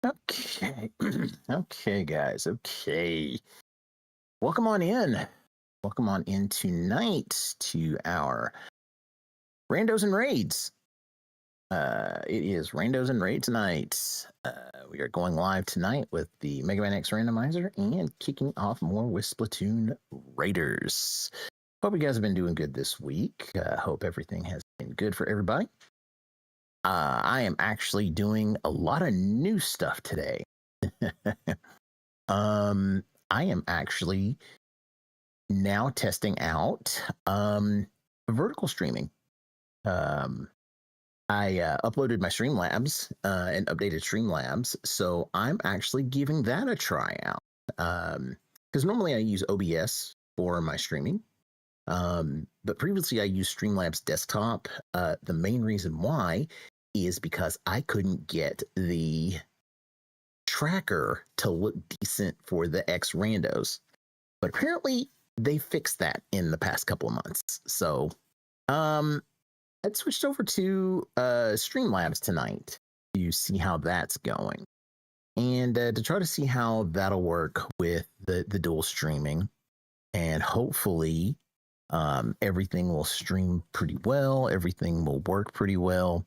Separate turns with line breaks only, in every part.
Okay. Okay, guys. Okay. Welcome on in. Welcome on in tonight to our Randos and Raids. It is Randos and Raids night. We are going live tonight with the Mega Man X randomizer and kicking off more with Splatoon Raiders. Hope you guys have been doing good this week. Hope everything has been good for everybody. I am actually doing a lot of new stuff today. I am actually now testing out vertical streaming. I uploaded my Streamlabs and updated Streamlabs, so I'm actually giving that a try out. Because normally I use OBS for my streaming, but previously I used Streamlabs Desktop. The main reason why is because I couldn't get the tracker to look decent for the X Randos, but apparently they fixed that in the past couple of months. So I switched over to Streamlabs tonight to see how that's going, and to try to see how that'll work with the dual streaming, and hopefully everything will stream pretty well, everything will work pretty well.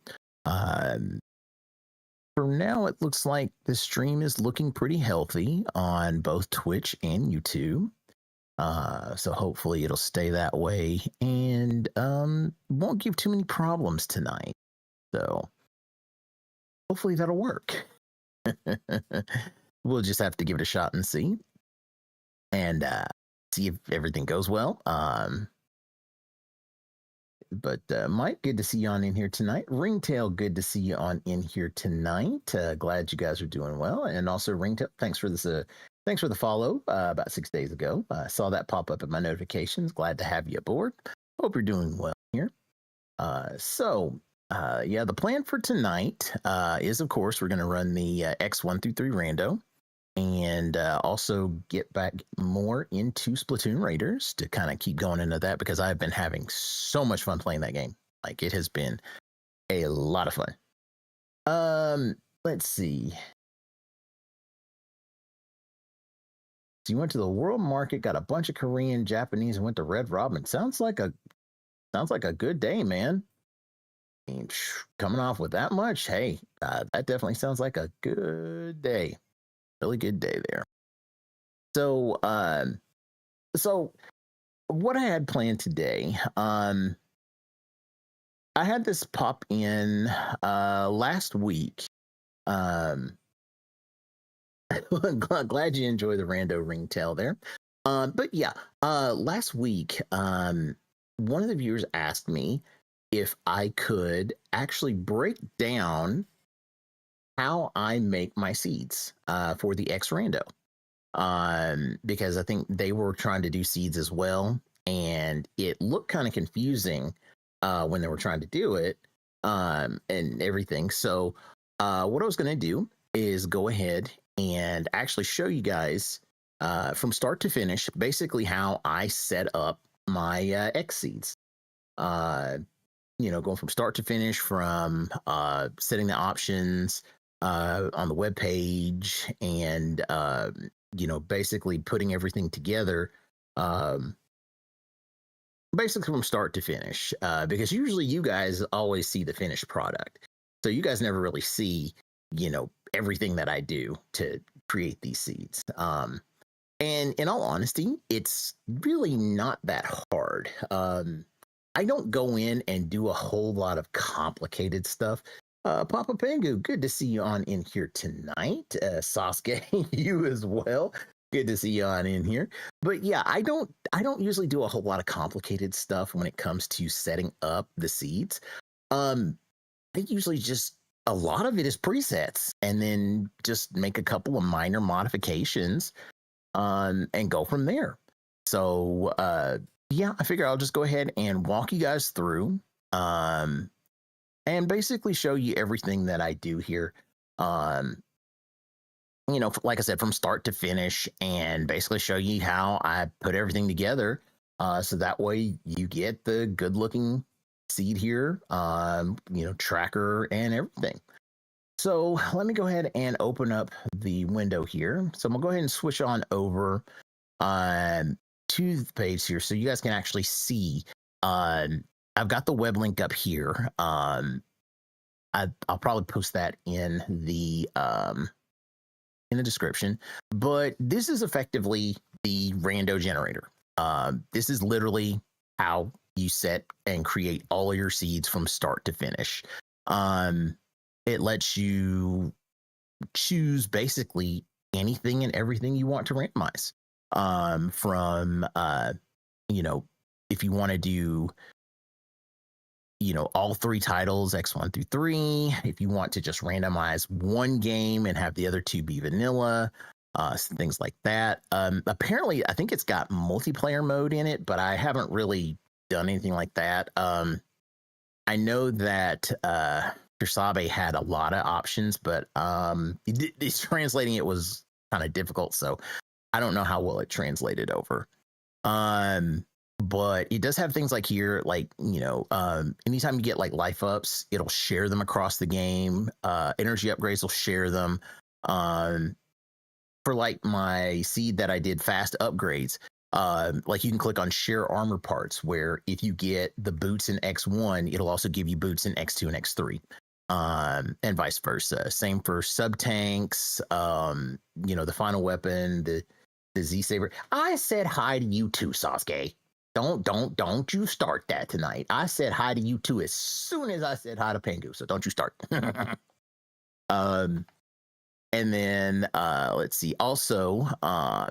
For now, it looks like the stream is looking pretty healthy on both Twitch and YouTube. So hopefully it'll stay that way and won't give too many problems tonight. So hopefully that'll work. We'll just have to give it a shot and see. And see if everything goes well. But Mike, good to see you on in here tonight. Ringtail, good to see you on in here tonight. Glad you guys are doing well. And also Ringtail, thanks for this. Thanks for the follow about 6 days ago. I saw that pop up in my notifications. Glad to have you aboard. Hope you're doing well here. Yeah, the plan for tonight is, of course, we're going to run the X1 through 3 rando, and also get back more into Splatoon Raiders to kind of keep going into that, because I've been having so much fun playing that game. Like, it has been a lot of fun. Let's see. So you went to the world market, got a bunch of Korean, Japanese, and went to Red Robin. Sounds like a good day, man. I mean, coming off with that much, hey, that definitely sounds like a good day. Really good day there. So, so what I had planned today, I had this pop in last week. Glad you enjoy the rando ringtail there. But yeah, last week, one of the viewers asked me if I could actually break down how I make my seeds for the X Rando, because I think they were trying to do seeds as well, and it looked kind of confusing when they were trying to do it and everything. So what I was going to do is go ahead and actually show you guys from start to finish basically how I set up my X seeds. Going from start to finish, from setting the options on the web page, and basically putting everything together, basically from start to finish, because usually you guys always see the finished product, so you guys never really see everything that I do to create these seeds. And in all honesty, it's really not that hard. I don't go in and do a whole lot of complicated stuff. Papa Pengu, good to see you on in here tonight. Sasuke, you as well. Good to see you on in here. But yeah, I don't usually do a whole lot of complicated stuff when it comes to setting up the seeds. I usually just, a lot of it is presets, and then just make a couple of minor modifications and go from there. So yeah, I figure I'll just go ahead and walk you guys through and basically show you everything that I do here. Like I said, from start to finish, and basically show you how I put everything together, so that way you get the good looking seed here, tracker and everything. So let me go ahead and open up the window here. So I'm gonna go ahead and switch on over um, to the page here so you guys can actually see. Um, I've got the web link up here. I'll probably post that in the description. But this is effectively the Rando generator. This is literally how you set and create all of your seeds from start to finish. It lets you choose basically anything and everything you want to randomize. From you know, if you want to do all three titles, X1 through 3. If you want to just randomize one game and have the other two be vanilla, things like that. Apparently, I think it's got multiplayer mode in it, but I haven't really done anything like that. I know that Kusabe had a lot of options, but translating it was kind of difficult, so I don't know how well it translated over. But it does have things like here, like, anytime you get like life ups, it'll share them across the game. Energy upgrades will share them. For like my seed that I did fast upgrades, like you can click on share armor parts, where if you get the boots in X1, it'll also give you boots in X2 and X3. And vice versa. Same for sub tanks, the final weapon, the Z Saber. I said hi to you too, Sasuke. Don't you start that tonight. I said hi to you too as soon as I said hi to Pengu, so don't you start. And then let's see. Also,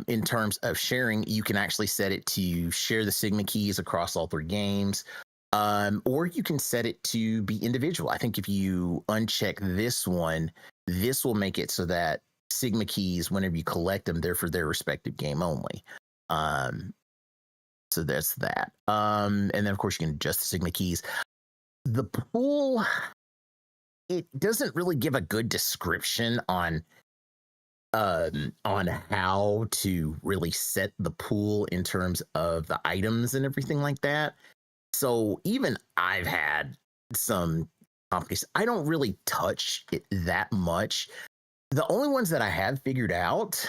in terms of sharing, you can actually set it to share the Sigma keys across all three games. Or you can set it to be individual. I think if you uncheck this one, this will make it so that Sigma keys, whenever you collect them, they're for their respective game only. So there's that. And then of course you can adjust the Sigma keys. The pool, it doesn't really give a good description on how to really set the pool in terms of the items and everything like that. So even I've had some complications. I don't really touch it that much. The only ones that I have figured out,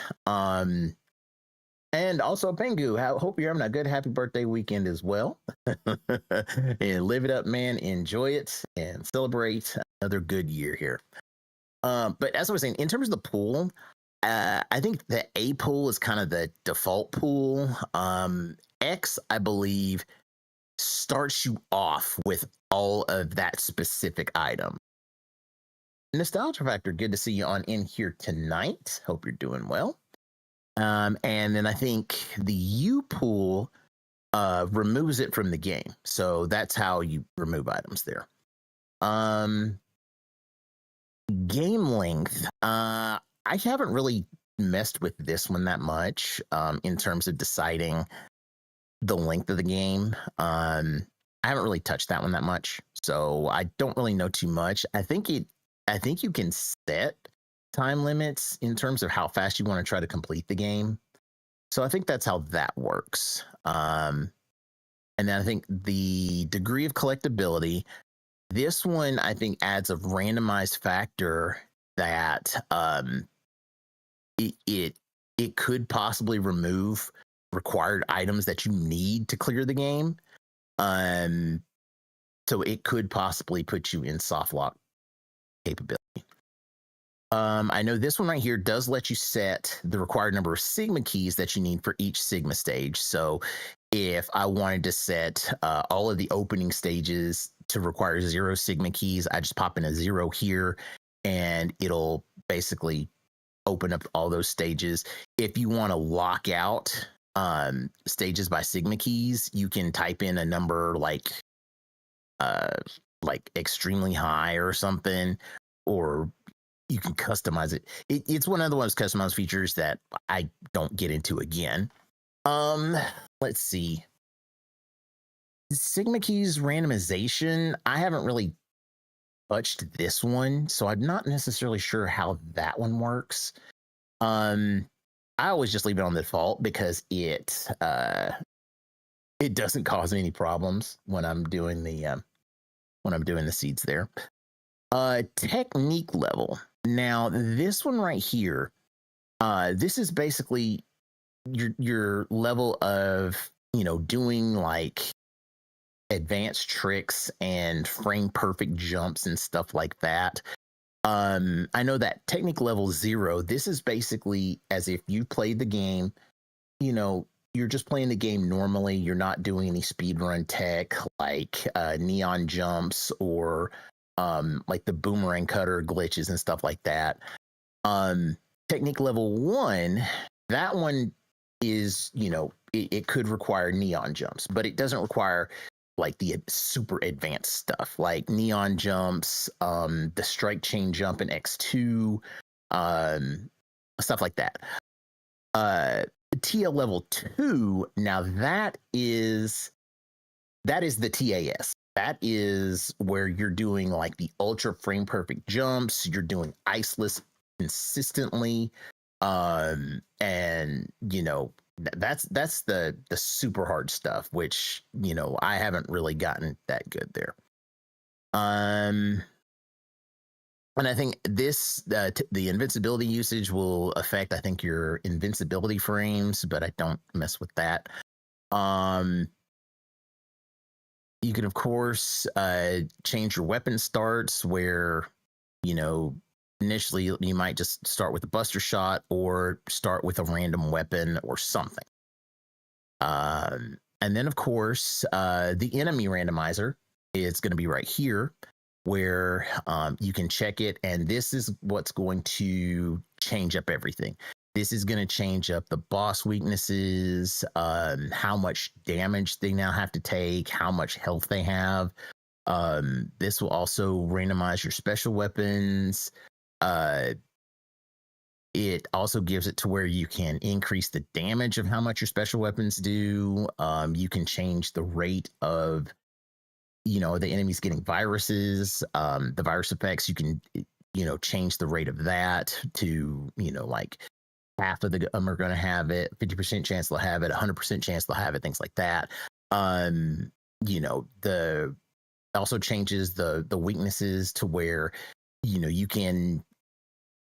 and also Pengu, hope you're having a good happy birthday weekend as well. And live it up, man. Enjoy it and celebrate another good year here. But as I was saying, in terms of the pool, I think the A pool is kind of the default pool. X, I believe, starts you off with all of that specific item. Nostalgia Factor, good to see you on in here tonight. Hope you're doing well. And then I think the U pool removes it from the game. So that's how you remove items there. Game length. I haven't really messed with this one that much in terms of deciding the length of the game. I haven't really touched that one that much, so I don't really know too much. I think you can set time limits in terms of how fast you want to try to complete the game. So I think that's how that works. And then I think the degree of collectability, this one I think adds a randomized factor that it could possibly remove required items that you need to clear the game. So it could possibly put you in soft lock capability. I know this one right here does let you set the required number of Sigma keys that you need for each Sigma stage. So if I wanted to set all of the opening stages to require 0 Sigma keys, I just pop in a 0 here and it'll basically open up all those stages. If you want to lock out stages by Sigma keys, you can type in a number like extremely high or something, or you can customize it. It's one of the ones customized features that I don't get into again. Let's see. Sigma keys randomization. I haven't really touched this one, so I'm not necessarily sure how that one works. I always just leave it on the default because it doesn't cause any problems when I'm doing the seeds there. Technique level. Now, this one right here, this is basically your level of, doing like advanced tricks and frame perfect jumps and stuff like that. I know that technique level 0, this is basically as if you played the game, you're just playing the game normally. You're not doing any speedrun tech like neon jumps or like the boomerang cutter glitches and stuff like that. Um, Technique level 1, that one is, it could require neon jumps, but it doesn't require like the super advanced stuff like neon jumps, the strike chain jump in X2, stuff like that. TL level 2, now that is the TAS. That is where you're doing like the ultra frame perfect jumps, you're doing iceless consistently. And that's the super hard stuff, which I haven't really gotten that good there. And I think this the invincibility usage will affect, I think, your invincibility frames, but I don't mess with that. You can of course change your weapon starts where initially you might just start with a buster shot or start with a random weapon or something. And then of course the enemy randomizer is going to be right here where you can check it, and this is what's going to change up everything. This is going to change up the boss weaknesses, how much damage they now have to take, how much health they have. This will also randomize your special weapons. It also gives it to where you can increase the damage of how much your special weapons do. You can change the rate of the enemies getting viruses, the virus effects. You can change the rate of that to like half of them are going to have it, 50% chance they'll have it, 100% chance they'll have it, things like that. The also changes the weaknesses to where you can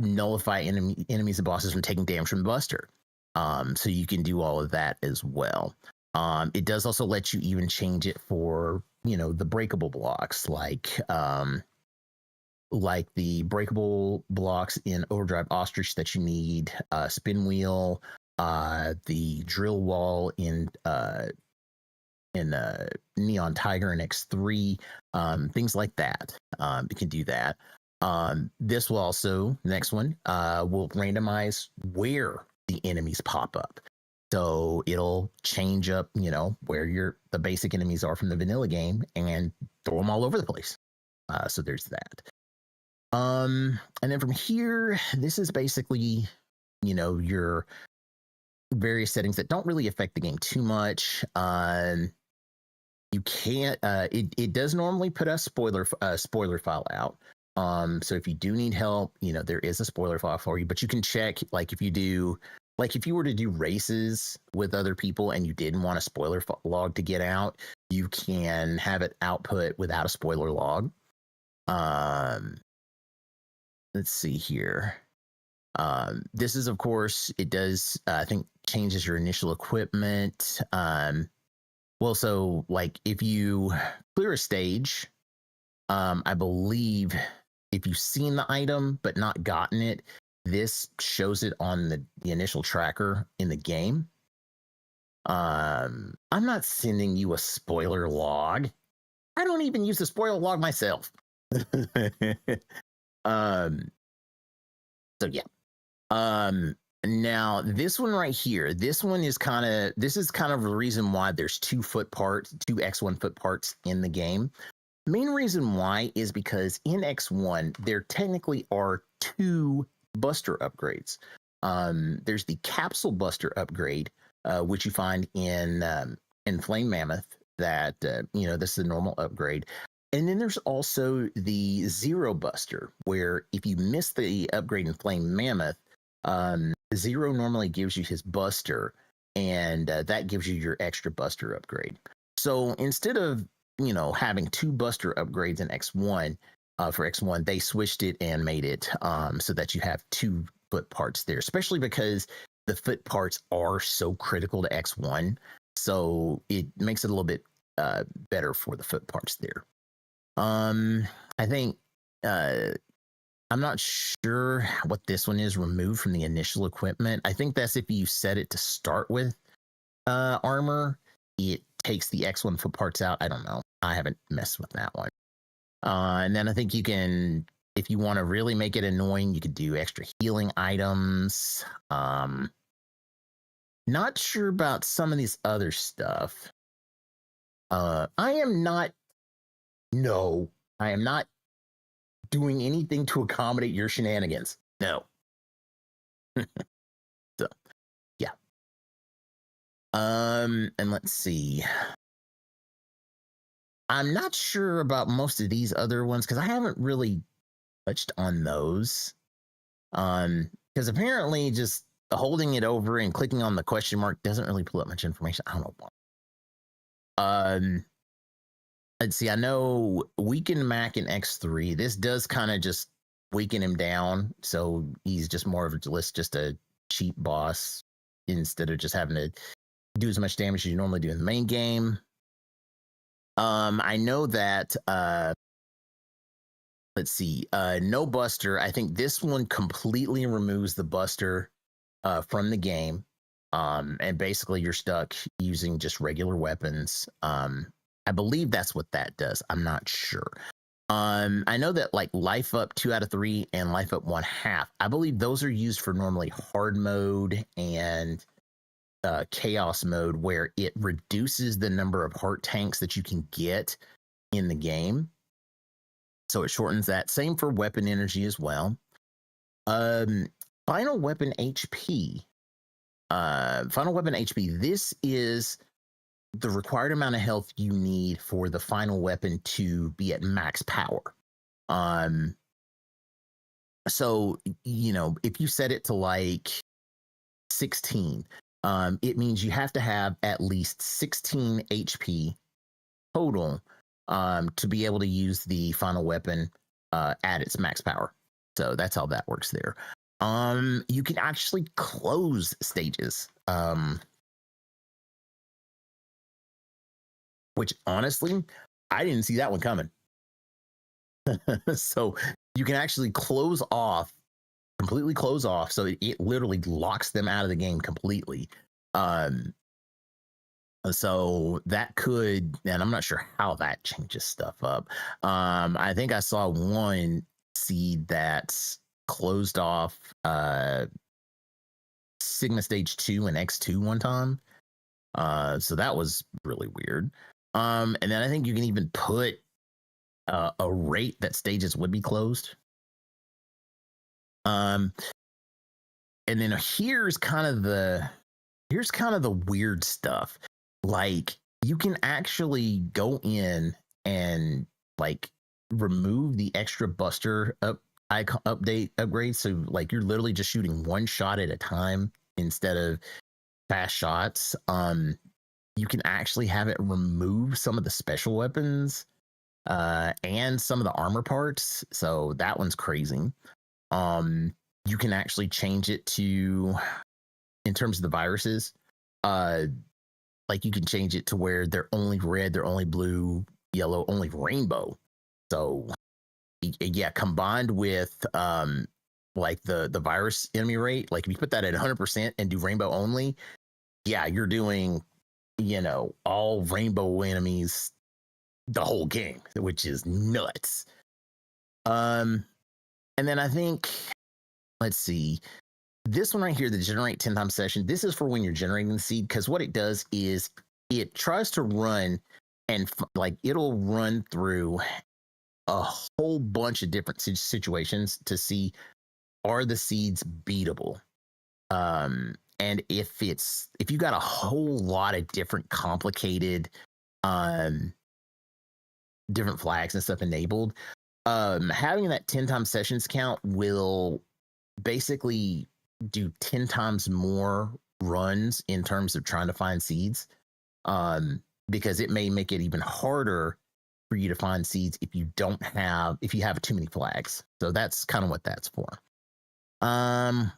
nullify enemies and bosses from taking damage from the buster. So you can do all of that as well. It does also let you even change it for the breakable blocks, like the breakable blocks in Overdrive Ostrich that you need, Spin Wheel, the drill wall in Neon Tiger and X3, things like that. You can do that. This will also, next one, will randomize where the enemies pop up. So it'll change up, where the basic enemies are from the vanilla game and throw them all over the place. So there's that. And then from here, this is basically, your various settings that don't really affect the game too much. You can't. It does normally put a spoiler file out. So if you do need help, there is a spoiler file for you. But you can check, like if you were to do races with other people and you didn't want a spoiler log to get out, you can have it output without a spoiler log. Let's see here. This is, of course, it does, I think, changes your initial equipment. Well, so like if you clear a stage, I believe if you've seen the item but not gotten it, this shows it on the initial tracker in the game. I'm not sending you a spoiler log. I don't even use the spoiler log myself. So yeah. Now this one right here, this is kind of the reason why there's two X1 foot parts in the game. The main reason why is because in X1 there technically are two buster upgrades. There's the capsule buster upgrade, which you find in Flame Mammoth. That this is a normal upgrade. And then there's also the Zero Buster, where if you miss the upgrade in Flame Mammoth, Zero normally gives you his Buster, and that gives you your extra Buster upgrade. So instead of having two Buster upgrades in X1, for X1, they switched it and made it so that you have 2 foot parts there, especially because the foot parts are so critical to X1. So it makes it a little bit better for the foot parts there. I think I'm not sure what this one is, removed from the initial equipment. I think that's if you set it to start with armor, it takes the X1 foot parts out. I don't know. I haven't messed with that one. And then I think you can, if you want to really make it annoying, you could do extra healing items. Not sure about some of these other stuff. I am not doing anything to accommodate your shenanigans. No. So, yeah. And let's see. I'm not sure about most of these other ones because I haven't really touched on those. Because apparently just holding it over and clicking on the question mark doesn't really pull up much information. I don't know why. Let's see. I know weaken Mac in X3. This does kind of just weaken him down, so he's just more of just a cheap boss instead of just having to do as much damage as you normally do in the main game. I know that let's see, no buster. I think this one completely removes the buster from the game. And basically you're stuck using just regular weapons. I believe that's what that does. I'm not sure. I know that like life up 2 out of 3 and life up 1/2, I believe those are used for normally hard mode and chaos mode, where it reduces the number of heart tanks that you can get in the game. So it shortens that. Same for weapon energy as well. Final weapon HP. Final weapon HP. This is the required amount of health you need for the final weapon to be at max power. So, you know, if you set it to like 16, it means you have to have at least 16 HP total to be able to use the final weapon at its max power. So that's how that works there. You can actually close stages, which honestly, I didn't see that one coming. So you can actually completely close off. So it literally locks them out of the game completely. So that could, and I'm not sure how that changes stuff up. I think I saw one seed that's closed off Sigma Stage 2 and X2 one time. So that was really weird. And then I think you can even put a rate that stages would be closed. And then here's kind of the weird stuff. Like you can actually go in and like remove the extra buster upgrade. So like you're literally just shooting one shot at a time instead of fast shots. You can actually have it remove some of the special weapons and some of the armor parts. So that one's crazy. You can actually change it to, in terms of the viruses, like you can change it to where they're only red, they're only blue, yellow, only rainbow. So yeah, combined with like the virus enemy rate, like if you put that at 100% and do rainbow only, yeah, you're doing, you know, all rainbow enemies the whole game, which is nuts. And then I think, let's see, this one right here, the generate 10 times session, this is for when you're generating the seed, because what it does is it tries to run and like it'll run through a whole bunch of different situations to see, are the seeds beatable? And if you got a whole lot of different complicated different flags and stuff enabled, having that 10 times sessions count will basically do 10 times more runs in terms of trying to find seeds, because it may make it even harder for you to find seeds if you have too many flags. So that's kind of what that's for. And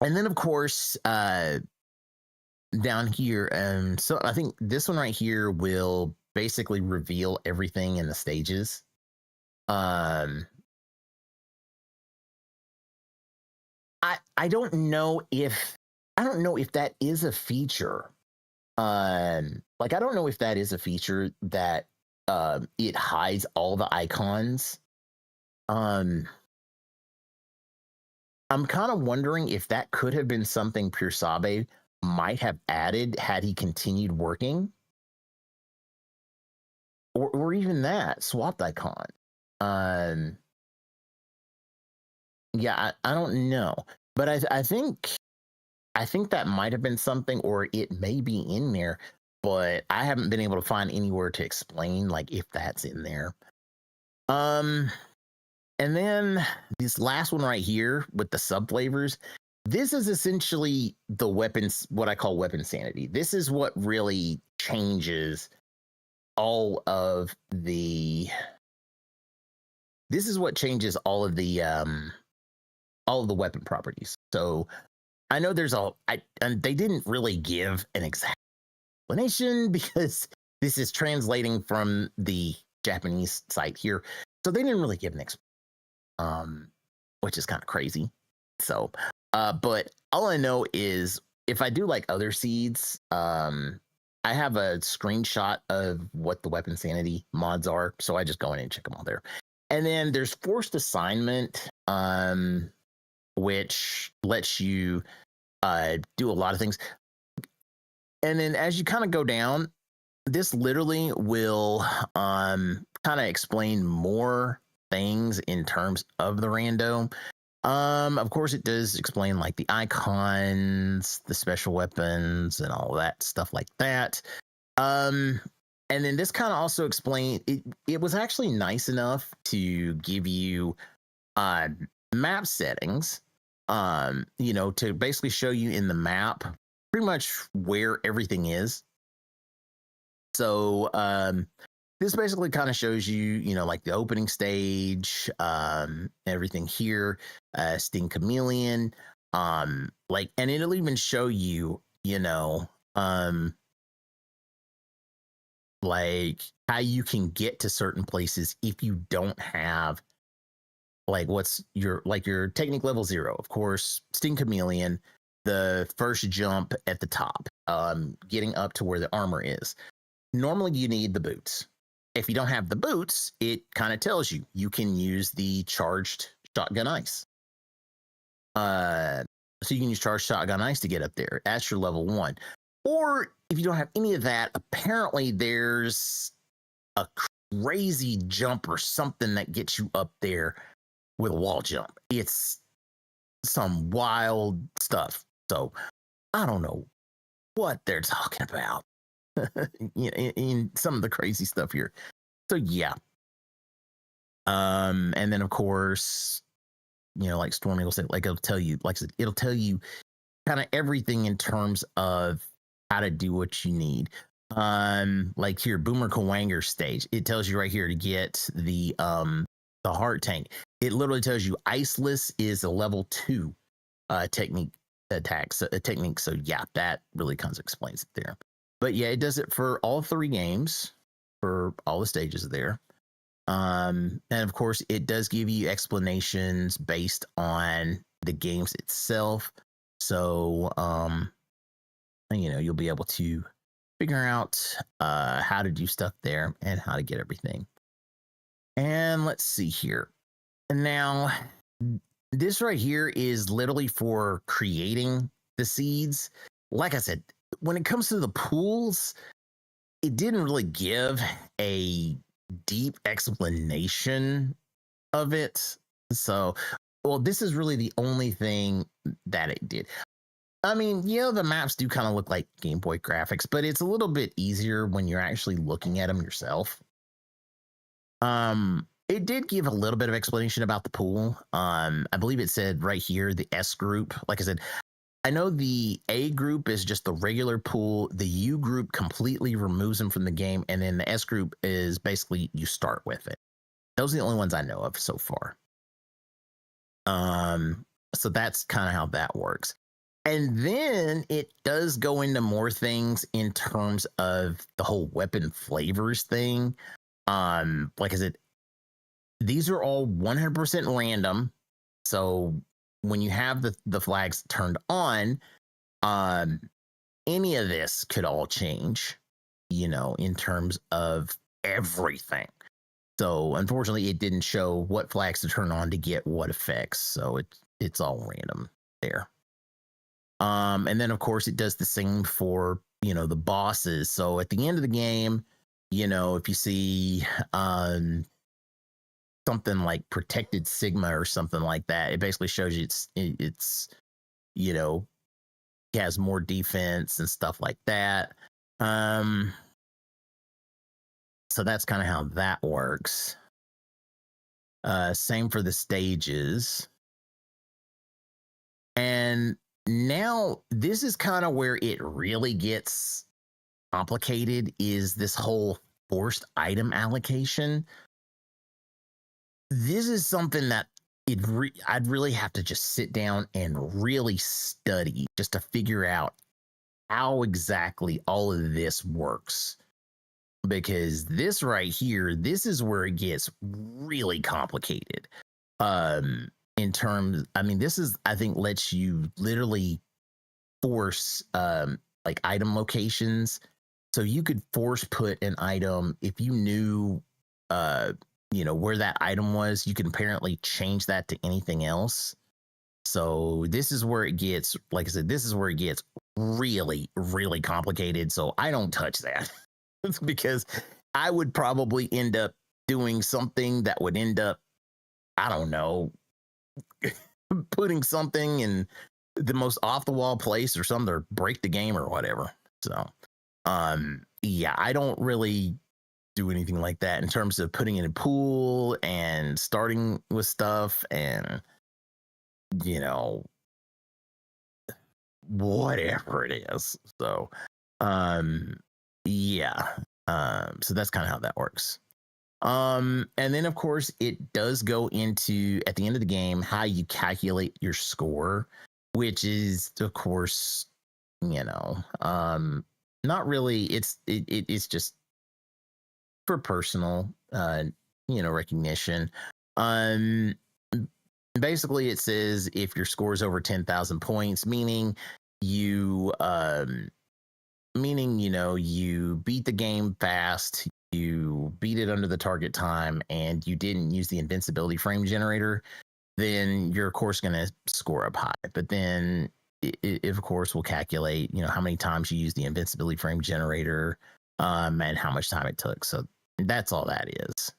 then of course, down here, so I think this one right here will basically reveal everything in the stages. I don't know if that is a feature. Like I don't know if that is a feature that it hides all the icons. I'm kind of wondering if that could have been something Pure Sabe might have added had he continued working, or even that swapped icon. Yeah, I don't know, but I think that might have been something, or it may be in there, but I haven't been able to find anywhere to explain like if that's in there. And then this last one right here with the sub flavors, this is essentially the weapons, what I call weapon sanity. This is what really changes all of the. This is what changes all of the weapon properties. So I know there's and they didn't really give an exact explanation because this is translating from the Japanese site here, so they didn't really give an explanation, which is kind of crazy. So, but all I know is if I do like other seeds, I have a screenshot of what the weapon sanity mods are, so I just go in and check them all there. And then there's forced assignment, which lets you do a lot of things. And then as you kind of go down, this literally will kind of explain more things in terms of the rando. Of course, it does explain like the icons, the special weapons, and all that stuff like that. And then this kind of also explained it was actually nice enough to give you map settings, to basically show you in the map pretty much where everything is. So this basically kind of shows you, like the opening stage, everything here, Sting Chameleon, and it'll even show you, like how you can get to certain places if you don't have like what's your technique level 0. Of course, Sting Chameleon, the first jump at the top, getting up to where the armor is. Normally you need the boots. If you don't have the boots, it kind of tells you can use the charged shotgun ice. So you can use charged shotgun ice to get up there. That's your level 1. Or if you don't have any of that, apparently there's a crazy jump or something that gets you up there with a wall jump. It's some wild stuff. So I don't know what they're talking about. in some of the crazy stuff here. So yeah. And then of course, like Stormy will say, like it'll tell you, like I said, it'll tell you kind of everything in terms of how to do what you need. Like here, Boomer Kawanger stage, it tells you right here to get the heart tank. It literally tells you Iceless is a level 2 technique attack, technique. So yeah, that really kind of explains it there. But yeah, it does it for all 3 games, for all the stages there. And of course, it does give you explanations based on the games itself. So, you'll be able to figure out how to do stuff there and how to get everything. And let's see here. Now, this right here is literally for creating the seeds. Like I said, when it comes to the pools, it didn't really give a deep explanation of it. So, well, this is really the only thing that it did. I mean, the maps do kind of look like Game Boy graphics, but it's a little bit easier when you're actually looking at them yourself. It did give a little bit of explanation about the pool. I believe it said right here, the S group. Like I said, I know the A group is just the regular pool. The U group completely removes them from the game, and then the S group is basically you start with it. Those are the only ones I know of so far. So that's kind of how that works. And then it does go into more things in terms of the whole weapon flavors thing. Like I said, these are all 100% random. So when you have the flags turned on, um, any of this could all change, in terms of everything. So unfortunately, it didn't show what flags to turn on to get what effects. So it's all random there. And then of course it does the same for the bosses. So at the end of the game, if you see something like protected Sigma or something like that, it basically shows you it's has more defense and stuff like that. So that's kind of how that works. Same for the stages. And now this is kind of where it really gets complicated, is this whole forced item allocation. This is something that I'd really have to just sit down and really study just to figure out how exactly all of this works. Because this right here, this is where it gets really complicated. In terms, I mean, this is, I think, lets you literally force like item locations. So you could force put an item if you knew where that item was. You can apparently change that to anything else. So this is where it gets, like I said, this is where it gets really, really complicated. So I don't touch that because I would probably end up doing something that would end up, I don't know, putting something in the most off the wall place or something to break the game or whatever. So, yeah, I don't really do anything like that in terms of putting in a pool and starting with stuff and, whatever it is. So, yeah. So that's kind of how that works. And then of course it does go into, at the end of the game, how you calculate your score, which is of course, not really, it's just for personal recognition. Um Basically it says if your score is over 10,000 points, meaning you you beat the game fast, you beat it under the target time, and you didn't use the invincibility frame generator, then you're of course going to score up high. But then it of course will calculate how many times you use the invincibility frame generator, and how much time it took. So that's all that is.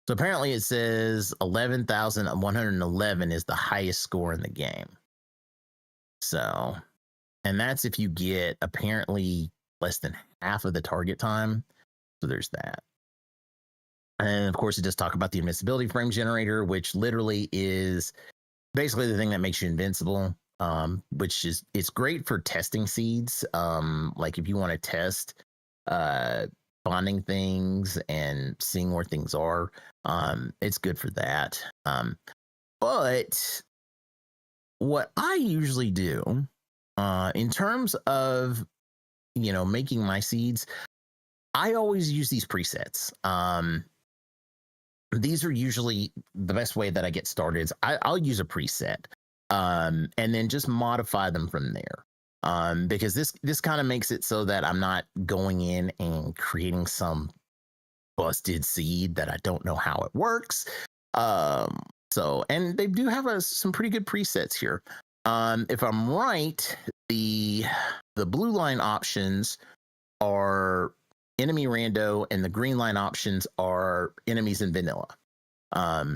So apparently it says 11,111 is the highest score in the game. So, and that's if you get apparently less than half of the target time. So there's that. And of course, it does talk about the invincibility frame generator, which literally is basically the thing that makes you invincible. Which is, it's great for testing seeds. Like if you want to test bonding things and seeing where things are, it's good for that. But what I usually do, in terms of making my seeds, I always use these presets. These are usually the best way that I get started. Is I'll use a preset, and then just modify them from there. Because this kind of makes it so that I'm not going in and creating some busted seed that I don't know how it works. So, and they do have some pretty good presets here. If I'm right, the blue line options are enemy rando, and the green line options are enemies in vanilla.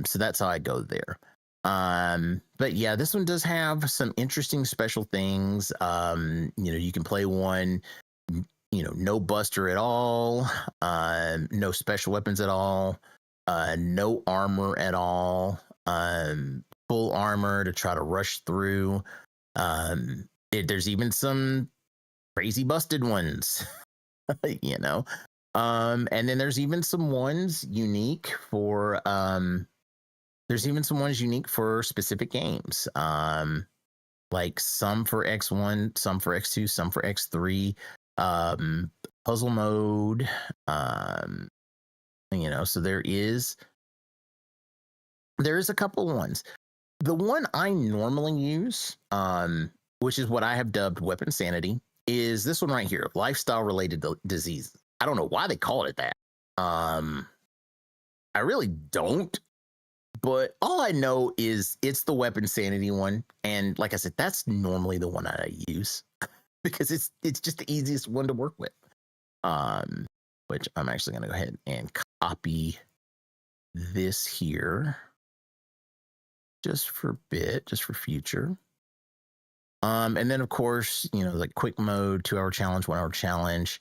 So that's how I go there. But yeah, this one does have some interesting special things. You can play one, no buster at all, no special weapons at all, no armor at all, full armor to try to rush through. there's even some crazy busted ones, you know. And then there's even some ones unique for specific games. Like some for X1, some for X2, some for X3. Puzzle mode. So there is a couple ones. The one I normally use, which is what I have dubbed Weapon Sanity, is this one right here, lifestyle related disease. I don't know why they call it that. I really don't, but all I know is it's the Weapon Sanity one, and like I said, that's normally the one I use because it's just the easiest one to work with. Which I'm actually going to go ahead and copy this here just for future. And then of course, like quick mode, 2 hour challenge, 1 hour challenge.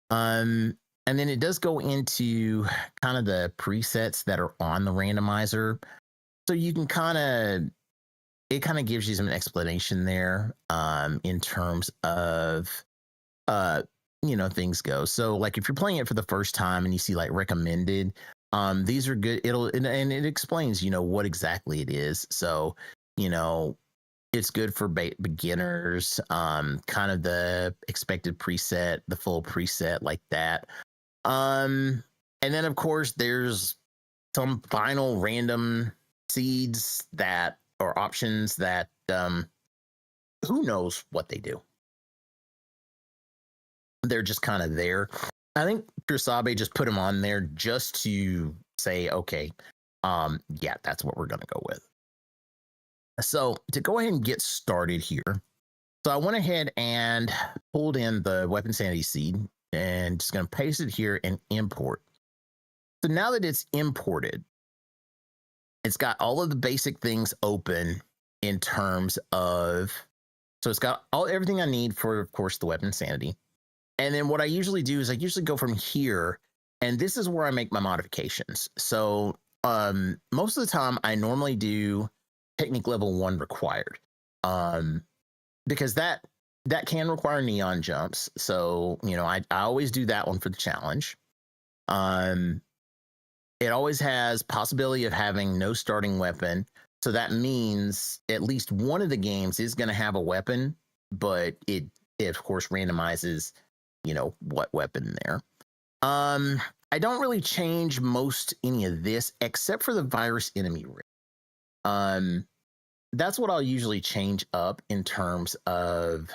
And then it does go into kind of the presets that are on the randomizer. So you can it kind of gives you some explanation there, in terms of, things go. So like if you're playing it for the first time and you see like recommended, these are good. And it explains, what exactly it is. So, it's good for beginners, kind of the expected preset, the full preset like that. And then of course there's some final random seeds that or options that who knows what they do. They're just kind of there. I think Kurosabe just put them on there just to say, okay, yeah, that's what we're gonna go with. So to go ahead and get started here, so I went ahead and pulled in the Weapon Sanity seed and just going to paste it here and import. So now that it's imported, it's got all of the basic things open in terms of, so it's got everything I need for, of course, the Weapon Sanity. And then what I usually do is I usually go from here, and this is where I make my modifications. So most of the time I normally do technique level 1 required, because that can require neon jumps. So I always do that one for the challenge. It always has possibility of having no starting weapon, so that means at least one of the games is going to have a weapon, but it of course randomizes what weapon there. I don't really change any of this except for the virus enemy rate. That's what I'll usually change up in terms of,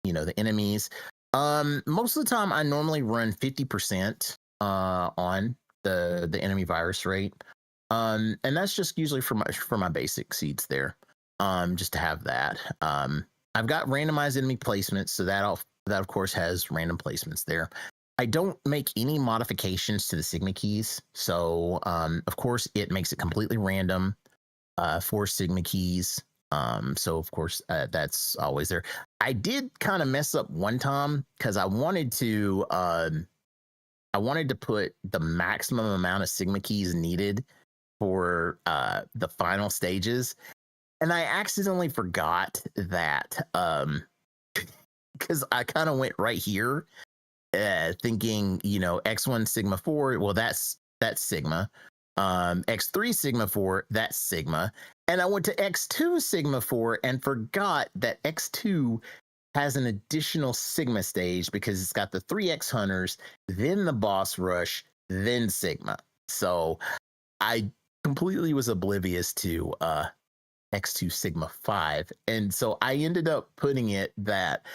the enemies. Most of the time I normally run 50% on the enemy virus rate. And that's just usually for my basic seeds there. Just to have that. I've got randomized enemy placements, so that of course has random placements there. I don't make any modifications to the Sigma keys. So of course it makes it completely random. 4 Sigma keys. So of course that's always there. I did kind of mess up one time because I wanted to put the maximum amount of Sigma keys needed for the final stages, and I accidentally forgot that, because I kind of went right here thinking X1 Sigma 4, well that's Sigma. X3 Sigma 4, that's Sigma. And I went to X2 Sigma 4 and forgot that X2 has an additional Sigma stage because it's got the 3X hunters, then the boss rush, then Sigma. So I completely was oblivious to X2 Sigma 5. And so I ended up putting it that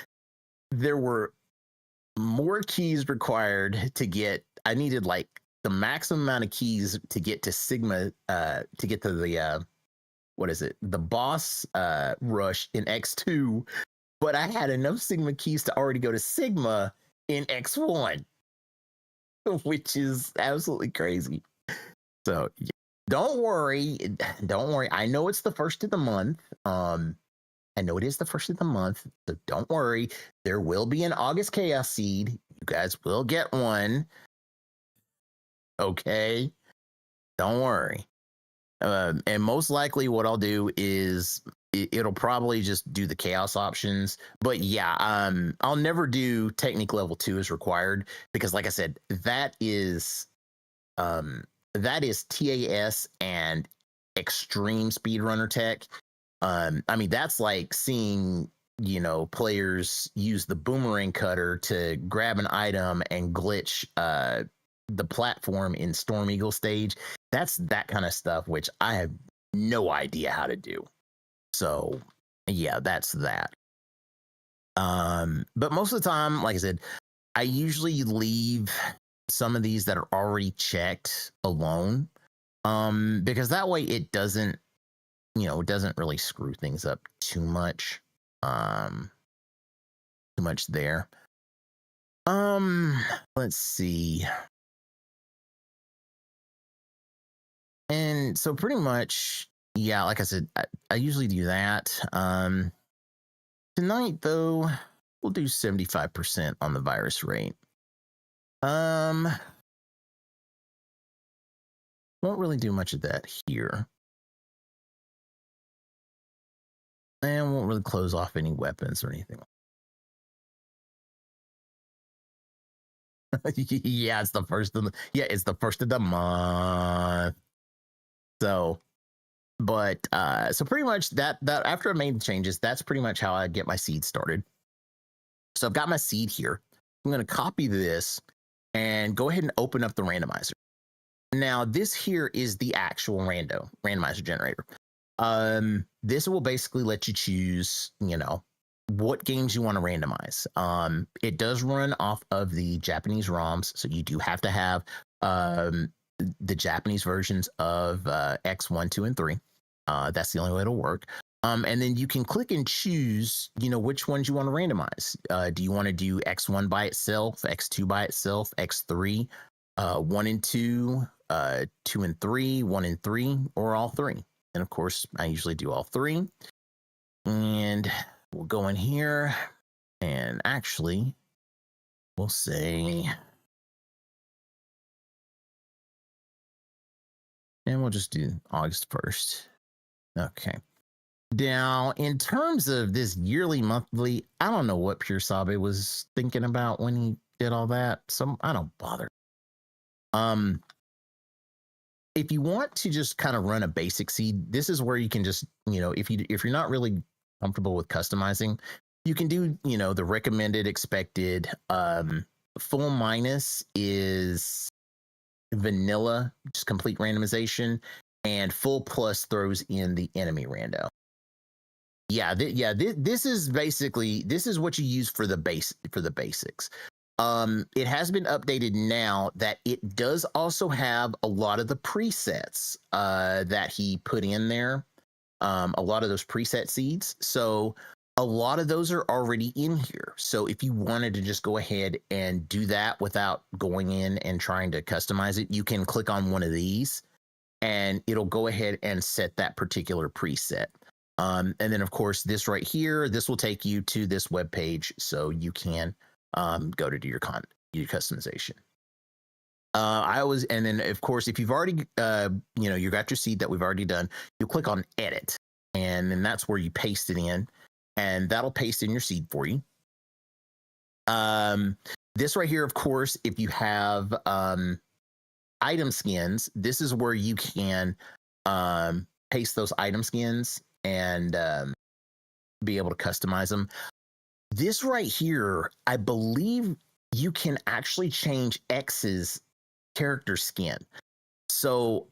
there were more keys required to get, I needed like the maximum amount of keys to get to Sigma, to get to the the boss rush in X2, but I had enough Sigma keys to already go to Sigma in X1, which is absolutely crazy. So yeah. Don't worry. I know it's the first of the month. I know it is the first of the month, so don't worry. There will be an August Chaos Seed. You guys will get one. Okay, don't worry. And most likely what I'll do is it'll probably just do the chaos options. But yeah, I'll never do technique level 2 as required, because like I said, um that is TAS and extreme speedrunner tech. I mean, that's like seeing, players use the boomerang cutter to grab an item and glitch the platform in Storm Eagle stage. That's that kind of stuff, which I have no idea how to do. So yeah, that's that. But most of the time, like I said, I usually leave some of these that are already checked alone. Because that way it doesn't, it doesn't really screw things up too much. Too much there. Let's see. And so pretty much, yeah, like I said, I usually do that. Tonight though, we'll do 75% on the virus rate. Won't really do much of that here. And won't really close off any weapons or anything. Yeah, it's the first of the month. So, but so pretty much that after I made the changes, that's pretty much how I get my seed started. So I've got my seed here. I'm going to copy this and go ahead and open up the randomizer. Now, this here is the actual randomizer generator. This will basically let you choose, what games you want to randomize. It does run off of the Japanese ROMs, so you do have to have the Japanese versions of X1, 2, and 3. That's the only way it'll work. And then you can click and choose, which ones you want to randomize. Do you want to do X1 by itself, X2 by itself, X3, 1 and 2, 2 and 3, 1 and 3, or all 3? And of course, I usually do all 3. And we'll go in here and actually we'll say, and we'll just do August 1st. Okay. Now, in terms of this yearly, monthly, I don't know what Pure Sabe was thinking about when he did all that. So I don't bother. If you want to just kind of run a basic seed, this is where you can just, if you're not really comfortable with customizing, you can do, the recommended expected. Full minus is vanilla, just complete randomization, and full plus throws in the enemy rando. Yeah, this is basically, this is what you use for the basics. It has been updated now that it does also have a lot of the presets that he put in there. A lot of those preset seeds. So a lot of those are already in here. So if you wanted to just go ahead and do that without going in and trying to customize it, you can click on one of these and it'll go ahead and set that particular preset. And then of course, this right here, this will take you to this web page so you can go to do your customization. And then of course, if you've already, you got your seed that we've already done, you click on edit, and then that's where you paste it in, and that'll paste in your seed for you. This right here, of course, if you have item skins, this is where you can paste those item skins and be able to customize them. This right here, I believe you can actually change X's character skin. So,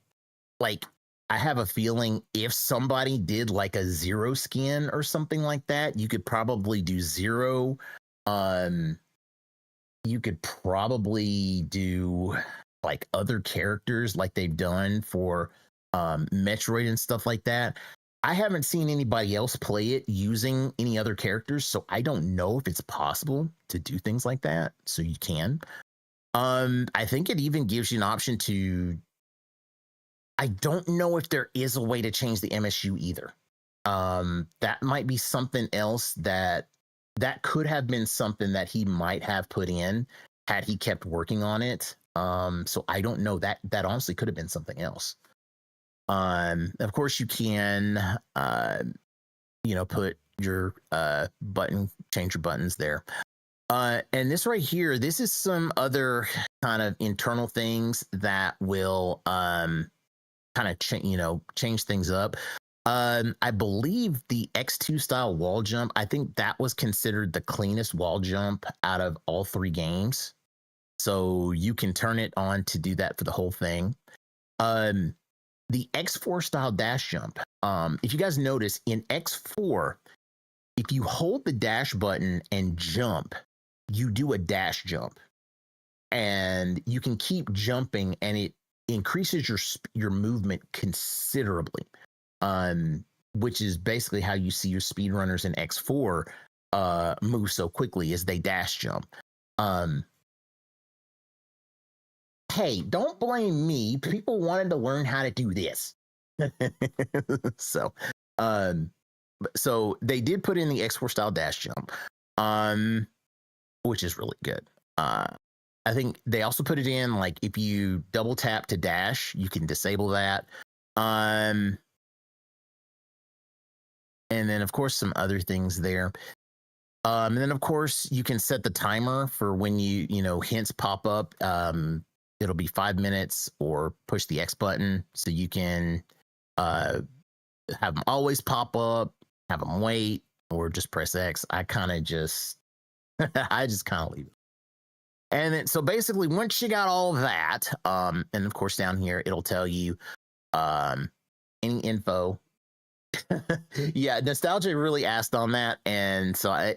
like, I have a feeling if somebody did like a 0 skin or something like that, you could probably do 0. You could probably do like other characters like they've done for Metroid and stuff like that. I haven't seen anybody else play it using any other characters, so I don't know if it's possible to do things like that. So you can. I think it even gives you an option to. I don't know if there is a way to change the MSU either. That might be something else that could have been something that he might have put in had he kept working on it. So I don't know, that honestly could have been something else. Of course you can put your change your buttons there. And this right here, this is some other kind of internal things that will kind of change things up. I believe the X2 style wall jump, I think that was considered the cleanest wall jump out of all 3 games. So you can turn it on to do that for the whole thing. The X4 style dash jump. If you guys notice in X4, if you hold the dash button and jump, you do a dash jump, and you can keep jumping, and it increases your movement considerably. Which is basically how you see your speedrunners in X4 move so quickly, as they dash jump. Hey, don't blame me. People wanted to learn how to do this. so so they did put in the X4 style dash jump, which is really good. I think they also put it in, like, if you double tap to dash, you can disable that. And then of course some other things there. And then of course you can set the timer for when hints pop up. It'll be 5 minutes, or push the X button so you can have them always pop up, have them wait, or just press X. I kind of just leave it. And then, so basically, once you got all that, and of course down here it'll tell you any info. Yeah, Nostalgia really asked on that, and so I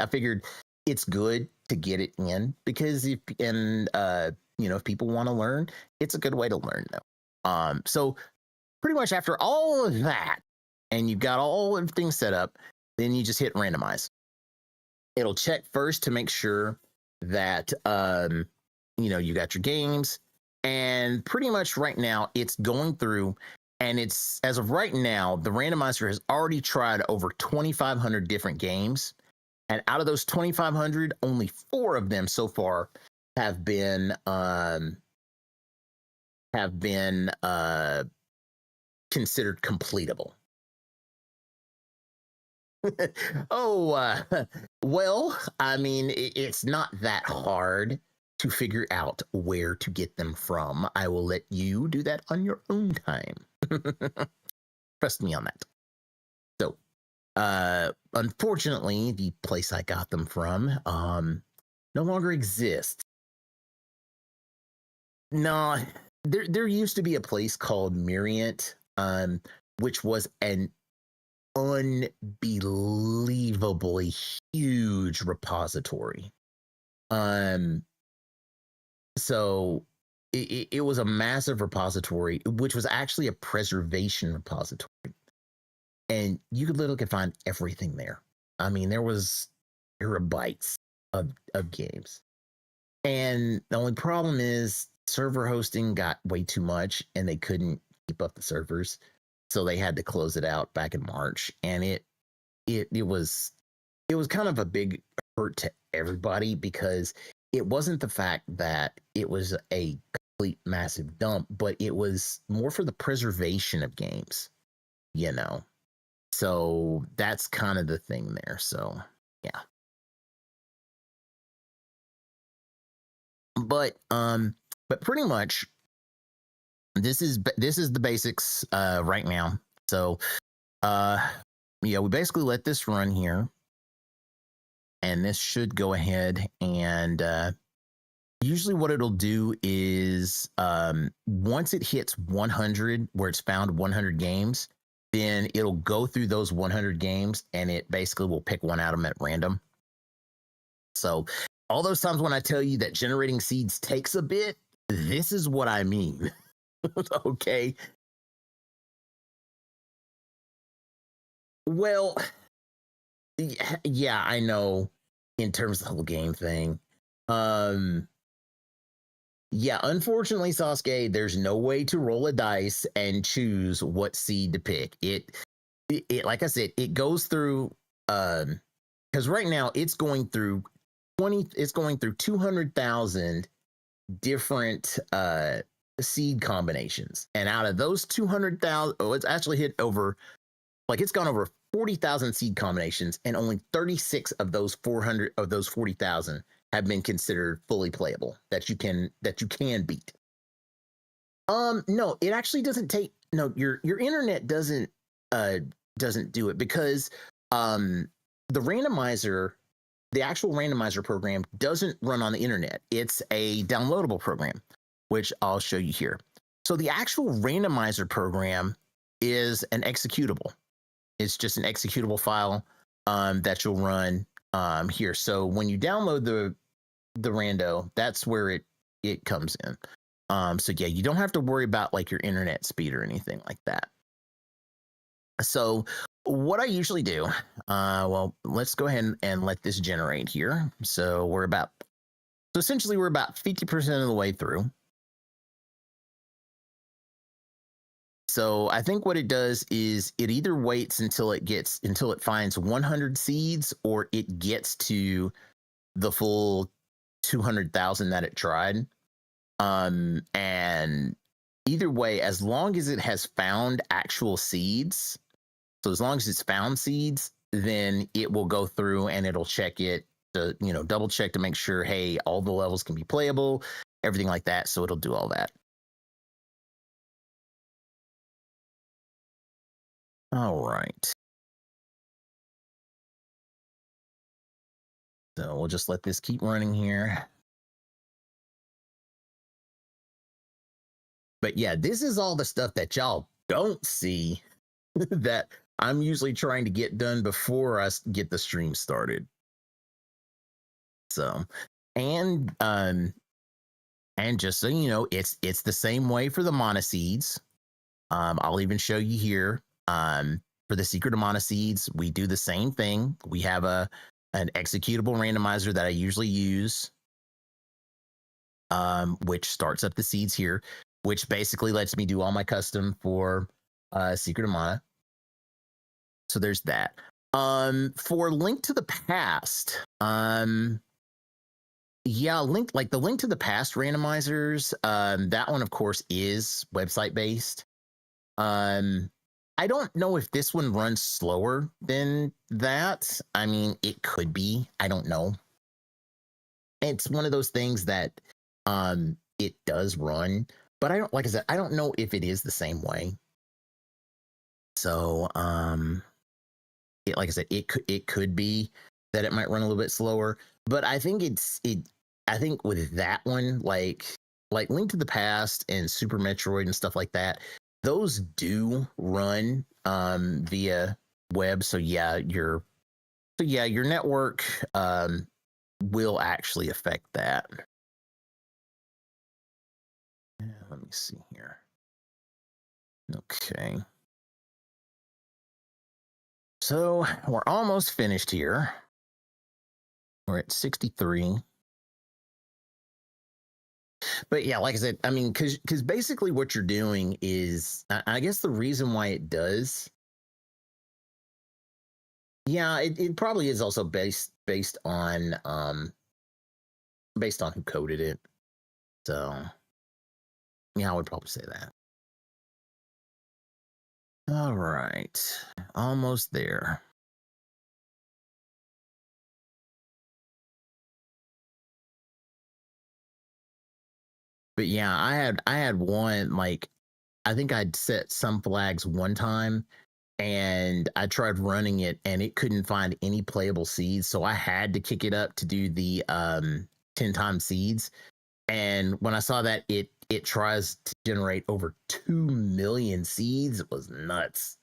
figured it's good to get it in, because if people want to learn, it's a good way to learn though. So pretty much after all of that, and you've got all of things set up, then you just hit randomize. It'll check first to make sure that you got your games, and pretty much right now it's going through, and it's, as of right now, the randomizer has already tried over 2,500 different games, and out of those 2,500, only 4 of them so far have been considered completable. Well, I mean, it's not that hard to figure out where to get them from. I will let you do that on your own time. Trust me on that. So, unfortunately, the place I got them from no longer exists. No, there used to be a place called Miriant, which was an unbelievably huge repository. So it was a massive repository, which was actually a preservation repository, and you could literally find everything there. I mean, there was terabytes of games, and the only problem is server hosting got way too much, and they couldn't keep up the servers. So they had to close it out back in March, and it was kind of a big hurt to everybody, because it wasn't the fact that it was a complete massive dump, but it was more for the preservation of games, So that's kind of the thing there. So yeah. But pretty much this is the basics right now. So we basically let this run here, and this should go ahead and usually what it'll do is once it hits 100, where it's found 100 games, then it'll go through those 100 games, and it basically will pick one out of them at random. So all those times when I tell you that generating seeds takes a bit, this is what I mean. Okay. Well, yeah, I know, in terms of the whole game thing. Yeah, unfortunately, Sasuke, there's no way to roll a dice and choose what seed to pick. It like I said, it goes through because right now it's going through 200,000 different seed combinations, and out of those 200,000, it's actually hit over like it's gone over 40,000 seed combinations, and only 36 of those 400 of those 40,000 have been considered fully playable that you can beat. No, it actually doesn't take. No, your internet uh doesn't do it because um the randomizer, the actual randomizer program doesn't run on the internet. It's a downloadable program, which I'll show you here. So the actual randomizer program is an executable. It's just an executable file that you'll run here. So when you download the Rando, that's where it comes in. So yeah, you don't have to worry about like your internet speed or anything like that. So what I usually do, well, let's go ahead and let this generate here. So essentially we're about 50% of the way through. So I think what it does is it either waits until it finds 100 seeds, or it gets to the full 200,000 that it tried. And either way, as long as it has found actual seeds, so as long as it's found seeds, then it will go through and it'll check it to, double check to make sure, hey, all the levels can be playable, everything like that. So it'll do all that. All right. So we'll just let this keep running here. But yeah, this is all the stuff that y'all don't see that I'm usually trying to get done before I get the stream started. So, and just so you know, it's the same way for the monoseeds. I'll even show you here. For the secret of monoseeds, we do the same thing. We have an executable randomizer that I usually use, which starts up the seeds here, which basically lets me do all my custom for Secret of Mana. So there's that. For Link to the Past, yeah, the Link to the Past randomizers, that one of course is website based. I don't know if this one runs slower than that. I mean, it could be. I don't know. It's one of those things that it does run, but I don't, like I said, I don't know if it is the same way. So like I said, it could be that it might run a little bit slower, but I think I think with that one, like Link to the Past and Super Metroid and stuff like that, those do run via web. So yeah, your network will actually affect that. Let me see here. Okay. So we're almost finished here. We're at 63. But yeah, like I said, I mean, because basically what you're doing is, I guess the reason why it does, yeah, it probably is also based on who coded it. So yeah, I would probably say that. All right, almost there. But yeah, I had one, like, I think I'd set some flags one time, and I tried running it and it couldn't find any playable seeds, so I had to kick it up to do the 10 times seeds. And when I saw that it tries to generate over 2 million seeds, it was nuts.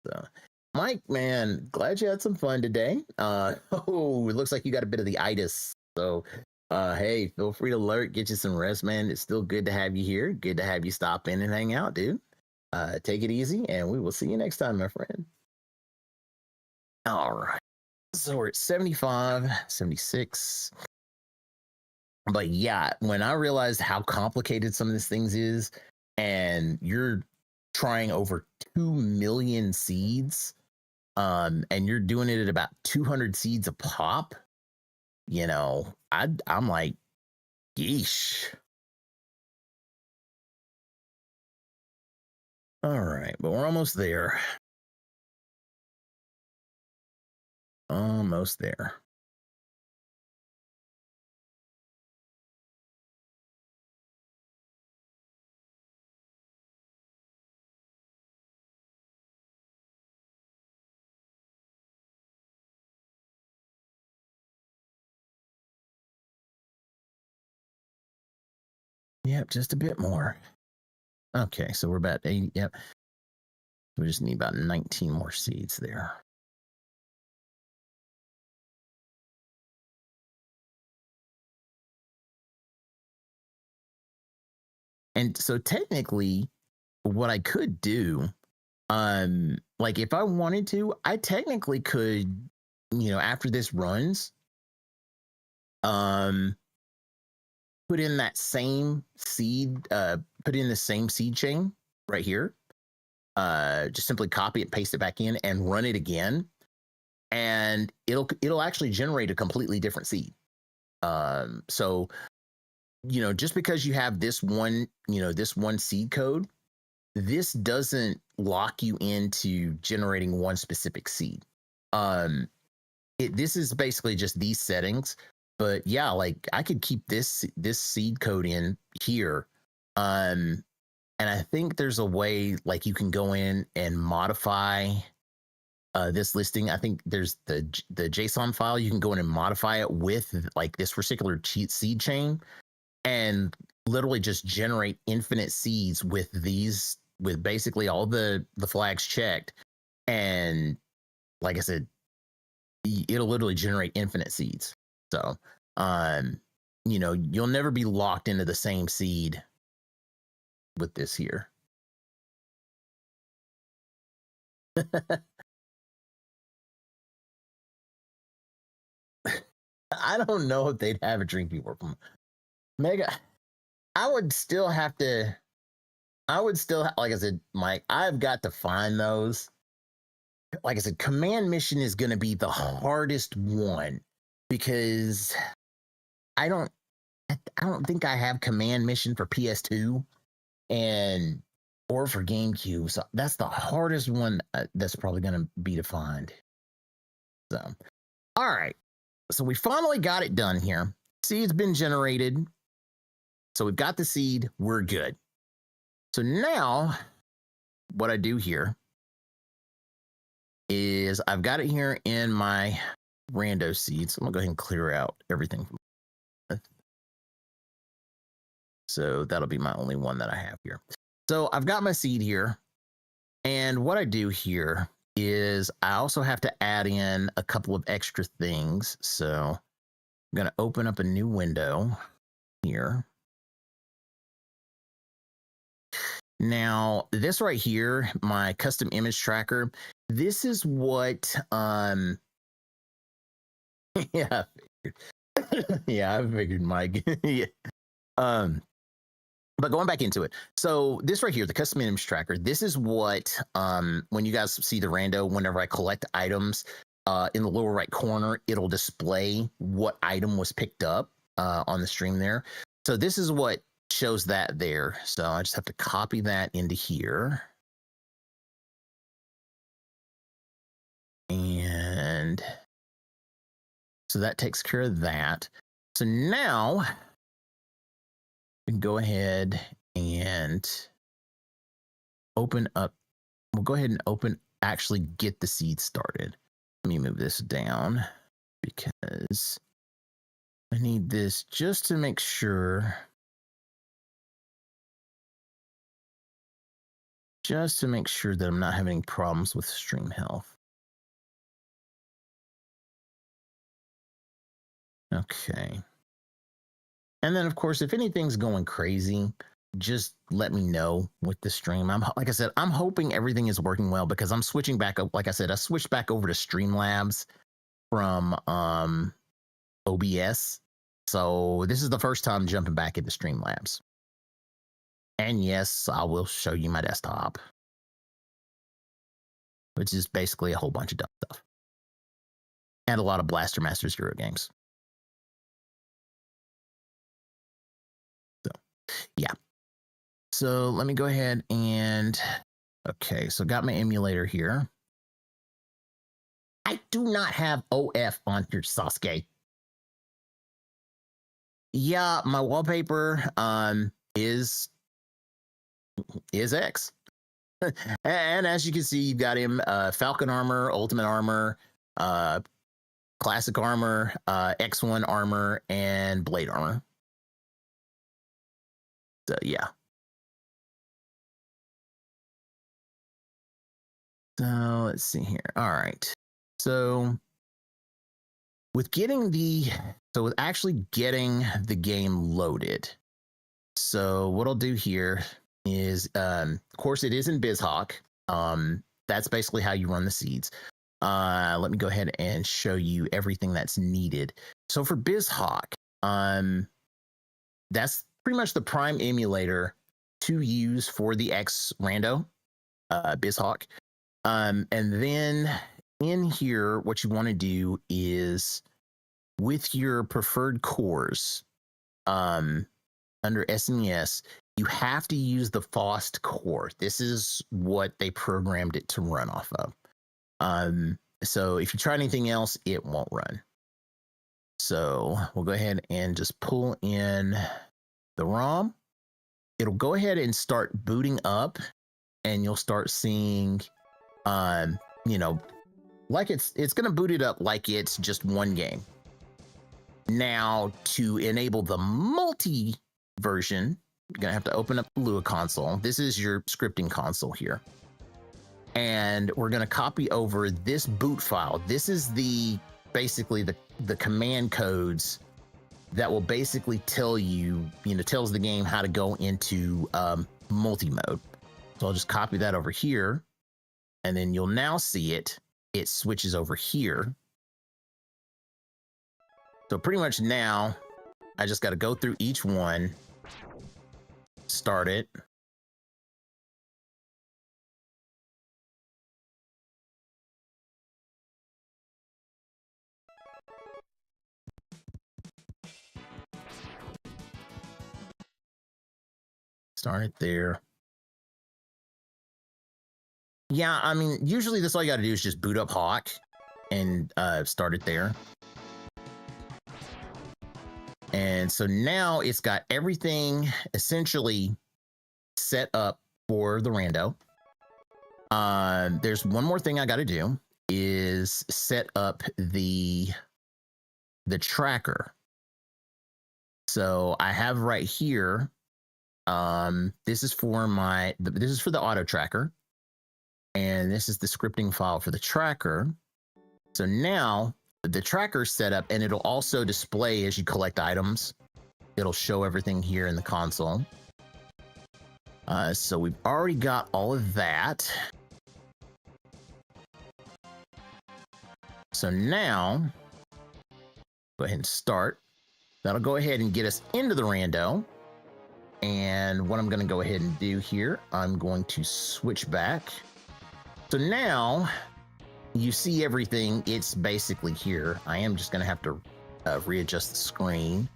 So Mike, man, glad you had some fun today. Oh, it looks like you got a bit of the itis. So hey, feel free to lurk, get you some rest, man. It's still good to have you here. Good to have you stop in and hang out, dude. Take it easy, and we will see you next time, my friend. All right. So we're at 75, 76. But yeah, when I realized how complicated some of these things is, and you're trying over 2 million seeds, and you're doing it at about 200 seeds a pop, I'm like, yeesh. All right, but we're almost there. Almost there. Yep, just a bit more. Okay, so we're about 80. Yep. We just need about 19 more seeds there. And so technically, what I could do, like if I wanted to, I technically could, after this runs, put in that same seed, put in the same seed chain right here. Just simply copy it, paste it back in, and run it again, and it'll actually generate a completely different seed. So just because you have this one, this one seed code, this doesn't lock you into generating one specific seed. This is basically just these settings, but yeah, like I could keep this seed code in here. And I think there's a way like you can go in and modify this listing. I think there's the JSON file. You can go in and modify it with like this particular seed chain, and literally just generate infinite seeds with these, with basically all the flags checked. And like I said, it'll literally generate infinite seeds. So, you'll never be locked into the same seed with this here. I don't know if they'd have a drink before Mega. I would still have to. Like I said, Mike, I've got to find those. Like I said, command mission is going to be the hardest one because I don't think I have command mission for PS2 and or for GameCube. So that's the hardest one that's probably going to be to find. So, all right. So we finally got it done here. Seed's been generated. So we've got the seed. We're good. So now what I do here is I've got it here in my rando seeds. So I'm going to go ahead and clear out everything. So that'll be my only one that I have here. So I've got my seed here. And what I do here is I also have to add in a couple of extra things. So I'm going to open up a new window here. Now, this right here, my custom image tracker, this is what, yeah, yeah, I figured, Mike. Yeah. But going back into it, so this right here, the custom image tracker, this is what, when you guys see the rando, whenever I collect items, in the lower right corner, it'll display what item was picked up on the stream there. So this is what shows that there. So I just have to copy that into here. And so that takes care of that. So now we can go ahead and open up. We'll go ahead and actually get the seed started. Let me move this down because I need this just to make sure. Just to make sure that I'm not having any problems with stream health. Okay. And then, of course, if anything's going crazy, just let me know with the stream. Like I said, I'm hoping everything is working well because I'm switching back up. Like I said, I switched back over to Streamlabs from OBS. So this is the first time jumping back into Streamlabs. And yes, I will show you my desktop, which is basically a whole bunch of dumb stuff. And a lot of Blaster Masters Euro games. So, yeah. So let me go ahead and, okay, so got my emulator here. I do not have OF on here, Sasuke. Yeah, my wallpaper is X. And as you can see, you've got him Falcon armor, ultimate armor, classic armor, X1 armor, and blade armor. So yeah. So let's see here. All right. So with actually getting the game loaded. So what I'll do here is, of course, it is in BizHawk. That's basically how you run the seeds. Let me go ahead and show you everything that's needed. So for BizHawk, that's pretty much the prime emulator to use for the X Rando, BizHawk. And then in here, what you want to do is with your preferred cores, under SNES, you have to use the FOST core. This is what they programmed it to run off of. So if you try anything else, it won't run. So we'll go ahead and just pull in the ROM. It'll go ahead and start booting up, and you'll start seeing, like it's going to boot it up like it's just one game. Now, to enable the multi version, you're going to have to open up the Lua console. This is your scripting console here. And we're going to copy over this boot file. This is basically the command codes that will basically tell you, tells the game how to go into multi-mode. So I'll just copy that over here, and then you'll now see it switches over here. So pretty much now, I just got to go through each one, start it. Start it there. Yeah, I mean, usually this all you got to do is just boot up Hawk and start it there. And so now it's got everything essentially set up for the Rando. There's one more thing I got to do is set up the tracker. So I have right here, this is for the auto tracker, and this is the scripting file for the tracker. So now the tracker's set up, and it'll also display as you collect items. It'll show everything here in the console. So we've already got all of that. So now, go ahead and start. That'll go ahead and get us into the Rando. And what I'm going to go ahead and do here, I'm going to switch back. So now you see everything. It's basically here. I am just going to have to readjust the screen.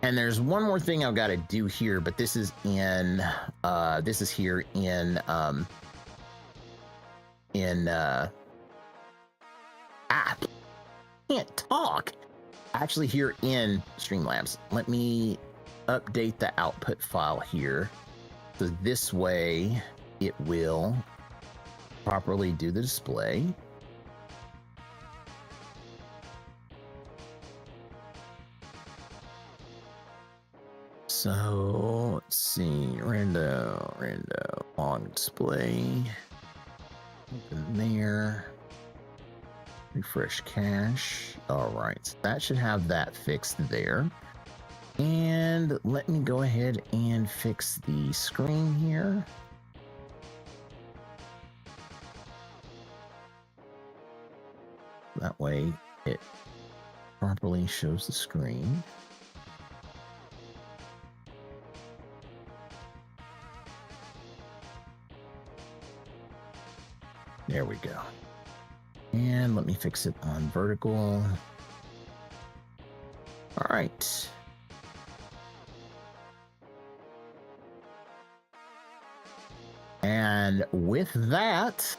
And there's one more thing I've got to do here, but this is here in can't talk. Actually, here in Streamlabs, let me update the output file here. So this way it will properly do the display. So let's see, Rando, on display, open there, refresh cache. All right, so that should have that fixed there. And let me go ahead and fix the screen here. That way it properly shows the screen. There we go. And let me fix it on vertical. All right. And with that,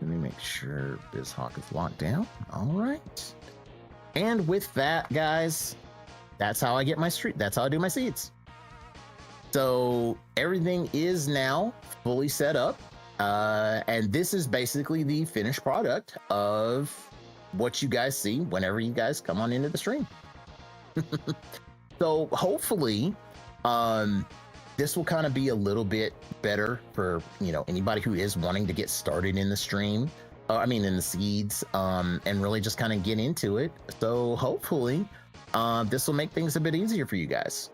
Let me make sure BizHawk is locked down. All right. And with that, guys, that's how I get my street. That's how I do my seeds. So everything is now fully set up. And this is basically the finished product of what you guys see whenever you guys come on into the stream. So hopefully, this will kind of be a little bit better for, you know, anybody who is wanting to get started in the stream. In the seeds, and really just kind of get into it. So hopefully, this will make things a bit easier for you guys.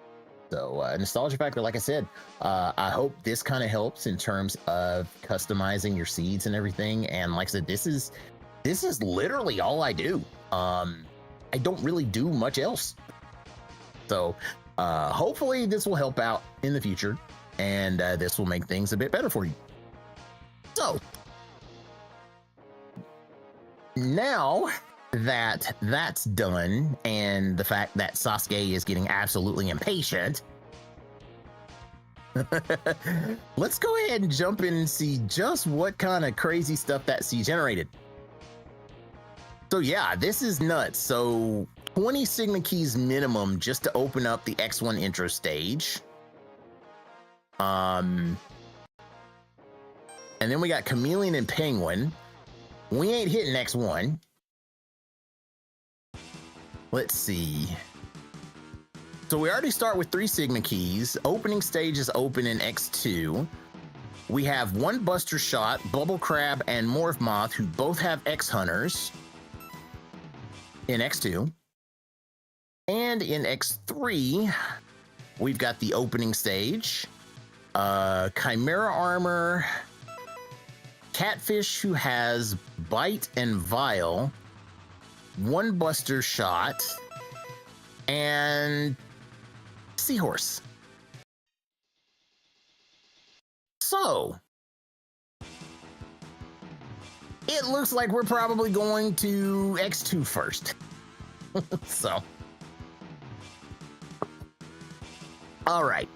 So Nostalgia Factor, like I said, I hope this kind of helps in terms of customizing your seeds and everything. And like I said, this is literally all I do. I don't really do much else. So hopefully this will help out in the future, and this will make things a bit better for you. So now that that's done, and the fact that Sasuke is getting absolutely impatient, let's go ahead and jump in and see just what kind of crazy stuff that seed generated. So yeah, this is nuts. So 20 Sigma keys minimum just to open up the X1 intro stage. And then we got Chameleon and Penguin. We ain't hitting X1. Let's see. So we already start with 3 Sigma keys. Opening stage is open in X2. We have 1 Buster Shot, Bubble Crab, and Morph Moth, who both have X Hunters in X2. And in X3, we've got the opening stage. Chimera Armor, Catfish, who has Bite and Vile, 1 Buster Shot, and Seahorse. So it looks like we're probably going to X2 first. So, all right.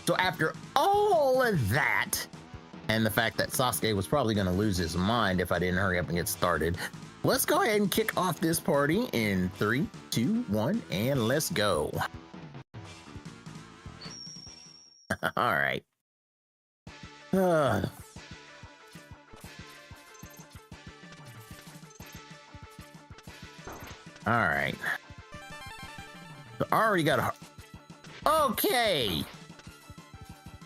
So after all of that, and the fact that Sasuke was probably going to lose his mind if I didn't hurry up and get started, let's go ahead and kick off this party in 3, 2, 1, and let's go. All right. All right. So I already got a... Okay.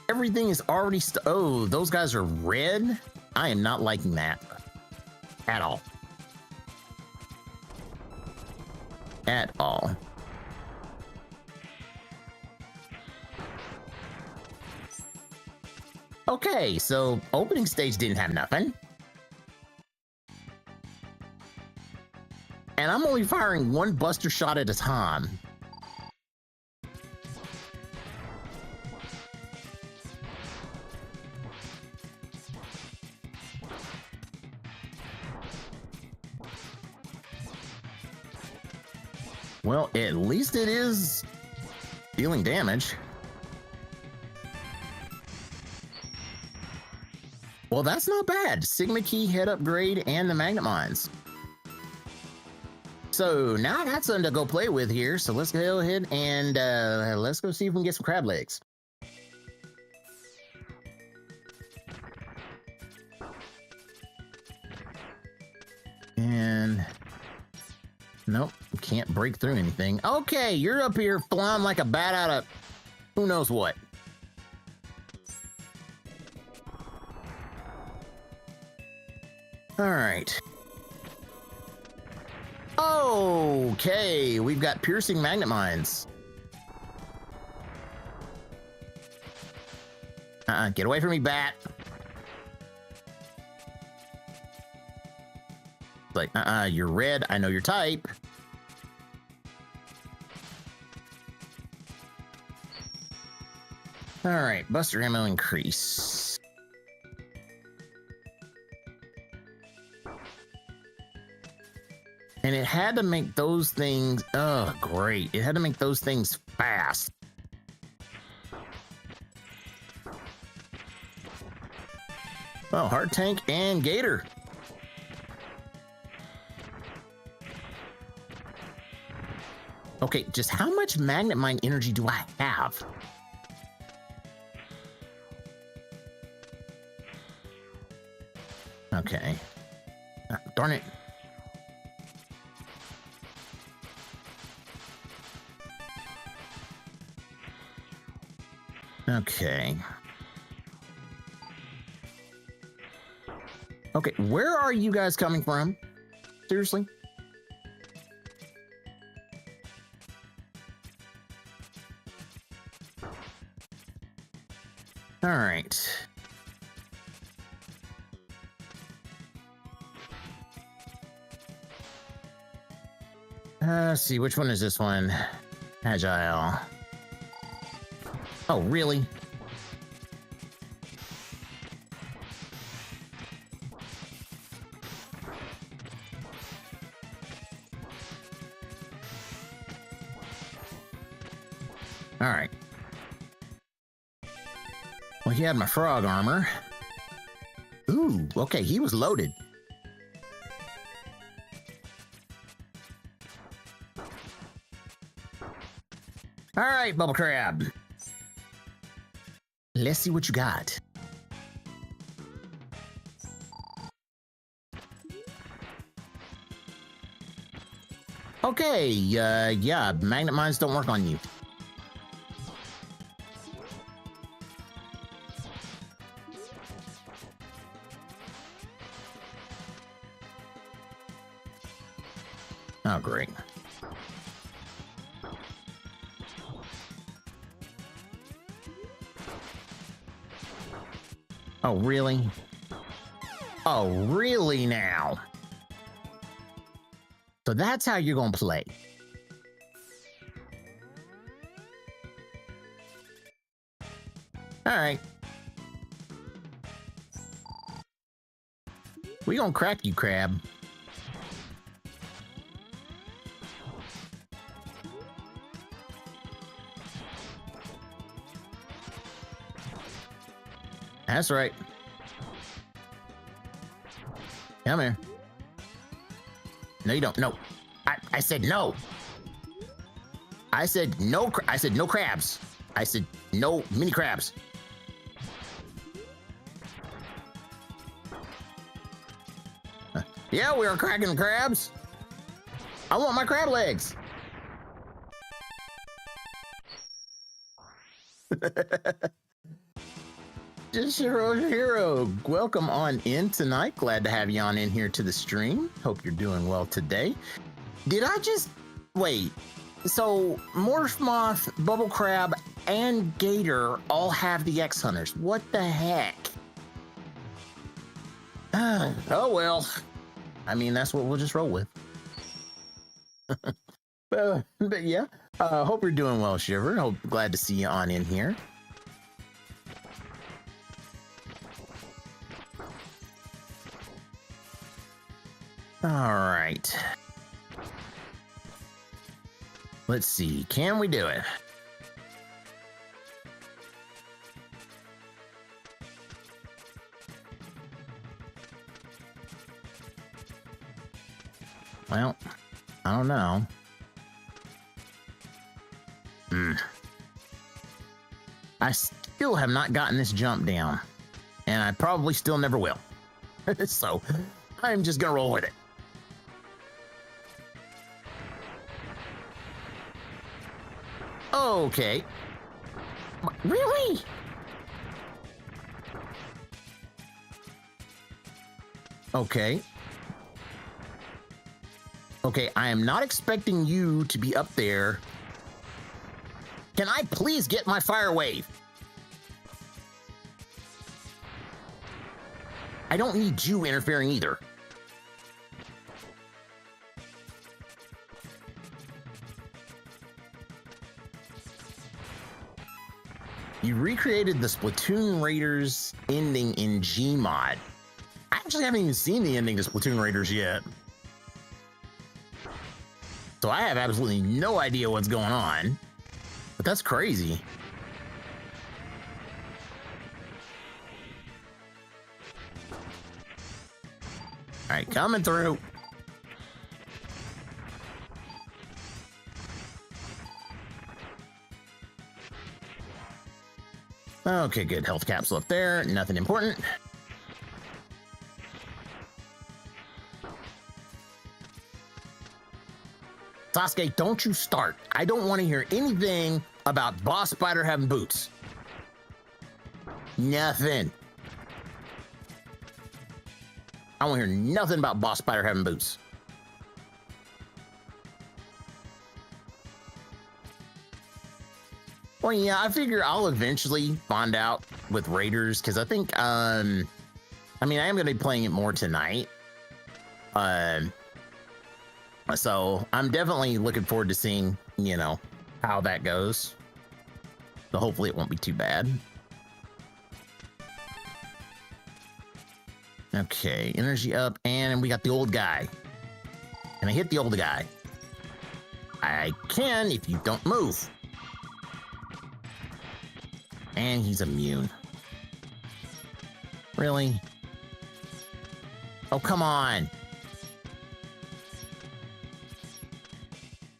Everything is already... Oh, those guys are red? I am not liking that. At all. At all. Okay, so opening stage didn't have nothing. And I'm only firing 1 Buster Shot at a time. Well, at least it is dealing damage. Well, that's not bad. Sigma Key, head upgrade, and the Magnet Mines. So now I got something to go play with here. So let's go ahead and let's go see if we can get some crab legs. And nope, can't break through anything. Okay, you're up here flying like a bat out of who knows what. All right. Okay, we've got piercing magnet mines. Get away from me, bat. Like, you're red. I know your type. All right, Buster ammo increase. And it had to make those things, oh, great. It had to make those things fast. Oh, Heart Tank and Gator. Okay, just how much magnet mine energy do I have? Okay. Ah, darn it. Okay. Okay, where are you guys coming from? Seriously? All right. Let's see, which one is this one? Agile. Oh, really? All right. Well, he had my frog armor. Ooh, okay, he was loaded. All right, Bubble Crab. Let's see what you got. Okay, yeah, magnet mines don't work on you. Oh, great. Oh, really? Oh, really now? So that's how you're gonna play. All right. We gonna crack you, Crab. That's right. Come here. No, you don't. No. I said no. I said no. I said no crabs. I said no mini crabs. Yeah, we are cracking the crabs. I want my crab legs. Just your hero. Welcome on in tonight. Glad to have you on in here to the stream. Hope you're doing well today. Did I just wait? So Morph Moth, Bubble Crab, and Gator all have the X Hunters. What the heck? Oh well. I mean, that's what we'll just roll with. but yeah, hope you're doing well, Shiver. Glad to see you on in here. All right. Let's see. Can we do it? Well, I don't know. I still have not gotten this jump down, and I probably still never will. So I'm just gonna roll with it. Okay. Really? Okay. Okay, I am not expecting you to be up there. Can I please get my fire wave? I don't need you interfering either. You recreated the Splatoon Raiders ending in Gmod. I actually haven't even seen the ending to Splatoon Raiders yet. So I have absolutely no idea what's going on. But that's crazy. All right, coming through. Okay, good. Health capsule up there. Nothing important. Sasuke, don't you start. I don't want to hear anything about Boss Spider having boots. Nothing. I don't want to hear nothing about Boss Spider having boots. Well, yeah, I figure I'll eventually find out with Raiders, because I think, I mean, I am going to be playing it more tonight. So I'm definitely looking forward to seeing, you know, how that goes. So hopefully it won't be too bad. Okay, energy up, and we got the old guy. Can I hit the old guy? I can if you don't move. And he's immune. Really? Oh, come on.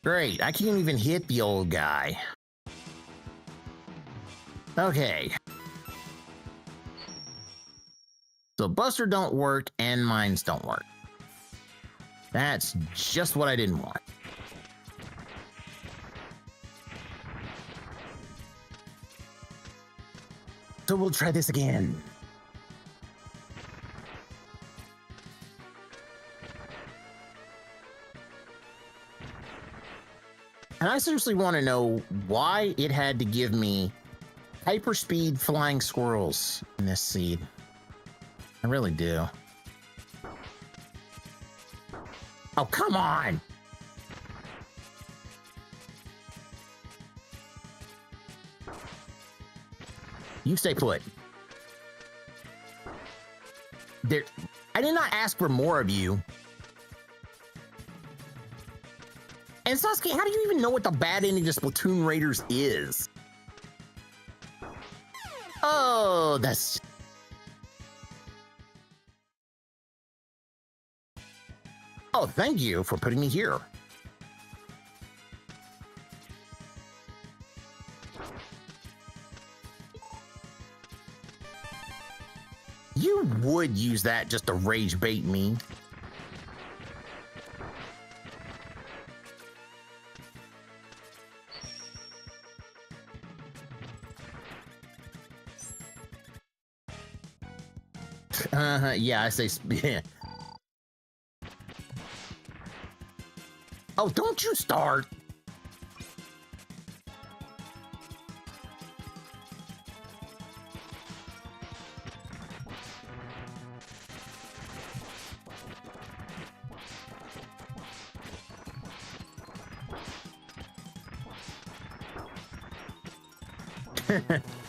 Great, I can't even hit the old guy. Okay. So Buster don't work and mines don't work. That's just what I didn't want. So we'll try this again. And I seriously want to know why it had to give me hyperspeed flying squirrels in this seed. I really do. Oh, come on! You stay put. There, I did not ask for more of you. And Sasuke, how do you even know what the bad ending to Splatoon Raiders is? Oh, that's... Oh, thank you for putting me here. You would use that just to rage bait me. Yeah, I say... Yeah. Oh, don't you start!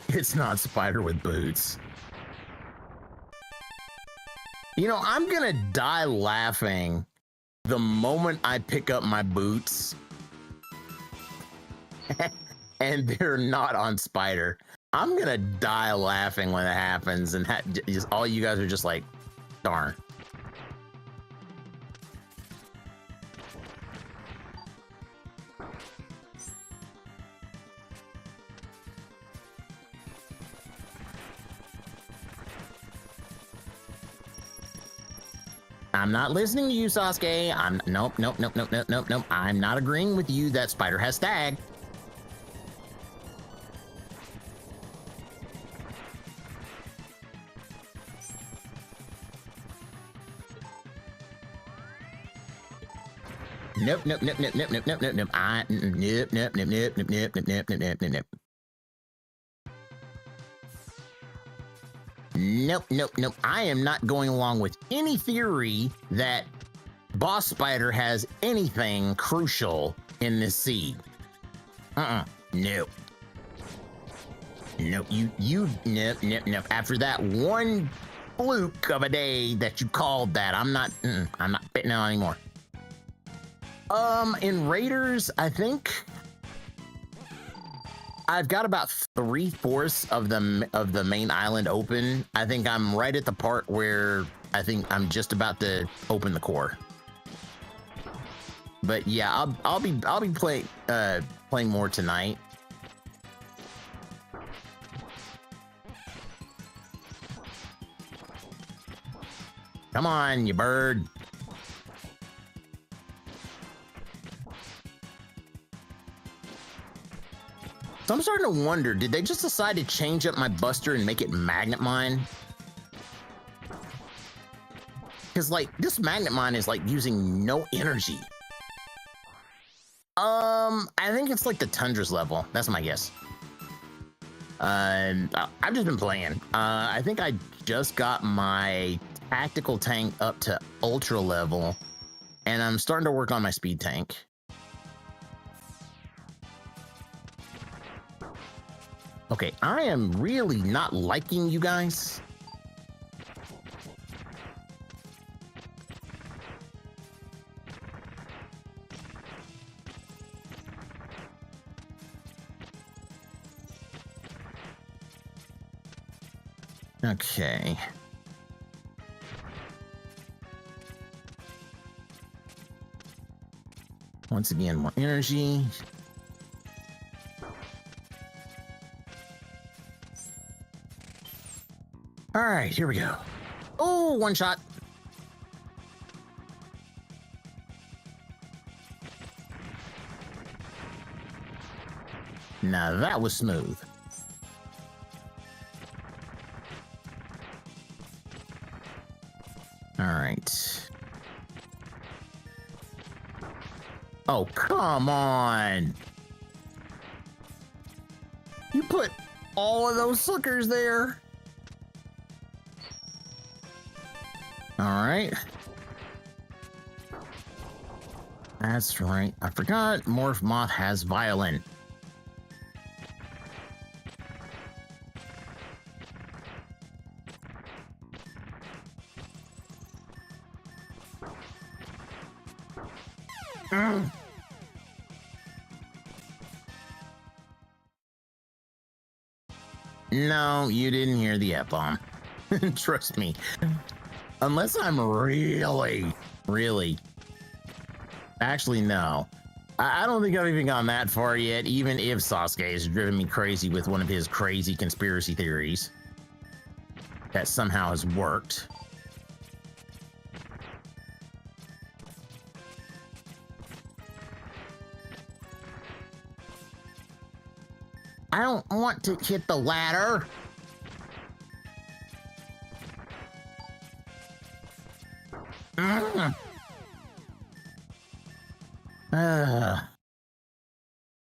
It's not Spider with boots. You know, I'm gonna die laughing the moment I pick up my boots and they're not on Spider. I'm gonna die laughing when it happens, and just all you guys are just like, darn. I'm not listening to you, Sasuke. Nope. I'm not agreeing with you that Spider has stag. Nope. Nope. I am not going along with any theory that Boss Spider has anything crucial in this seed. Nope. Nope. Nope. After that one fluke of a day that you called that, I'm not fitting out anymore. In Raiders, I think I've got about 3/4 of the main island open. I think I'm right at the part where I think I'm just about to open the core. But yeah, I'll be playing more tonight. Come on, you bird. So I'm starting to wonder, did they just decide to change up my Buster and make it Magnet Mine? Because, like, this Magnet Mine is, like, using no energy. I think it's, like, the Tundra's level. That's my guess. I've just been playing. I think I just got my tactical tank up to ultra level, and I'm starting to work on my speed tank. Okay, I am really not liking you guys. Okay. Once again, more energy. All right, here we go. Oh, one shot. Now that was smooth. All right. Oh, come on. You put all of those suckers there. All right. That's right. I forgot Morph Moth has Violin. No, you didn't hear the F-bomb. Trust me. Unless I'm really... Actually, no. I don't think I've even gone that far yet, even if Sasuke has driven me crazy with one of his crazy conspiracy theories that somehow has worked. I don't want to hit the ladder.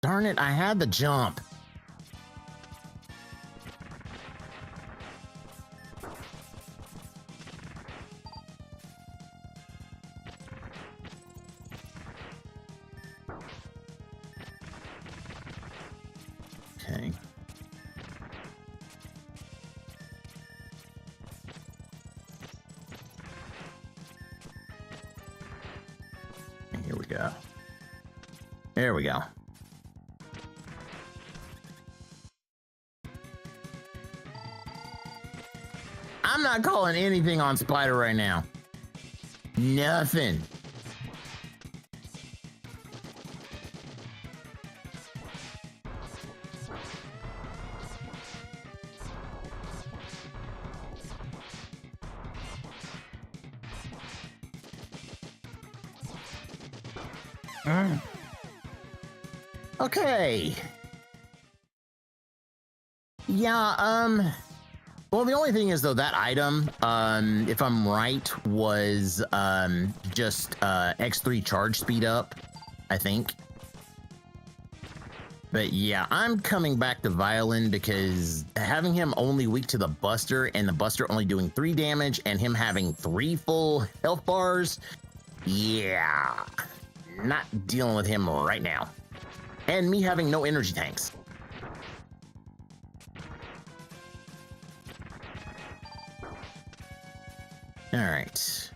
Darn it, I had the jump. Okay. Here we go. There we go. I'm not calling anything on Spider right now. Nothing. Okay. Yeah, well, the only thing is, though, that item, if I'm right, was just X3 charge speed up, I think. But yeah, I'm coming back to Violin because having him only weak to the Buster and the Buster only doing 3 damage and him having 3 full health bars, yeah, not dealing with him right now. And me having no energy tanks. All right.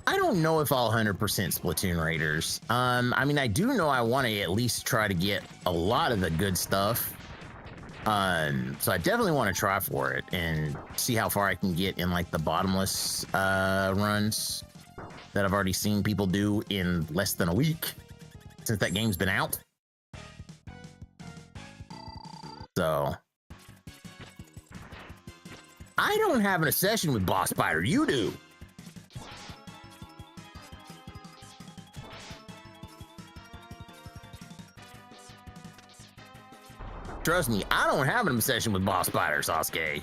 I don't know if I'll 100% Splatoon Raiders. I mean, I do know I want to at least try to get a lot of the good stuff. So I definitely want to try for it and see how far I can get in like the bottomless runs that I've already seen people do in less than a week since that game's been out. So I don't have an obsession with Boss Spider. You do. Trust me, I don't have an obsession with Boss Spider, Sasuke.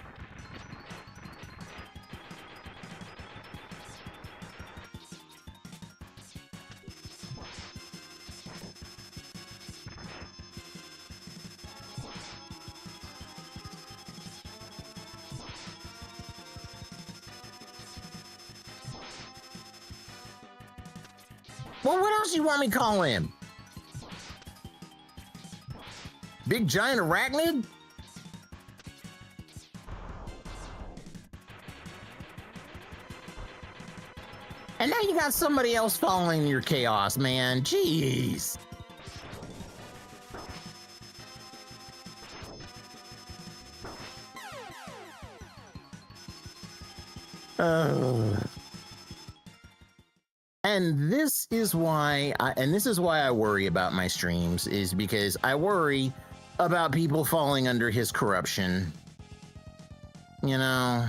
Well, what else do you want me to call him? Big giant arachnid? And now you got somebody else following your chaos, man. Jeez. And this is why I worry about my streams, is because I worry about people falling under his corruption. You know,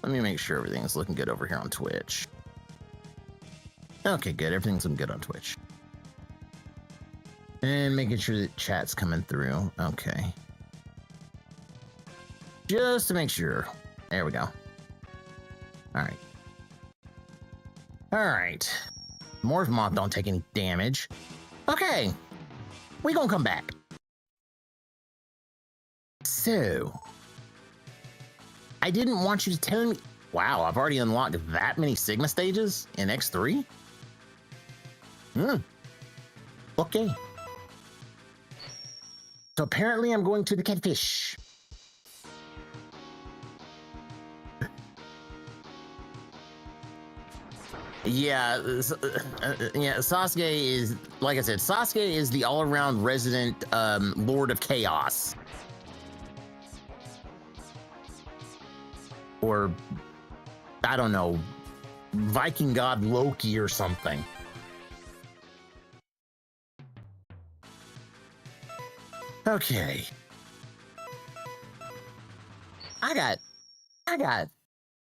let me make sure everything's looking good over here on Twitch. Okay, good. Everything's looking good on Twitch. And making sure that chat's coming through. Okay. Just to make sure. There we go. All right. All right. Morph Moth don't take any damage. Okay. We gonna come back. So, I didn't want you to tell me. Wow, I've already unlocked that many Sigma stages in X3? Okay. So apparently I'm going to the catfish. Yeah, Sasuke is, like I said, Sasuke is the all-around resident Lord of Chaos. Or, I don't know, Viking god Loki or something. Okay. I got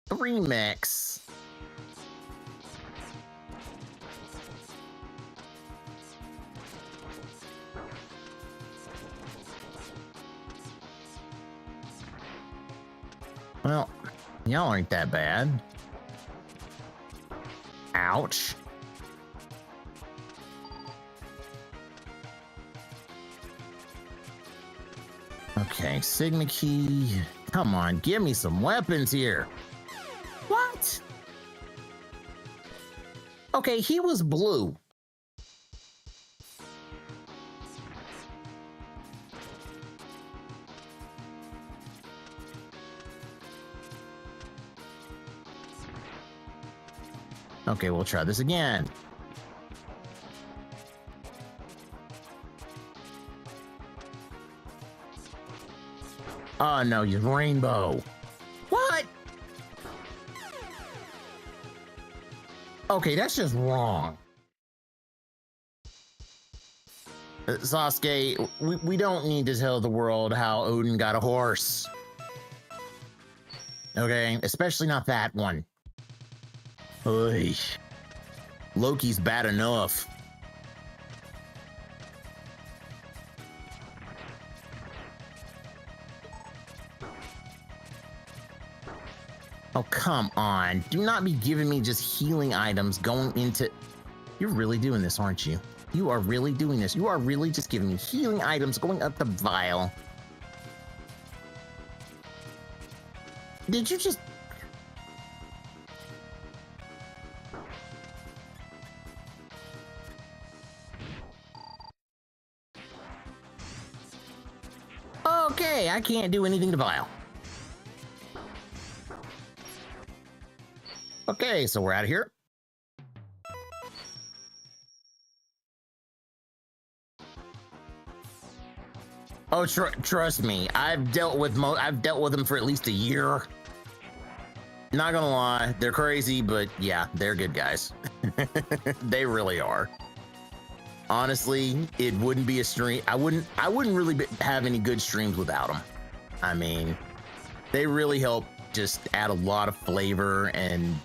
3 mechs. Well, y'all aren't that bad. Ouch. Okay, Sigma Key. Come on, give me some weapons here. What? Okay, he was blue. Okay, we'll try this again. Oh no, you're rainbow. What? Okay, that's just wrong. Sasuke, we don't need to tell the world how Odin got a horse. Okay, especially not that one. Oy. Loki's bad enough. Oh, come on. Do not be giving me just healing items going into... You're really doing this, aren't you? You are really doing this. You are really just giving me healing items going up the vial. Did you just... Okay, I can't do anything to vial. Okay, so we're out of here. Oh, trust me, I've dealt with them for at least a year. Not gonna lie, they're crazy, but yeah, they're good guys. They really are. Honestly, it wouldn't be a stream. I wouldn't really have any good streams without them. I mean, They really help just add a lot of flavor and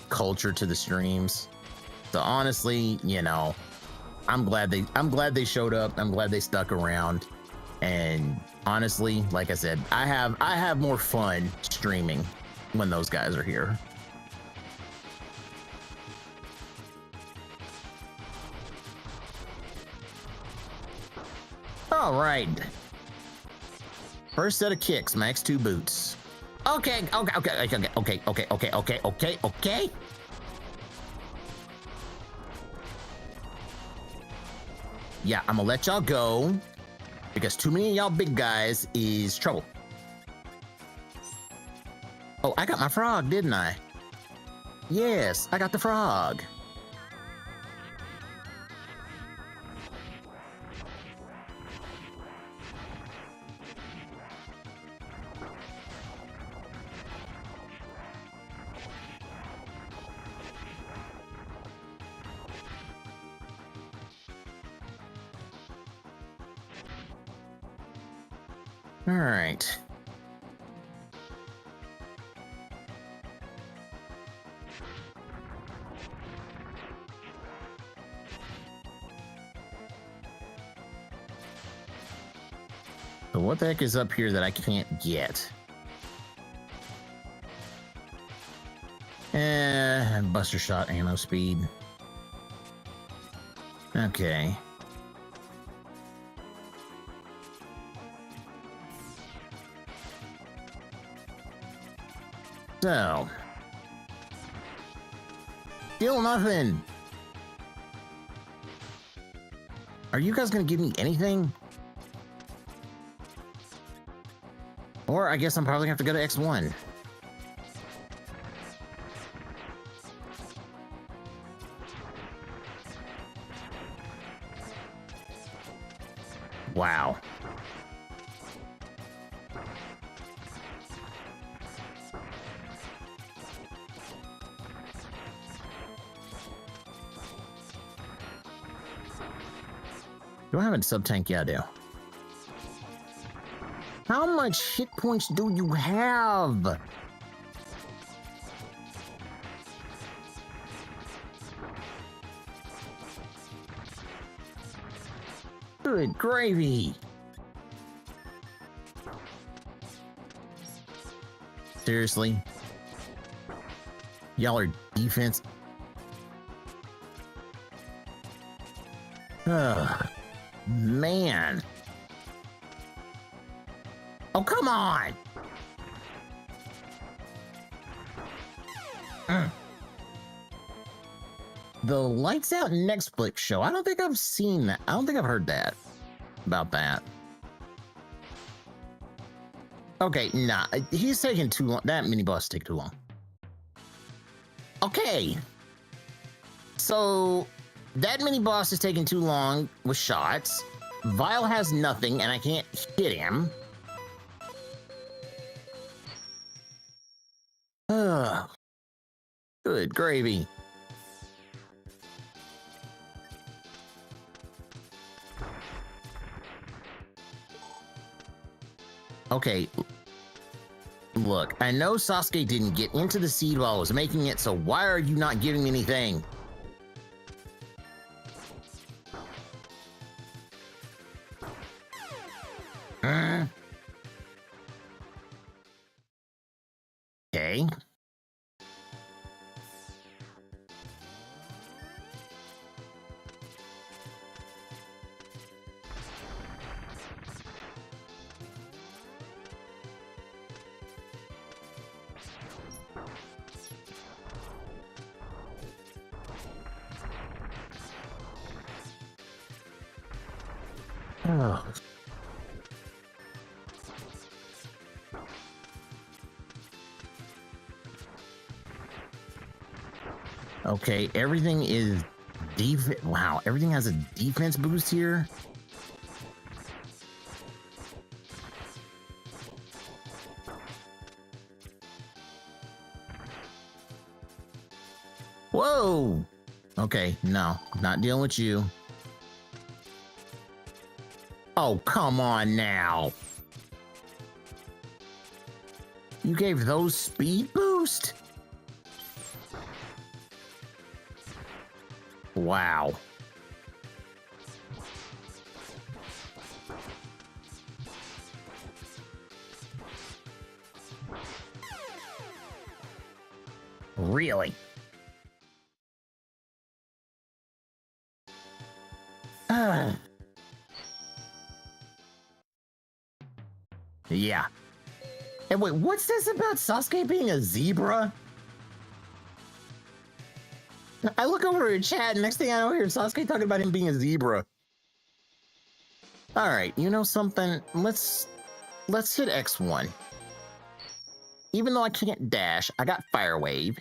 culture to the streams. So honestly, you know, I'm glad they showed up. I'm glad they stuck around. And honestly, like I said, I have more fun streaming when those guys are here. All right. First set of kicks, my X2 boots. Okay. Yeah, I'm gonna let y'all go because too many of y'all big guys is trouble. Oh, I got my frog, didn't I? Yes, I got the frog. All right. So what the heck is up here that I can't get? Buster shot ammo speed. Okay. So, still nothing. Are you guys gonna give me anything? Or I guess I'm probably gonna have to go to X1. Wow. Do I have a sub-tank? Yeah, I do. How much hit points do you have? Good gravy. Seriously? Y'all are defense. Ugh. Man. Oh, come on. The Lights Out Netflix show. I don't think I've seen that. I don't think I've heard that. About that. Okay, nah. He's taking too long. That mini boss take too long. Okay. So that mini boss is taking too long with shots. Vile has nothing and I can't hit him. Ugh. Good gravy. Okay. Look, I know Sasuke didn't get into the seed while I was making it, so why are you not giving me anything? Okay. Oh. Okay, everything is wow, everything has a defense boost here. Whoa! Okay, no, not dealing with you. Oh, come on now. You gave those speed boost? Wow. Really? Yeah. And wait, what's this about Sasuke being a zebra? I look over at chat, and next thing I know, I hear Sasuke talking about him being a zebra. All right, you know something? Let's hit X1. Even though I can't dash, I got Fire Wave.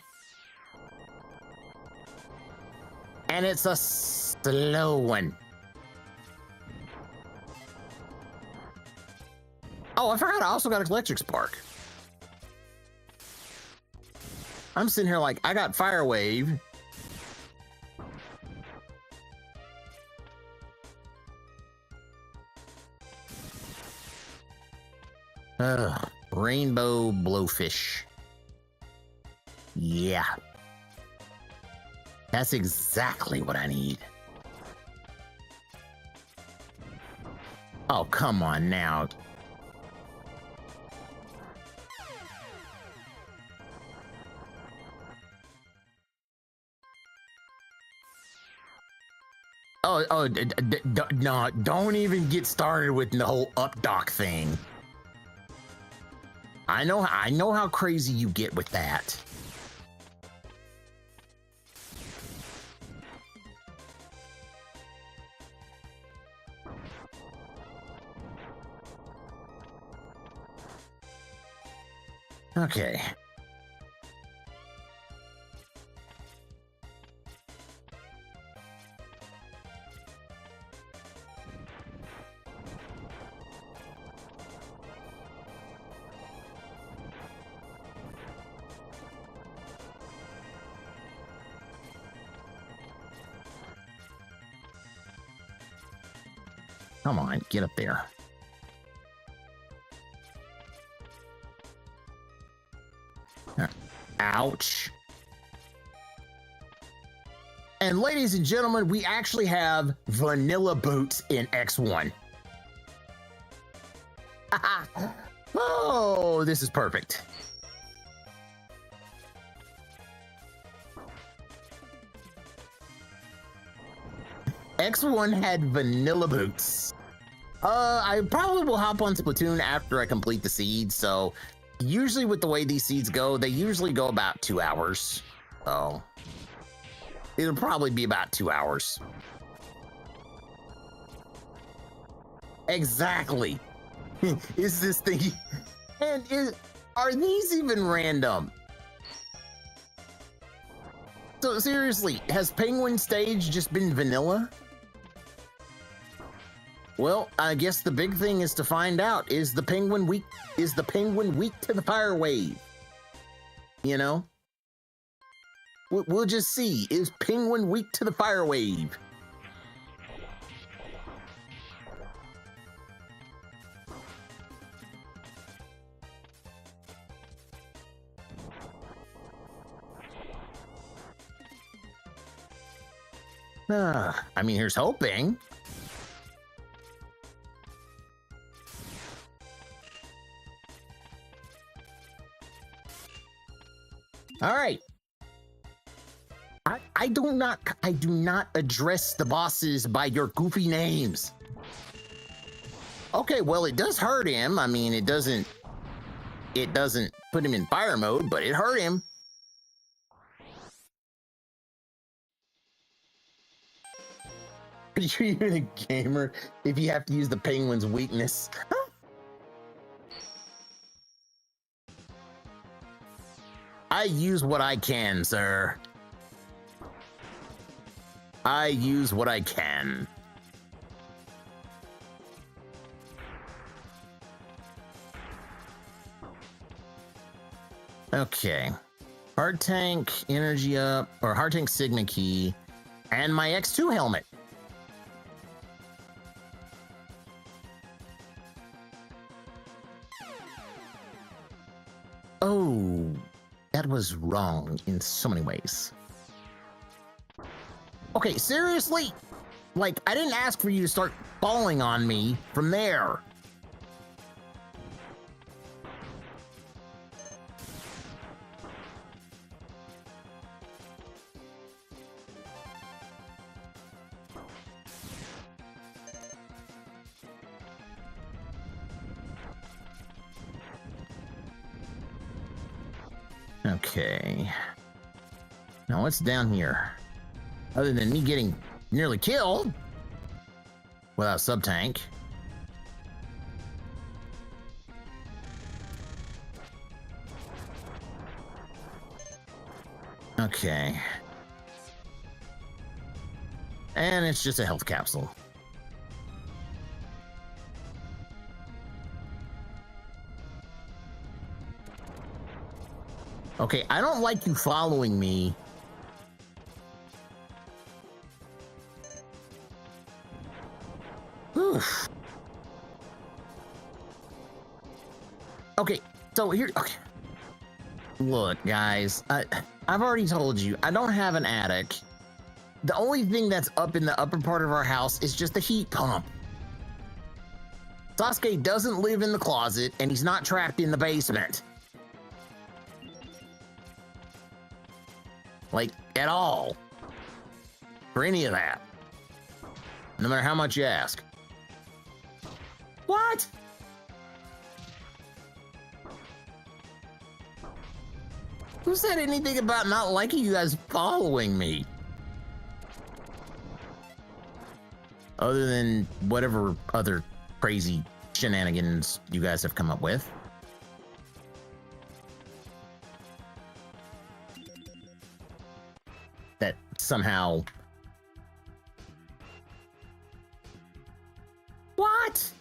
And it's a slow one. Oh, I forgot I also got Electric Spark. I'm sitting here like, I got Fire Wave. Rainbow Blowfish. Yeah. That's exactly what I need. Oh, come on now. No, don't even get started with the whole up dock thing. I know how crazy you get with that. Okay. Come on, get up there. Ouch. And ladies and gentlemen, we actually have vanilla boots in X1. Oh, this is perfect. X1 had vanilla boots. I probably will hop on Splatoon after I complete the seeds, so usually with the way these seeds go, they usually go about 2 hours. So it'll probably be about 2 hours. Exactly. Is this thing... And are these even random? So seriously, has Penguin Stage just been vanilla? Well, I guess the big thing is to find out, is the penguin weak to the fire wave? You know? We'll just see. Is Penguin weak to the fire wave? I mean, here's hoping. All right. I do not address the bosses by your goofy names. Okay, well, it does hurt him. I mean, it doesn't put him in fire mode, but it hurt him. Are you even a gamer if you have to use the penguin's weakness? I use what I can, sir. I use what I can. Okay. Hard tank, energy up, or hard tank Sigma key, and my X2 helmet. Oh, that was wrong in so many ways. Okay, seriously? Like, I didn't ask for you to start falling on me from there. Okay. Now what's down here? Other than me getting nearly killed without sub-tank. Okay. And it's just a health capsule. Okay, I don't like you following me. Oof. Okay, so here, okay. Look, guys, I've already told you, I don't have an attic. The only thing that's up in the upper part of our house is just the heat pump. Sasuke doesn't live in the closet, and he's not trapped in the basement. Like, at all. For any of that. No matter how much you ask. What? Who said anything about not liking you guys following me? Other than whatever other crazy shenanigans you guys have come up with. That somehow... What?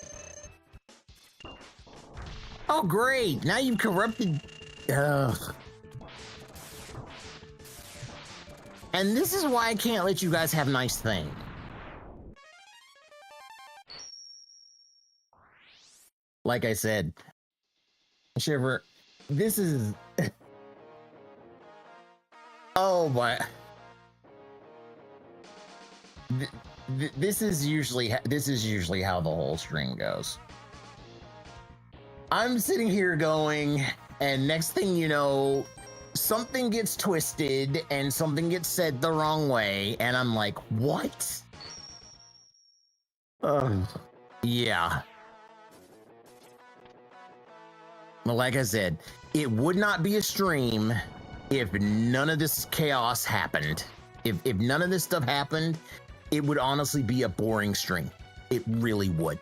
Oh, great. Now you've corrupted... Ugh. And this is why I can't let you guys have nice things. Like I said, Shiver, this is... Oh, my... This is usually how the whole stream goes. I'm sitting here going, and next thing you know, something gets twisted and something gets said the wrong way, and I'm like, what? Yeah. Well, like I said, it would not be a stream if none of this chaos happened. If none of this stuff happened, it would honestly be a boring stream. It really would.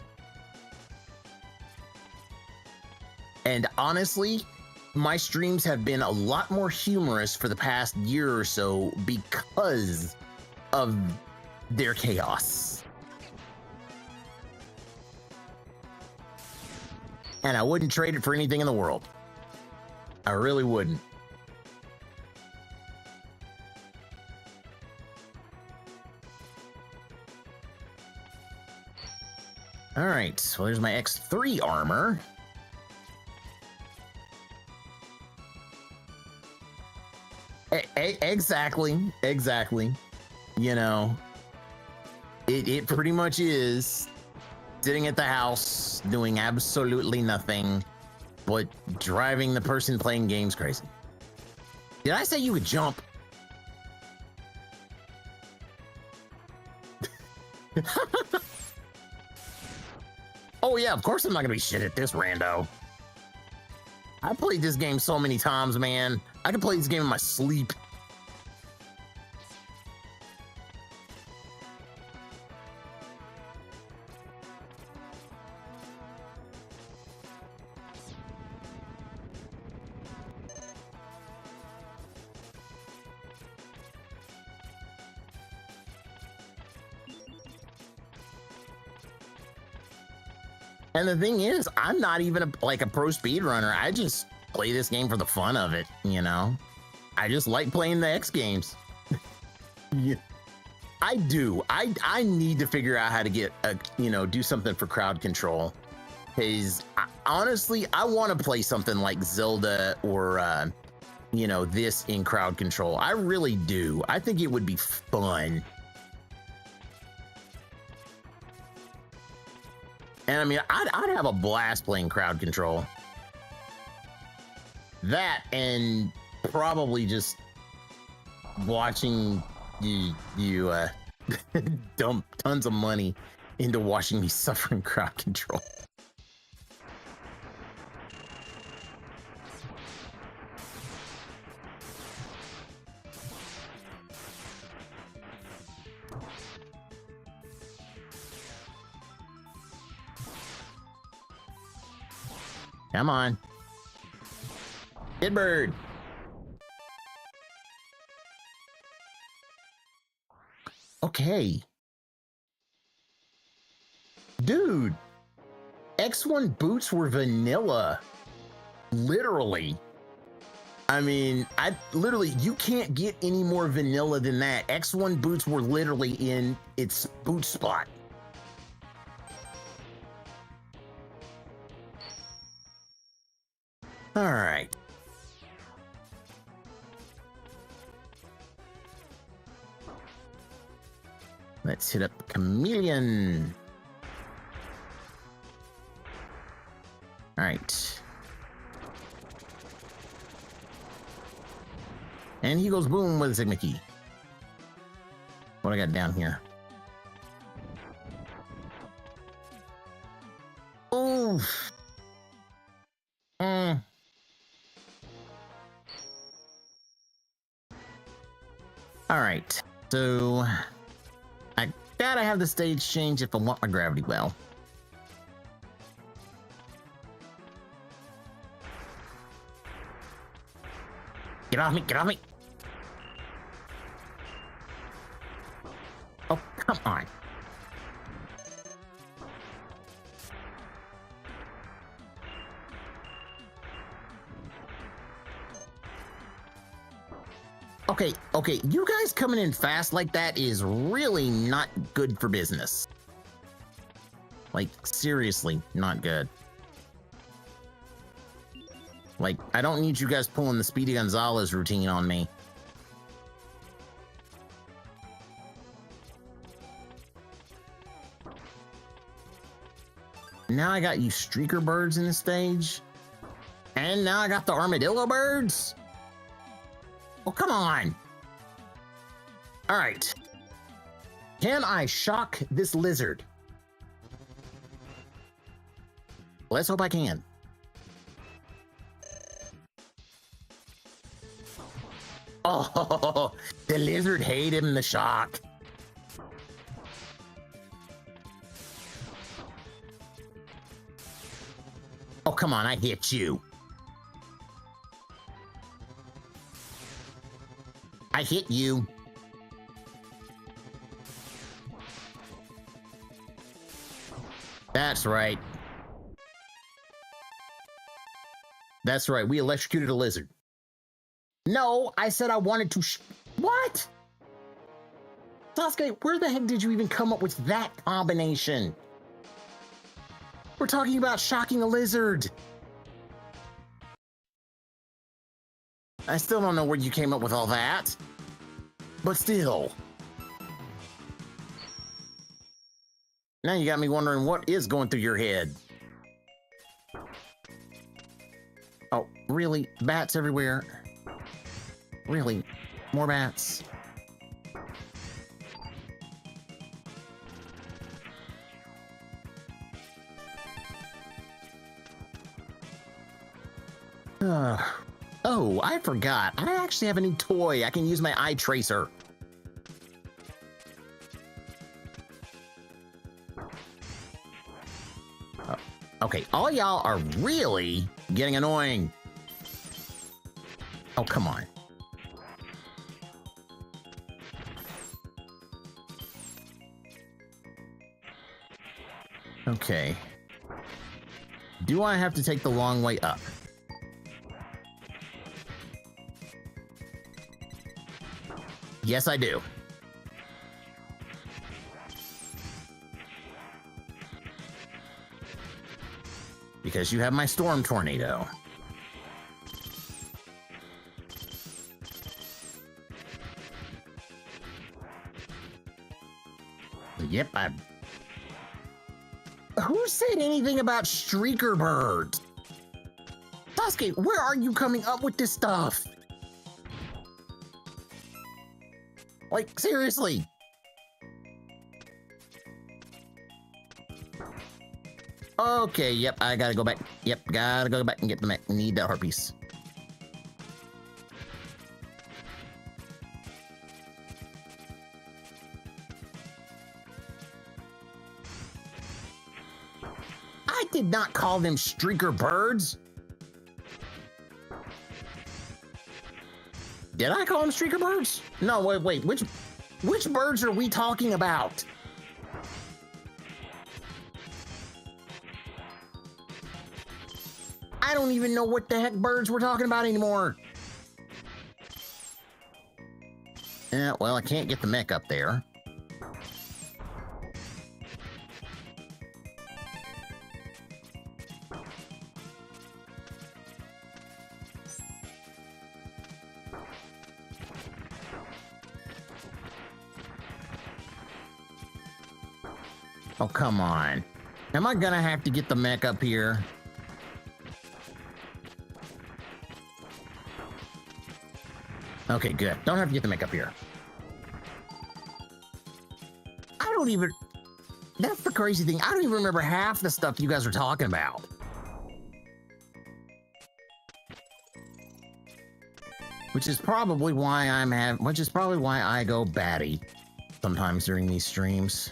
And honestly, my streams have been a lot more humorous for the past year or so because of their chaos. And I wouldn't trade it for anything in the world. I really wouldn't. All right, well, there's my X3 armor. Exactly. You know, it pretty much is sitting at the house doing absolutely nothing but driving the person playing games crazy. Did I say you would jump? Oh yeah, of course I'm not gonna be shit at this, Rando. I played this game so many times, man. I can play this game in my sleep. And the thing is, I'm not even a pro speedrunner. I just play this game for the fun of it, you know? I just like playing the X games. Yeah. I do. I need to figure out how to get, do something for crowd control. Because honestly, I want to play something like Zelda or, you know, this in crowd control. I really do. I think it would be fun. And I mean, I'd have a blast playing crowd control. That and probably just watching you dump tons of money into watching me suffer in crowd control. Come on. Good bird. Okay. Dude, X1 boots were vanilla. Literally. I mean, you can't get any more vanilla than that. X1 boots were literally in its boot spot. All right. Let's hit up Chameleon. All right. And he goes boom with a Sigma key. What I got down here? Oof. All right. So I gotta have the stage change if I want my gravity well. Get off me, get off me. Oh, come on. Okay, you guys coming in fast like that is really not good for business. Like, seriously, not good. Like, I don't need you guys pulling the Speedy Gonzalez routine on me. Now I got you streaker birds in the stage. And now I got the armadillo birds. Oh, come on. All right. Can I shock this lizard? Let's hope I can. Oh, the lizard hated him the shock. Oh, come on, I hit you. I hit you. That's right. That's right, we electrocuted a lizard. No, I said I wanted to what? Sasuke, where the heck did you even come up with that combination? We're talking about shocking a lizard. I still don't know where you came up with all that. But still. Now you got me wondering what is going through your head. Oh, really? Bats everywhere? Really? More bats? Oh, I forgot. I actually have a new toy. I can use my eye tracer. Okay, all y'all are really getting annoying. Oh, come on. Okay. Do I have to take the long way up? Yes, I do. because you have my storm tornado. Yep, Who said anything about streaker birds? Sasuke, where are you coming up with this stuff? Like, seriously. Okay, yep, I gotta go back. Yep, gotta go back and get the mech. Need that heart piece. I did not call them streaker birds. Did I call them streaker birds? No, wait, which birds are we talking about? I don't even know what the heck birds we're talking about anymore. Yeah, well, I can't get the mech up there. Oh, come on. Am I gonna have to get the mech up here? Okay, good. Don't have to get the mech up here. I don't even... That's the crazy thing. I don't even remember half the stuff you guys are talking about. Which is probably why I go batty sometimes during these streams.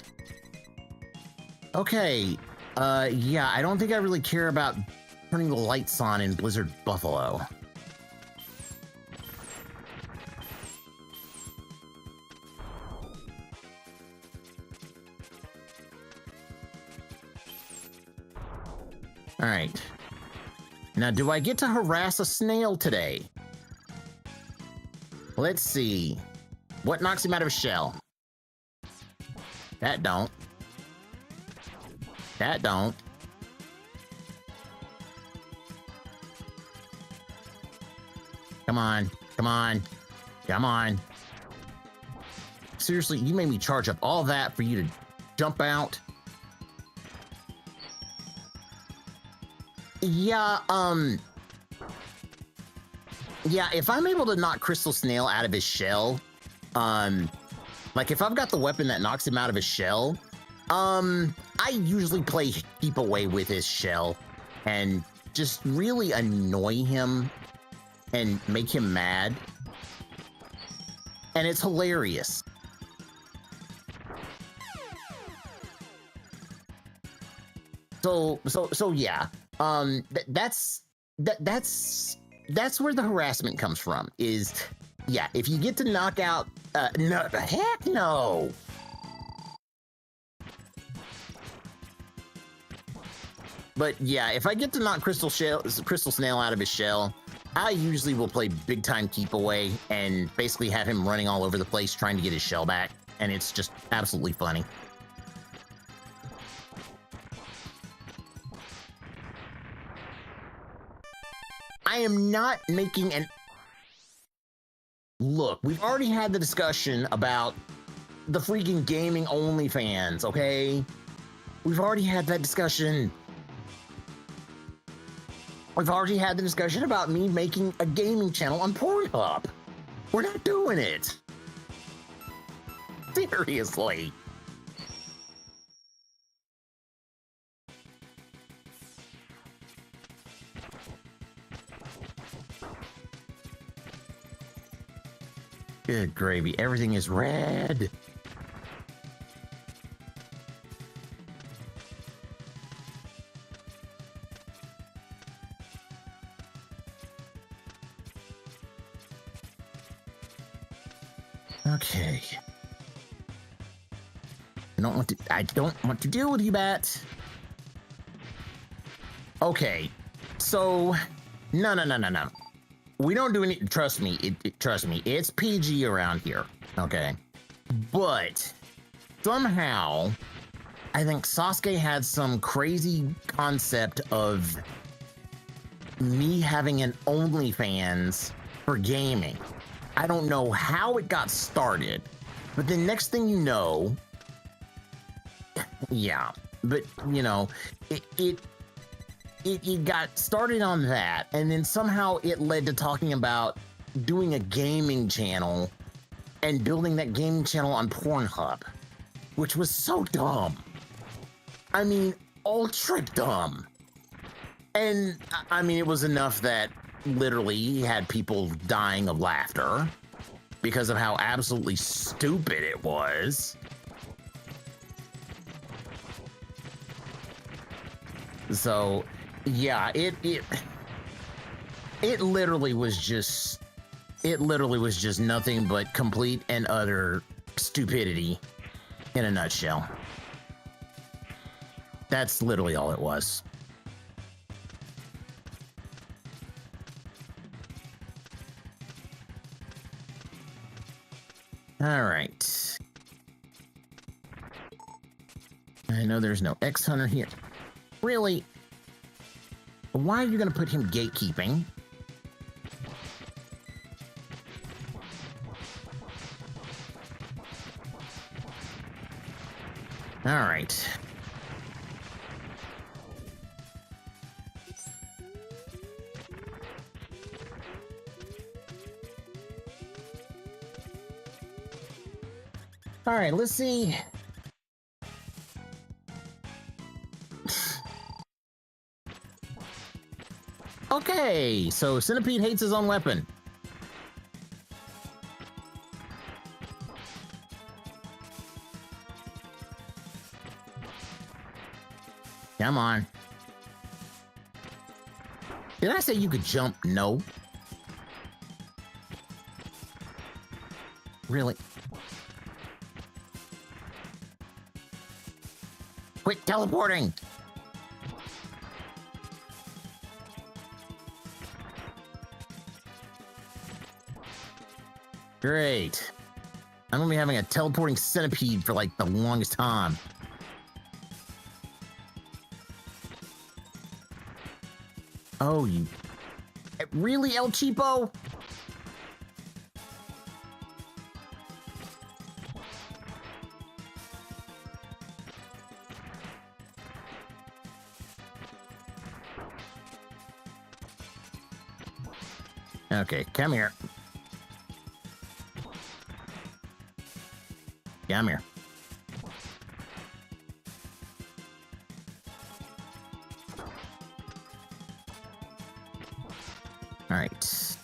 Okay, yeah, I don't think I really care about turning the lights on in Blizzard Buffalo. All right. Now, do I get to harass a snail today? Let's see. What knocks him out of his shell? That don't. That don't. Come on. Come on. Come on. Seriously, you made me charge up all that for you to jump out? Yeah, yeah, if I'm able to knock Crystal Snail out of his shell, like if I've got the weapon that knocks him out of his shell, I usually play keep away with his shell and just really annoy him and make him mad. And it's hilarious. So yeah. That's where the harassment comes from, is, yeah, if you get to knock out, no, heck no. But yeah, if I get to knock Crystal Snail out of his shell, I usually will play big time keep away and basically have him running all over the place trying to get his shell back, and it's just absolutely funny. I am not making an... Look, we've already had the discussion about the freaking gaming OnlyFans, okay? We've already had that discussion. We've already had the discussion about me making a gaming channel on Pornhub. We're not doing it. Seriously. Good gravy. Everything is red. Okay. I don't want to deal with you, Bat. Okay. So, no. We don't do any, trust me, trust me, it's PG around here, okay? But somehow I think Sasuke had some crazy concept of me having an OnlyFans for gaming. I don't know how it got started, but the next thing you know, yeah, but you know, it got started on that, and then somehow it led to talking about doing a gaming channel and building that gaming channel on Pornhub, which was so dumb. I mean, ultra dumb. And I mean, it was enough that literally he had people dying of laughter because of how absolutely stupid it was. So, yeah, it literally was just nothing but complete and utter stupidity in a nutshell. That's literally all it was. All right. I know there's no X Hunter here. Really? Why are you going to put him gatekeeping? All right. All right, let's see. Okay, so Centipede hates his own weapon. Come on. Did I say you could jump? No. Really? Quit teleporting! Great. I'm gonna be having a teleporting centipede for like the longest time. Oh, you... Really, El Cheapo? Okay, come here. Come here. All right.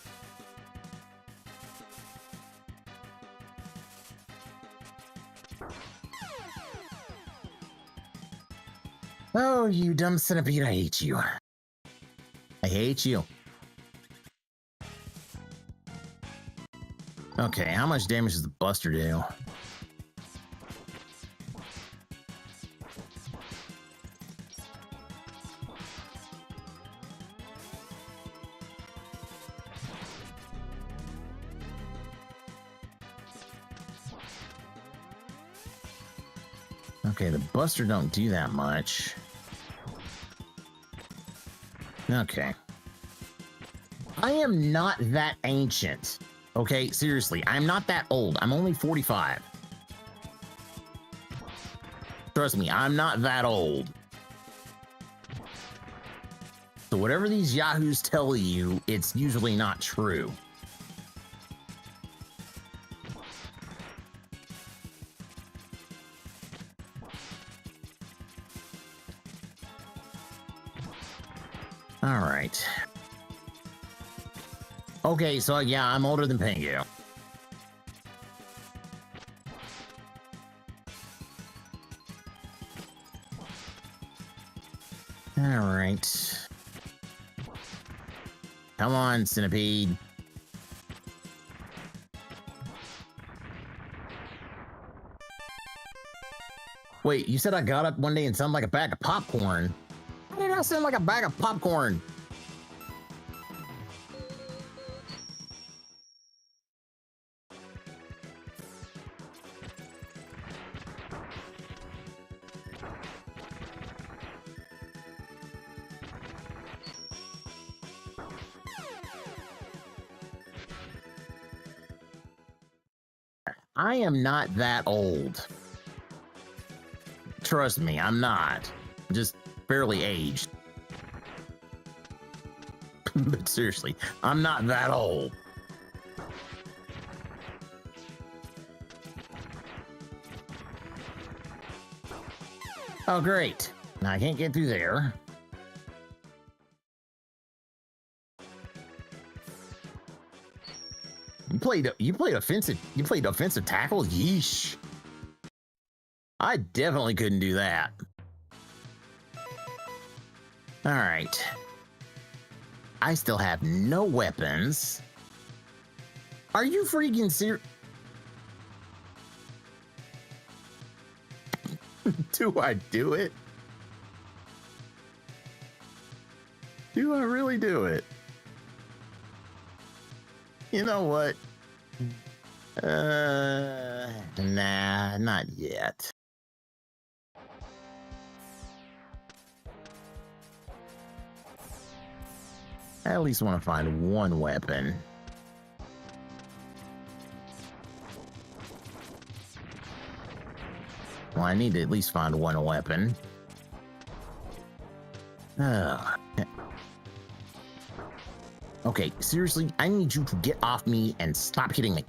Oh, you dumb centipede, I hate you. I hate you. Okay, how much damage does the Buster do? Okay, the Buster don't do that much. Okay. I am not that ancient. Okay, seriously, I'm not that old. I'm only 45. Trust me, I'm not that old. So whatever these yahoos tell you, it's usually not true. All right. Okay, so yeah, I'm older than Pingu. All right. Come on, Centipede. Wait, you said I got up one day and sounded like a bag of popcorn. Why did I sound like a bag of popcorn? I am not that old. Trust me, I'm not. I'm just barely aged. But seriously, I'm not that old. Oh, great. Now I can't get through there. You played offensive tackle? Yeesh. I definitely couldn't do that. All right. I still have no weapons. Are you freaking serious? Do I do it? Do I really do it? You know what? Nah, not yet. I at least want to find one weapon. Well, I need to at least find one weapon. Oh. Okay, seriously, I need you to get off me and stop hitting me.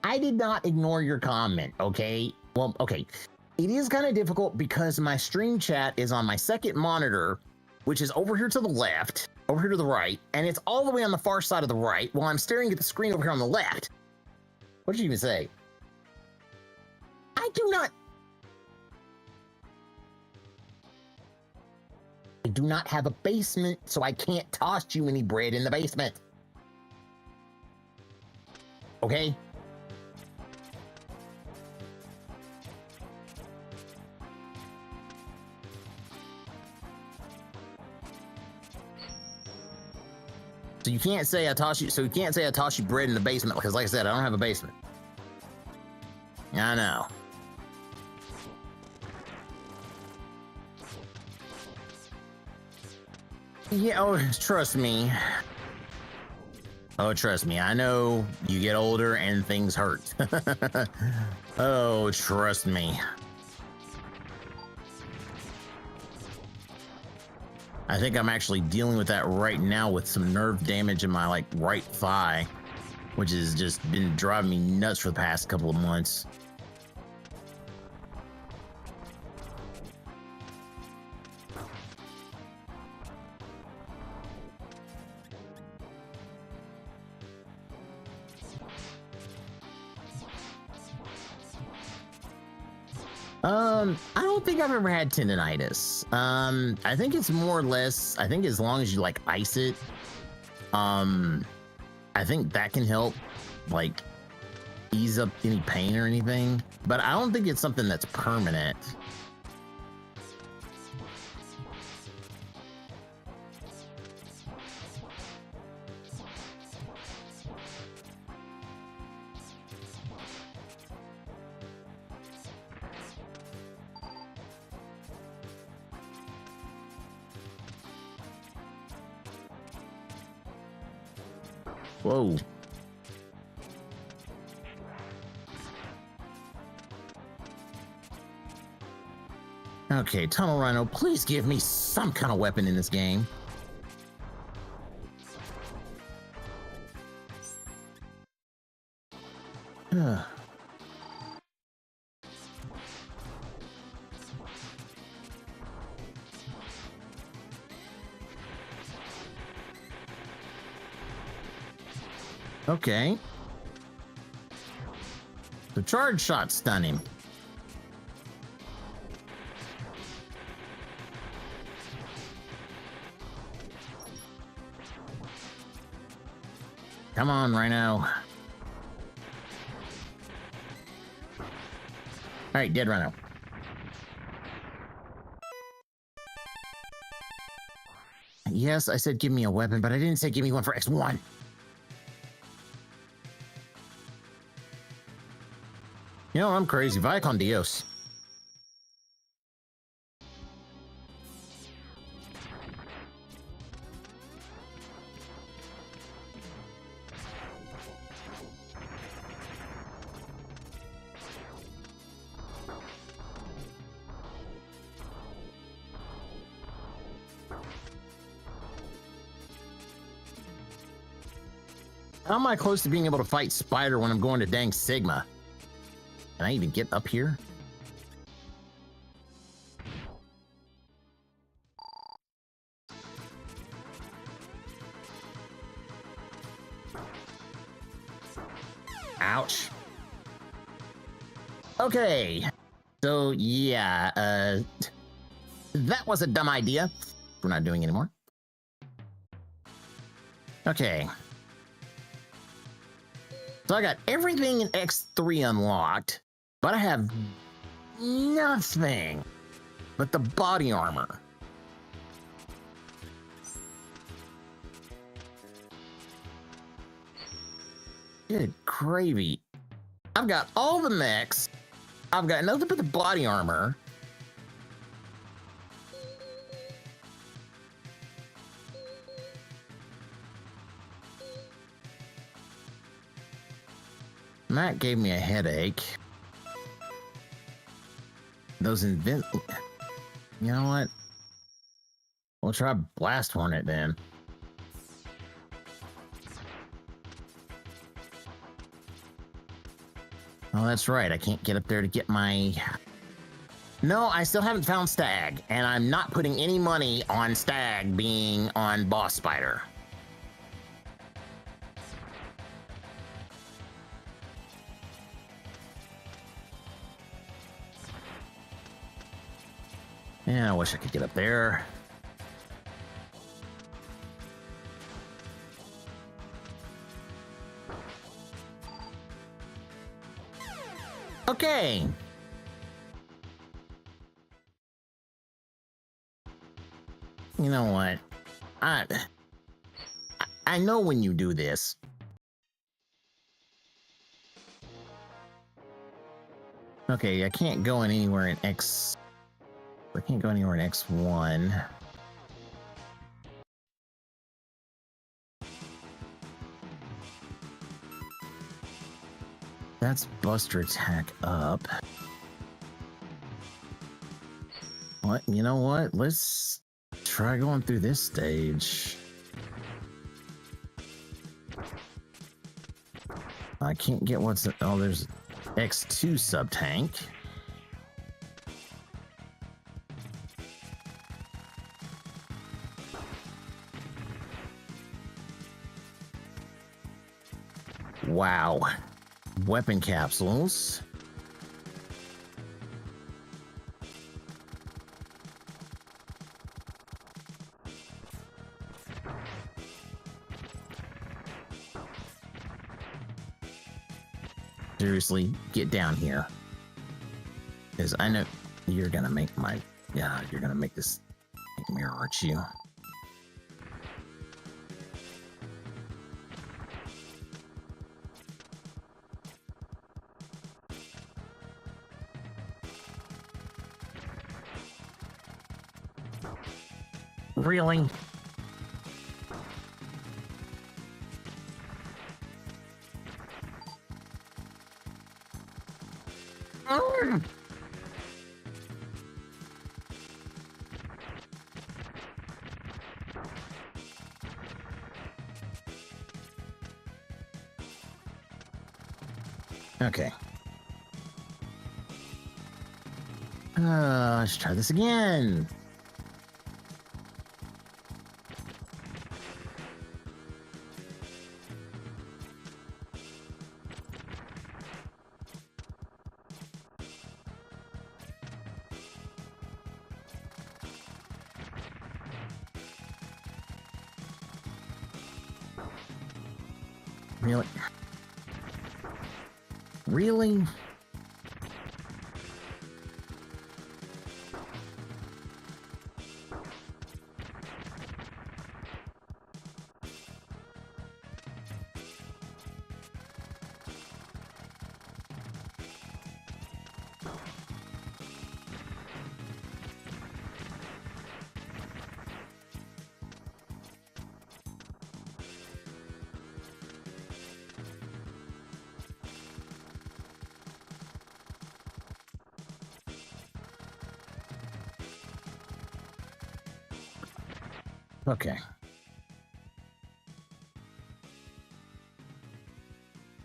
I did not ignore your comment, okay? Well, okay. It is kind of difficult because my stream chat is on my second monitor, which is over here to the left, over here to the right, and it's all the way on the far side of the right while I'm staring at the screen over here on the left. What did you even say? I do not have a basement, so I can't toss you any bread in the basement. Okay? So you can't say I toss you bread in the basement because, like I said, I don't have a basement. I know. Yeah, oh, trust me. Oh, trust me. I know you get older and things hurt. Oh, trust me. I think I'm actually dealing with that right now with some nerve damage in my right thigh, which has just been driving me nuts for the past couple of months. I don't think I've ever had tendonitis. I think it's more or less, I think as long as you ice it, I think that can help ease up any pain or anything, but I don't think it's something that's permanent. Whoa. Okay, Tunnel Rhino, please give me some kind of weapon in this game. Okay. The charge shot stun him. Come on, Rhino. Alright, dead Rhino. Yes, I said give me a weapon, but I didn't say give me one for X1. You know, I'm crazy. Vaya con Dios. How am I close to being able to fight Spider when I'm going to dang Sigma? Can I even get up here? Ouch. Okay. So, yeah, that was a dumb idea. We're not doing anymore. Okay. So I got everything in X3 unlocked, but I have nothing but the body armor. Good gravy. I've got all the mechs. I've got nothing but the body armor. That gave me a headache. Those You know what? We'll try Blast Hornet then. Oh, that's right. I can't get up there to get my... No, I still haven't found Stag, and I'm not putting any money on Stag being on Boss Spider. Yeah, I wish I could get up there. Okay. You know what? I know when you do this. Okay, I can't go anywhere in X... I can't go anywhere in X1. That's Buster Attack up. What? You know what? Let's try going through this stage. I can't get what's... Oh, there's X2 sub-tank. Wow. Weapon capsules. Seriously, get down here. Because I know you're gonna make my... Yeah, you're gonna make this mirror, aren't you? Really? Okay. Let's try this again. Really? Really? Okay.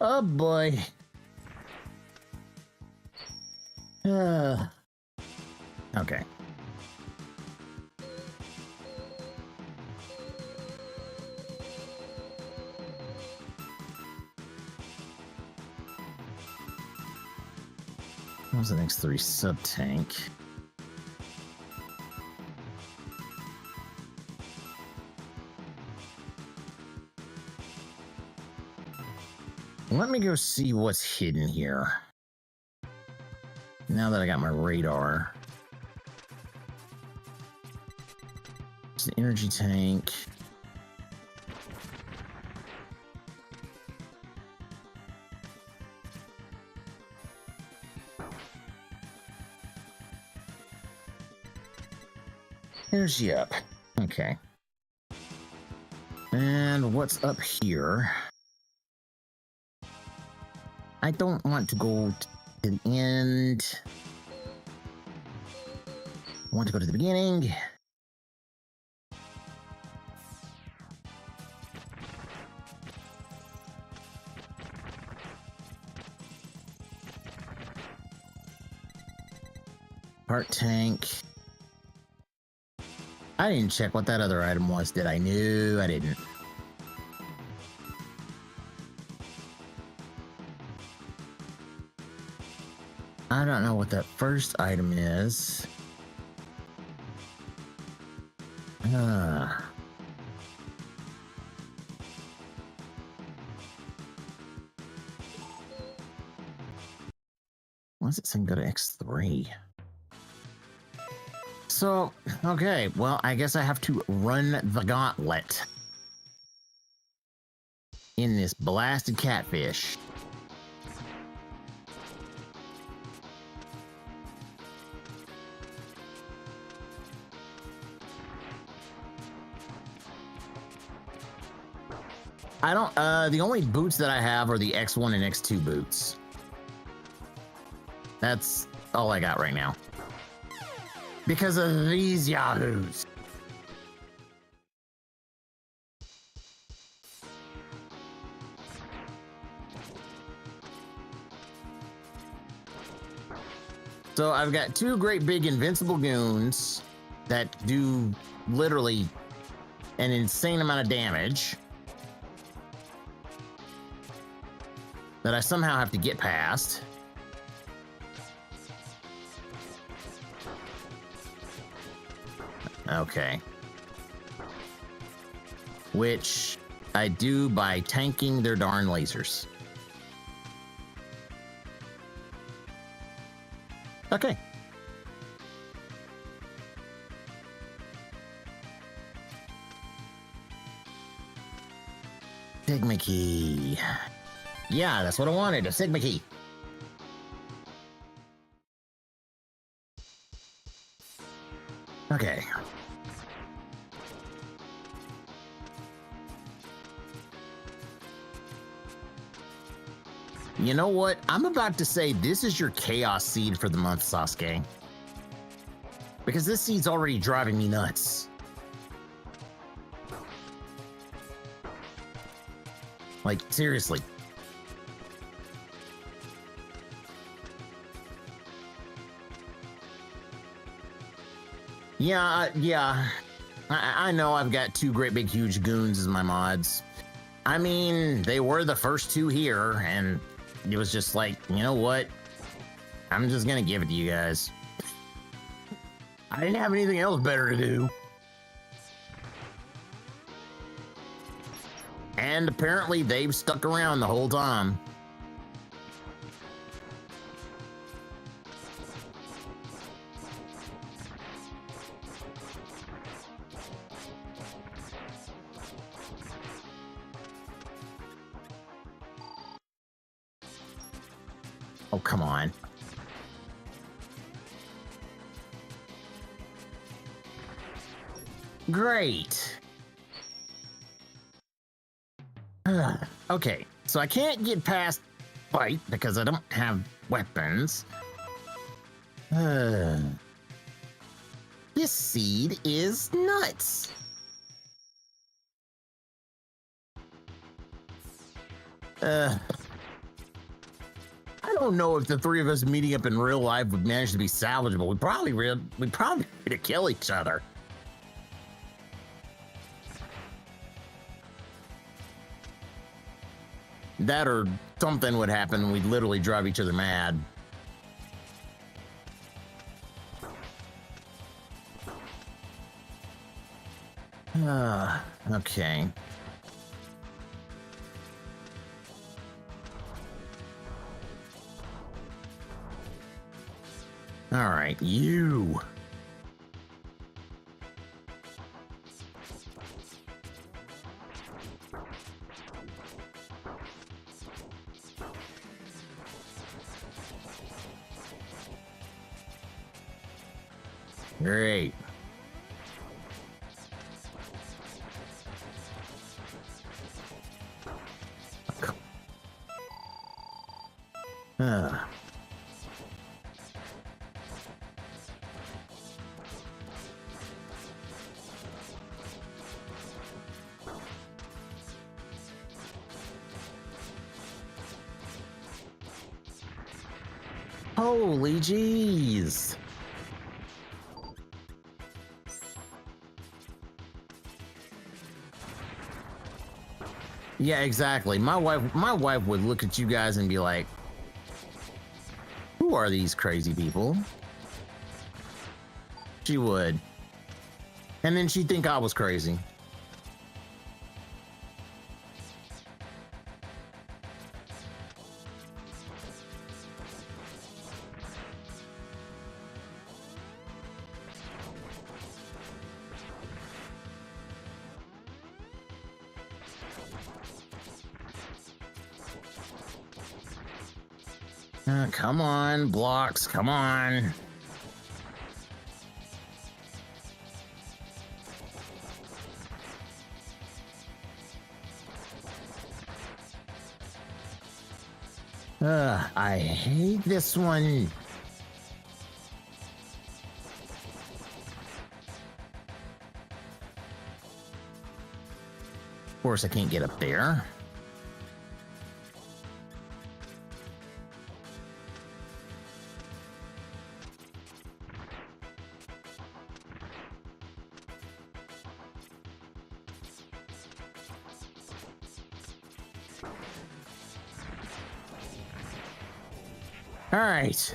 Oh boy. Okay. What was the next 3? Sub-tank. Let me go see what's hidden here. Now that I got my radar. It's an energy tank. Energy up. Okay. And what's up here? I don't want to go to the end. I want to go to the beginning. Part tank. I didn't check what that other item was, did I? No, I didn't. I don't know what that first item is. Why does it saying go to X3? So, okay, well, I guess I have to run the gauntlet in this blasted catfish. I don't, the only boots that I have are the X1 and X2 boots. That's all I got right now. Because of these yahoos. So I've got 2 great big invincible goons that do literally an insane amount of damage that I somehow have to get past. Okay. Which I do by tanking their darn lasers. Okay. Sigma key. Yeah, that's what I wanted, a Sigma key. Okay. You know what? I'm about to say this is your chaos seed for the month, Sasuke. Because this seed's already driving me nuts. Like, seriously. Yeah. I know I've got 2 great big huge goons as my mods. I mean, they were the first 2 here, and it was just like, you know what? I'm just gonna give it to you guys. I didn't have anything else better to do. And apparently they've stuck around the whole time. Oh, come on. Great. Okay, so I can't get past fight because I don't have weapons. This seed is nuts. don't know if the three of us meeting up in real life would manage to be salvageable. We'd probably to kill each other. That or something would happen and we'd literally drive each other mad. Okay. All right, you. Great. Holy jeez. Yeah, exactly. My wife would look at you guys and be like, who are these crazy people? She would. And then she'd think I was crazy. Come on, blocks, come on. I hate this one. Of course, I can't get up there. All right.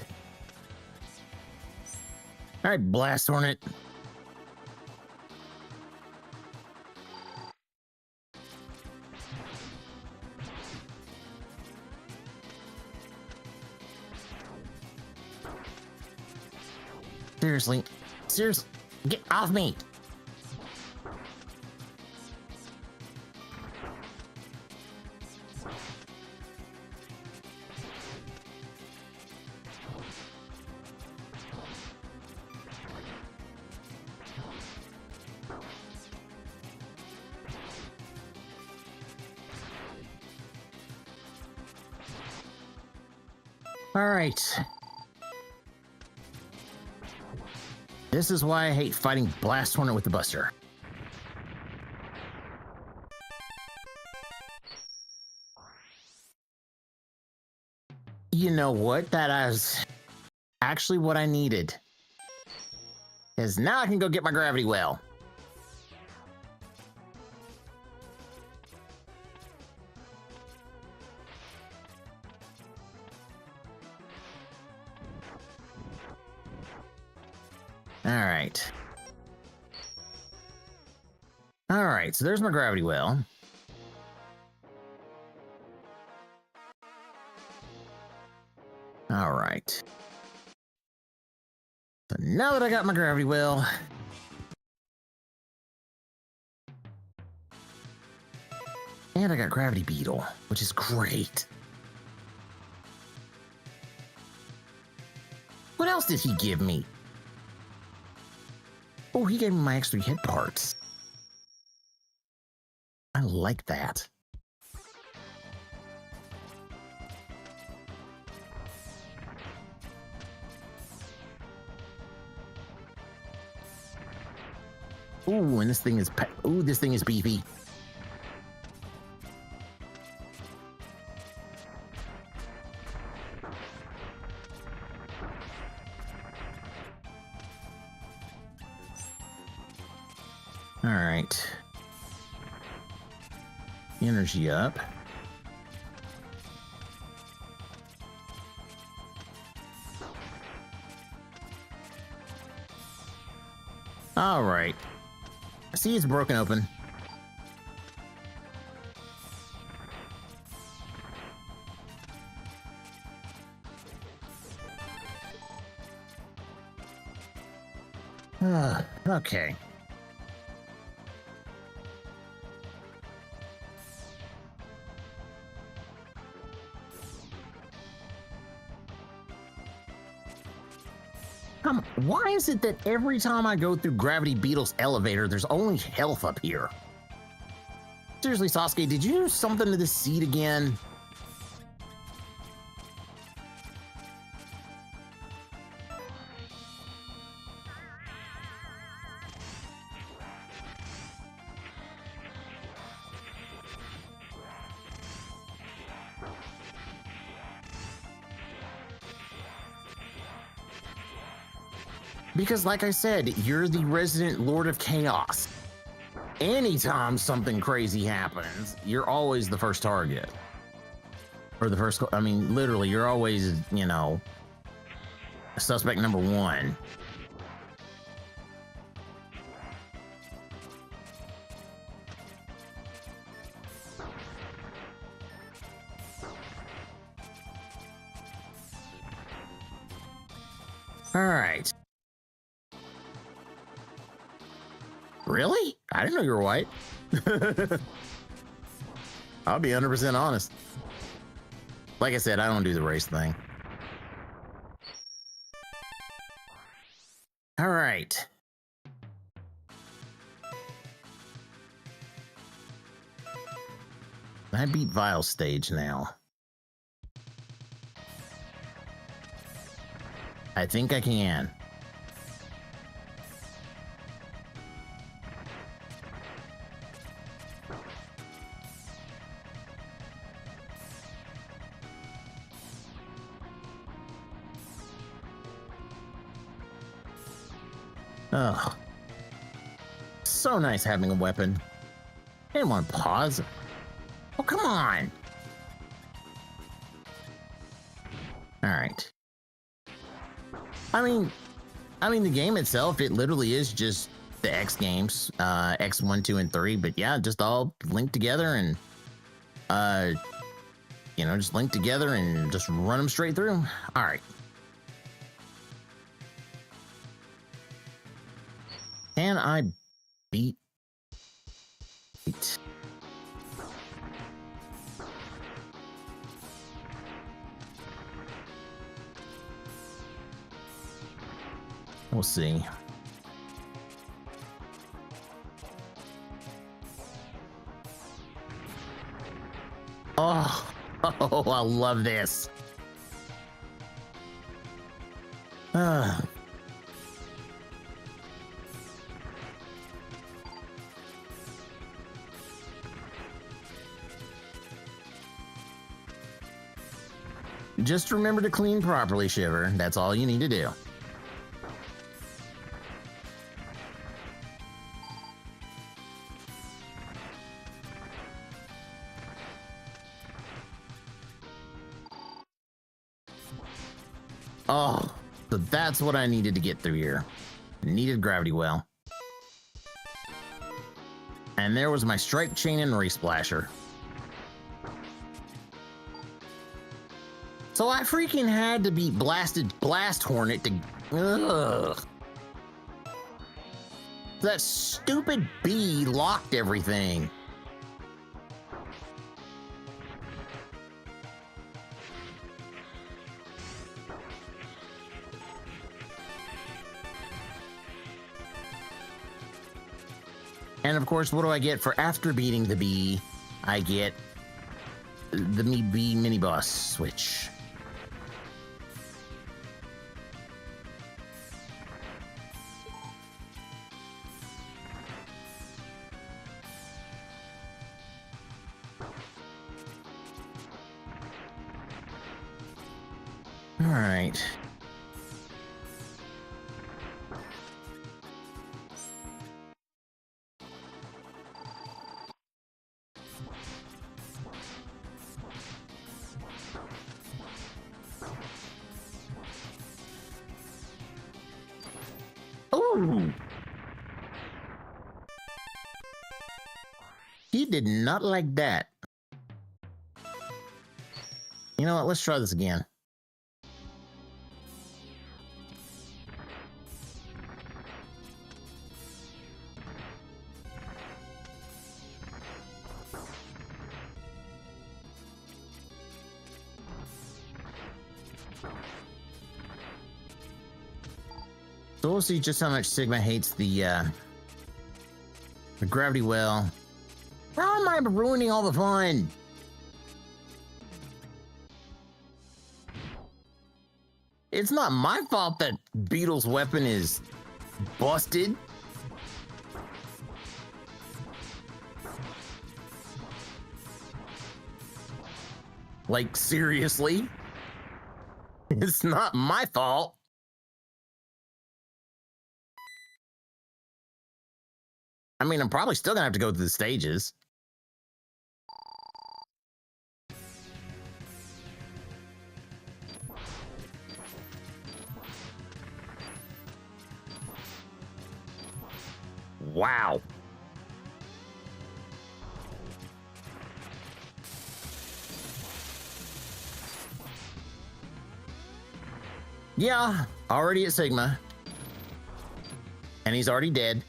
All right, Blast Hornet. Seriously, get off me. All right. This is why I hate fighting Blast Hornet with the Buster. You know what? That is actually what I needed. Because now I can go get my gravity well. All right, so there's my gravity well. All right. So now that I got my gravity well, and I got Gravity Beetle, which is great. What else did he give me? Oh, he gave me my X3 hit parts. I like that. Ooh, and this thing is beefy. All right. Energy up. All right. See, it's broken open. Okay. Why is it that every time I go through Gravity Beetle's elevator, there's only health up here? Seriously, Sasuke, did you do something to this seat again? Because like I said, you're the resident Lord of Chaos. Anytime something crazy happens, you're always the first target. Or the first, I mean, literally, you're always, you know, suspect number one. All right. Really? I didn't know you were white. I'll be 100% honest. Like I said, I don't do the race thing. All right. I beat Vile's stage now. I think I can. Oh, so nice having a weapon. I didn't want to pause. Oh, come on. All right. I mean, the game itself, it literally is just the X games, X1, 2, and 3. But yeah, just all linked together and, you know, just linked together and just run them straight through. All right. Can I beat it? We'll see. Oh, I love this. Just remember to clean properly, Shiver. That's all you need to do. Oh, so that's what I needed to get through here. Needed Gravity Well. And there was my Strike Chain and Ray Splasher. So I freaking had to beat Blasted Blast Hornet to... Ugh. That stupid bee locked everything. And of course, what do I get for after beating the bee? I get the bee mini boss switch. All right. Ooh. He did not like that. You know what? Let's try this again. So we'll see just how much Sigma hates the gravity well. How am I ruining all the fun? It's not my fault that Beetle's weapon is busted. Like, seriously? It's not my fault. I mean, I'm probably still gonna have to go through the stages. Wow. Yeah, already at Sigma. And he's already dead.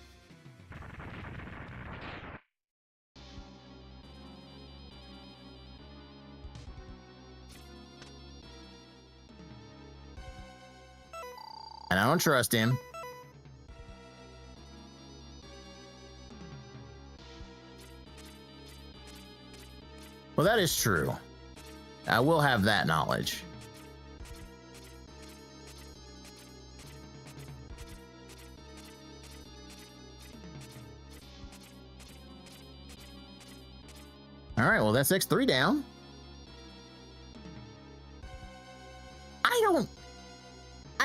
And I don't trust him. Well, that is true. I will have that knowledge. All right, well, that's X3 down.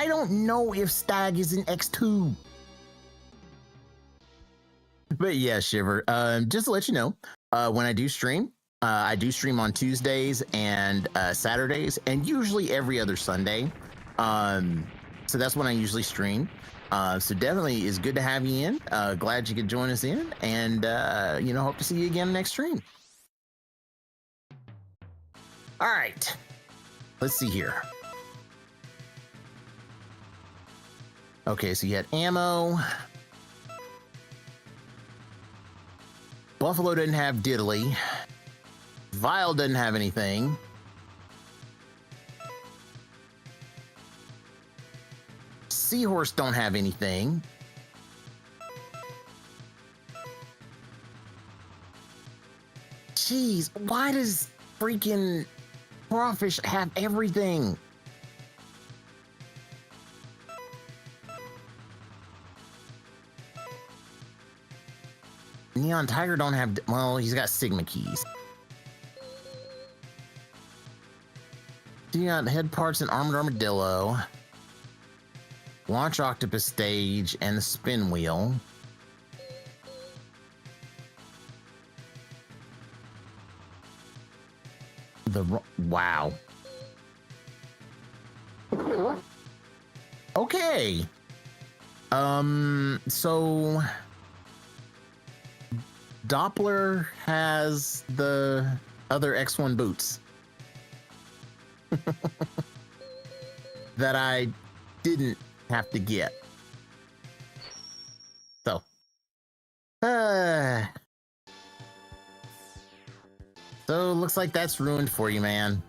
I don't know if Stag is in X2. But yeah, Shiver, just to let you know, when I do stream on Tuesdays and Saturdays, and usually every other Sunday. So that's when I usually stream. So definitely is good to have you in. Glad you could join us in, and hope to see you again next stream. All right, let's see here. Okay, so you had ammo. Buffalo didn't have diddly. Vile doesn't have anything. Seahorse don't have anything. Jeez, why does freaking Crawfish have everything? Neon Tiger don't have, well, he's got Sigma keys. You got head parts and armored armadillo, launch octopus stage, and the spin wheel. Wow. Okay. So Doppler has the other X1 boots that I didn't have to get. So, so looks like that's ruined for you, man.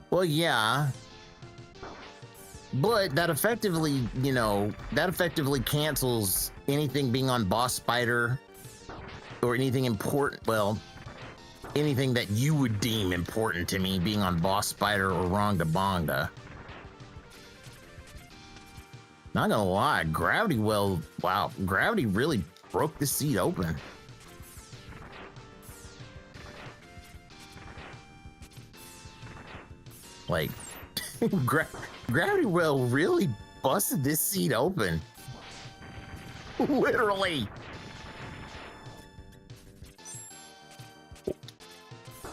Well, yeah. But that effectively, cancels anything being on Boss Spider or anything important. Well, anything that you would deem important to me being on Boss Spider or Ronga Bonga. Not gonna lie, Gravity really broke the seat open. Like, Gravity Well really busted this seat open. Literally.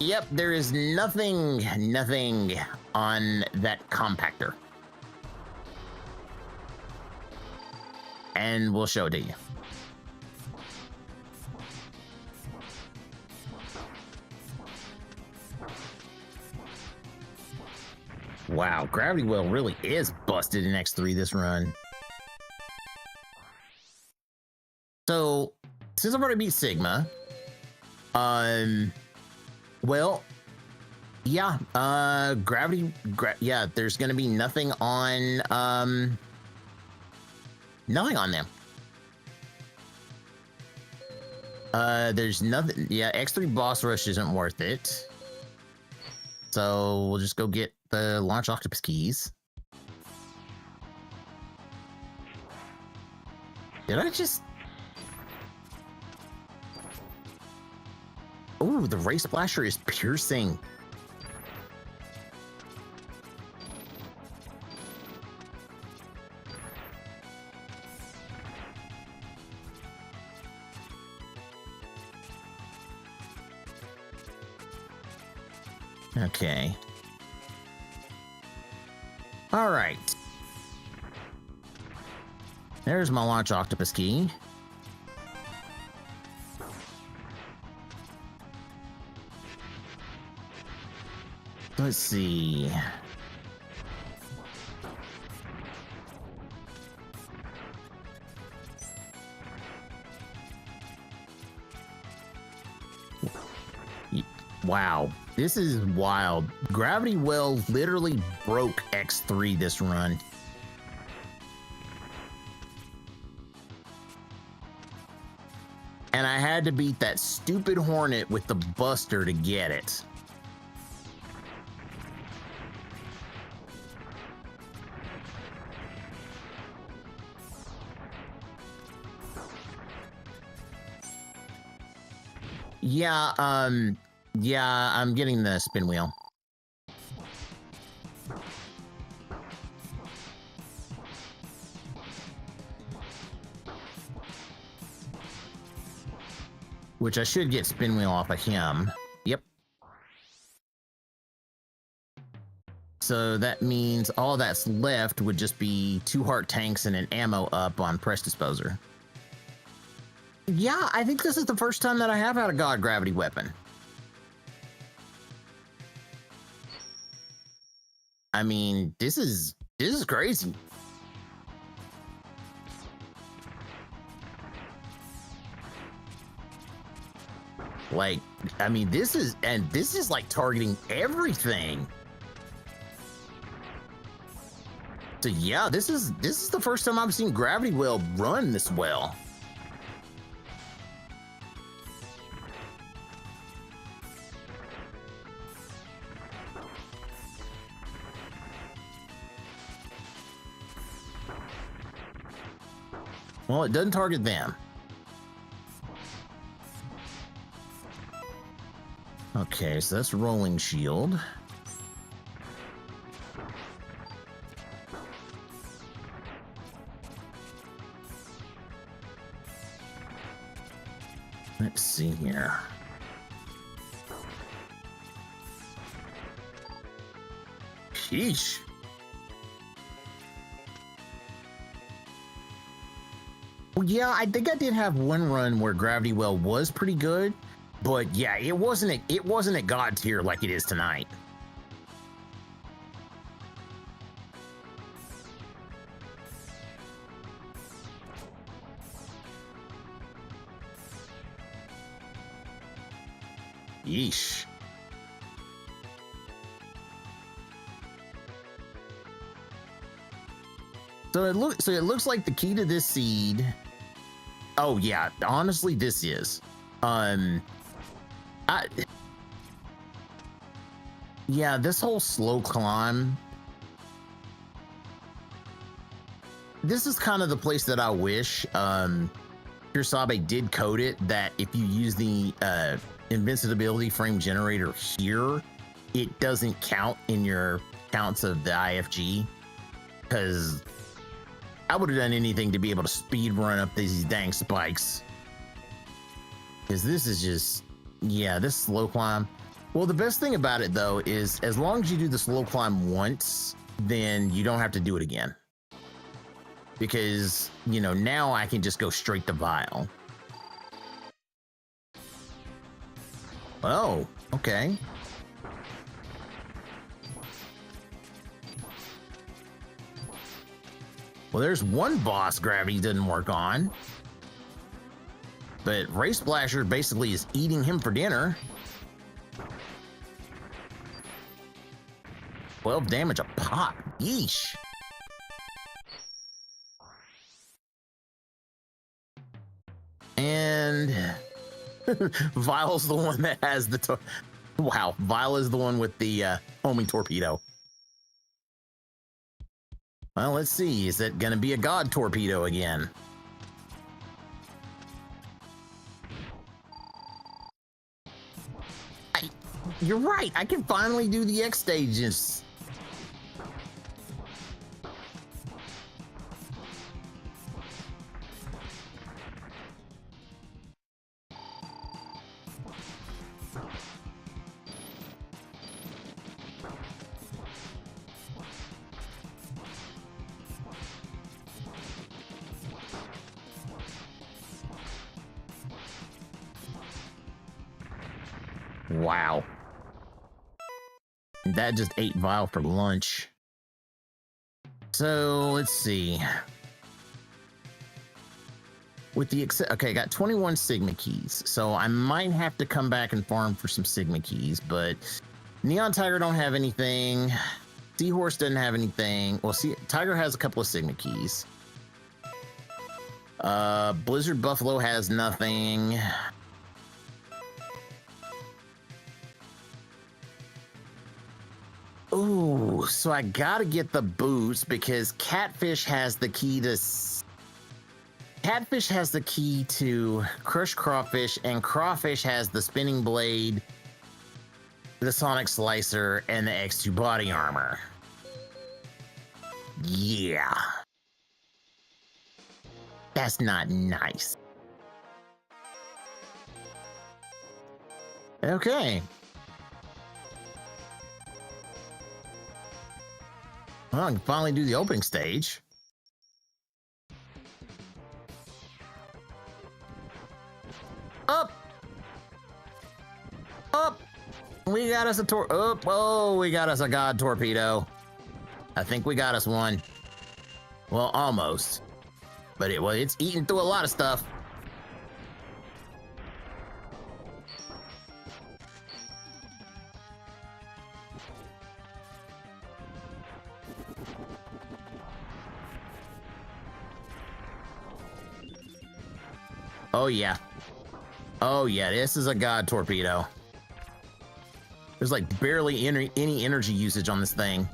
Yep, there is nothing on that compactor. and we'll show it to you. Wow, Gravity Well really is busted in X3 this run. So, since I've already beat Sigma, well, yeah, yeah, there's gonna be nothing on, nothing on them. There's nothing, yeah, X3 Boss Rush isn't worth it. So, we'll just go get the Launch Octopus keys. Did I just... Ooh, the Ray Splasher is piercing. Okay. All right. There's my Launch Octopus key. Let's see. Wow, this is wild. Gravity Well literally broke X3 this run. And I had to beat that stupid Hornet with the Buster to get it. Yeah, yeah, I'm getting the spin wheel. Which I should get spin wheel off of him. Yep. So that means all that's left would just be 2 heart tanks and an ammo up on Press Disposer. Yeah, I think this is the first time that I have had a God Gravity weapon. I mean, this is crazy. Like, I mean, this is like targeting everything. So yeah, this is the first time I've seen Gravity Well run this well. Well, it doesn't target them. Okay, so that's Rolling Shield. Let's see here. Sheesh. Well, yeah, I think I did have one run where Gravity Well was pretty good, but yeah, it wasn't at God tier like it is tonight. Yeesh. So it looks like the key to this seed. Oh yeah, honestly, this is. Yeah, this whole slow climb. This is kind of the place that I wish Pure did code it, that if you use the invincibility frame generator here, it doesn't count in your counts of the IFG, because I would have done anything to be able to speed run up these dang spikes. Because this is just, yeah, this slow climb. Well, the best thing about it though is as long as you do the slow climb once, then you don't have to do it again. because, you know, now I can just go straight to Vile. Oh, okay. Well, there's one boss gravity didn't work on. But Ray Splasher basically is eating him for dinner. 12 damage a pop. Yeesh. And Vile's the one that has the... Wow, Vile is the one with the homing torpedo. Well, let's see. Is it going to be a god torpedo again? You're right. I can finally do the X stages. Wow. That just ate Vile for lunch. So let's see. With the okay, I got 21 Sigma keys, so I might have to come back and farm for some Sigma keys. But Neon Tiger don't have anything. Seahorse doesn't have anything. Well, see, Tiger has a couple of Sigma keys. Blizzard Buffalo has nothing. Ooh, so I gotta get the boots because Catfish has the key to... Catfish has the key to Crush Crawfish, and Crawfish has the Spinning Blade, the Sonic Slicer, and the X2 body armor. Yeah. That's not nice. Okay. Well, I can finally do the opening stage. Up! Up! We got us a up! Oh, we got us a god torpedo. I think we got us one. Well, almost. But it's eating through a lot of stuff. Oh yeah. Oh yeah, this is a god torpedo. There's like barely any energy usage on this thing.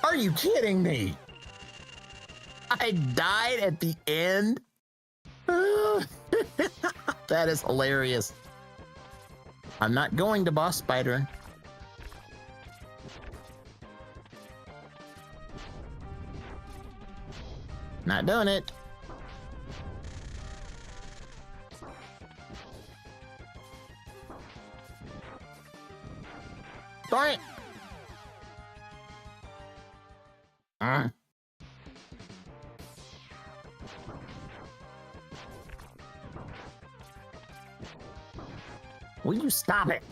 Are you kidding me? I died at the end? That is hilarious. I'm not going to Boss Spider. Not doing it. Darn it. Will you stop it?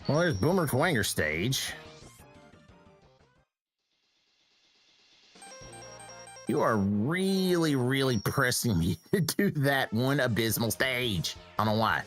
Well, there's Boomer Twanger stage. You are really, really pressing me to do that one abysmal stage. I don't know why.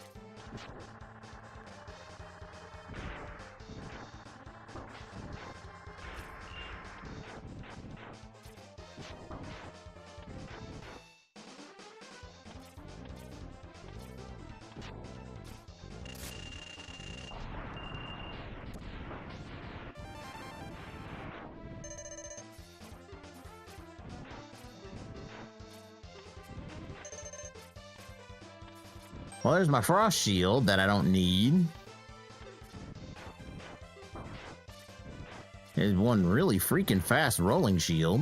Well, there's my frost shield that I don't need. There's one really freaking fast rolling shield.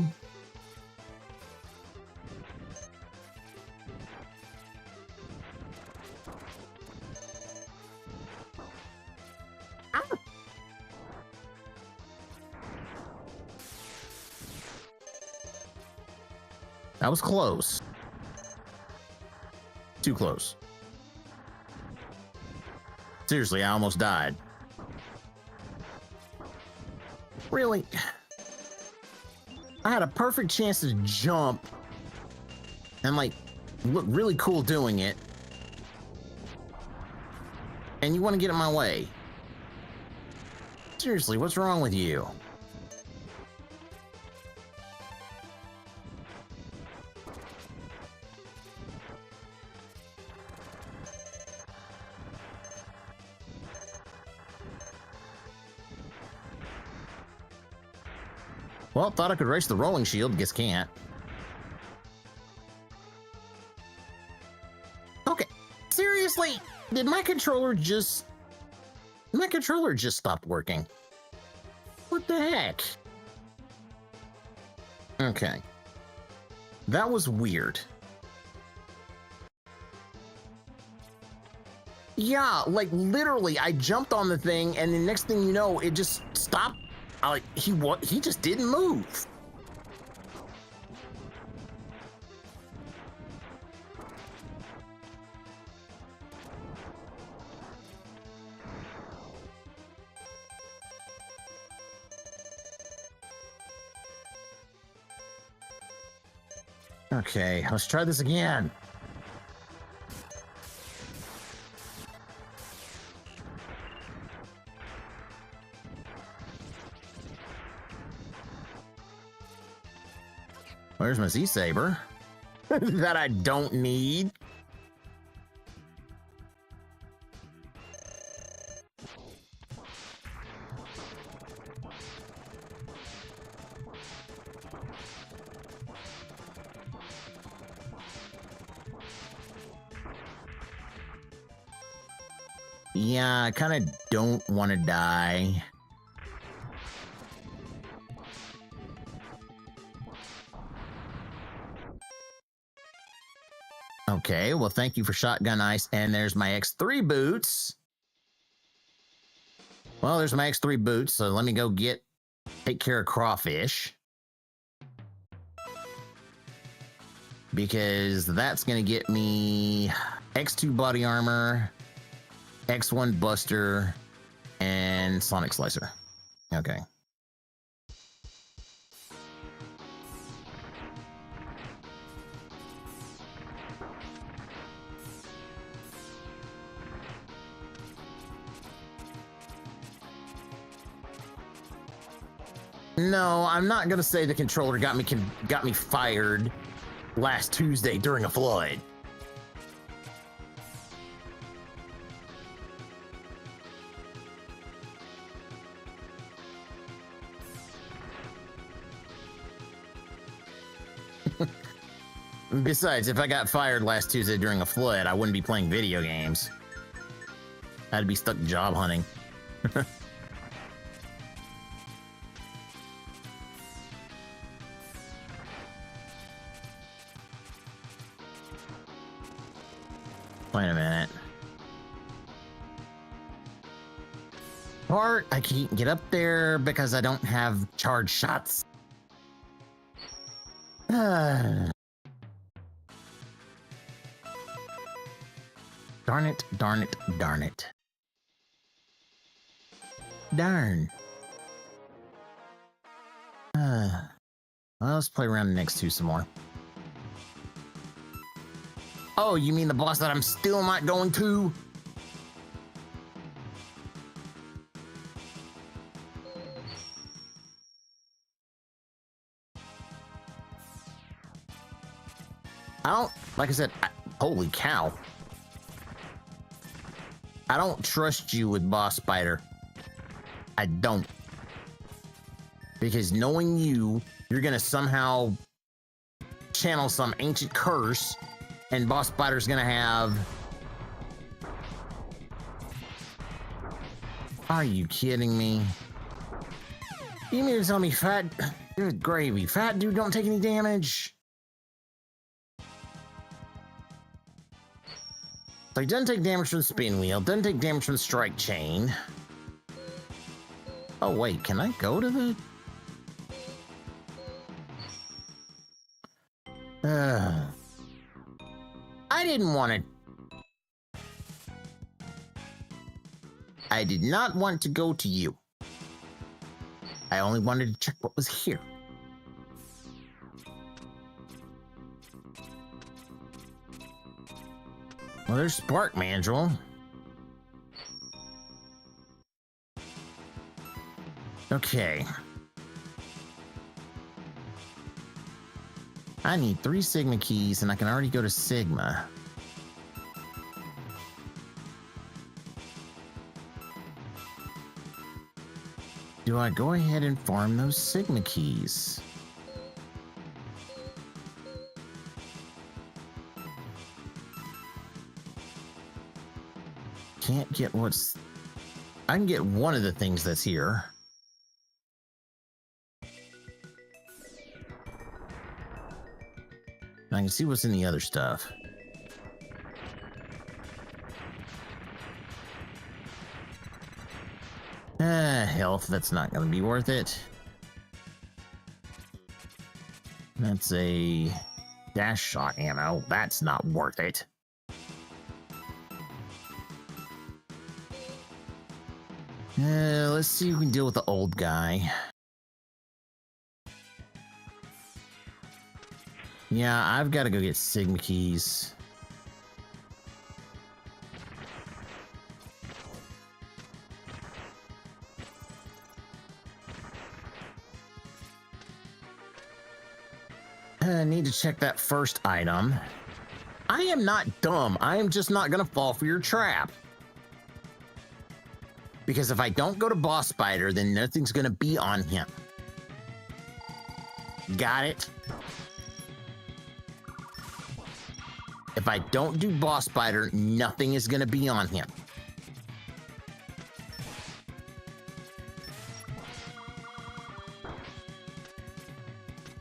That was close. Too close. Seriously, I almost died. Really? I had a perfect chance to jump and like look really cool doing it. And you want to get in my way. Seriously, what's wrong with you? Well, thought I could race the rolling shield, guess can't. Okay, seriously, did my controller just... My controller just stopped working. What the heck? Okay. That was weird. Yeah, like literally, I jumped on the thing, and the next thing you know, it just stopped. He just didn't move. Okay, let's try this again. Where's my Z-Saber? That I don't need. Yeah, I kind of don't want to die. Okay, well, thank you for Shotgun Ice. And there's my X3 boots. Well, there's my X3 boots. So let me go take care of Crawfish. Because that's going to get me X2 body armor, X1 Buster, and Sonic Slicer. Okay. No, I'm not gonna say the controller got me fired last Tuesday during a flood. Besides, if I got fired last Tuesday during a flood, I wouldn't be playing video games. I'd be stuck job hunting. Wait a minute. Or I can't get up there because I don't have charged shots. Darn it, darn it, darn it. Darn. Well, let's play around the next two some more. Oh, you mean the boss that I'm still not going to? Like I said, holy cow. I don't trust you with Boss Spider. I don't. Because knowing you, you're gonna somehow channel some ancient curse, and Boss Spider's gonna have Are you kidding me? You mean to tell me fat... Good gravy. Fat dude don't take any damage? So he doesn't take damage from the spin wheel, doesn't take damage from the strike chain. Oh wait, can I go to the... I didn't want to... I did not want to go to you. I only wanted to check what was here. Well, there's Spark Mandrill. Okay. I need 3 Sigma keys, and I can already go to Sigma. Do I go ahead and farm those Sigma keys? Can't get what's... I can get one of the things that's here. I can see what's in the other stuff. Health, that's not going to be worth it. That's a dash shot ammo. That's not worth it. Let's see who can deal with the old guy. Yeah, I've got to go get Sigma keys. I need to check that first item. I am not dumb. I am just not going to fall for your trap. Because if I don't go to Boss Spider, then nothing's going to be on him. Got it? If I don't do Boss Spider, nothing is going to be on him.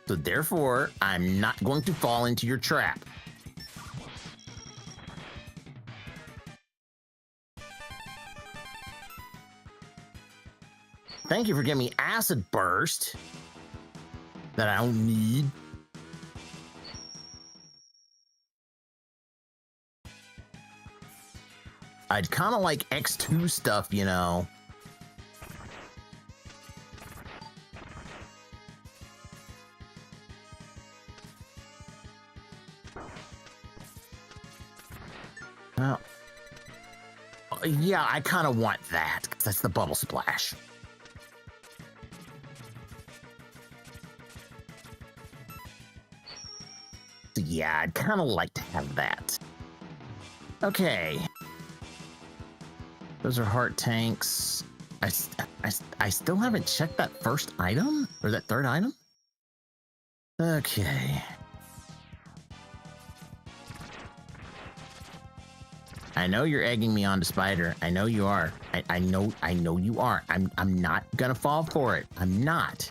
So therefore, I'm not going to fall into your trap. Thank you for giving me Acid Burst that I don't need. I'd kind of like X2 stuff, you know. Well, yeah, I kind of want that, 'cause that's the Bubble Splash. So yeah, I'd kind of like to have that. Okay. Those are heart tanks. I still haven't checked that first item? Or that third item? Okay. I know you're egging me on to Spider. I know you are. I know you are. I'm not gonna fall for it. I'm not.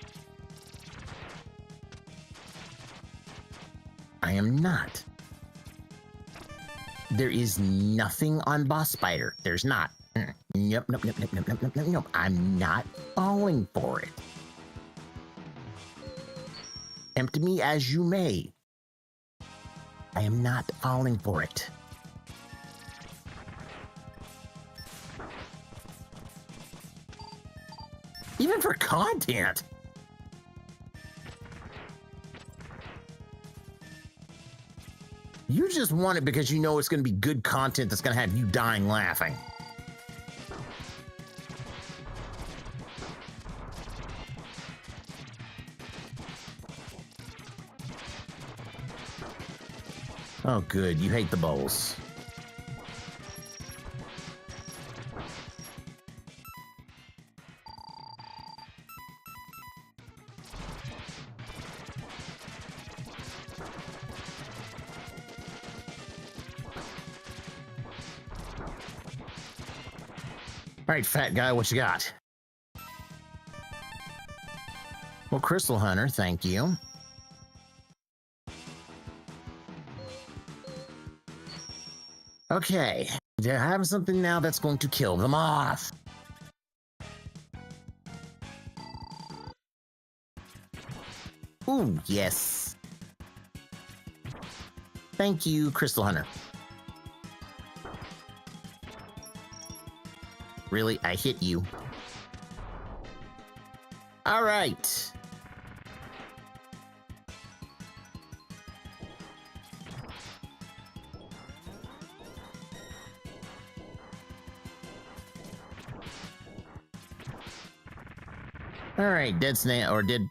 I am not. There is nothing on Boss Spider. There's not. Nope. I'm not falling for it. Tempt me as you may. I am not falling for it. Even for content. You just want it because you know it's going to be good content that's going to have you dying laughing. Oh, good. You hate the bowls. right, fat guy, what you got? Well, Crystal Hunter, thank you. Okay, they're having something now that's going to kill them off. Ooh, yes. Thank you, Crystal Hunter. Really? I hit you. All right. All right, dead snail, or dead...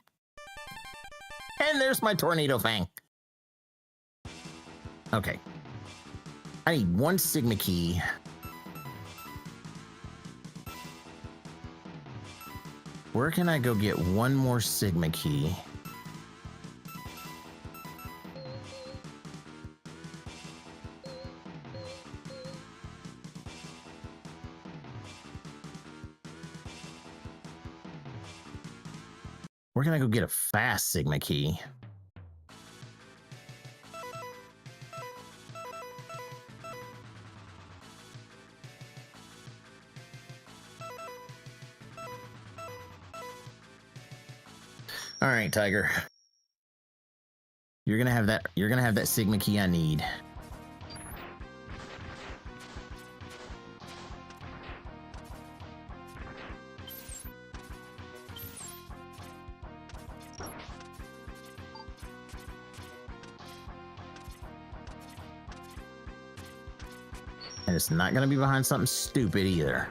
And there's my tornado fang. Okay. I need one Sigma key. Where can I go get one more Sigma key? Where can I go get a fast Sigma key? All right, Tiger. You're gonna have that Sigma key I need. And it's not gonna be behind something stupid either.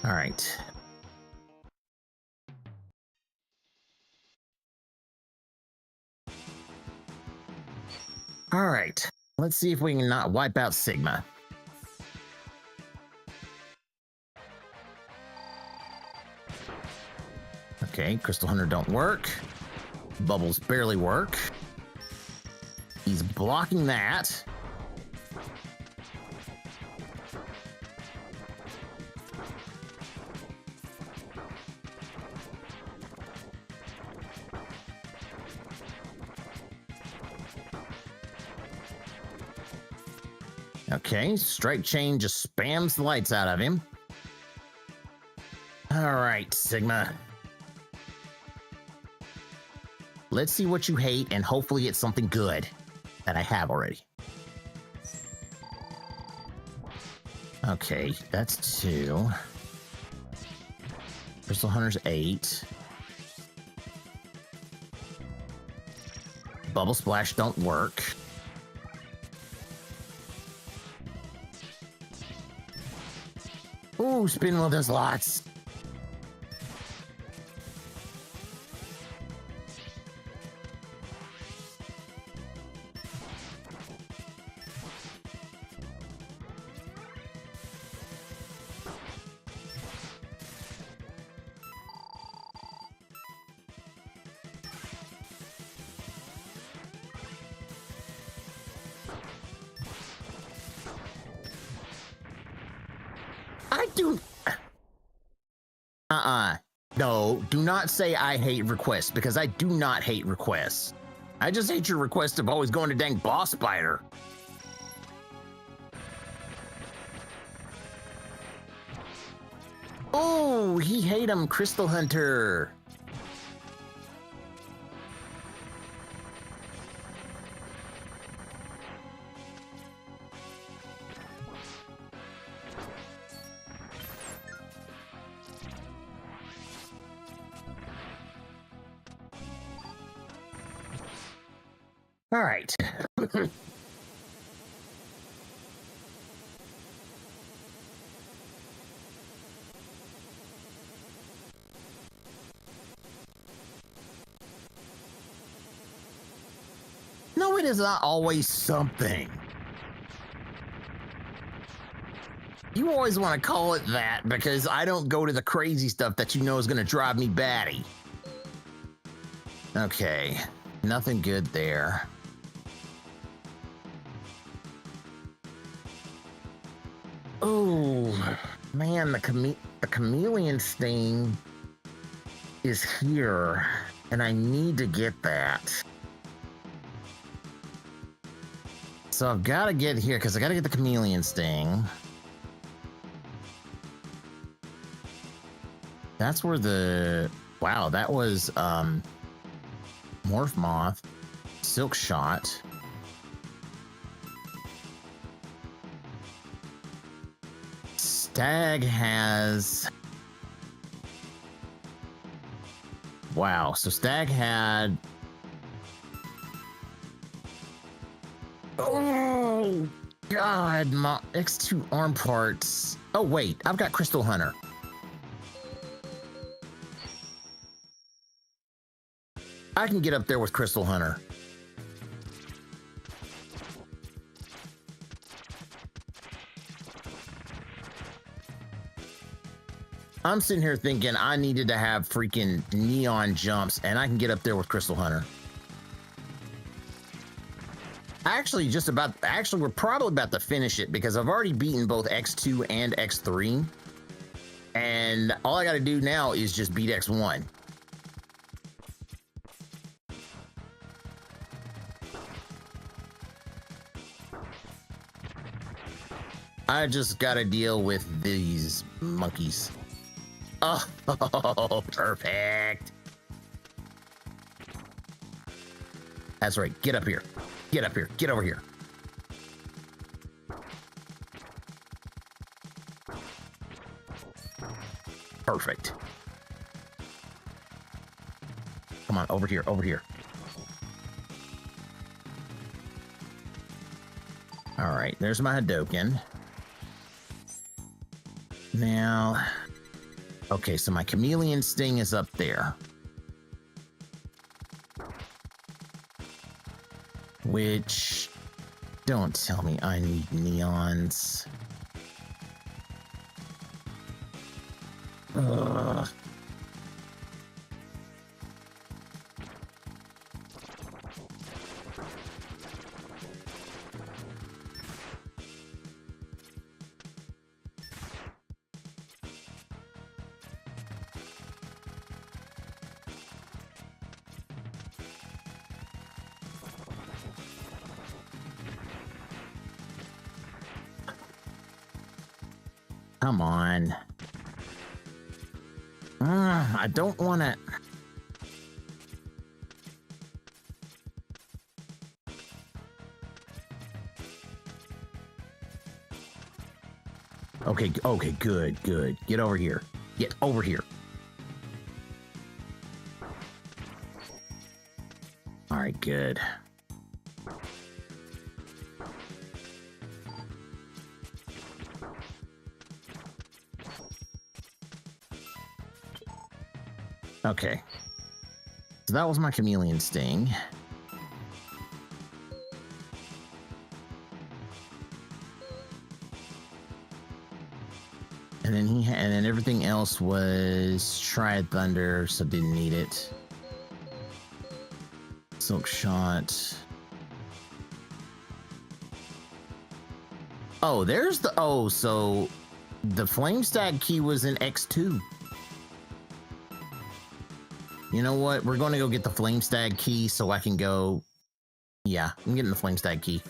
All right. All right. Let's see if we can not wipe out Sigma. Okay, Crystal Hunter don't work. Bubbles barely work. He's blocking that. Okay, Strike Chain just spams the lights out of him. All right, Sigma. Let's see what you hate, and hopefully it's something good that I have already. Okay, that's 2. Crystal Hunter's 8. Bubble Splash don't work. Ooh, Spin Wheel does lots. I do... No, do not say I hate requests, because I do not hate requests. I just hate your request of always going to dang boss spider. Oh, he hate him, Crystal Hunter. All right. No, it is not always something. You always want to call it that because I don't go to the crazy stuff that you know is going to drive me batty. Okay, nothing good there. Oh, man, the chameleon sting is here, and I need to get that. So I've got to get here because I got to get the chameleon sting. That's where the... Wow, that was Morph Moth, Silk Shot. Stag has... Wow, so Stag had... Oh, God, my X2 arm parts. Oh, wait, I've got Crystal Hunter. I can get up there with Crystal Hunter. I'm sitting here thinking I needed to have freaking neon jumps, and I can get up there with Crystal Hunter. Actually, we're probably about to finish it because I've already beaten both X2 and X3. And all I got to do now is just beat X1. I just got to deal with these monkeys. Oh, perfect. That's right. Get up here. Get up here. Get over here. Perfect. Come on, over here, over here. All right, there's my Hadoken. Now, okay, so my chameleon sting is up there. Which, don't tell me I need neons. Ugh. Come on. I don't want to... Okay, okay, good, good. Get over here. Get over here. All right, good. Okay. So that was my chameleon sting. And then and then everything else was Triad Thunder, so didn't need it. Silk Shot. Oh, there's the... Oh, so the Flame Stag key was in X2. You know what? We're going to go get the Flame Stag key so I can go... Yeah, I'm getting the Flame Stag key.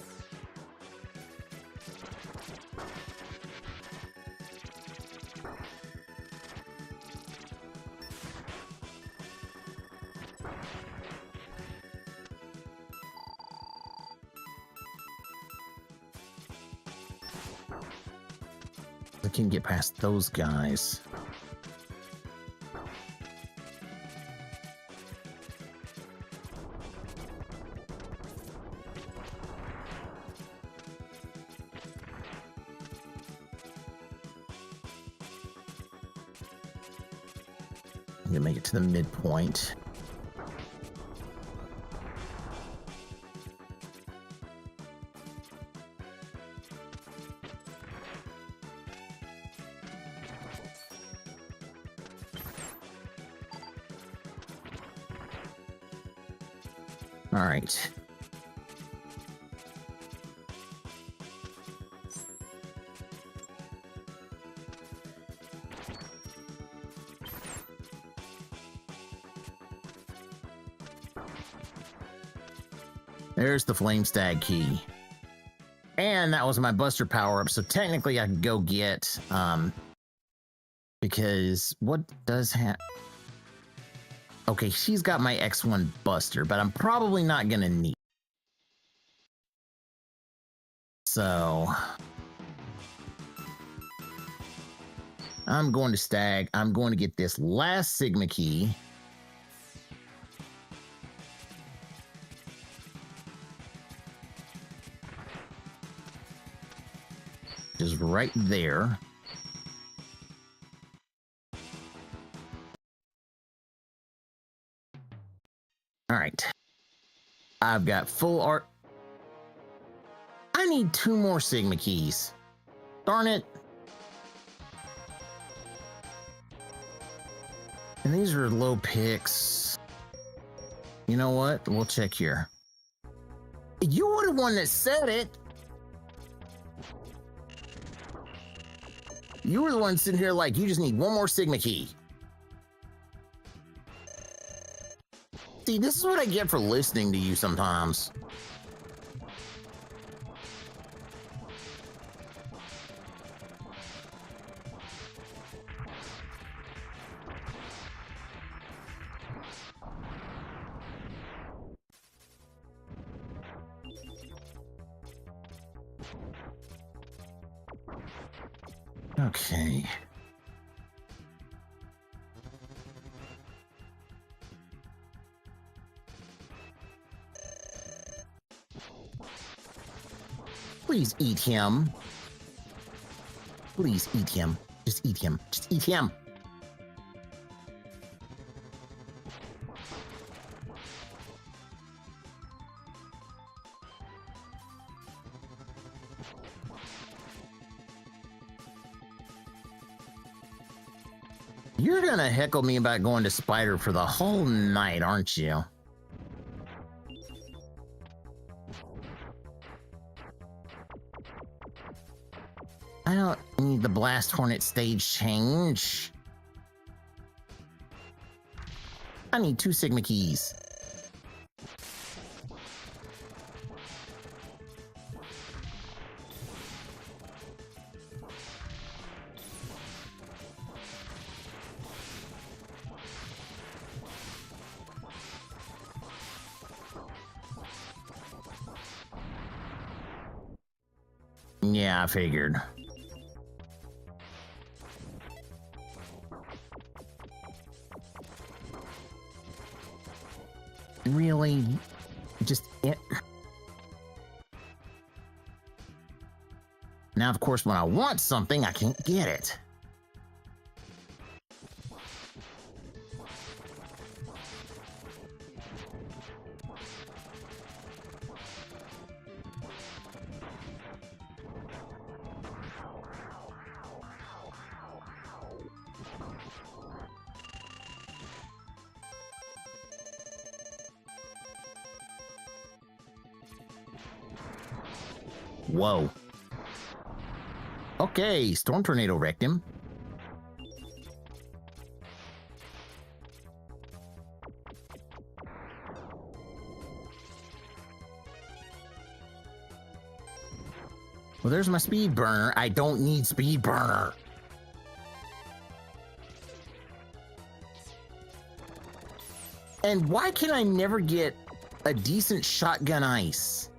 I can get past those guys. I'm gonna make it to the midpoint. All right. There's the Flame Stag key. And that was my Buster power-up, so technically I can go get, because what does have... Okay, she's got my X1 Buster, but I'm probably not gonna need... So... I'm going to Stag. I'm going to get this last Sigma key. Is right there. All right. I've got full art. I need 2 more Sigma keys. Darn it. And these are low picks. You know what? We'll check here. You were the one that said it. You were the one sitting here like, you just need 1 more Sigma key. See, this is what I get for listening to you sometimes. Okay. Please eat him. Please eat him. Just eat him. Just eat him. You're gonna heckle me about going to Spider for the whole night, aren't you? I don't need the Blast Hornet stage change. I need 2 Sigma keys. Yeah, I figured. Really? Just it? Now, of course, when I want something, I can't get it. Whoa. Okay, Storm Tornado wrecked him. Well, there's my Speed Burner. I don't need Speed Burner. And why can I never get a decent Shotgun Ice?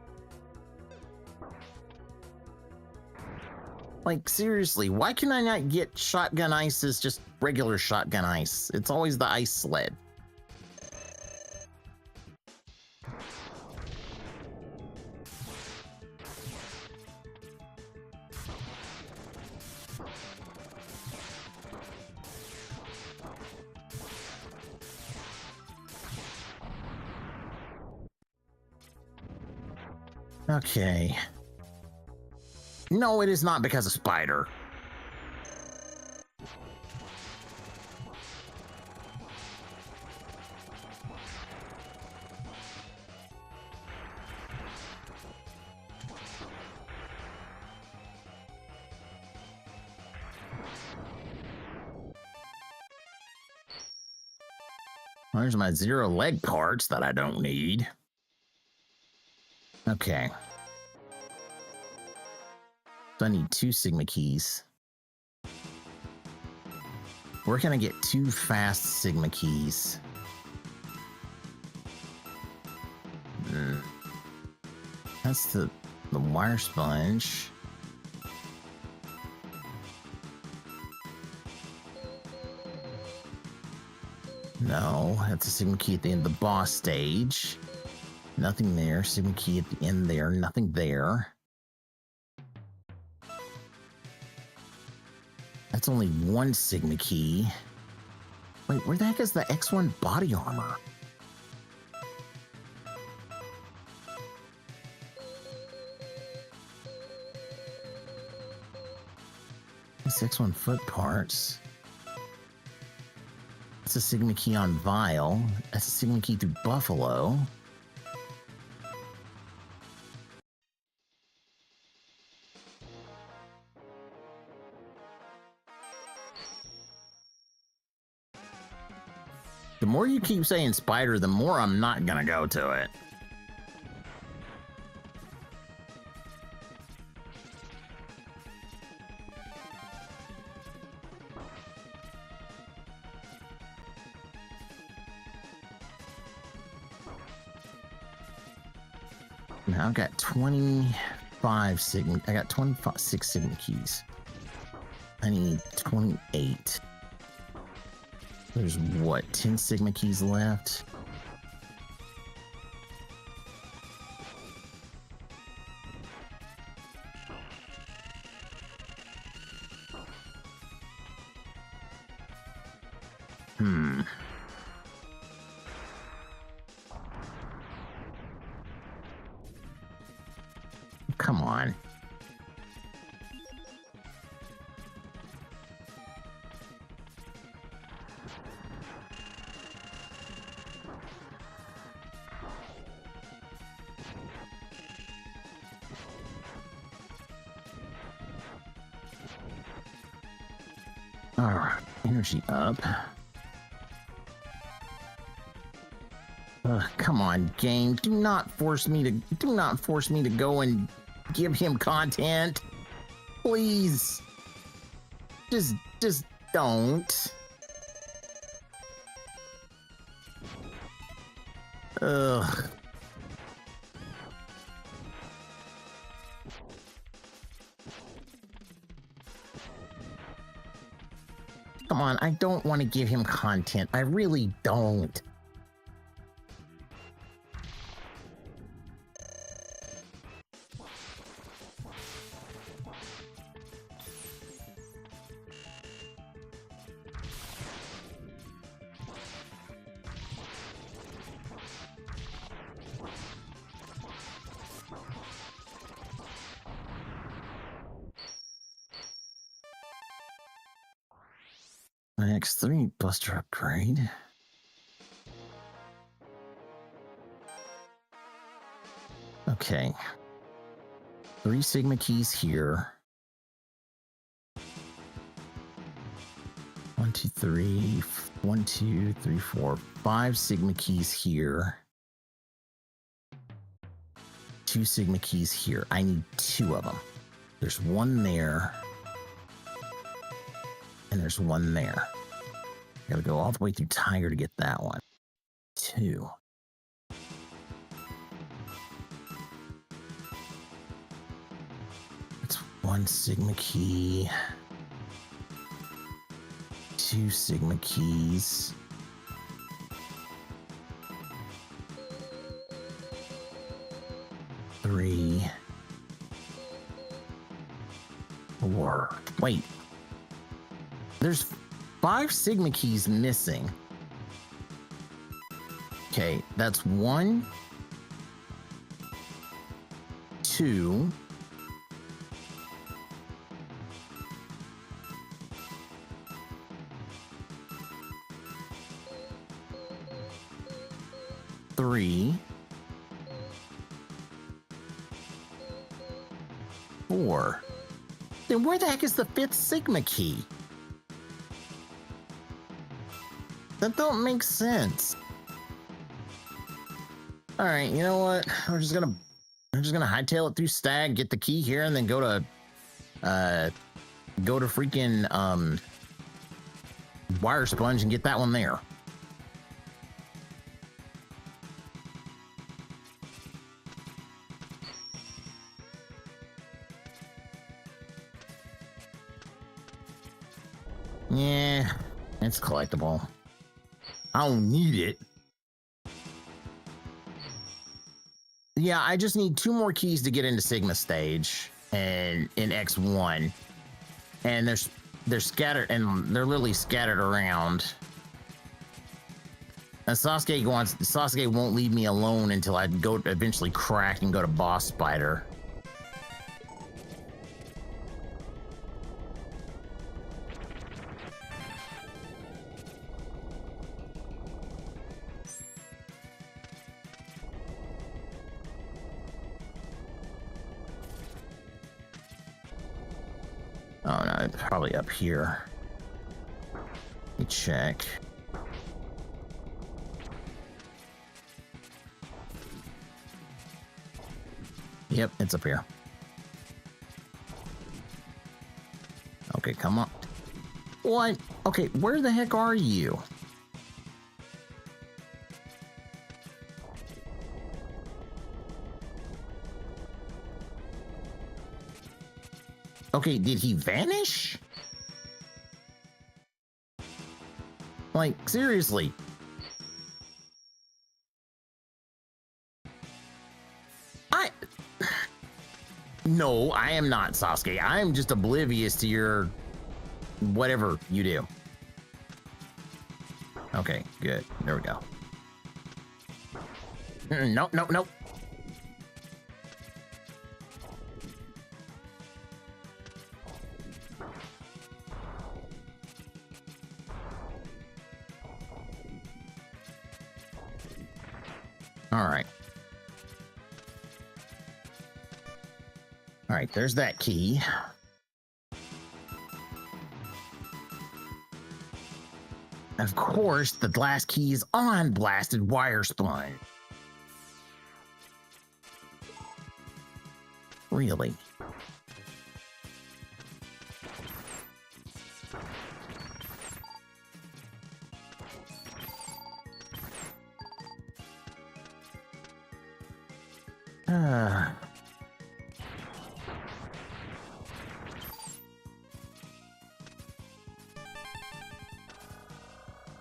Like, seriously, why can I not get Shotgun Ice as just regular Shotgun Ice? It's always the Ice Sled. Okay. No, it is not because of Spider. There's my 0 leg parts that I don't need. Okay. So I need 2 Sigma keys. Where can I get 2 fast Sigma keys? That's the wire sponge. No, that's a Sigma key at the end of the boss stage. Nothing there. Sigma key at the end there. Nothing there. That's only 1 Sigma key. Wait, where the heck is the X1 body armor? This X1 foot parts. That's a Sigma key on Vile. That's a Sigma key through Buffalo. The more you keep saying spider, the more I'm not gonna go to it. Now I've got 25 Sigma. I got 26 Sigma keys. I need 28. There's what, 10 Sigma keys left? Come on. Alright, energy up. Come on, game. Do not force me to go and give him content. Please. Just don't. Ugh. Come on, I don't want to give him content. I really don't. My X3 Buster upgrade. Okay. 3 Sigma keys here. 1, 2, 3. 1, 2, 3, 4. 5 Sigma keys here. 2 Sigma keys here. I need 2 of them. There's 1 there. And there's 1 there. Gotta go all the way through Tiger to get that one. 2. That's 1 Sigma key. 2 Sigma keys. 3. 4. Wait. There's 5 Sigma keys missing. Okay, that's 1, 2, 3, 4. Then where the heck is the 5th Sigma key? That don't make sense. All right, you know what? We're just gonna hightail it through Stag, get the key here, and then go to freaking Wire Sponge and get that one there. Yeah, it's collectible. I don't need it. Yeah, I just need 2 more keys to get into Sigma stage and in X1. And they're scattered, and they're literally scattered around. And Sasuke won't leave me alone until I go eventually crack and go to Boss Spider. Oh no, it's probably up here. Let me check. Yep, it's up here. Okay, come on. What? Okay, where the heck are you? Okay, did he vanish? Like, seriously. No, I am not, Sasuke. I am just oblivious to your whatever you do. Okay, good. There we go. Nope, nope, nope. All right. All right, there's that key. Of course, the last key is on Blasted Wire Sponge. Really?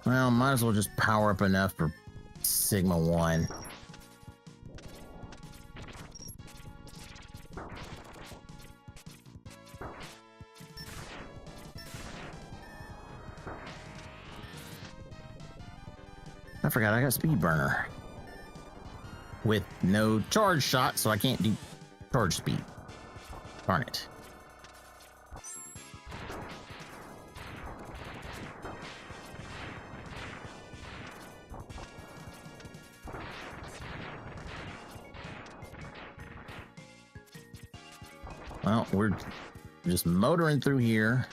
Well, might as well just power up enough for Sigma 1. I forgot I got Speed Burner. With no charge shot, so I can't do charge speed. Darn it. Well, we're just motoring through here.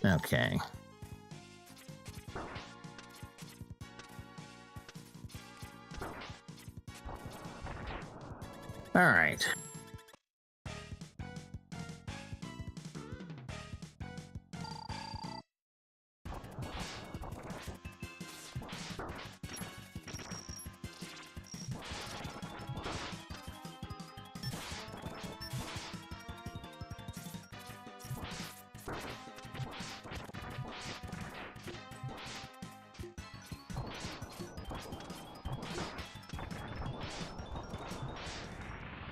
Okay. All right.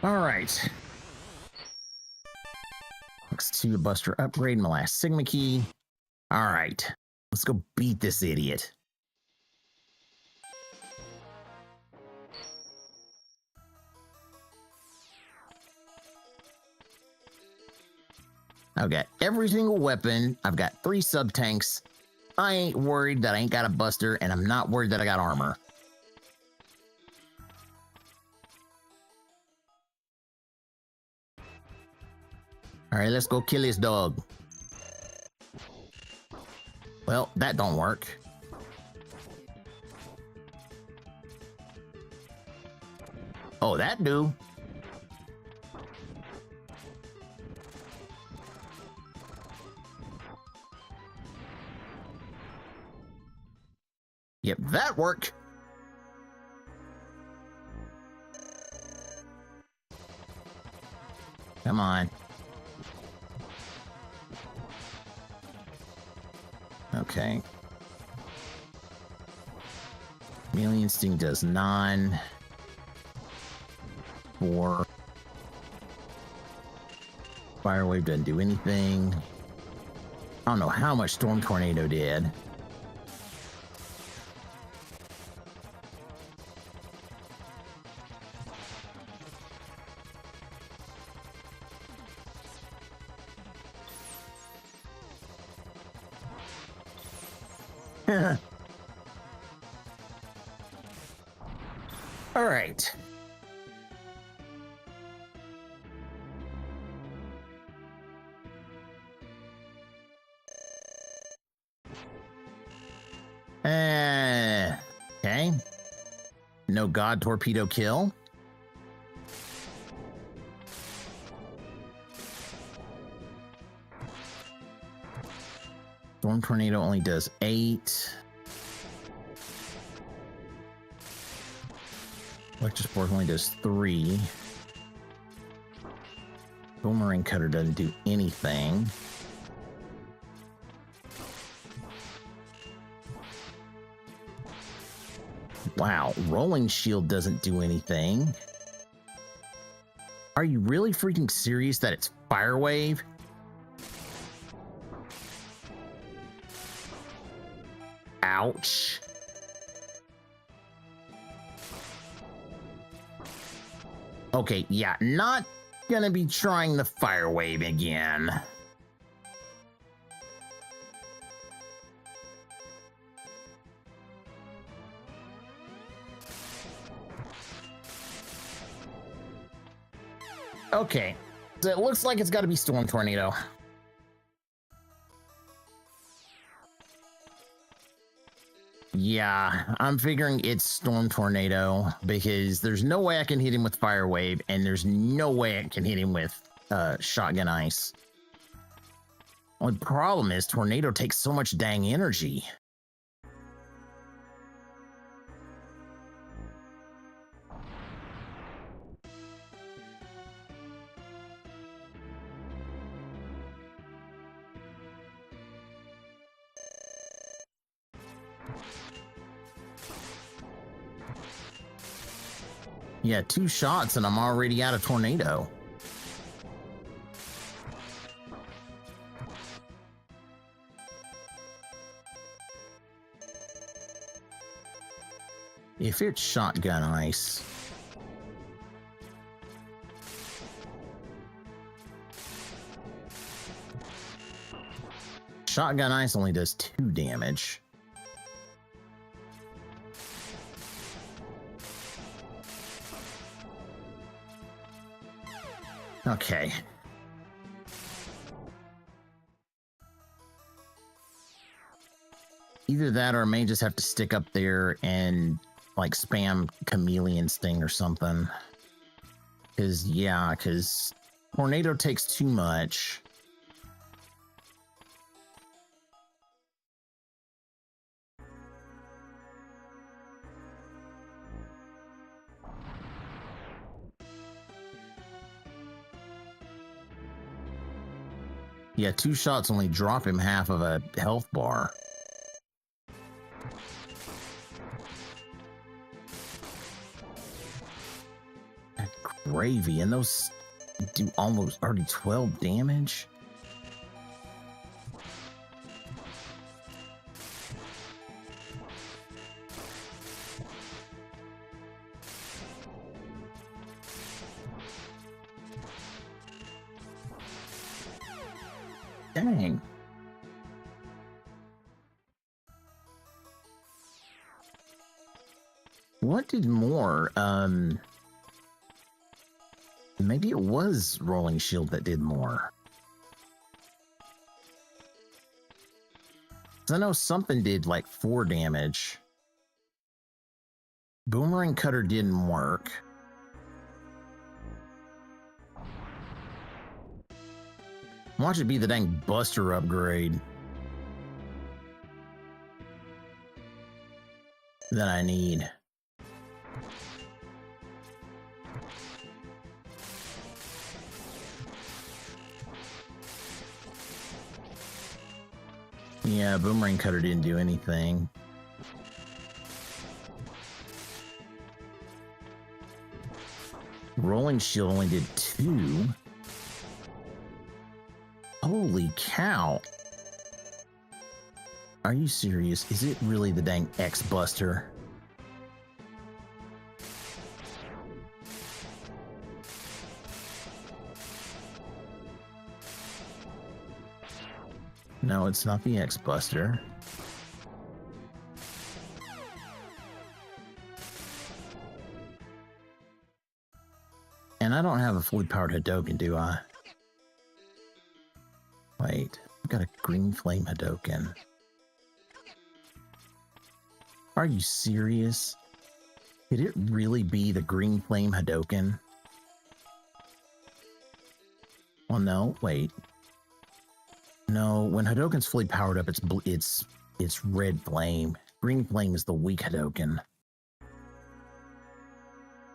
All right. Next to the Buster upgrade, my last Sigma key. All right. Let's go beat this idiot. I've got every single weapon. I've got 3 sub-tanks. I ain't worried that I ain't got a Buster, and I'm not worried that I got armor. All right, let's go kill this dog. Well, that don't work. Oh, that do. Yep, that worked. Come on. Okay. Chameleon Sting does 9. 4. Fire Wave doesn't do anything. I don't know how much Storm Tornado did. All right. Okay. No God Torpedo kill. Storm Tornado only does 8. Electric Spark only does 3. Boomerang Cutter doesn't do anything. Wow, Rolling Shield doesn't do anything. Are you really freaking serious that it's Fire Wave? Ouch. Okay, yeah, not gonna be trying the Fire Wave again. Okay, so it looks like it's got to be Storm Tornado. Yeah, I'm figuring it's Storm Tornado because there's no way I can hit him with Fire Wave, and there's no way I can hit him with Shotgun Ice. Only problem is Tornado takes so much dang energy. Yeah, 2 shots and I'm already out of Tornado. If it's Shotgun Ice. Shotgun Ice only does 2 damage. Okay. Either that or I may just have to stick up there and like spam Chameleon Sting or something. Because Tornado takes too much. Yeah, 2 shots only drop him half of a health bar. That gravy, and those do almost already 12 damage. Dang. What did more? Maybe it was Rolling Shield that did more. I know something did like 4 damage. Boomerang Cutter didn't work. Watch it be the dang Buster upgrade that I need. Yeah, Boomerang Cutter didn't do anything. Rolling Shield only did 2. Holy cow. Are you serious? Is it really the dang X-Buster? No, it's not the X-Buster. And I don't have a fully powered Hadoken, do I? Wait, I've got a Green Flame Hadoken. Are you serious? Could it really be the Green Flame Hadoken? Well, no, wait. No, when Hadoken's fully powered up, it's Red Flame. Green Flame is the weak Hadoken.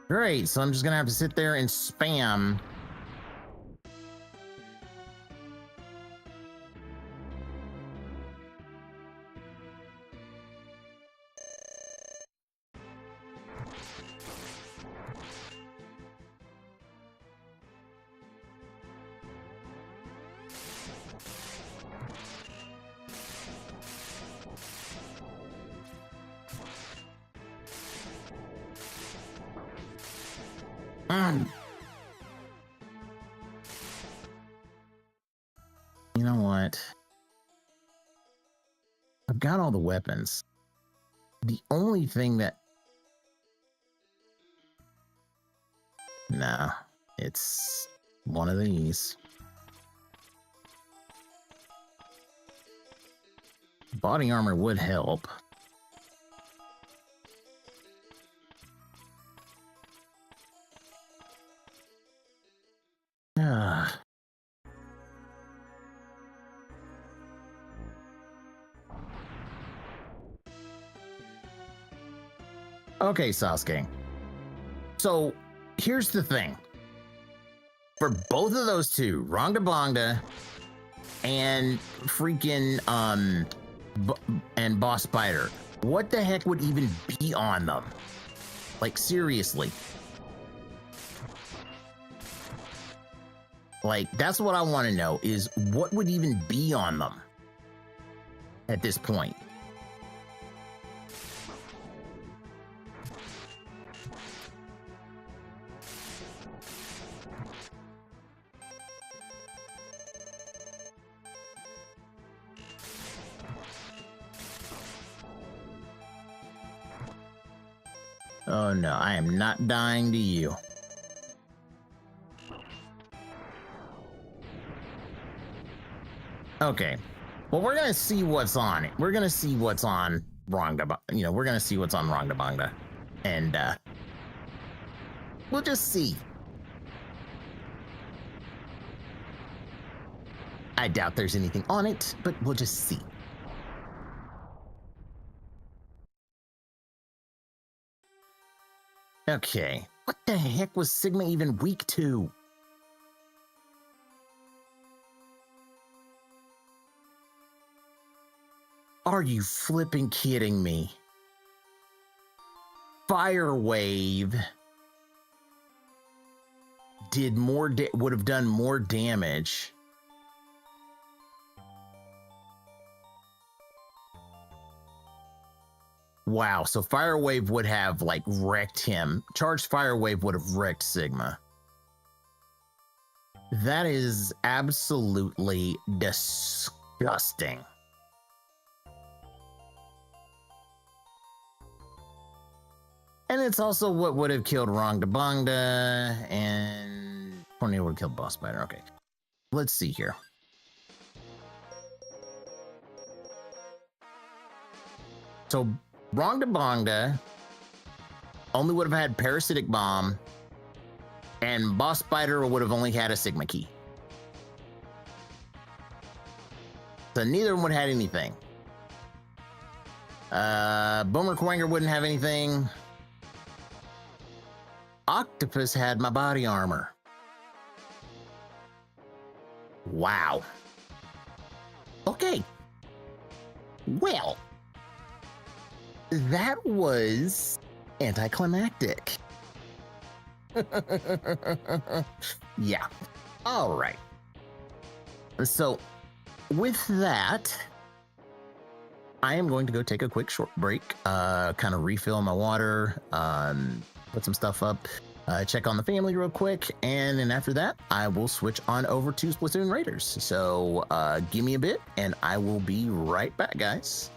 Great, so I'm just gonna have to sit there and spam. You know what? I've got all the weapons. The only thing that... Nah, it's one of these. Body armor would help. Okay, Sasuke. So, here's the thing. For both of those two, Rongabonga and freaking, and Boss Spider, what the heck would even be on them? Like, seriously. Like, that's what I want to know, is what would even be on them at this point? Oh no, I am not dying to you. Okay. Well, we're gonna see what's on it. We're gonna see what's on Rongabonga. You know, we're gonna see what's on Rongabonga. And we'll just see. I doubt there's anything on it, but we'll just see. Okay, what the heck was Sigma even weak to? Are you flipping kidding me? Fire Wave did more, would have done more damage. Wow, so Fire Wave would have, like, wrecked him. Charged Fire Wave would have wrecked Sigma. That is absolutely disgusting. And it's also what would have killed Rongabonga, and Tornado would have killed Boss Spider. Okay, let's see here. So Bronda Bonda only would have had Parasitic Bomb, and Boss Spider would have only had a Sigma Key. So neither of them would have had anything. Boomer Quanger wouldn't have anything. Octopus had my body armor. Wow. Okay. Well, that was anticlimactic. Yeah. All right. So, with that, I am going to go take a quick short break, kind of refill my water, put some stuff up, check on the family real quick, and then after that, I will switch on over to Splatoon Raiders. So give me a bit, and I will be right back, guys.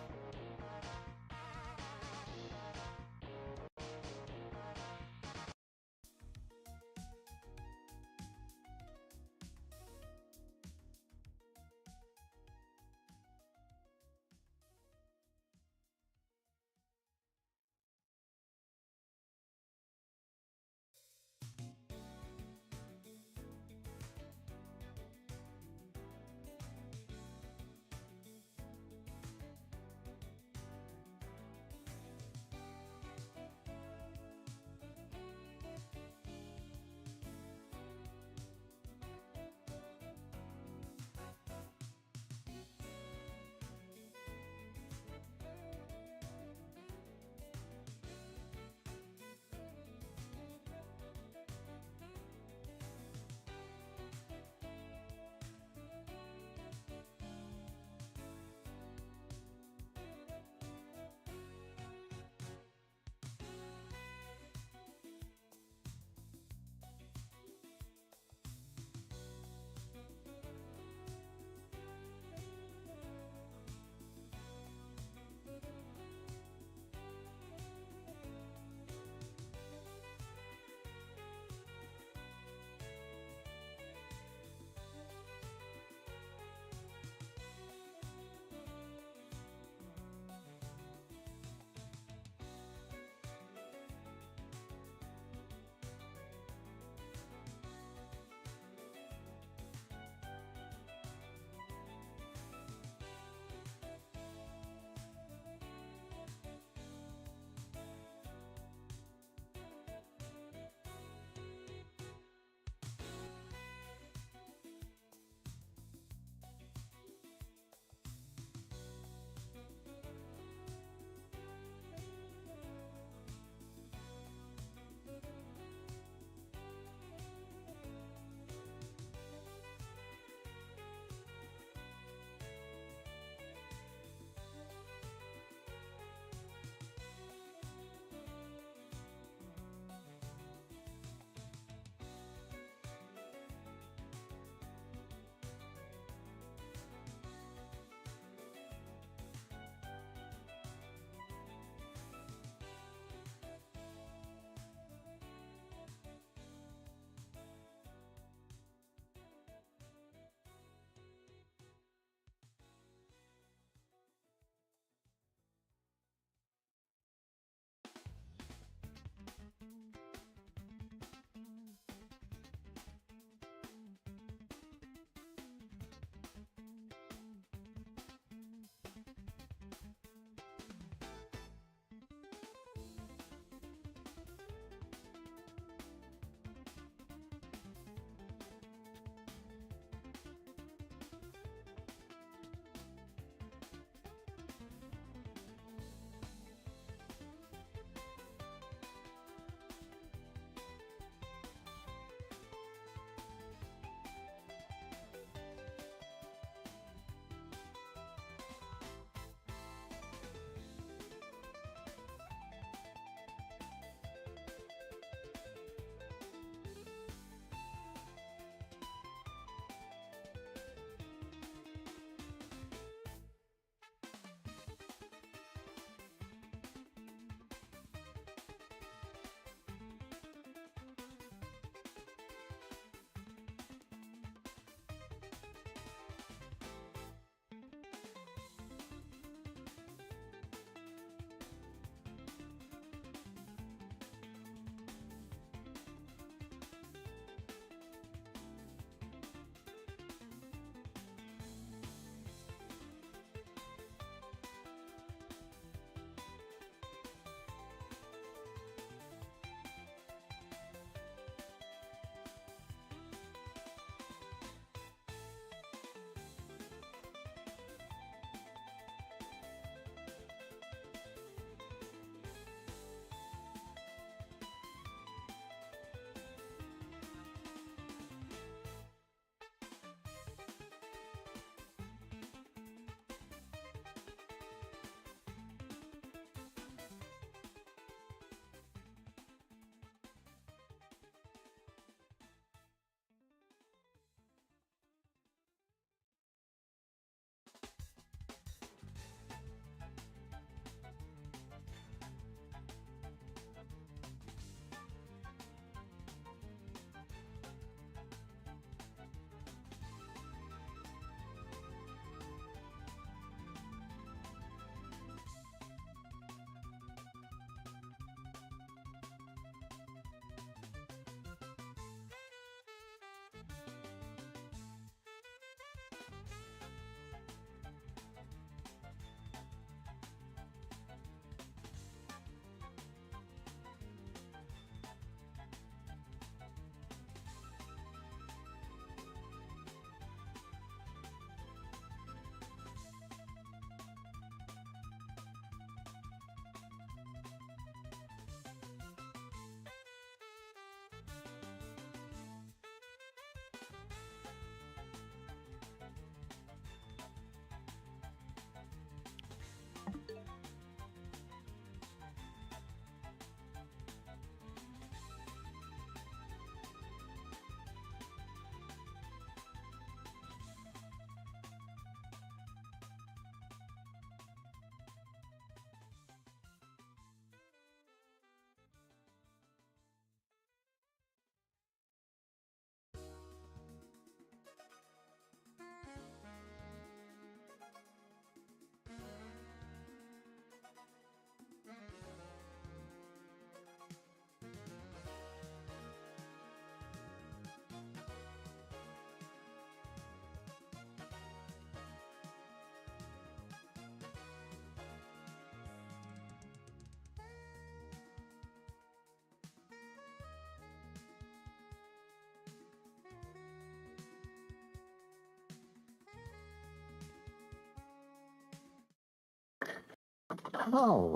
All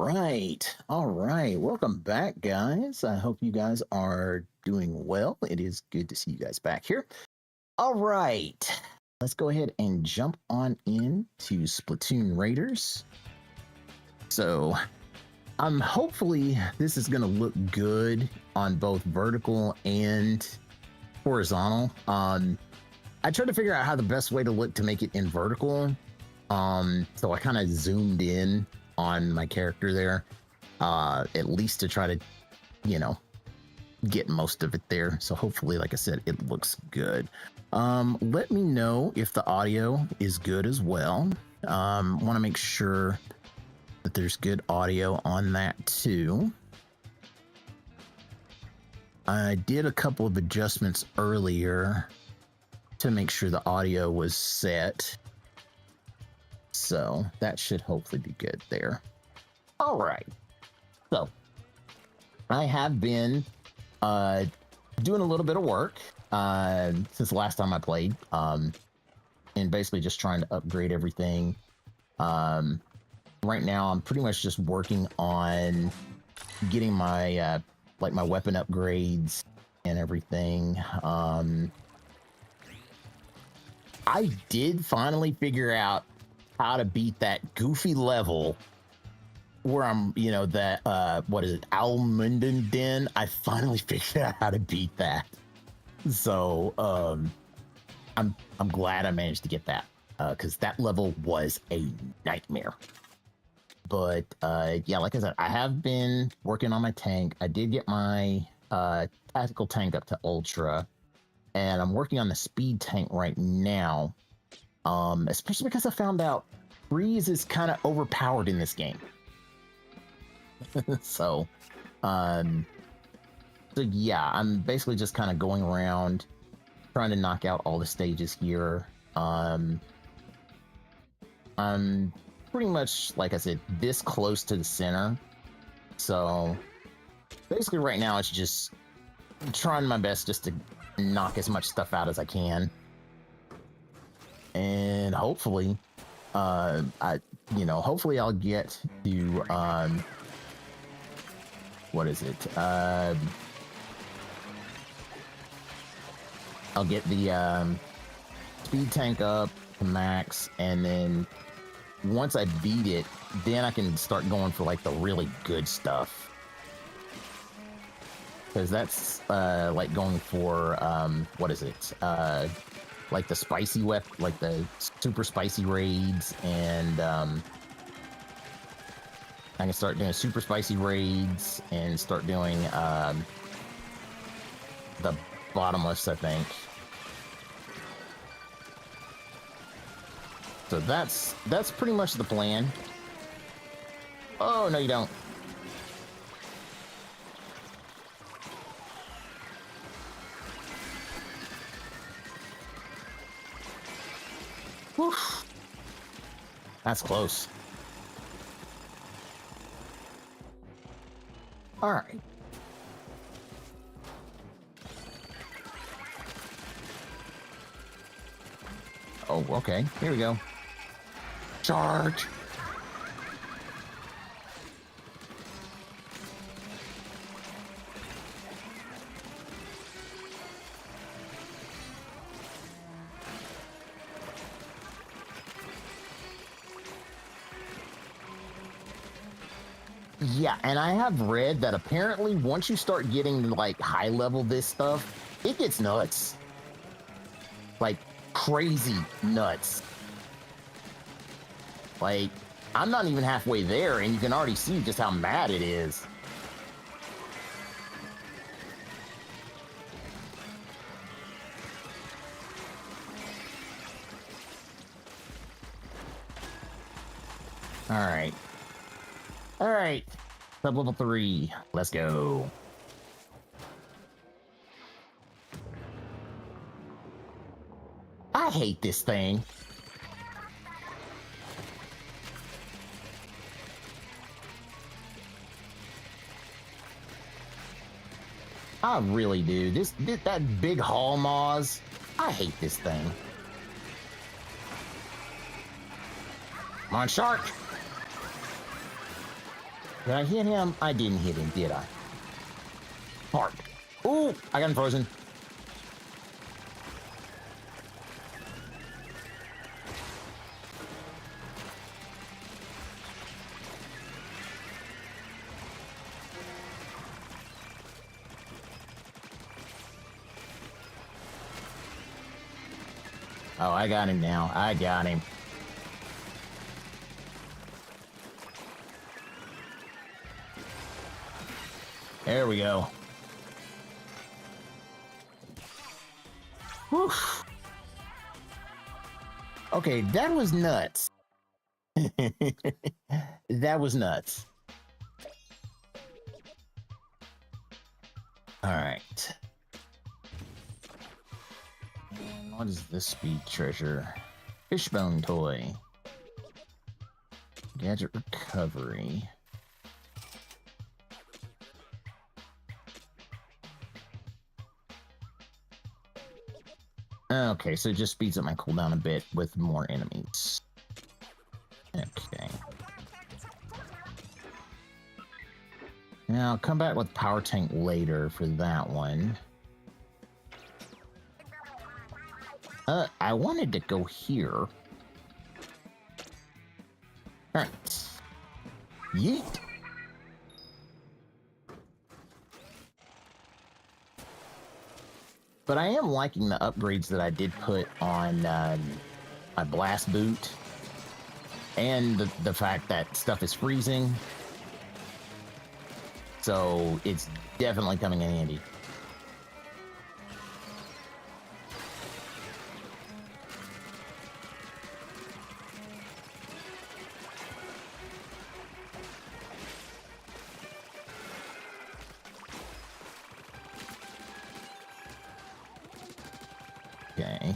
right. Welcome back, guys. I hope you guys are doing well. It is good to see you guys back here. All right. Let's go ahead and jump on into Splatoon Raiders. So, hopefully this is going to look good on both vertical and horizontal. I tried to figure out how the best way to look to make it in vertical. So I kind of zoomed in on my character there, at least to try to, get most of it there. So hopefully, like I said, it looks good. Let me know if the audio is good as well. Want to make sure that there's good audio on that too. I did a couple of adjustments earlier to make sure the audio was set. So that should hopefully be good there. All right. So I have been doing a little bit of work since the last time I played, and basically just trying to upgrade everything. Right now, I'm pretty much just working on getting my my weapon upgrades and everything. I did finally figure out how to beat that goofy level where I'm, what is it, Almunden Den? I finally figured out how to beat that. So I'm glad I managed to get that, because that level was a nightmare. But yeah, like I said, I have been working on my tank. I did get my tactical tank up to ultra, and I'm working on the speed tank right now. Especially because I found out freeze is kind of overpowered in this game. So yeah, I'm basically just kind of going around trying to knock out all the stages here. I'm pretty much, like I said, this close to the center. So basically right now it's just trying my best just to knock as much stuff out as I can. And hopefully, hopefully I'll get to, what is it? I'll get the speed tank up to max, and then once I beat it, then I can start going for like the really good stuff. Because that's like going for, what is it? Like the spicy weapon, like the super spicy raids, and I can start doing super spicy raids and start doing the bottomless, I think. So that's pretty much the plan. Oh, no, you don't. Whew. That's close. All right. Oh, okay. Here we go. Charge. Yeah, and I have read that apparently once you start getting like high level this stuff, it gets nuts. Like crazy nuts. Like, I'm not even halfway there, and you can already see just how mad it is. All right. All right. Sub level 3. Let's go. I hate this thing. I really do. That big hall Moz. I hate this thing. Come on, shark. Did I hit him? I didn't hit him, did I? Hard. Ooh, I got him frozen. Oh, I got him now. I got him. There we go. Whew. Okay, that was nuts. That was nuts. All right. And what is this speed treasure? Fishbone toy. Gadget recovery. Okay, so it just speeds up my cooldown a bit with more enemies. Okay. Now, I'll come back with power tank later for that one. I wanted to go here. Alright. Yeet! But I am liking the upgrades that I did put on my blast boot. And the fact that stuff is freezing. So it's definitely coming in handy. Okay.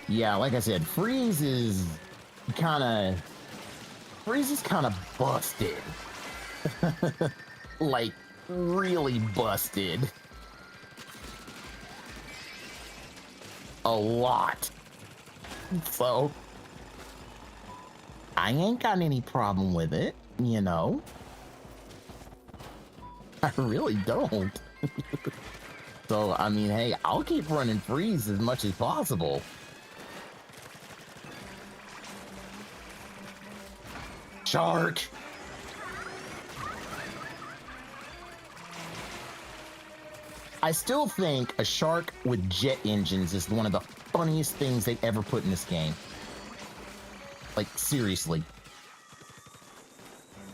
Yeah, like I said, Freeze is kind of busted. Like, really busted. A lot. So, I ain't got any problem with it, you know? I really don't. So, I mean, hey, I'll keep running Freeze as much as possible. Shark! I still think a shark with jet engines is one of the funniest things they've ever put in this game. Like, seriously.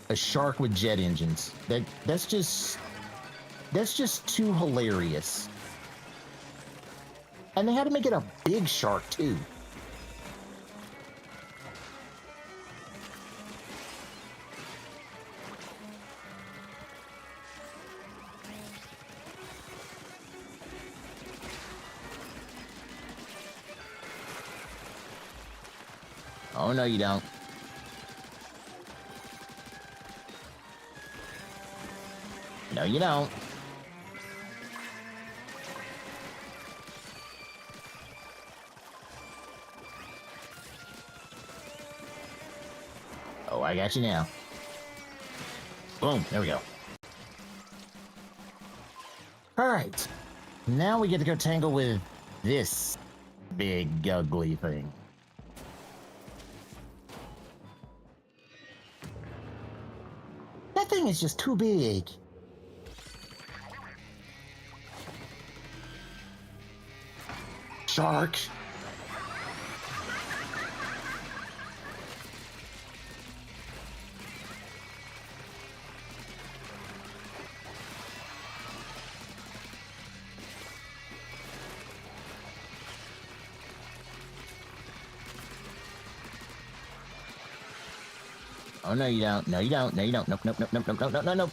A shark with jet engines. That's just too hilarious. And they had to make it a big shark, too. Oh, no, you don't. No, you don't. Oh, I got you now. Boom, there we go. Alright. Now we get to go tangle with this big, ugly thing. That thing is just too big. Shark. Oh, no, you don't. No, you don't. No, you don't. Nope, nope, nope, nope, nope, nope, nope, nope, nope.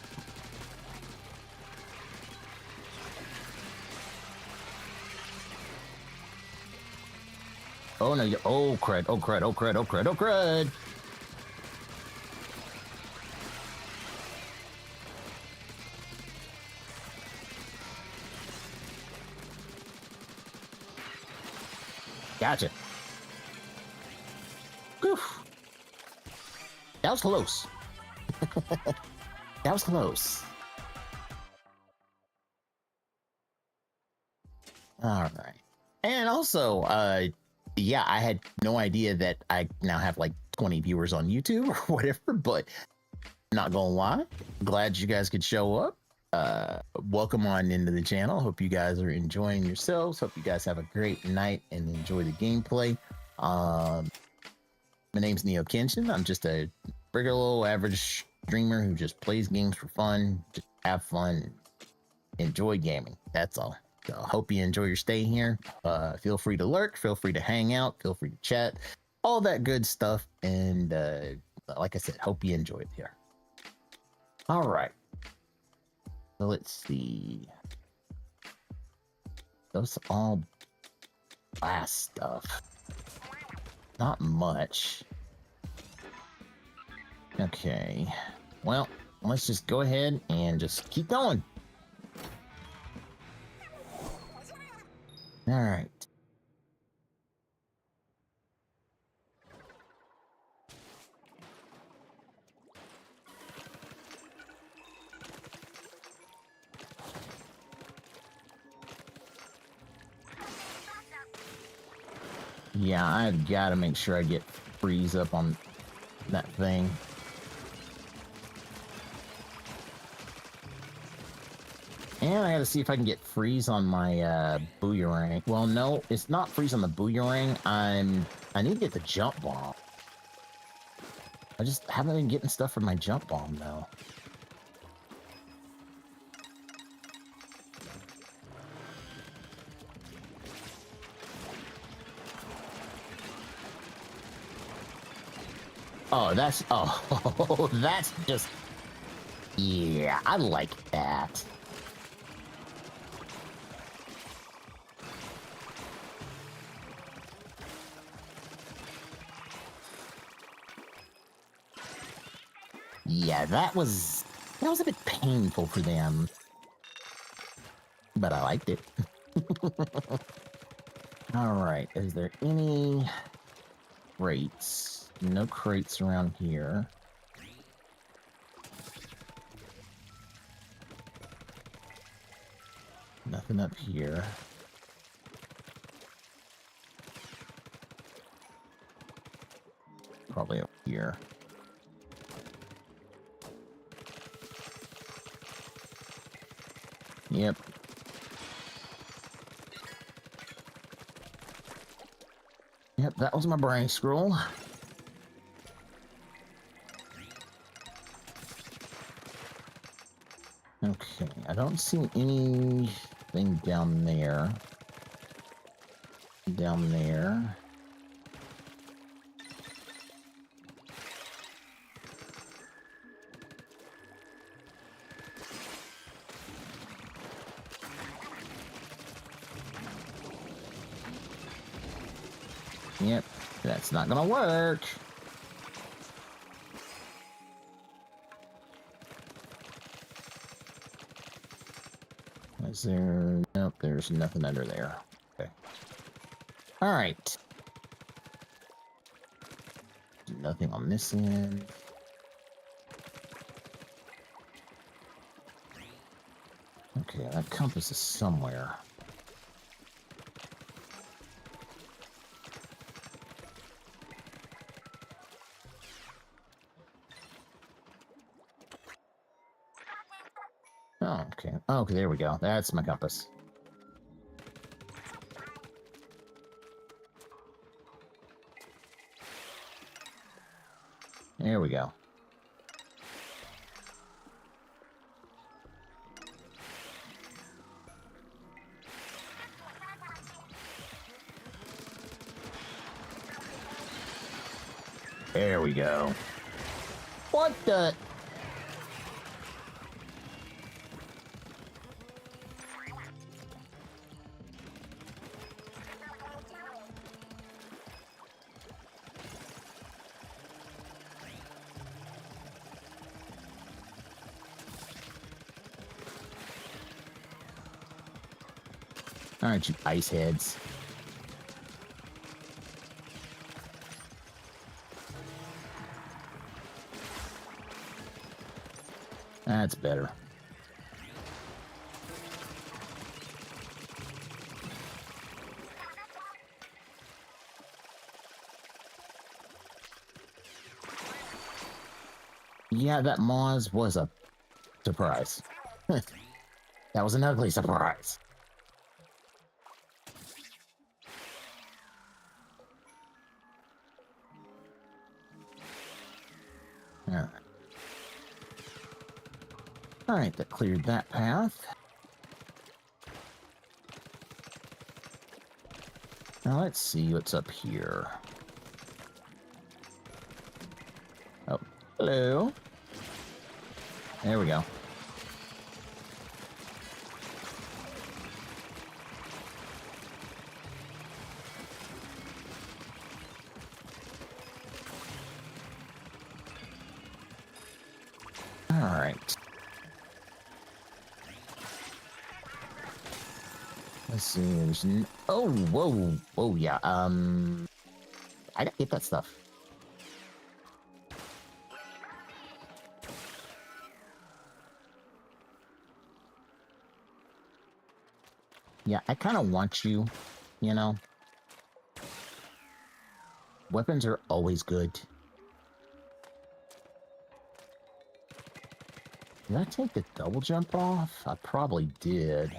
Oh, no, you... Oh, crud. Oh, crud. Oh, crud. Oh, crud. Oh, crud. Gotcha. Whew. That was close. That was close. All right. And also, yeah, I had no idea that I now have like 20 viewers on YouTube or whatever, but not gonna lie, glad you guys could show up. Welcome on into the channel. Hope you guys are enjoying yourselves. Hope you guys have a great night and enjoy the gameplay. My name's Neo Kenshin. I'm just a regular little average streamer who just plays games for fun, just have fun, enjoy gaming. That's all. So hope you enjoy your stay here. Feel free to lurk, feel free to hang out, feel free to chat, all that good stuff. And like I said, hope you enjoy it here. All right. So let's see. Those all last stuff. Not much. Okay. Well, let's just go ahead and just keep going. All right. Yeah, I've got to make sure I get freeze up on that thing. And I gotta see if I can get freeze on my boomerang. Well, no, it's not freeze on the boomerang. I need to get the jump bomb. I just haven't been getting stuff from my jump bomb though. Oh, that's that's just, yeah, I like that. Yeah, that was a bit painful for them, but I liked it. All right, is there any crates? No crates around here. Nothing up here. Probably up here. Yep. Yep, that was my brain scroll. Okay, I don't see anything down there. Down there. Yep, that's not gonna work. Is there? Nope, there's nothing under there. Okay. All right. Nothing on this end. Okay, that compass is somewhere. Oh, okay. Oh, okay, there we go. That's my compass. There we go. There we go. What the? All right, you ice heads. That's better. Yeah, that Moz was a surprise. That was an ugly surprise. Alright. Alright, that cleared that path. Now let's see what's up here. Oh, hello. There we go. Alright. Let's see, there's oh, whoa, yeah, I gotta get that stuff. Yeah, I kind of want you, you know. Weapons are always good. Did I take the double jump off? I probably did.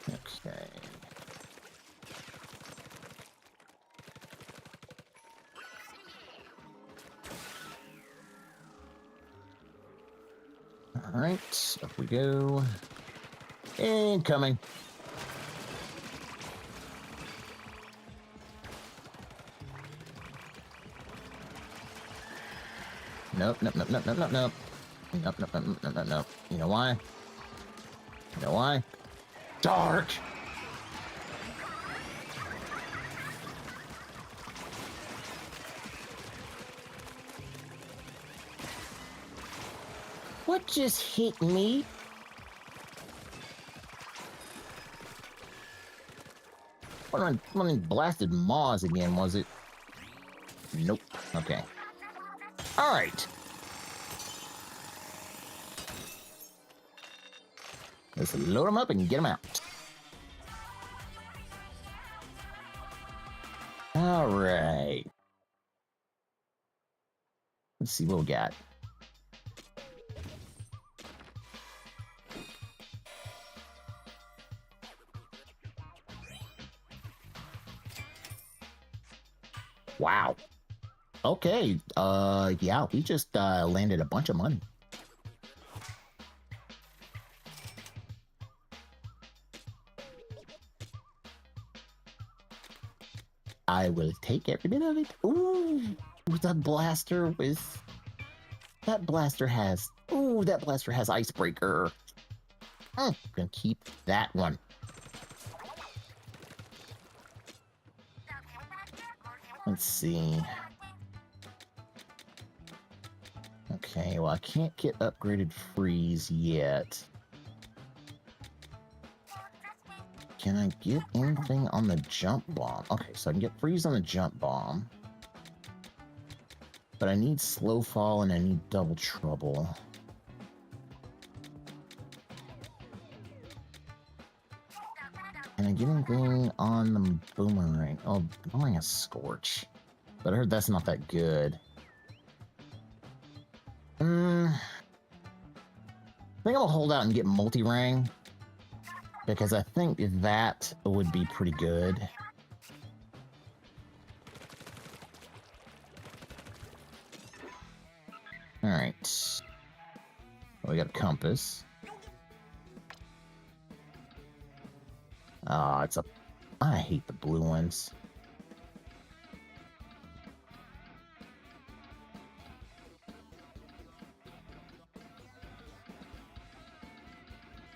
Okay. Alright, up we go. Incoming. Nope, nope, nope, nope, nope, nope, nope. Nope, nope, nope, nope, nope, nope. You know why? You know why? Dark! What just hit me? One of them blasted maws again, was it? Nope. Okay. Alright. Let's load them up and get them out. Alright. Let's see what we got. Wow. Okay. Yeah, we just landed a bunch of money. I will take every bit of it. Ooh, that blaster with... That blaster has... Ooh, that blaster has icebreaker. Gonna keep that one. Let's see. Okay, well, I can't get upgraded freeze yet. Can I get anything on the jump bomb? Okay, so I can get freeze on the jump bomb. But I need slow fall and I need double trouble. Can I get anything on the boomerang? Oh, boomerang has scorch. But I heard that's not that good. I think I'm gonna hold out and get multi-rang. Because I think that would be pretty good. Alright. Well, we got a compass. Ah, it's a... I hate the blue ones.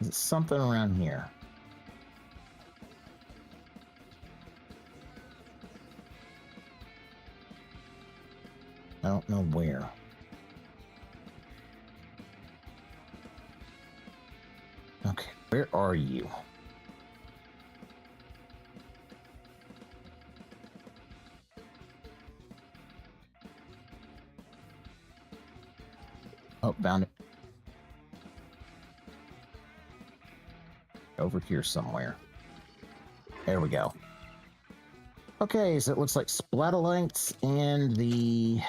Is it something around here? I don't know where. Okay, where are you? Oh, found it. Over here somewhere. There we go. Okay, so it looks like Splatolites and the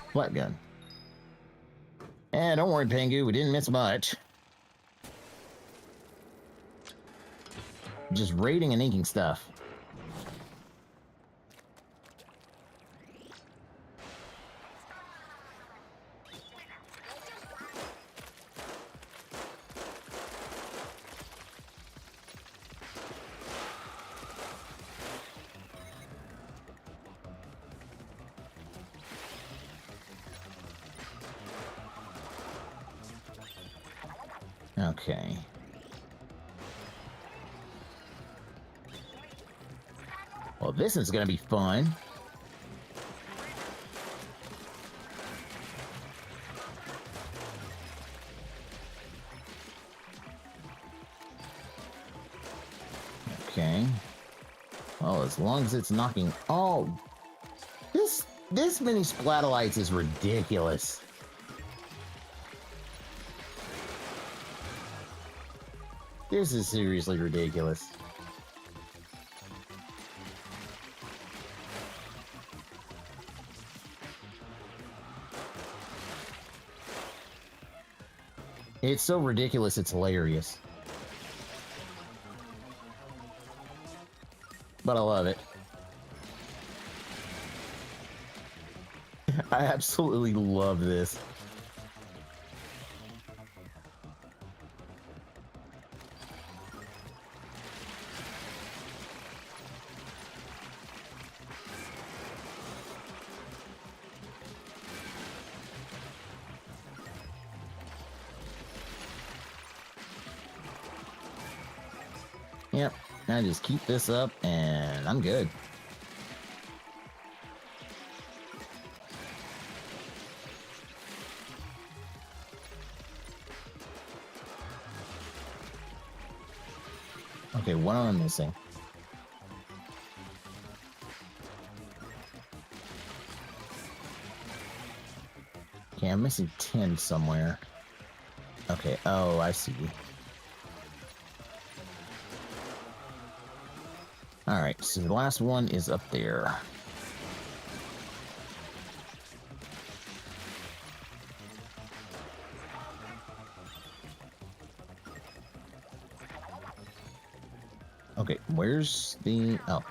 splat gun. And don't worry, Pengu, we didn't miss much. Just raiding and inking stuff. Okay. Well, this is gonna be fun. Okay. Well, as long as it's knocking... Oh! This many Splatolites is ridiculous. This is seriously ridiculous. It's so ridiculous, it's hilarious. But I love it. I absolutely love this. Yep, I just keep this up and I'm good. Okay, what am I missing? Okay, I'm missing 10 somewhere. Okay, oh, I see. Alright, so the last one is up there. Okay, where's the... Oh.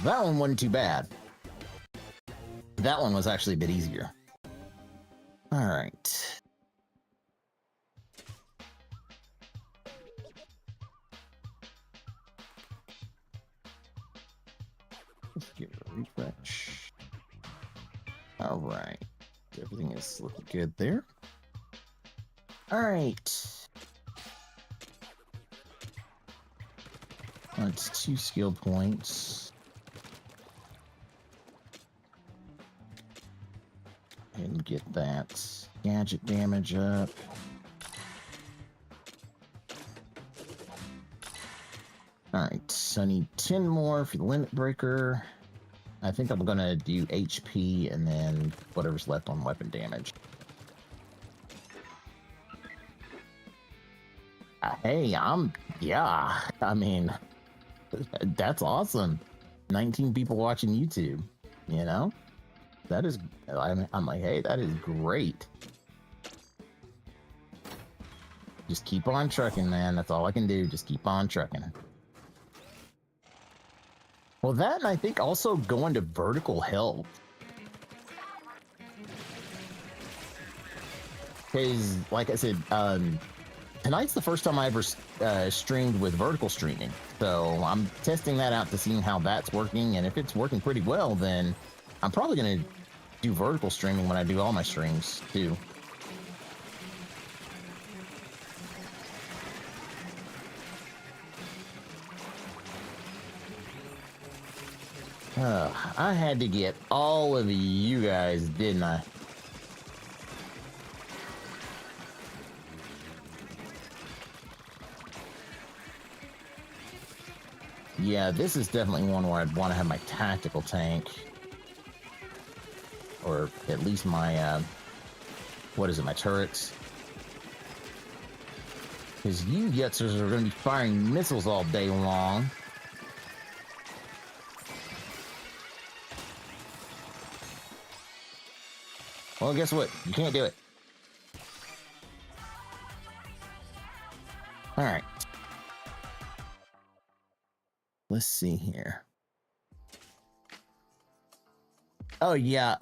That one wasn't too bad. That one was actually a bit easier. Alright. Let's give it a refresh. Alright. Everything is looking good there. Alright. That's 2 skill points. And get that gadget damage up. Alright, so I need 10 more for the limit breaker. I think I'm gonna do HP and then whatever's left on weapon damage. Hey, yeah, I mean, that's awesome. 19 people watching YouTube, you know? That is, I'm like, hey, that is great. Just keep on trucking, man. That's all I can do. Just keep on trucking. Well, that and I think also going to vertical health. Because, like I said, tonight's the first time I ever streamed with vertical streaming. So I'm testing that out to see how that's working. And if it's working pretty well, then I'm probably going to do vertical streaming when I do all my streams, too. I had to get all of you guys, didn't I? Yeah, this is definitely one where I'd want to have my tactical tank. Or at least my, what is it, my turrets? Because you yutzers are going to be firing missiles all day long. Well, guess what? You can't do it. Alright. Let's see here. Oh, yeah,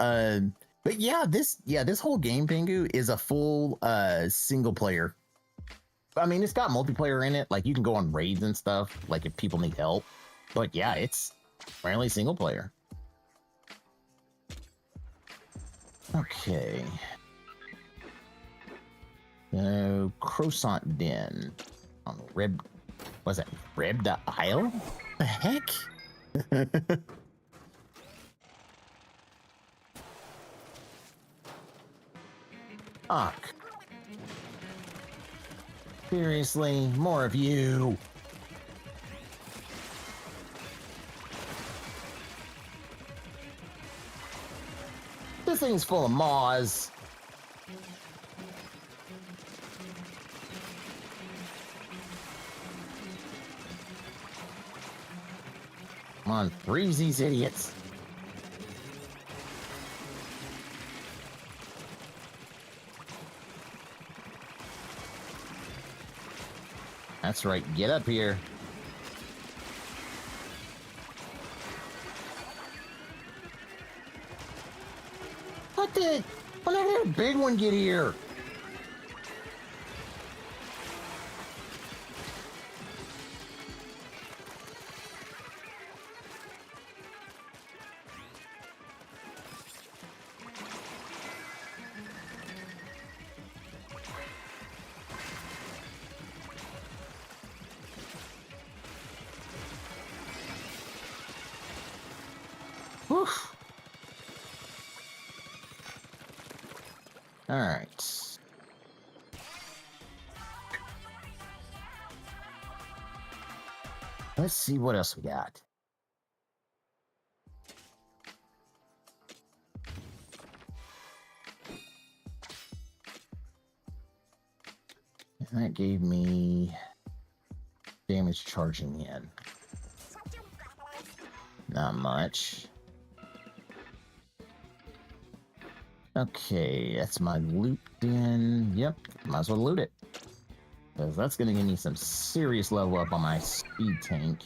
but yeah, this whole game, Pingu, is a full, single player. I mean, it's got multiplayer in it, like, you can go on raids and stuff, like, if people need help. But yeah, it's primarily single player. Okay. Croissant Den. On was that Rebda Isle? The heck? Fuck. Seriously, more of you. This thing's full of maws. Come on, freeze these idiots. That's right, get up here. What the? When did a big one get here? Woof. All right. Let's see what else we got. And that gave me damage charging in. Not much. Okay, that's my loot in. Yep, might as well loot it. Because that's going to give me some serious level up on my speed tank.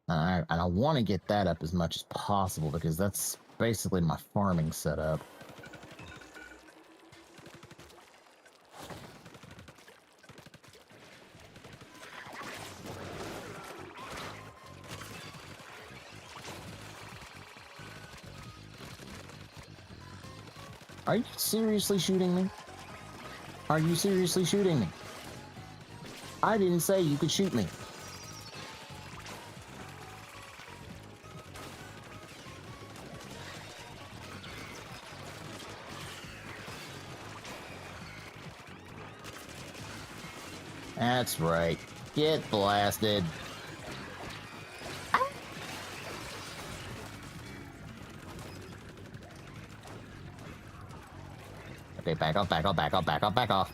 And I want to get that up as much as possible because that's basically my farming setup. Are you seriously shooting me? Are you seriously shooting me? I didn't say you could shoot me. That's right. Get blasted. Okay, back off, back off, back off, back off, back off.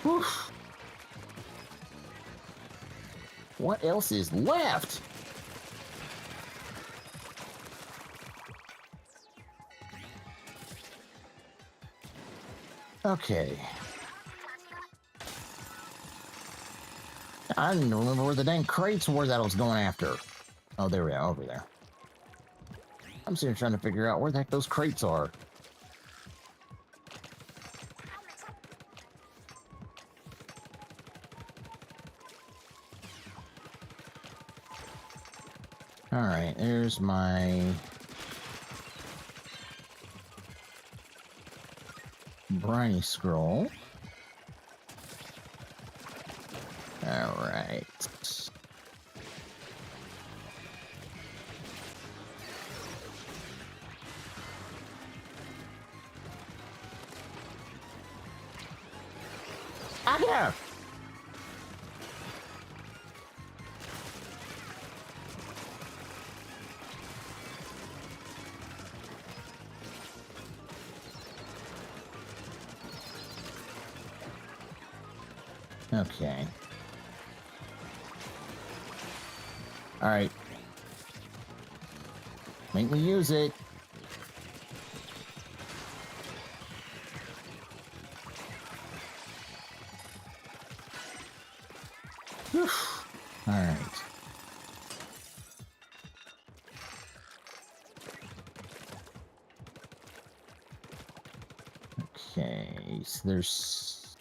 Whew. What else is left? Okay. I don't even remember where the dang crates were that I was going after. Oh, there we are, over there. I'm sitting here trying to figure out where the heck those crates are. Alright, there's my briny scroll. Alright. Ah, okay. Alright. Make me use it. Alright. Okay, so there's...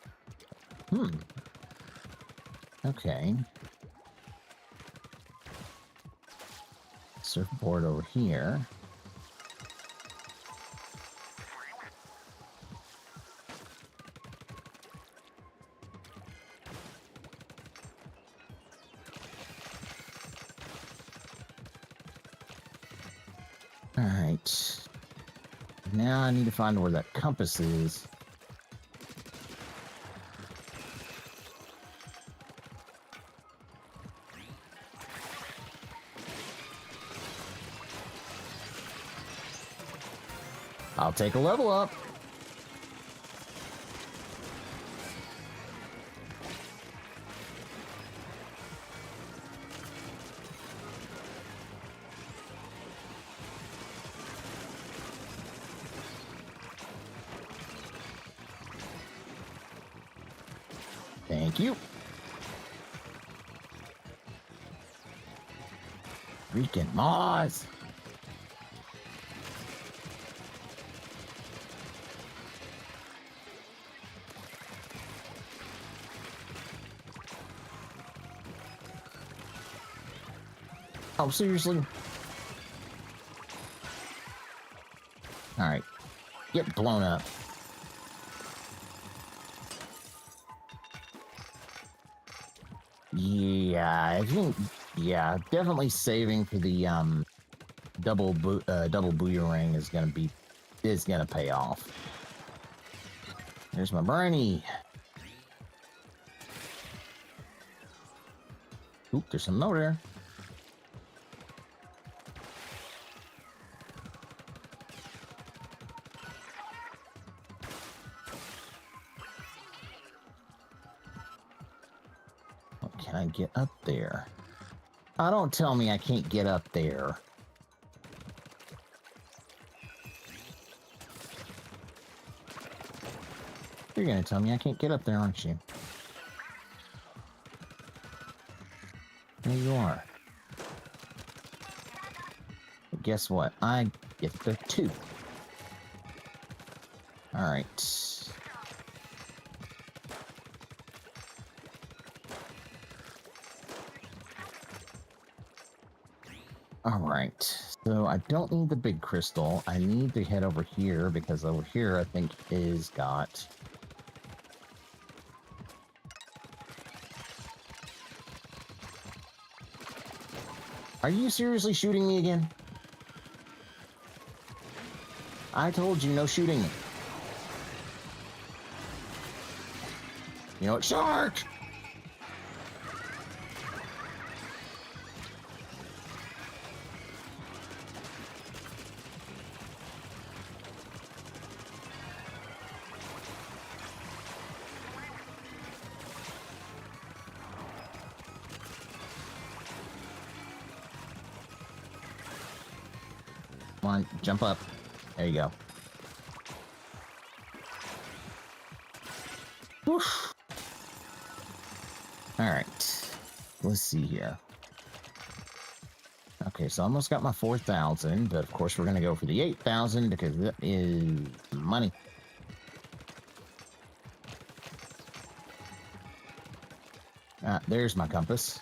Okay. Surfboard over here. Alright. Now I need to find where that compass is. I'll take a level up. Thank you. Freaking moths. Oh, seriously? Alright. Get blown up. Yeah, I think... Yeah, definitely saving for the, double boomerang is gonna pay off. There's my briny. Oop, there's some more there. Can I get up there? Oh, don't tell me I can't get up there. You're gonna tell me I can't get up there, aren't you? There you are. But guess what? I get there too. Alright. Alright, so I don't need the big crystal. I need to head over here, because over here I think is got... Are you seriously shooting me again? I told you no shooting. You know what? Shark! Come on, jump up. There you go. Woof. Alright. Let's see here. Okay, so I almost got my 4,000, but of course we're going to go for the 8,000 because that is money. There's my compass.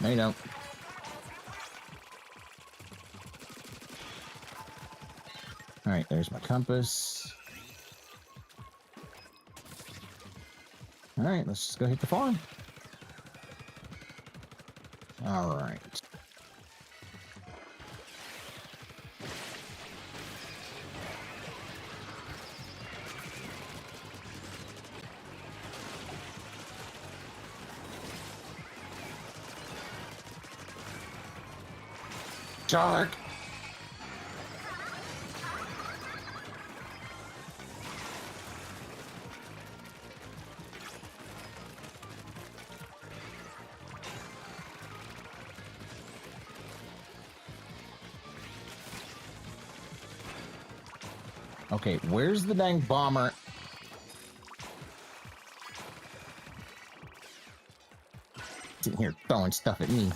No, you don't. Alright, there's my compass. Alright, let's just go hit the farm. Alright. Shark! Okay, where's the dang bomber? Sitting here throwing stuff at me.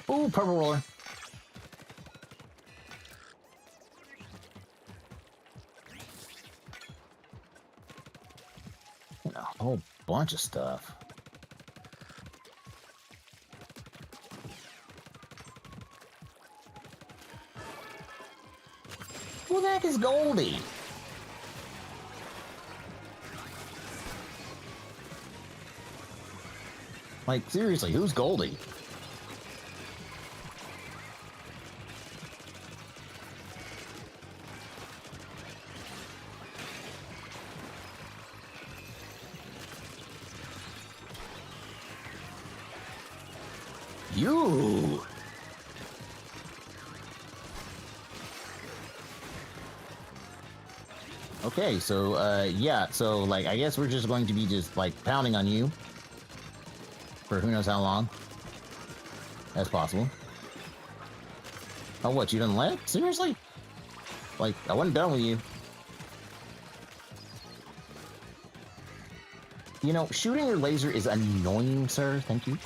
Ooh, purple roller. And a whole bunch of stuff. Who the heck is Goldie? Like, seriously, who's Goldie? You! Okay, so, yeah, so, like, I guess we're just going to be just, like, pounding on you. For who knows how long. That's possible. Oh, what, you done left? Seriously? Like, I wasn't done with you. You know, shooting your laser is annoying, sir. Thank you.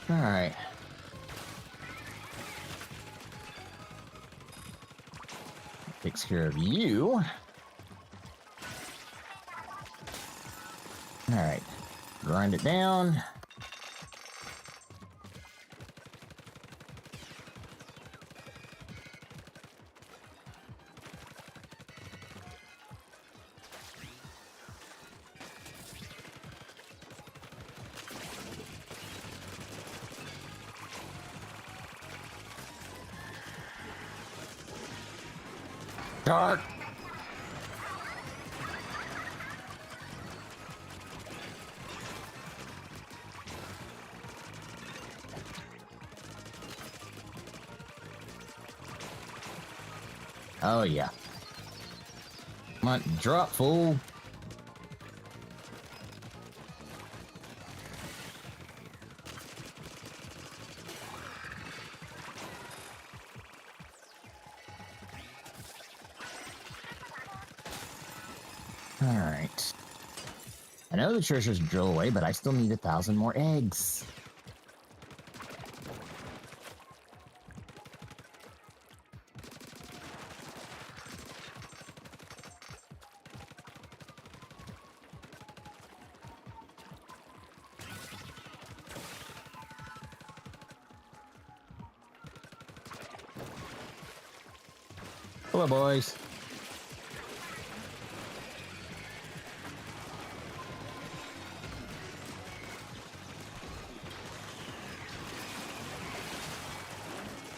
Alright. Takes care of you. Alright. Grind it down. Dark. Oh yeah. Come on, drop, fool. Alright. I know the treasures drill away, but I still need 1,000 more eggs. Hello, boys.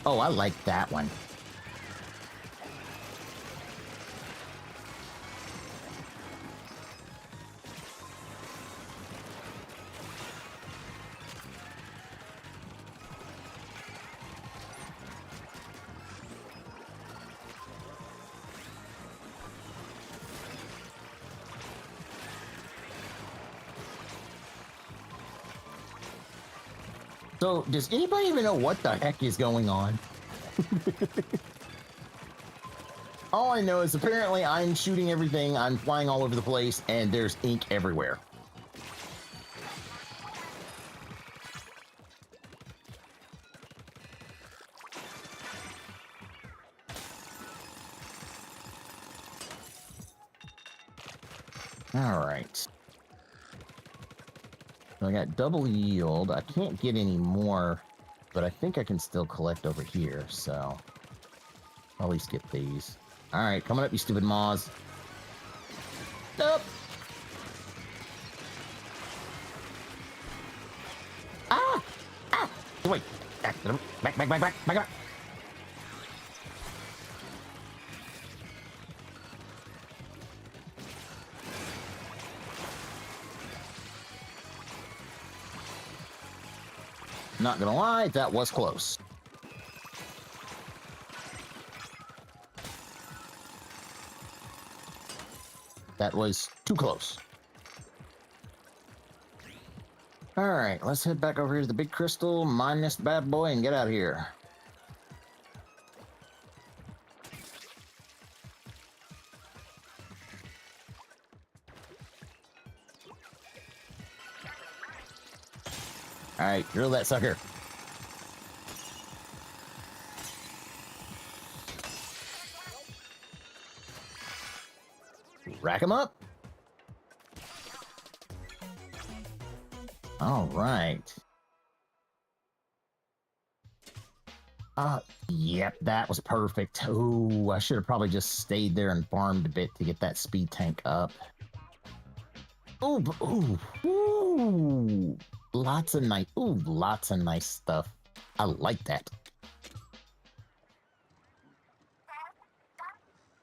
Oh, I like that one. So, does anybody even know what the heck is going on? All I know is apparently I'm shooting everything, I'm flying all over the place, and there's ink everywhere. All right. So I got double yield. I can't get any more, but I think I can still collect over here, so I'll at least get these. All right, coming up, you stupid maws. Nope. Ah! Ah! Wait. Back. Not gonna lie, that was close. That was too close. All right, let's head back over here to the big crystal, mine this bad boy, and get out of here. All right, drill that sucker. Rack him up. All right. Yep, that was perfect. Ooh, I should have probably just stayed there and farmed a bit to get that speed tank up. Ooh, lots of nice stuff. I like that.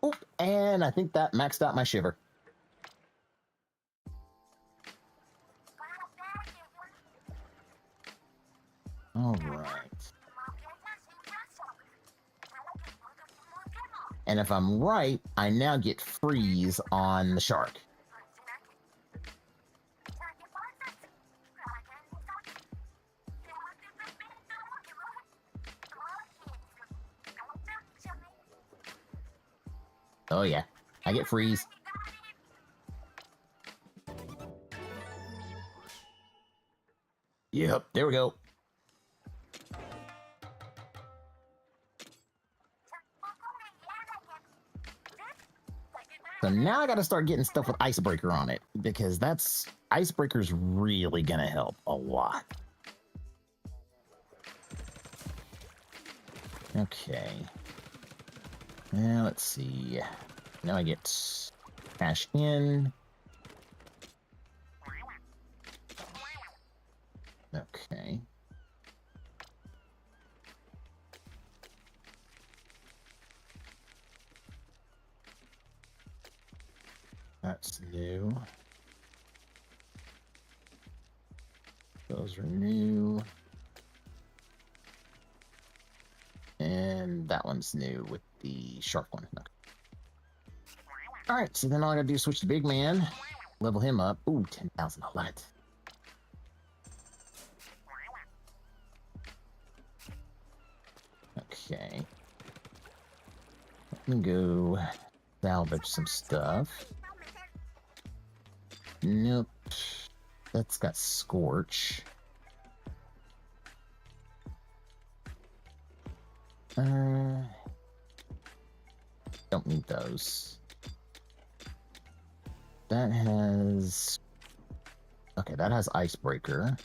Oop, and I think that maxed out my shiver. All right. And if I'm right, I now get freeze on the shark. Oh yeah, I get freeze. Yep, there we go. So now I got to start getting stuff with icebreaker on it, because that's icebreaker's really gonna help a lot. Okay. Now let's see. Now I get cash in. Okay. That's new. Those are new. And that one's new with the shark one. Okay. All right, so then all I gotta do is switch to big man, level him up. Ooh, 10,000, I love it. Okay. Let me go salvage some stuff. Nope. That's got Scorch. Don't need those. That has... Okay, that has Icebreaker.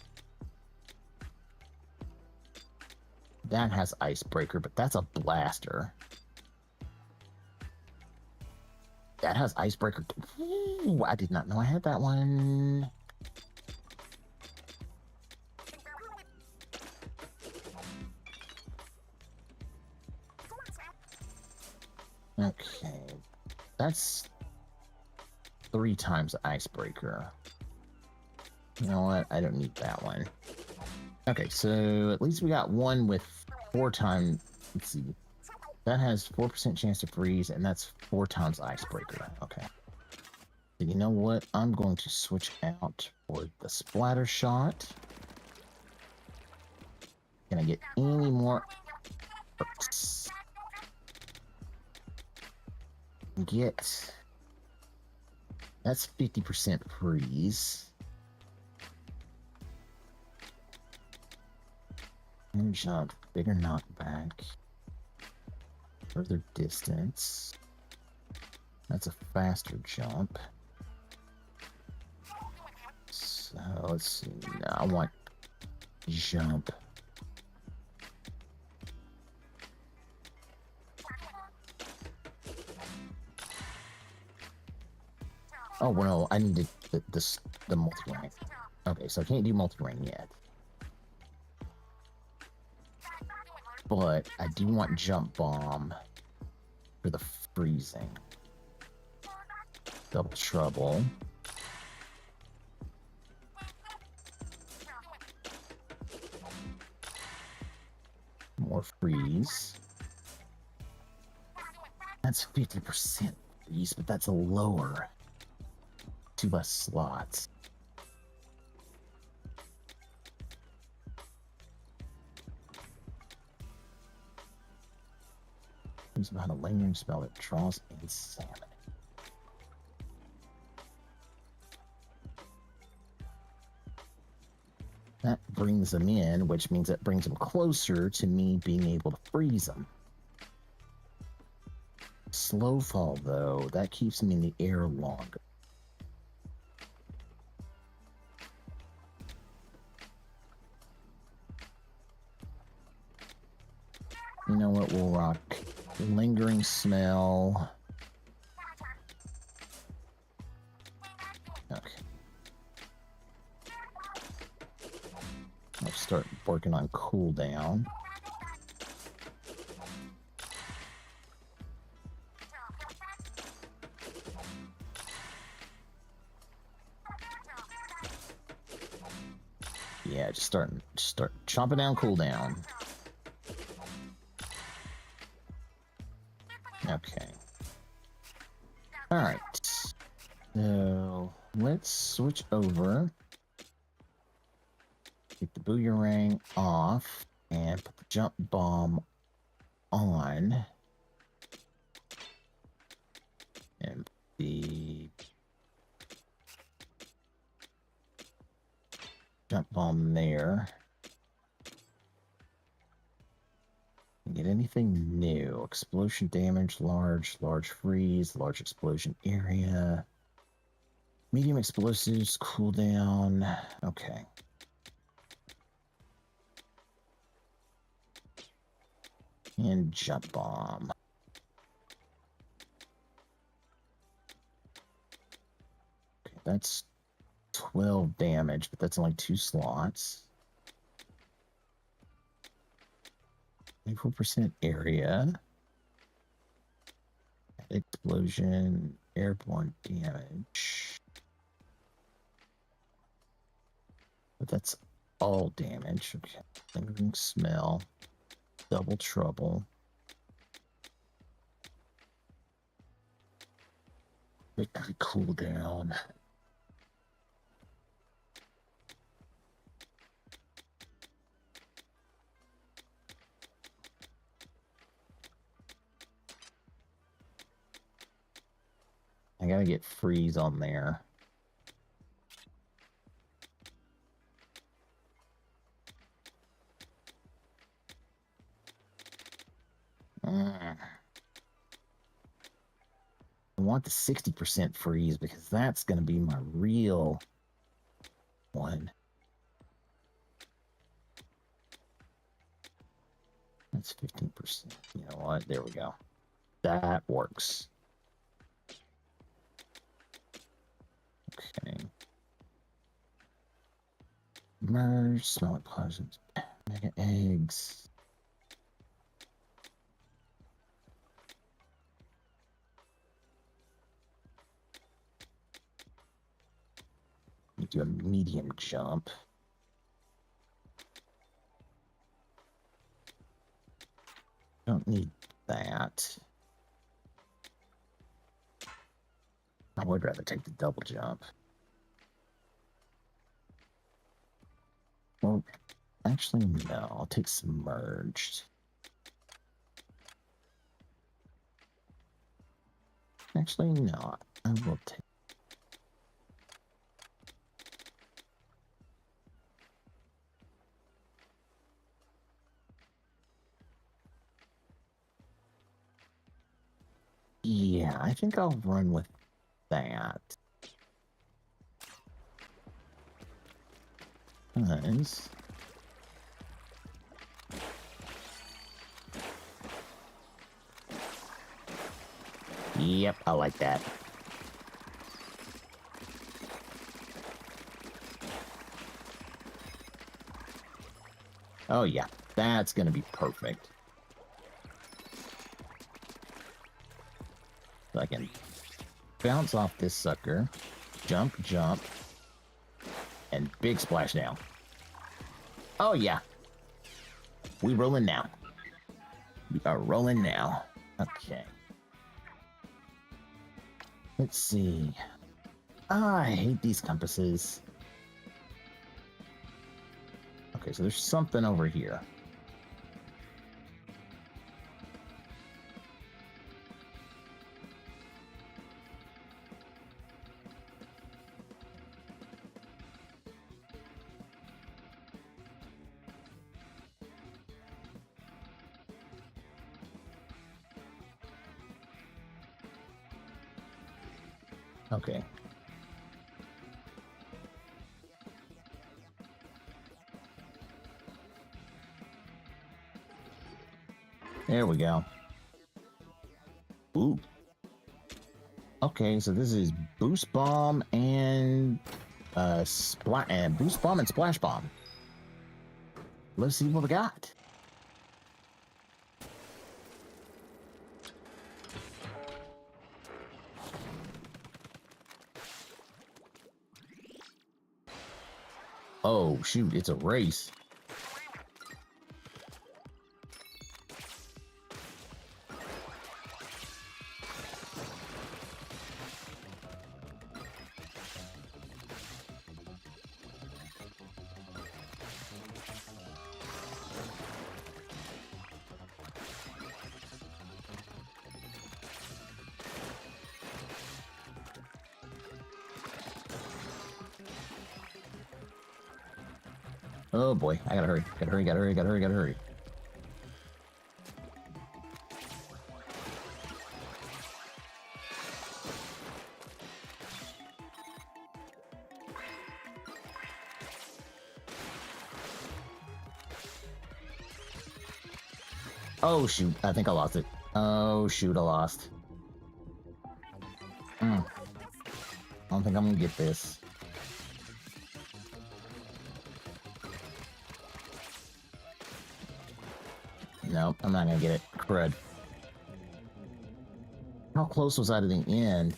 That has Icebreaker, but that's a blaster. That has Icebreaker. Ooh, I did not know I had that one. Okay. That's 3 times Icebreaker. You know what? I don't need that one. Okay, so at least we got one with 4 times. Let's see. That has 4% chance to freeze, and that's 4 times Icebreaker. Okay. So you know what? I'm going to switch out for the Splatter Shot. Can I get any more perks? get... That's 50% freeze. And jump. Bigger knockback. Further distance. That's a faster jump. So let's see. No, I want jump. Oh, well, I needed the multi-ring. Okay, so I can't do multi-ring yet. But I do want jump bomb for the freezing. Double trouble. More freeze. That's 50% freeze, but that's a lower. 2 less slots. It's about a lingering spell that draws insanity. That brings them in, which means that brings them closer to me being able to freeze them. Slow fall, though, that keeps them in the air longer. You know what, we'll rock lingering smell. Okay. I'll start working on cooldown. Yeah, just start chomping down cooldown. Okay. Alright. So let's switch over. Take the boomerang off and put the jump bomb on. And put the jump bomb there. Get anything new. Explosion damage, large freeze, large explosion area. Medium explosives, cooldown. Okay. And jump bomb. Okay, that's 12 damage, but that's only 2 slots. 24% area. Explosion, airborne damage. But that's all damage. Okay. Lingering smell. Double trouble. Victory cooldown. I gotta get freeze on there. I want the 60% freeze because that's going to be my real one. That's 15%. You know what? There we go. That works. Okay. Merge, smell like poisons. Mega eggs. Do a medium jump. Don't need that. I would rather take the double jump. Well, actually, no. I'll take submerged. Actually, no. I will take. Yeah, I think I'll run with that. Because... Yep, I like that. Oh yeah, that's gonna be perfect. So I can bounce off this sucker, jump, jump, and big splash down. Oh yeah, we rolling now. We are rolling now. Okay. Let's see. Ah, I hate these compasses. Okay, so there's something over here. Okay. There we go. Ooh. Okay, so this is Boost Bomb and Boost Bomb and Splash Bomb. Let's see what we got. Oh shoot, it's a race. Oh boy, I gotta hurry. Gotta hurry, gotta hurry, gotta hurry, gotta hurry. Oh shoot, I think I lost it. Oh shoot, I lost. I don't think I'm gonna get this. Nope, I'm not gonna get it. Crud. How close was I to the end?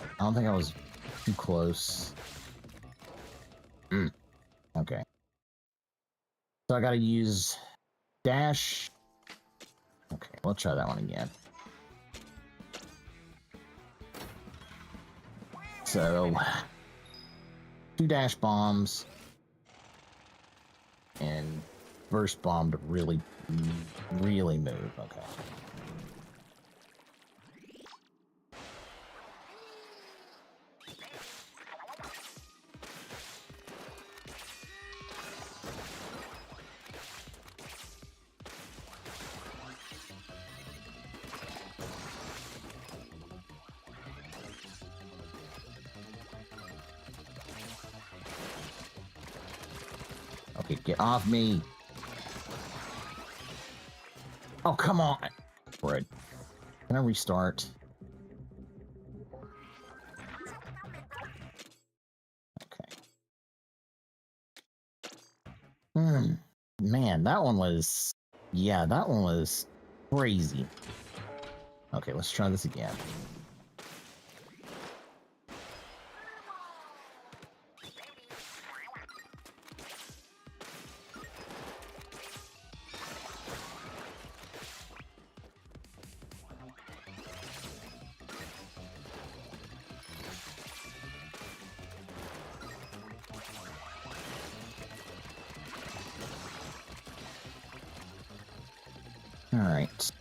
I don't think I was too close. Okay. So I gotta use dash. Okay, we'll try that one again. So, 2 dash bombs and burst bomb to really move. Okay. Okay, get off me. Oh, come on. Right. Can I restart? Okay. Man, that one was... Yeah, that one was crazy. Okay, let's try this again. Alright.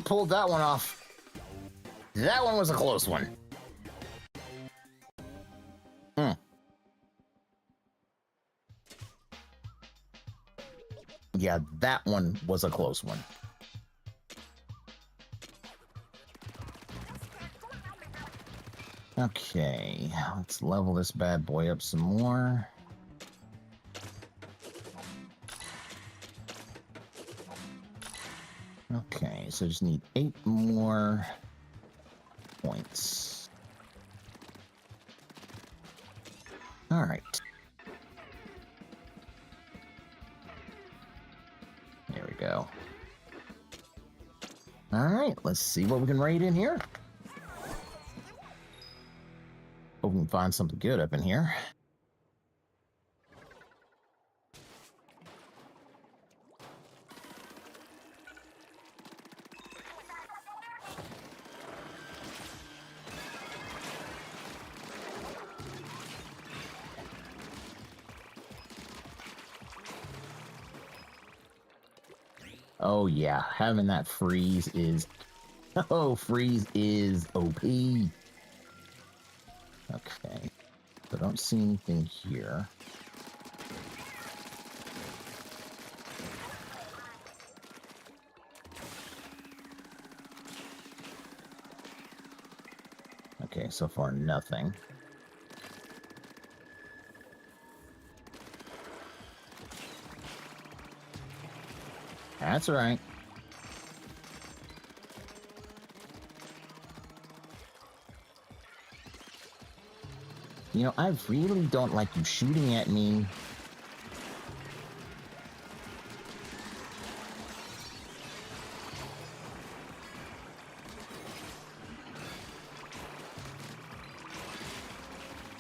pulled that one off. That one was a close one. Yeah, that one was a close one. Okay, let's level this bad boy up some more. Okay, so just need 8 more points. All right. There we go. All right, let's see what we can raid in here. Hope we can find something good up in here. Oh yeah, having that freeze is... Oh, freeze is OP. Okay, so I don't see anything here. Okay, so far nothing. That's right. You know, I really don't like you shooting at me.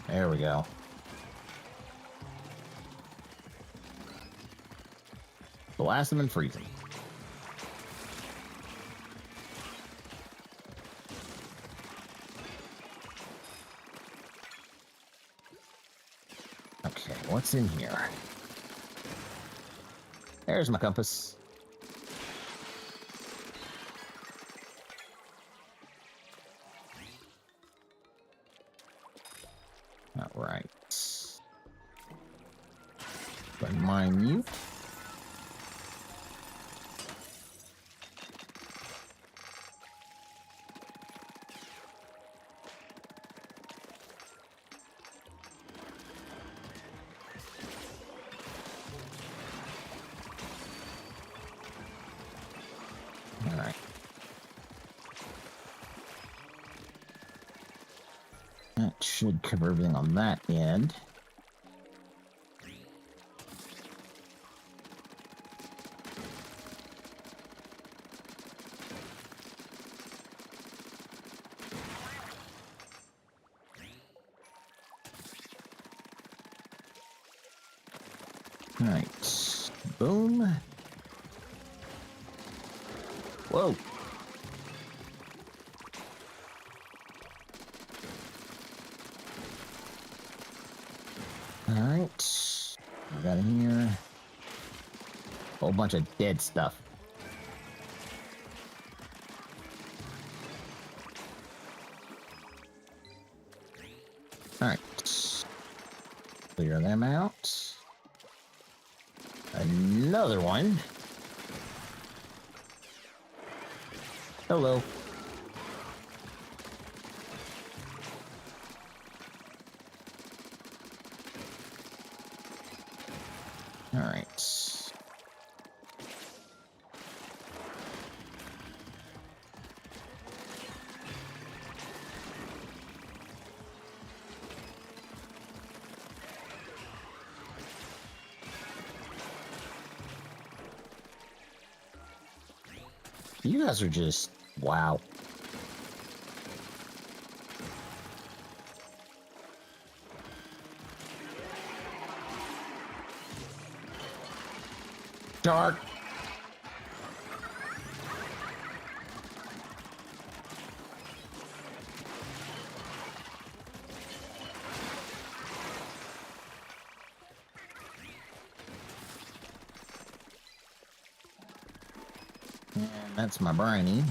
There we go. Blast them and freeze them. Okay, what's in here? There's my compass. All right. Don't mind you. All right. That should cover everything on that end. All right. Boom. Whoa. All right. We got in here a whole bunch of dead stuff. All right. Clear them out. Another one. Hello. All right. You guys are just, wow. Dark. And that's my briny.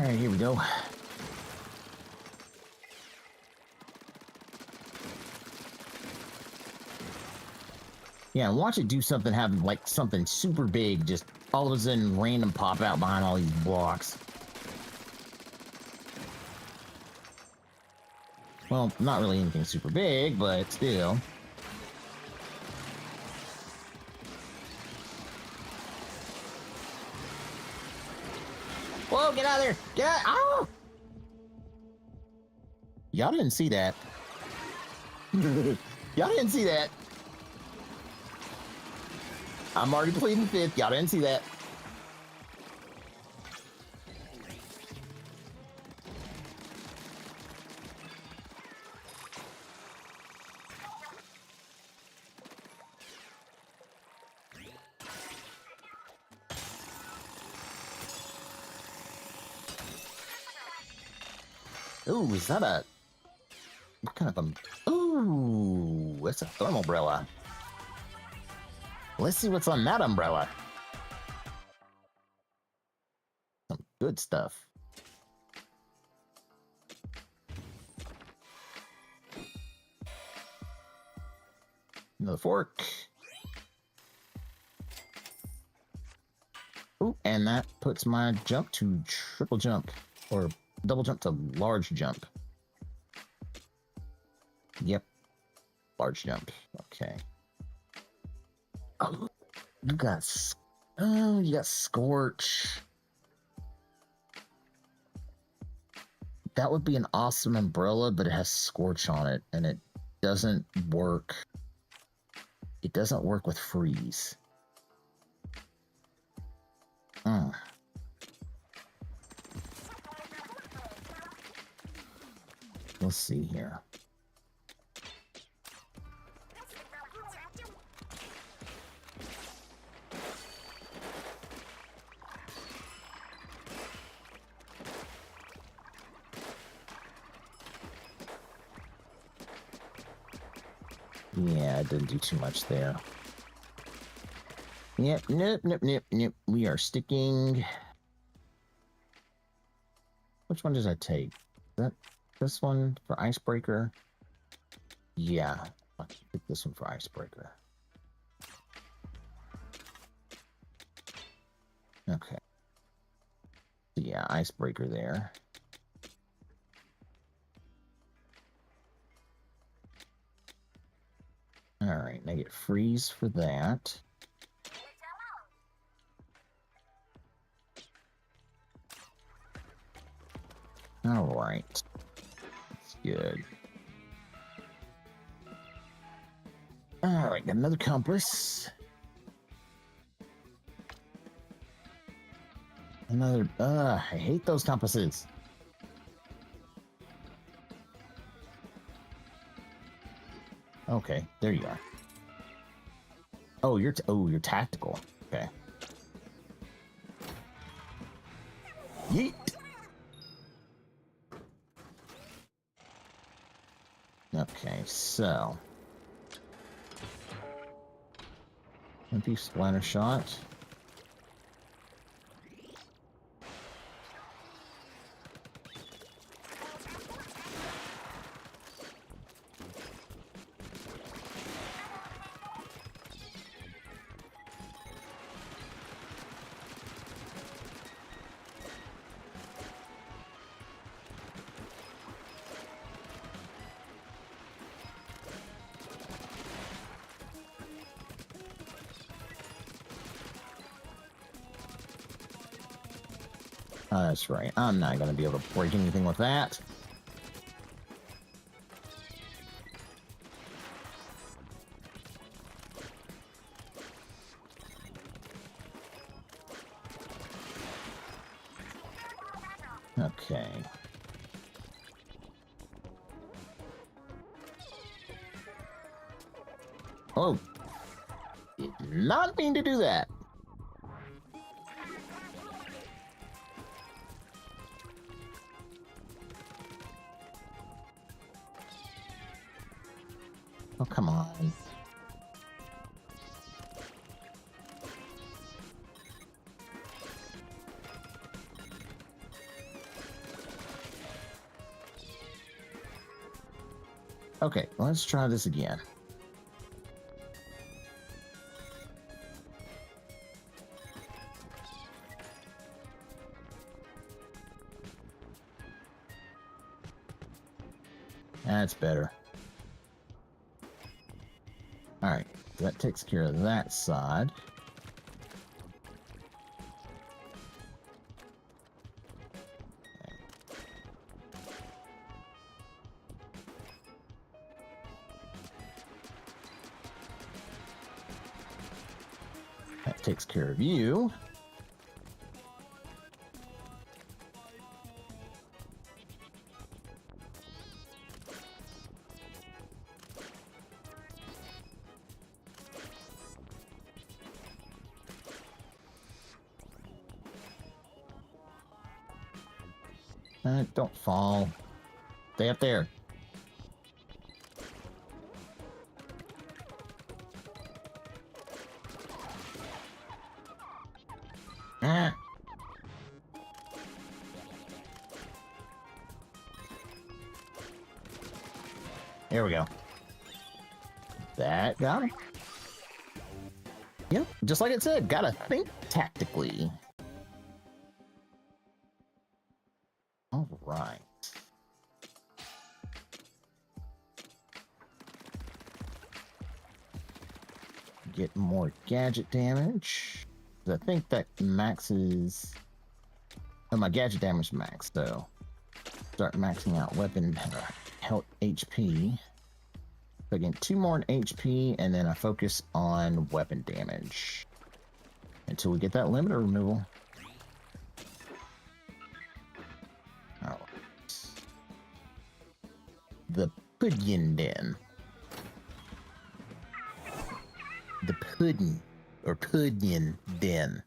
Alright, here we go. Yeah, watch it do something, have like something super big, just all of a sudden random pop out behind all these blocks. Well, not really anything super big, but still. Whoa, get out of there! Get out! Oh! Y'all didn't see that. Y'all didn't see that. I'm already pleading fifth. Y'all didn't see that. Ooh, is that a... What kind of a... Ooh, that's a thermal umbrella. Let's see what's on that umbrella. Some good stuff. Another fork. Ooh, and that puts my jump to triple jump. Or double jump to large jump. Yep. Large jump. Okay. Oh, you got Scorch. That would be an awesome umbrella, but it has Scorch on it, and it doesn't work. It doesn't work with freeze. Let's see here. Yeah, I didn't do too much there. Yep, nope. We are sticking. Which one did I take? Is that this one for icebreaker? Yeah, I'll pick this one for icebreaker. Okay. Yeah, icebreaker there. All right, now get freeze for that. All right, that's good. All right, got another compass. Another, I hate those compasses. Okay, there you are. Oh, you're tactical. Okay. Yeet. Okay, so empty splatter shot. Oh, that's right. I'm not going to be able to break anything with that. Okay. Oh. Did not mean to do that. Oh, come on. Okay, let's try this again. That's better. Alright, that takes care of that side. That takes care of you. Don't fall. Stay up there. Ah. There we go. That got him. Yep, just like it said, gotta think tactically. All right. Get more gadget damage. I think that maxes. Oh, my gadget damage max, so start maxing out weapon health HP. So I get 2 more in HP, and then I focus on weapon damage until we get that limiter removal. Oh. The pudding den. The pudding or pudding den.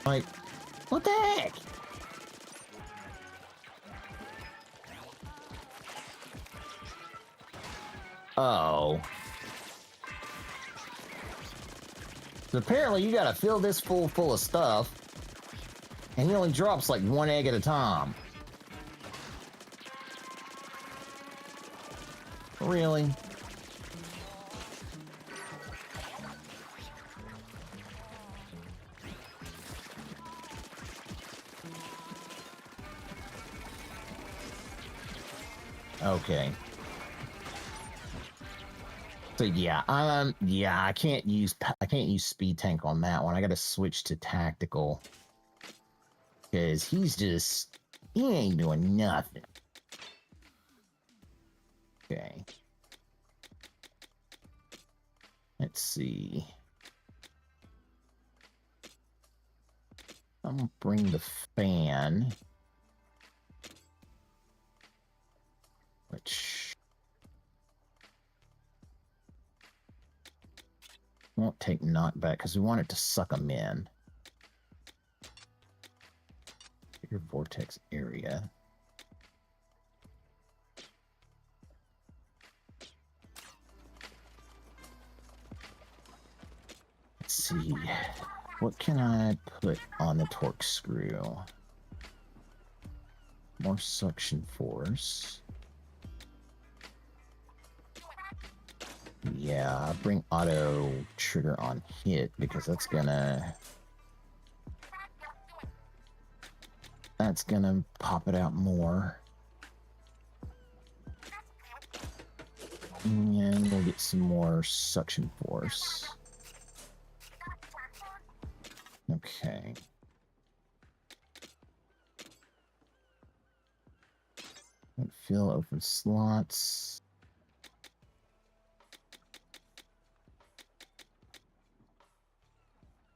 Like, what the heck? Oh. So apparently you gotta fill this full of stuff, and he only drops like 1 egg at a time. Really? Okay. So yeah, I can't use speed tank on that one. I got to switch to tactical because he ain't doing nothing. Okay. Let's see. I'm gonna bring the fan, which won't take knockback because we want it to suck them in. Your vortex area. Let's see. What can I put on the torque screw? More suction force. Yeah, I'll bring auto trigger on hit because that's gonna pop it out more. And we'll get some more suction force. Okay. Fill open slots.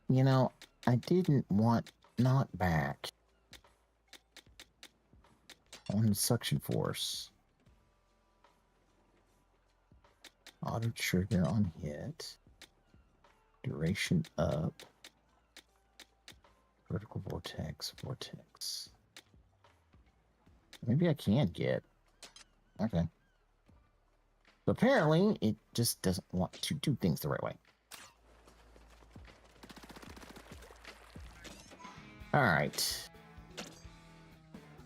You know, I didn't want knockback on suction force. Auto trigger on hit. Duration up. Vertical vortex. Maybe I can get. Okay. So apparently, it just doesn't want to do things the right way. All right.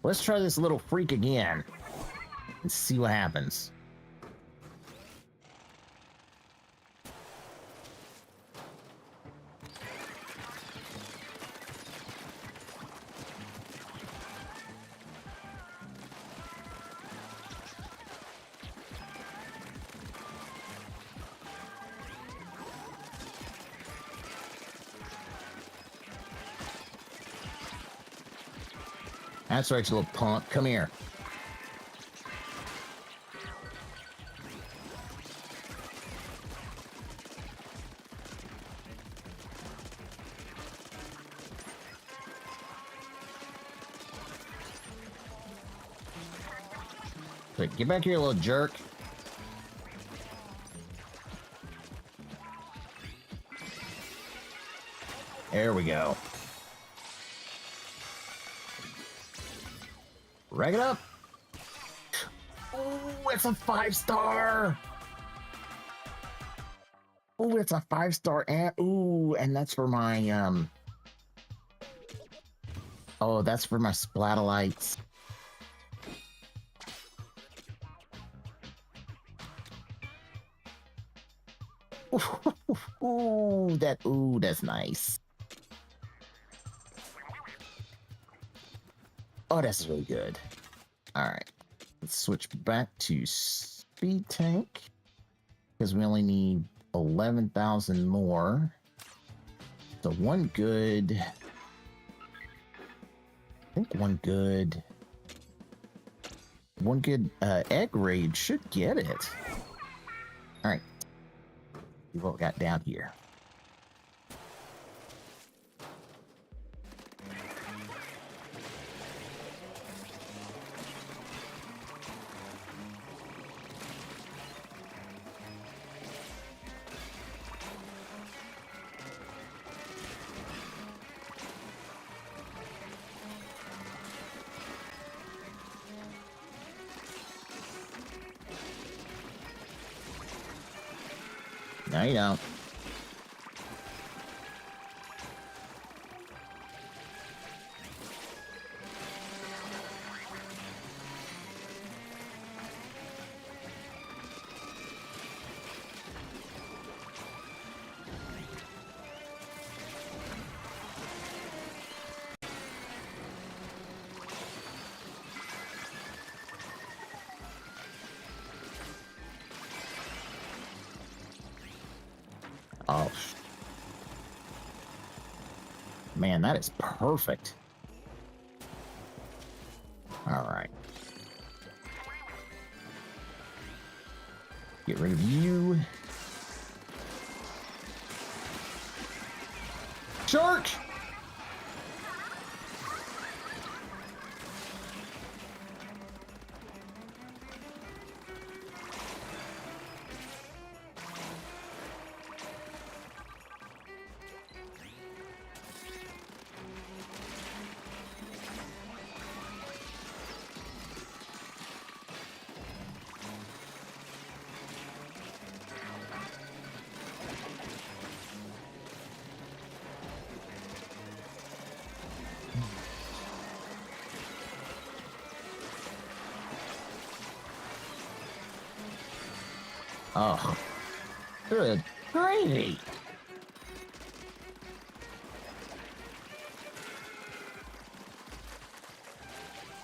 Let's try this little freak again and see what happens. That's right, you little punk. Come here. Quick, get back here, little jerk. There we go. Rag it up. Oh, it's a 5-star. Oh, it's a 5-star. And ooh, and that's for my oh, that's for my splatolites. Ooh, that's nice. Oh, that's really good. All right, let's switch back to speed tank because we only need 11,000 more. So one good. I think one good egg raid should get it. All right, see what we got down here. No, you don't. Oh, man, that is perfect. All right. Get rid of you. Shark! Oh, good gravy.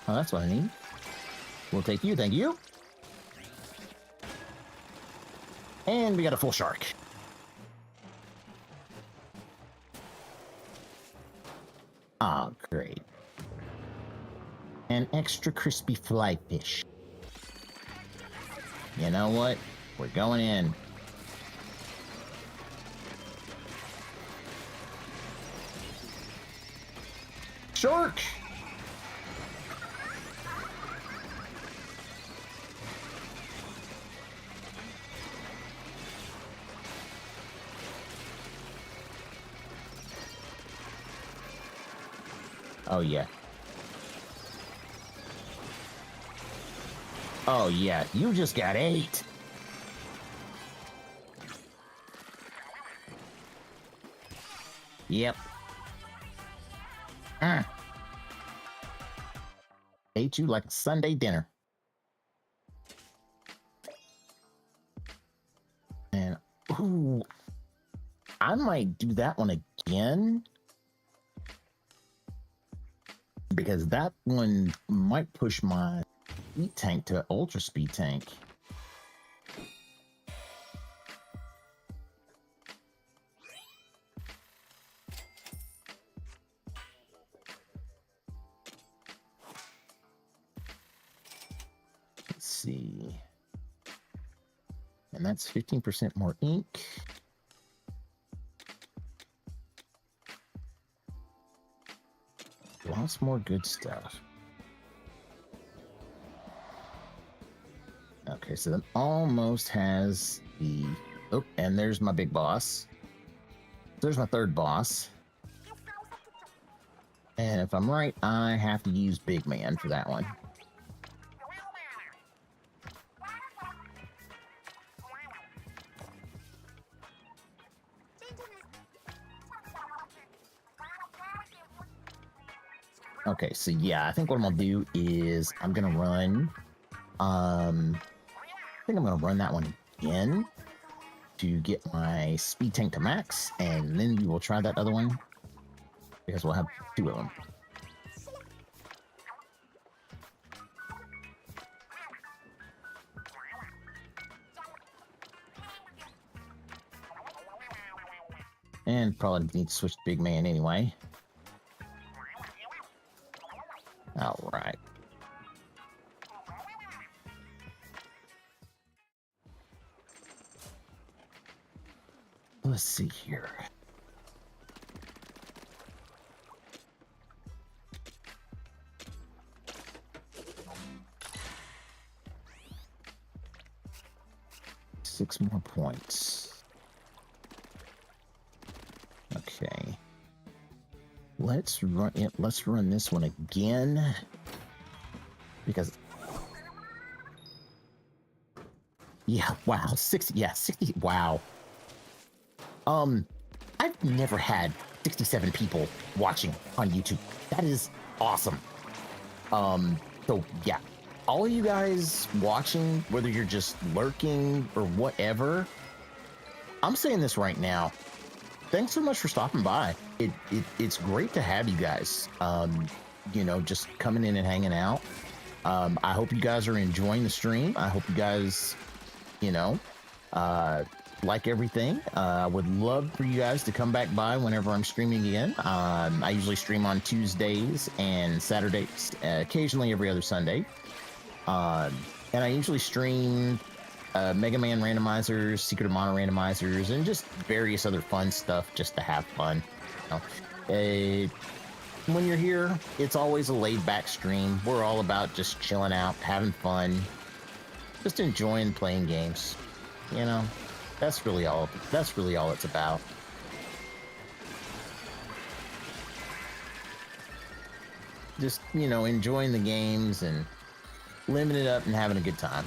Oh, that's what I need. We'll take you, thank you. And we got a full shark. Oh, great. An extra crispy fly fish. You know what? We're going in. Shark! Oh, yeah. Oh, yeah. You just got 8. Yep. Mm. Ate you like a Sunday dinner. And, ooh, I might do that one again. Because that one might push my speed tank to ultra speed tank. Let's see. And that's 15% more ink. Lots more good stuff. Okay, so that almost has the... Oh, and there's my big boss. There's my third boss. And if I'm right, I have to use Big Man for that one. Okay, so yeah, I think what I'm gonna do is I'm gonna run, I think I'm gonna run that one again to get my speed tank to max, and then we will try that other one because we'll have two of them. And probably need to switch to Big Man anyway. All right. Let's see here. Six more points. Okay. Let's run it. Let's run this one again. Because yeah, wow, 60, yeah, 60, wow. I've never had 67 people watching on YouTube. That is awesome. So yeah, all of you guys watching, whether you're just lurking or whatever, I'm saying this right now. Thanks so much for stopping by. It's great to have you guys. You know, just coming in and hanging out. I hope you guys are enjoying the stream. I hope you guys, you know, like everything. I would love for you guys to come back by whenever I'm streaming again. I usually stream on Tuesdays and Saturdays, occasionally every other Sunday. And I usually stream Mega Man randomizers, Secret of Mana randomizers, and just various other fun stuff just to have fun. You know? When you're here, it's always a laid-back stream. We're all about just chilling out, having fun, just enjoying playing games. You know, that's really all it's about. Just, you know, enjoying the games and living it up and having a good time.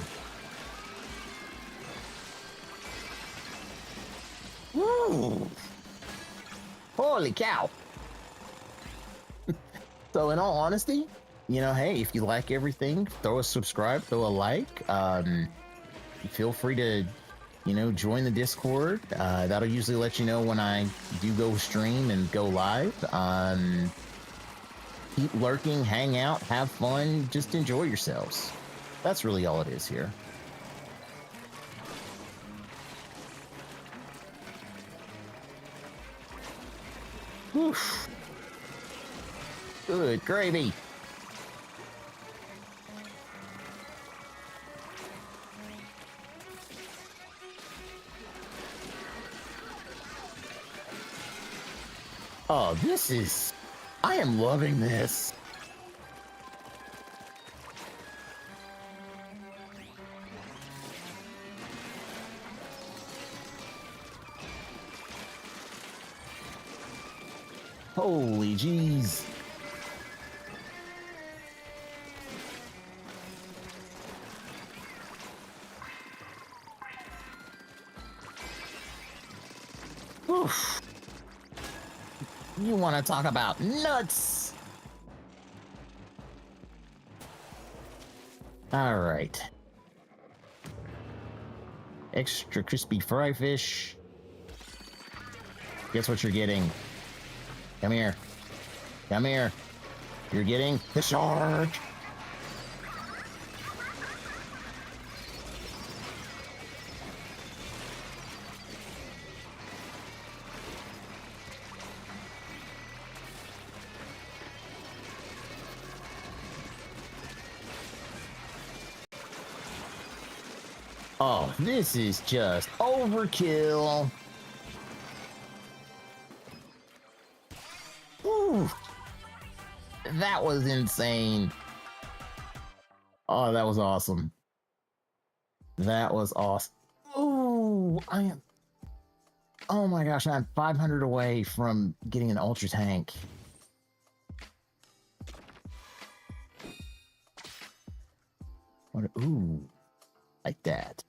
Woo! Holy cow! So in all honesty, you know, hey, if you like everything, throw a subscribe, throw a like. Feel free to, you know, join the Discord. That'll usually let you know when I do go stream and go live. Keep lurking, hang out, have fun, just enjoy yourselves. That's really all it is here. Whew. Good gravy. Oh, this is... I am loving this. Holy jeez. Oof. You want to talk about nuts? All right. Extra crispy fry fish. Guess what you're getting? Come here. Come here. You're getting the shark. Oh, this is just overkill. Ooh, that was insane. Oh, that was awesome. That was awesome. Ooh, oh my gosh, I'm 500 away from getting an ultra tank. Ooh, like that.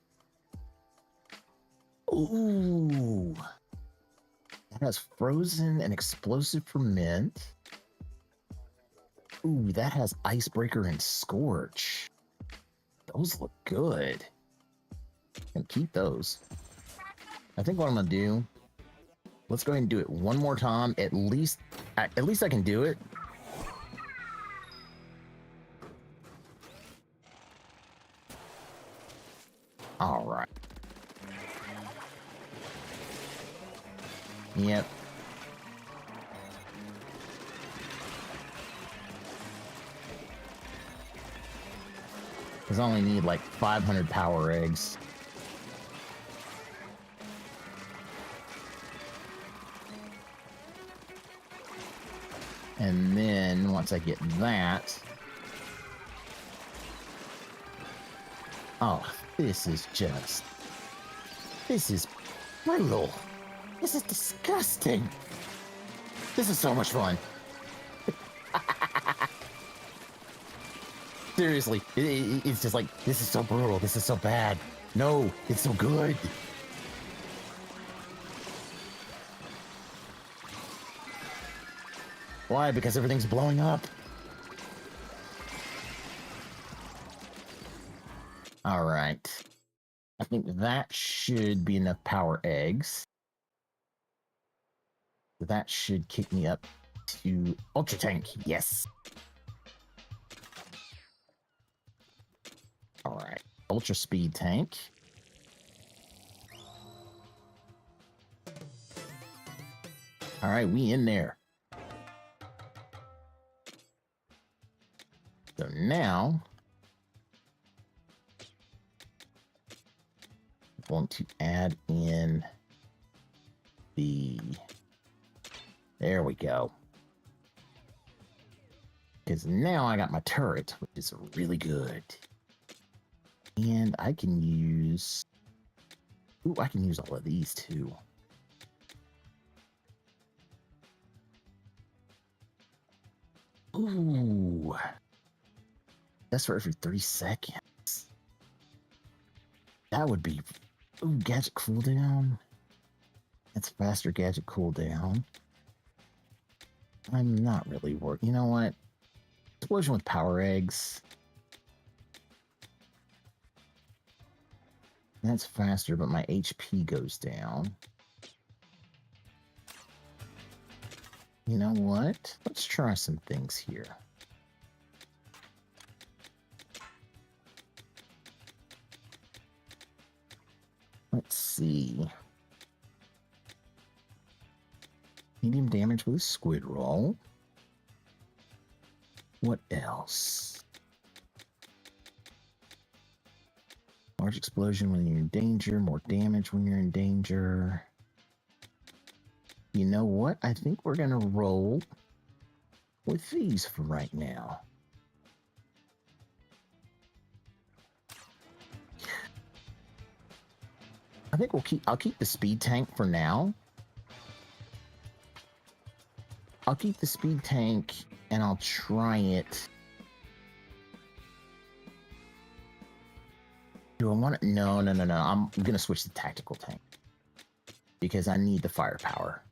Ooh, that has frozen and explosive ferment. Ooh, that has icebreaker and scorch. Those look good. I'm gonna keep those. I think what I'm gonna do, let's go ahead and do it one more time. At least I can do it. All right. Yep. Because I only need like 500 power eggs. And then once I get that... Oh, this is brutal. This is disgusting. This is so much fun. Seriously, it's just like, this is so brutal. This is so bad. No, it's so good. Why? Because everything's blowing up. All right. I think that should be enough power eggs. That should kick me up to Ultra Tank. Yes. All right. Ultra Speed Tank. All right, we in there. So now I'm going to add in the... There we go. Because now I got my turret, which is really good. And I can use... Ooh, I can use all of these too. Ooh. That's for every 30 seconds. That would be... Ooh, gadget cooldown. That's faster gadget cooldown. I'm not really worried. You know what? Explosion with power eggs. That's faster, but my HP goes down. You know what? Let's try some things here. Let's see. Medium damage with a squid roll. What else? Large explosion when you're in danger. More damage when you're in danger. You know what? I think we're going to roll with these for right now. I think I'll keep the speed tank for now. I'll keep the speed tank and I'll try it. Do I want it? No. I'm going to switch to tactical tank because I need the firepower.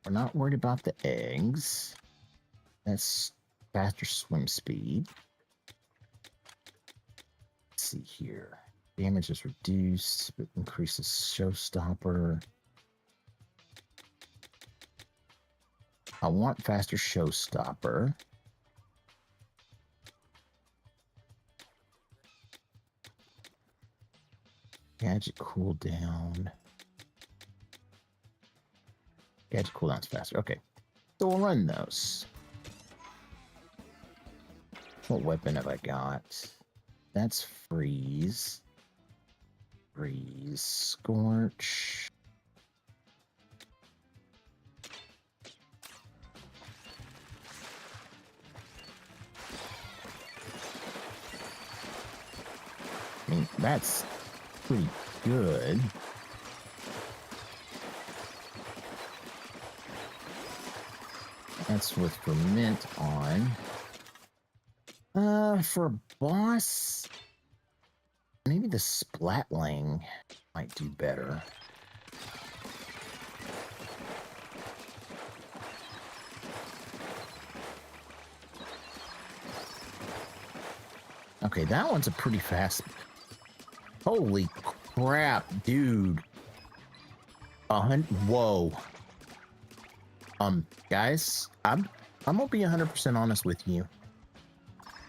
We're not worried about the eggs. That's faster swim speed. Let's see here. Damage is reduced, but increases showstopper. I want faster showstopper. Gadget cooldown. Gadget cooldown's faster. Okay. So we'll run those. What weapon have I got? That's freeze. Freeze. Scorch. I mean, that's pretty good. That's with ferment on. For boss, maybe the splatling might do better. Okay, that one's a pretty fast. Holy crap, dude. Whoa. Guys, I'm gonna be 100% honest with you.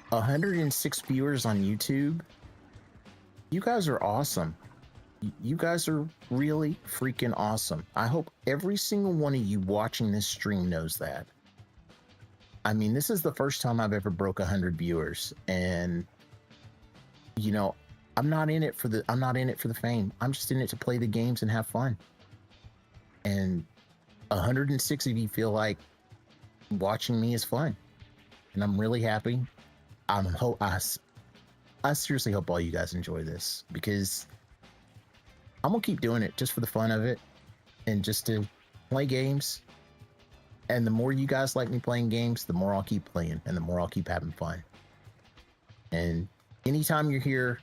106 viewers on YouTube. You guys are awesome. You guys are really freaking awesome. I hope every single one of you watching this stream knows that. I mean, this is the first time I've ever broke 100 viewers, and you know, I'm not in it for the fame. I'm just in it to play the games and have fun. And 106 of you feel like watching me is fun, and I'm really happy. I seriously hope all you guys enjoy this, because I'm gonna keep doing it just for the fun of it and just to play games. And the more you guys like me playing games, the more I'll keep playing and the more I'll keep having fun. And anytime you're here,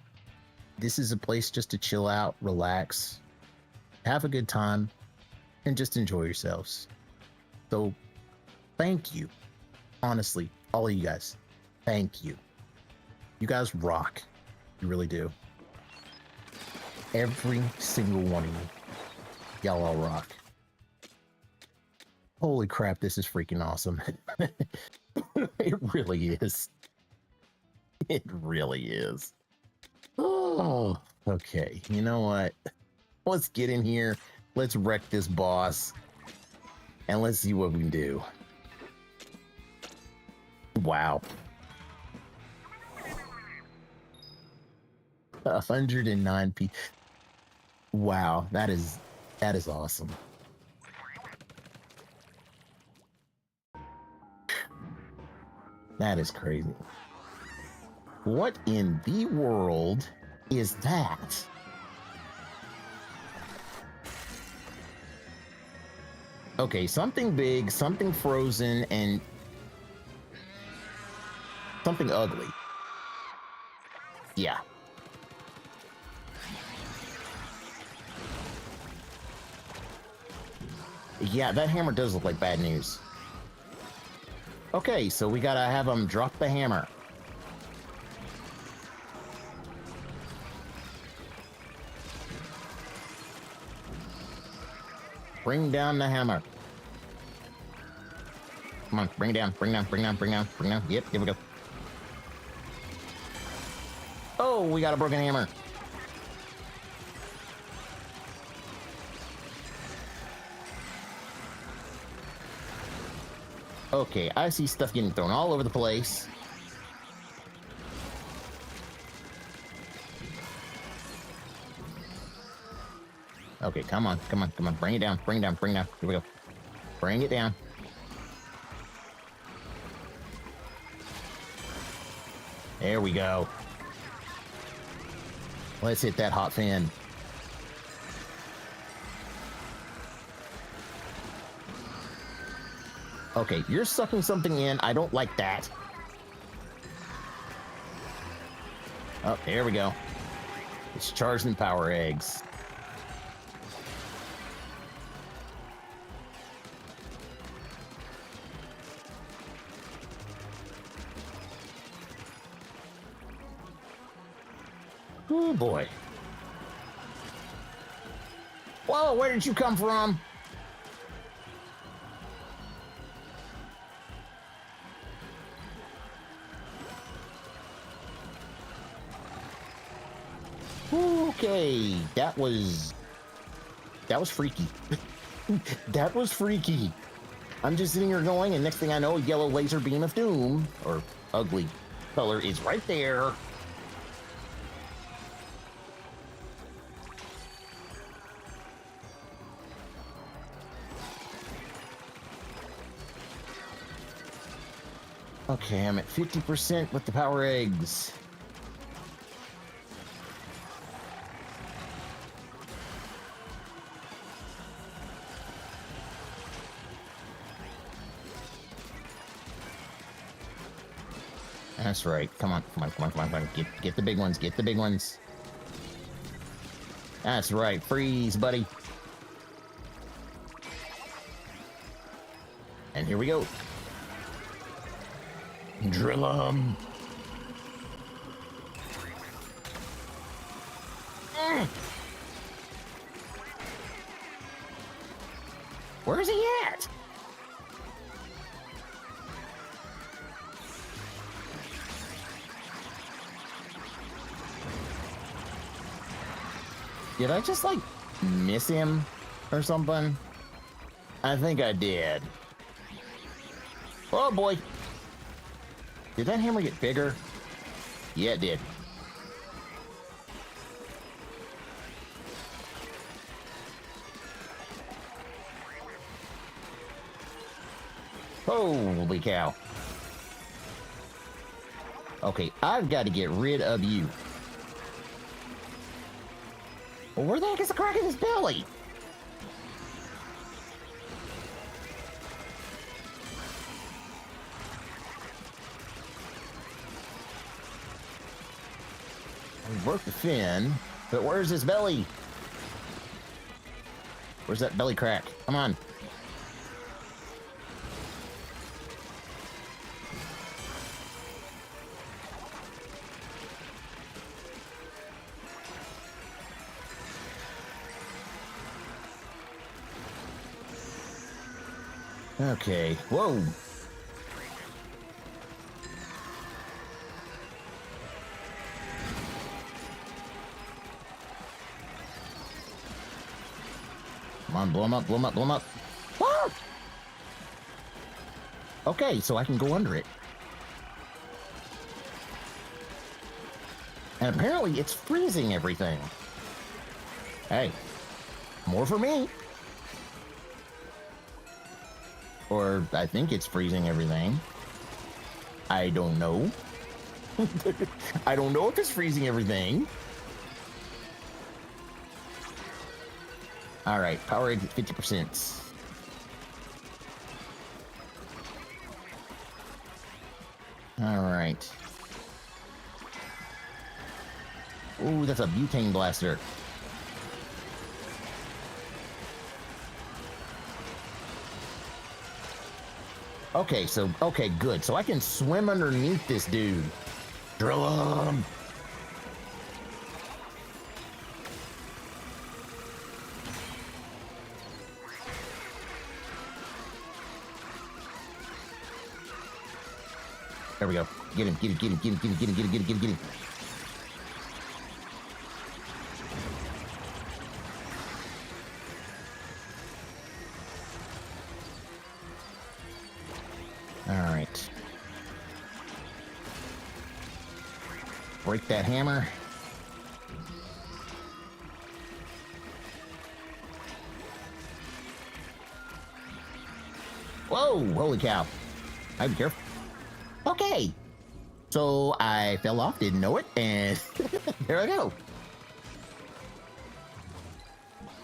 this is a place just to chill out, relax, have a good time, and just enjoy yourselves. So thank you. Honestly, all of you guys, thank you. You guys rock. You really do. Every single one of you. Y'all all rock. Holy crap, this is freaking awesome. It really is. It really is. Oh, okay. You know what? Let's get in here. Let's wreck this boss. And let's see what we can do. Wow. 109 p. Wow, that is awesome. That is crazy. What in the world is that? Okay, something big, something frozen, and something ugly. Yeah. Yeah, that hammer does look like bad news. Okay, so we gotta have them drop the hammer. Bring down the hammer. Come on, bring it down, bring it down, bring it down, bring it down, bring it down. Yep, here we go. Oh, we got a broken hammer. Okay, I see stuff getting thrown all over the place. Okay, come on, come on, come on. Bring it down, bring it down, bring it down. Here we go. Bring it down. There we go. Let's hit that hot fin. Okay, you're sucking something in. I don't like that. Oh, here we go. It's charged in power eggs. Oh boy. Whoa, where did you come from? Okay, that was freaky. That was freaky. I'm just sitting here going, and next thing I know, a yellow laser beam of doom, or ugly color, is right there. Okay, I'm at 50% with the power eggs. That's right. Come on, come on, come on, come on, come on. Get the big ones, get the big ones. That's right. Freeze, buddy. And here we go. Drill 'em. Where's he at? Did I just, like, miss him or something? I think I did. Oh, boy. Did that hammer get bigger? Yeah, it did. Holy cow. Okay, I've got to get rid of you. Well, where the heck is the crack in his belly? We broke the fin, but where's his belly? Where's that belly crack? Come on. Okay, whoa. Come on, blow him up, blow him up, blow him up. Ah! Okay, so I can go under it. And apparently it's freezing everything. Hey, more for me. Or I think it's freezing everything. I don't know. I don't know if it's freezing everything. All right, power egg at 50%. All right. Ooh, that's a butane blaster. Okay, so, okay, good. So I can swim underneath this dude. Drill him. There we go. Get him, get him, get him, get him, get him, get him, get him, get him, get him, get him. All right. Break that hammer. Whoa, holy cow. I'd be careful. Okay. So I fell off, didn't know it, and there I go.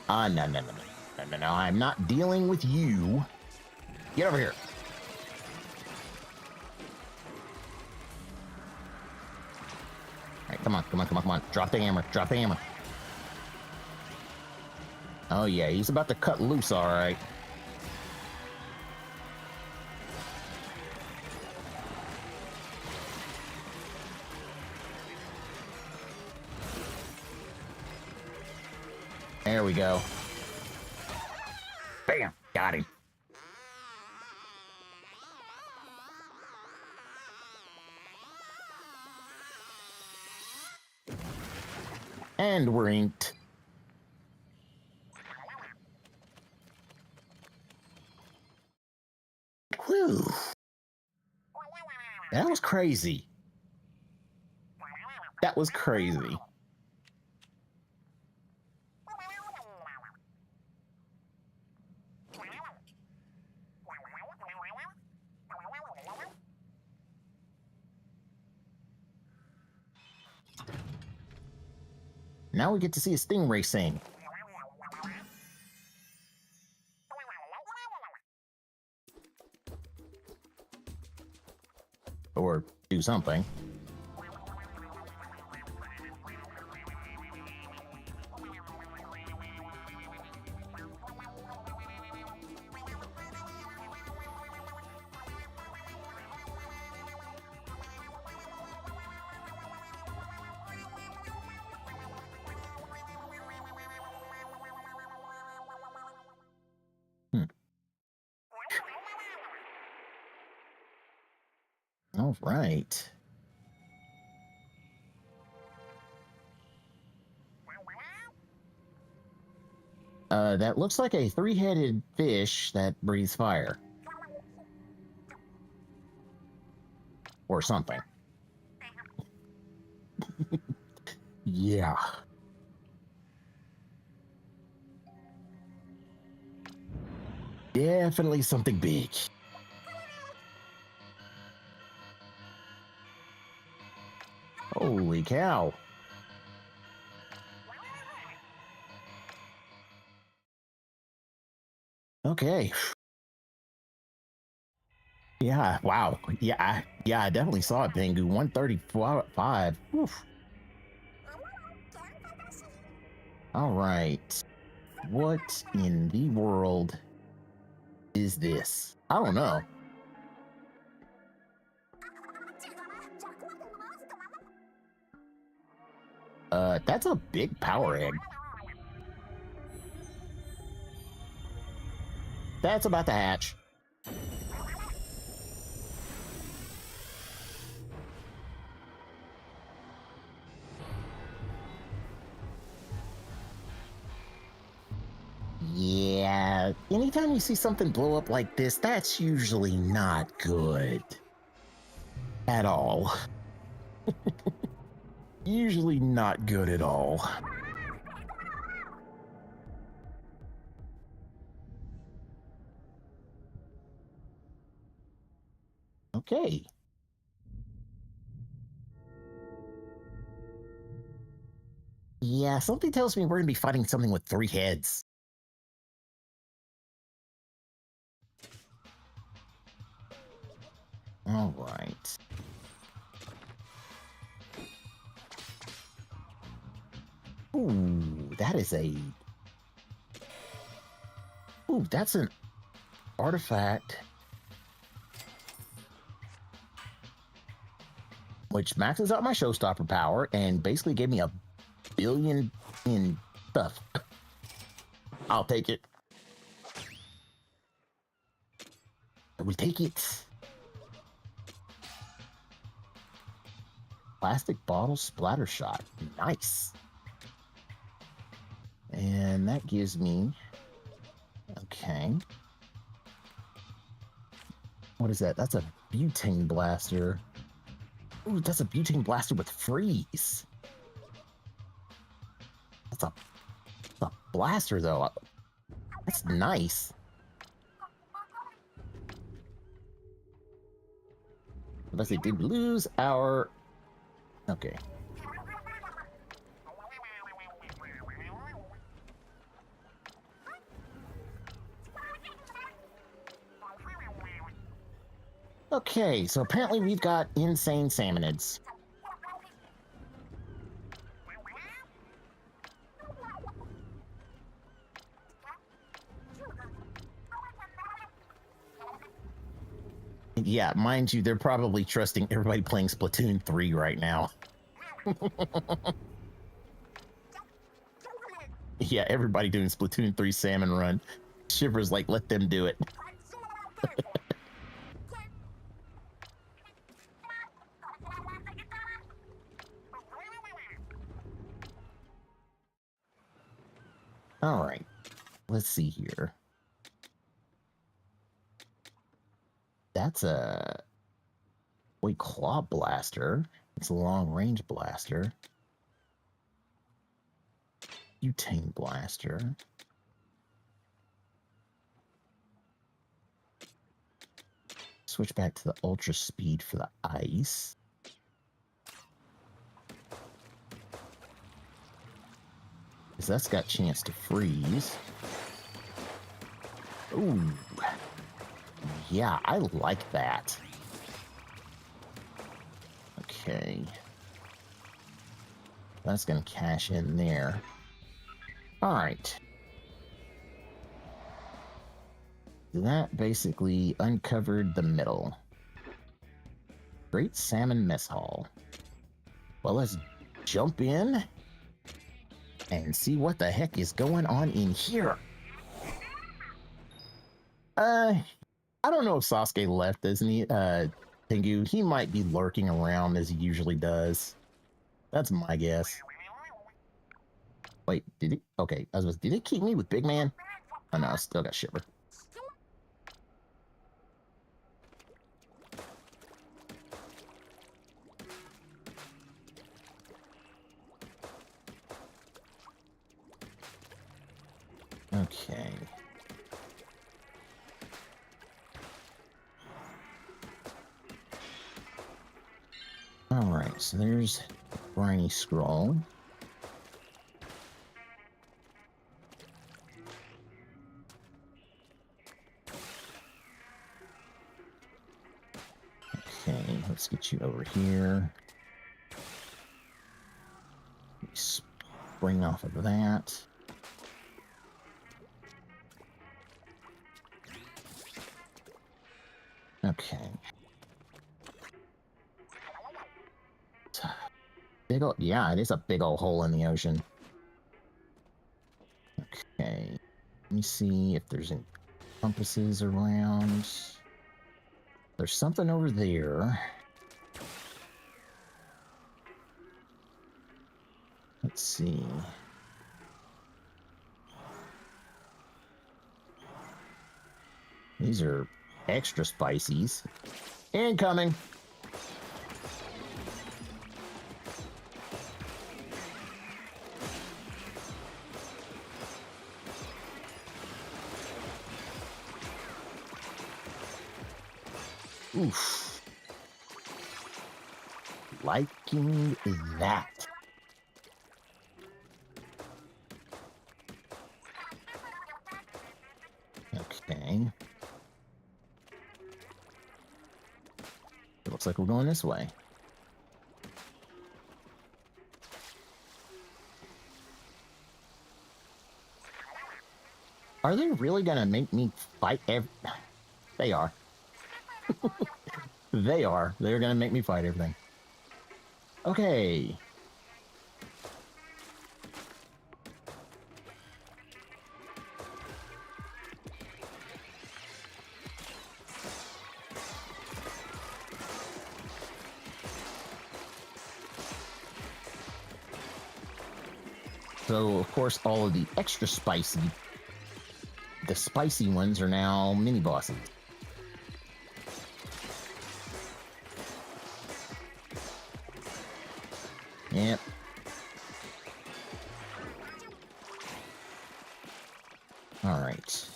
No, no, no, no, no, no, no, I'm not dealing with you. Get over here. All right, come on, come on, come on, come on. Drop the hammer, drop the hammer. Oh yeah, he's about to cut loose, all right. There we go. Bam! Got him. And we're inked. Whew. That was crazy. That was crazy. Now we get to see a stingray sing. Or do something. All right. That looks like a three-headed fish that breathes fire. Or something. Yeah. Definitely something big. Holy cow. Okay. Yeah, wow. Yeah, I definitely saw it, Pengu. 135. Oof. All right. What in the world is this? I don't know. That's a big power egg. That's about to hatch. Yeah, anytime you see something blow up like this, that's usually not good. At all. Usually not good at all. Okay. Yeah, something tells me we're gonna be fighting something with 3 heads. All right. Ooh, that is a... Ooh, that's an artifact. Which maxes out my showstopper power and basically gave me a billion in stuff. I'll take it. We take it. Plastic bottle splatter shot. Nice. And that gives me... Okay. What is that? That's a butane blaster. Ooh, that's a butane blaster with freeze. That's a blaster, though. That's nice. Unless they did lose our... Okay. Okay, so apparently we've got insane salmonids. Yeah, mind you, they're probably trusting everybody playing Splatoon 3 right now. Yeah, everybody doing Splatoon 3 salmon run. Shiver's like, let them do it. All right, let's see here. That's a claw blaster. It's a long range blaster. Butane blaster. Switch back to the ultra speed for the ice. Because that's got chance to freeze. Ooh. Yeah, I like that. Okay. That's going to cash in there. All right. That basically uncovered the middle. Great Salmon Mess Hall. Well, let's jump in and see what the heck is going on in here. I don't know if Sasuke left, isn't he? Tengu, he might be lurking around as he usually does. That's my guess. Wait, did he? Okay, did it keep me with Big Man? Oh no, I still got Shiver. Okay. Alright, so there's Briny Scroll. Okay, let's get you over here. Spring off of that. Okay. Big old, yeah, it is a big old hole in the ocean. Okay. Let me see if there's any compasses around. There's something over there. Let's see. These are extra spicies. Incoming! Oof. Liking that. Okay. It looks like we're going this way. Are they really gonna make me fight They are. They are. They're gonna make me fight everything. Okay. So, of course, all of the extra spicy, the spicy ones are now mini bosses. Yep. All right.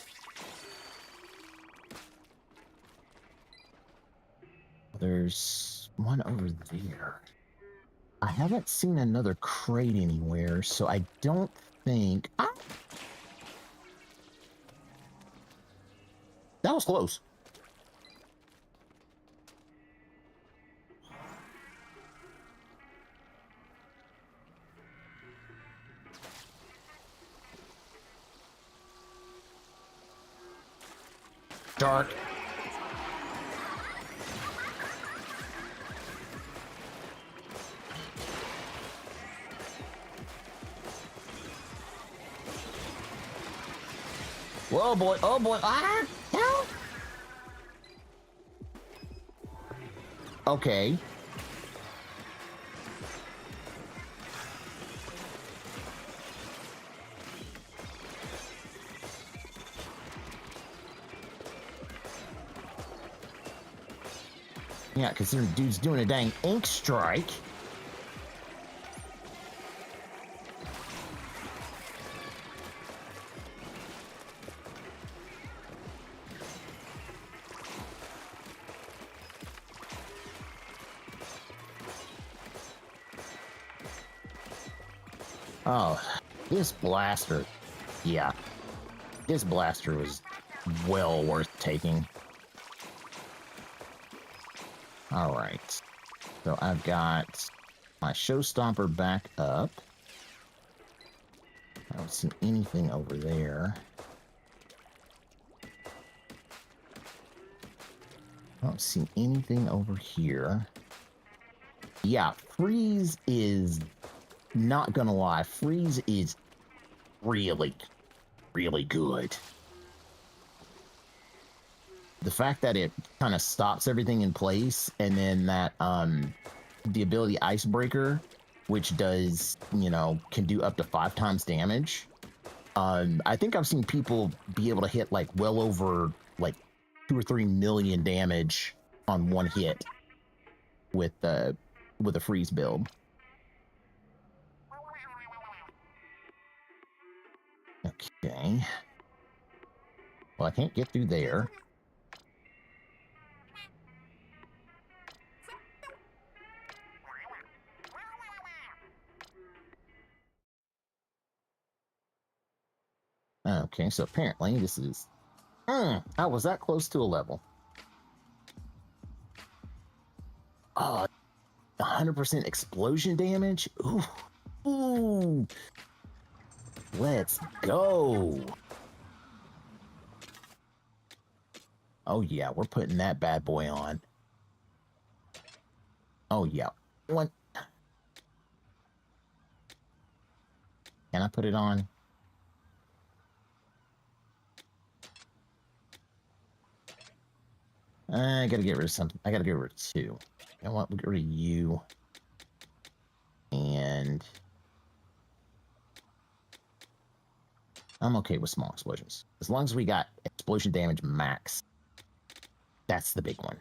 There's one over there. I haven't seen another crate anywhere, so I don't think... Ah! That was close. Dark. Whoa, boy. Oh, boy. Ah, help. Okay. Yeah, because dude's doing a dang ink strike. Oh, this blaster. Yeah, this blaster was well worth taking. All right. So I've got my showstopper back up. I don't see anything over there. I don't see anything over here. Yeah, freeze is not gonna lie. Freeze is really, really good. The fact that it kind of stops everything in place, and then that the ability Icebreaker, which does, you know, can do up to 5 times damage. I think I've seen people be able to hit like well over like 2 or 3 million damage on one hit with a freeze build. Okay. Well, I can't get through there. Okay, so apparently this is... I was that close to a level. Oh, 100% explosion damage? Ooh. Ooh. Let's go. Oh, yeah, we're putting that bad boy on. Oh, yeah. What? Can I put it on? I gotta get rid of something. I gotta get rid of 2. You know what? We'll get rid of you. And... I'm okay with small explosions. As long as we got explosion damage max. That's the big one.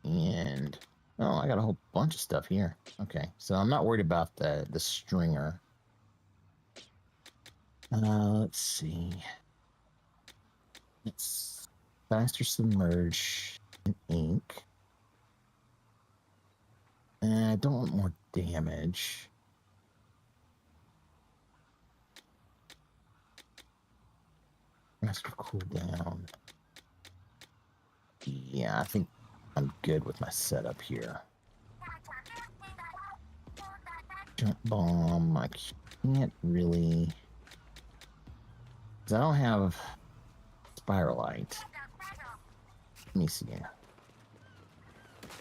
And... oh, I got a whole bunch of stuff here. Okay, so I'm not worried about the stringer. Let's see. It's faster submerge and ink. I don't want more damage. Faster cooldown. Yeah, I think I'm good with my setup here. Jump bomb. I can't really... because I don't have spiralite. Let me see here.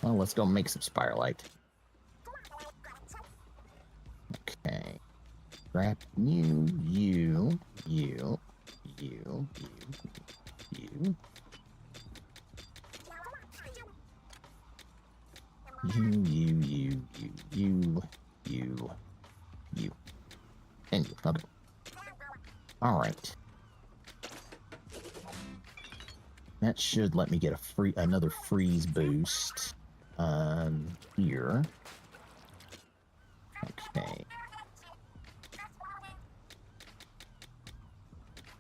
Well, let's go make some spiralite. Okay. Grab you, you, you, you, you, you, and you. Okay. All right. That should let me get another freeze boost. Here. Okay.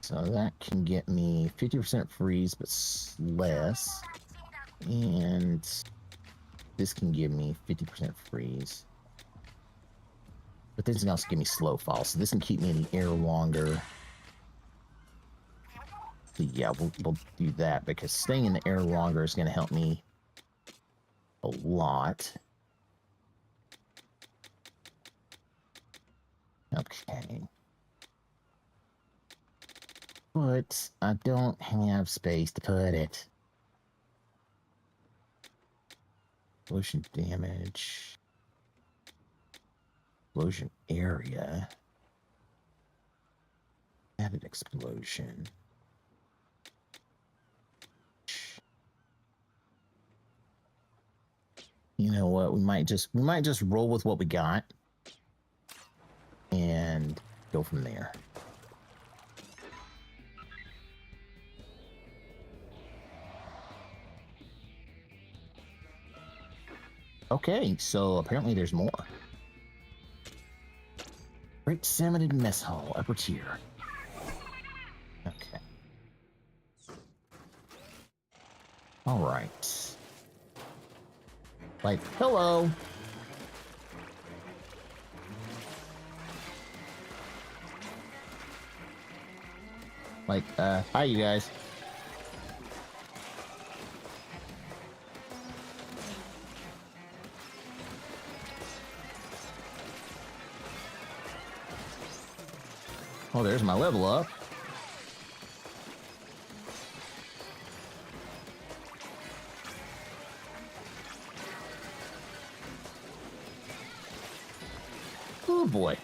So that can get me 50% freeze, but less. And this can give me 50% freeze. But this can also give me slow fall, so this can keep me in the air longer. So yeah, we'll do that, because staying in the air longer is going to help me a lot. Okay. But I don't have space to put it. Explosion damage. Explosion area. Added explosion. You know what? We might just roll with what we got and go from there. Okay, so apparently there's more. Great Salmonid Mess Hall, upper tier. Okay. All right. Like, hello. Like, hi, you guys. Oh, there's my level up. Oh boy.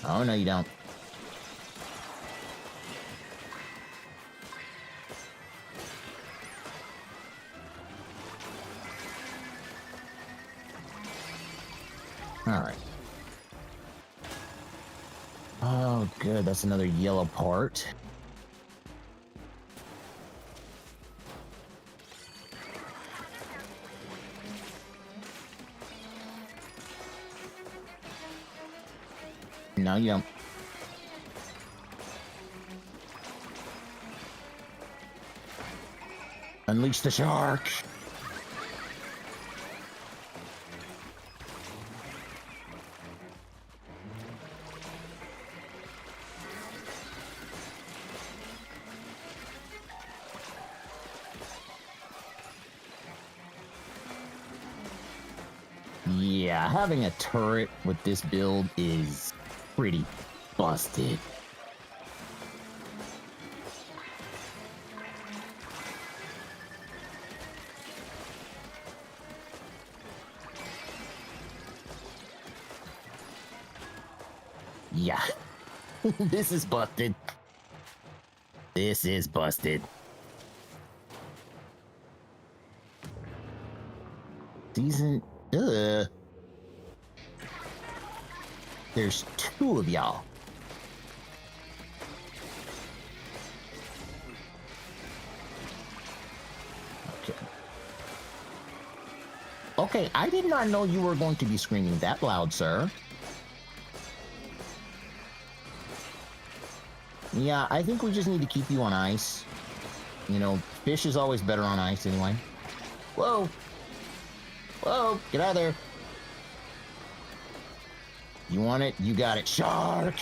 Oh, no, you don't. All right. Oh, good. That's another yellow part. No, you don't. Unleash the shark. Yeah, having a turret with this build is pretty busted. Yeah. This is busted. This is busted. Season... There's two of y'all. Okay. Okay, I did not know you were going to be screaming that loud, sir. Yeah, I think we just need to keep you on ice. You know, fish is always better on ice anyway. Whoa! Whoa! Get out of there! You want it? You got it. Shark!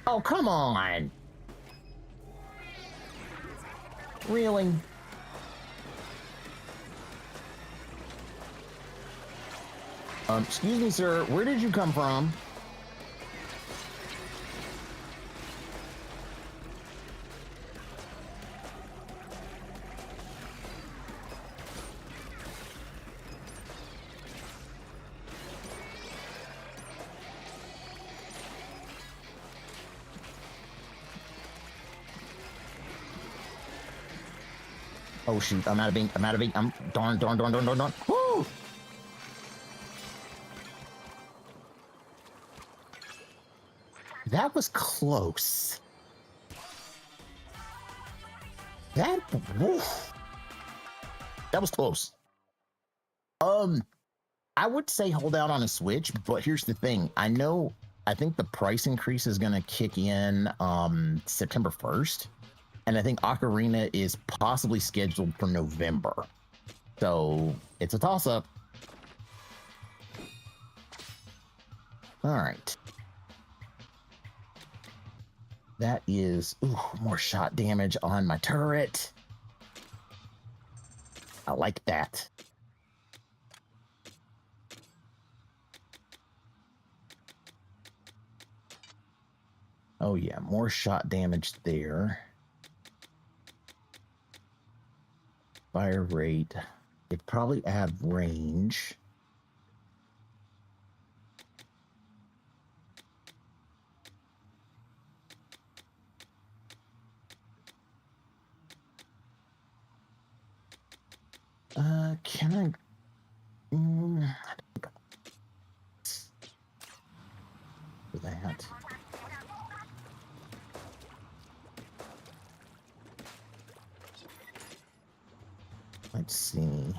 Oh, come on! Really? Excuse me, sir. Where did you come from? Oh shoot, I'm out of ink, I'm darn. Woo! That was close. That, woof. That was close. I would say hold out on a Switch, but here's the thing. I think the price increase is gonna kick in September 1st. And I think Ocarina is possibly scheduled for November. So it's a toss-up. All right. That is more shot damage on my turret. I like that. Oh yeah, more shot damage there. Fire rate. It'd probably add range. Can I? For that. Let's see.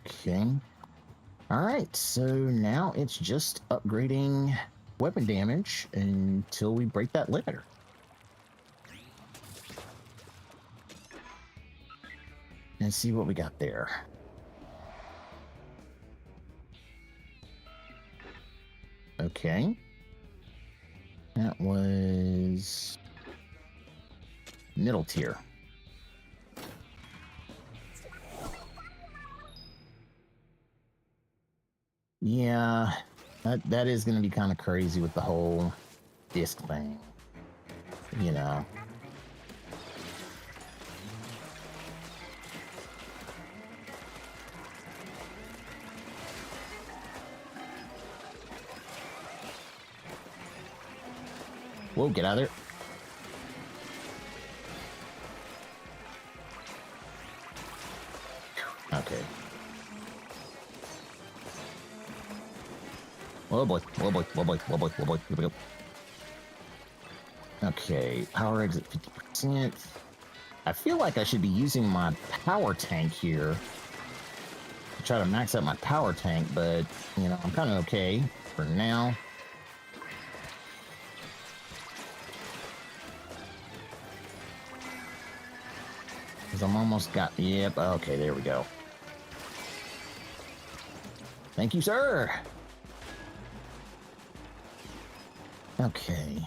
Okay. All right, so now it's just upgrading weapon damage until we break that limiter. And see what we got there. Okay. That was middle tier. Yeah, that is going to be kind of crazy with the whole disc thing. You know. Whoa, get out of there. Okay. Oh boy, oh boy, oh boy, oh boy, oh boy. Here we go. Okay, power exit 50%. I feel like I should be using my power tank here to try to max out my power tank, but, you know, I'm kind of okay for now. Because I'm almost got... Yep, okay, there we go. Thank you, sir! Okay.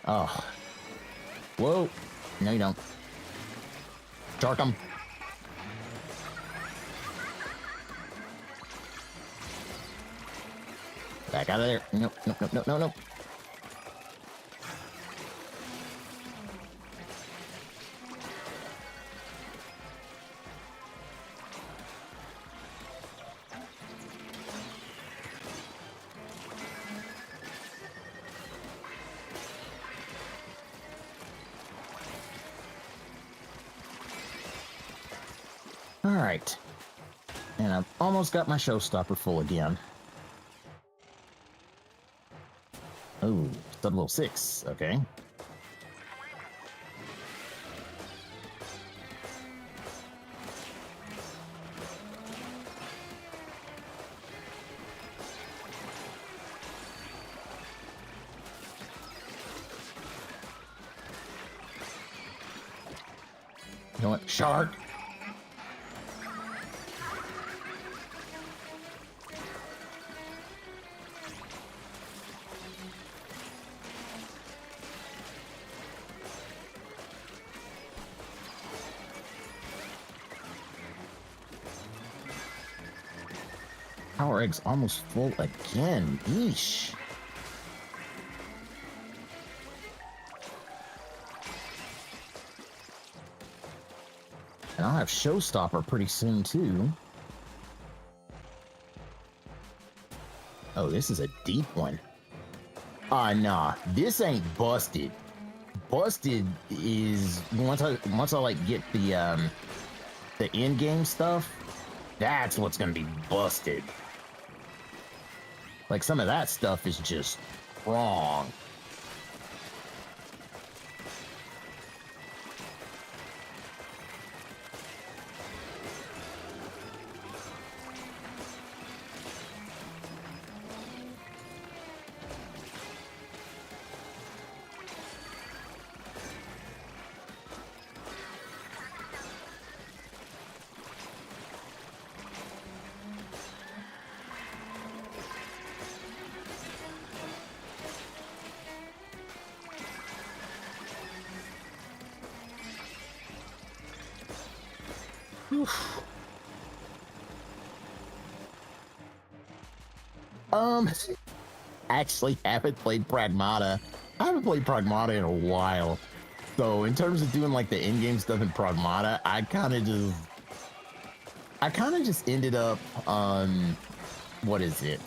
Oh. Whoa. No, you don't. Shark him. Back out of there. Nope, nope, nope, nope, nope, nope. All right. And I've almost got my showstopper full again. Oh, sub level 6. Okay. You know what? Shark! Power egg's almost full again. Yeesh. And I'll have showstopper pretty soon, too. Oh, this is a deep one. Nah. This ain't busted. Busted is once I like get the end game stuff. That's what's gonna be busted. Like some of that stuff is just wrong. Um, actually haven't played Pragmata. I haven't played Pragmata in a while. So in terms of doing like the in-game stuff in Pragmata, I kind of just ended up what is it?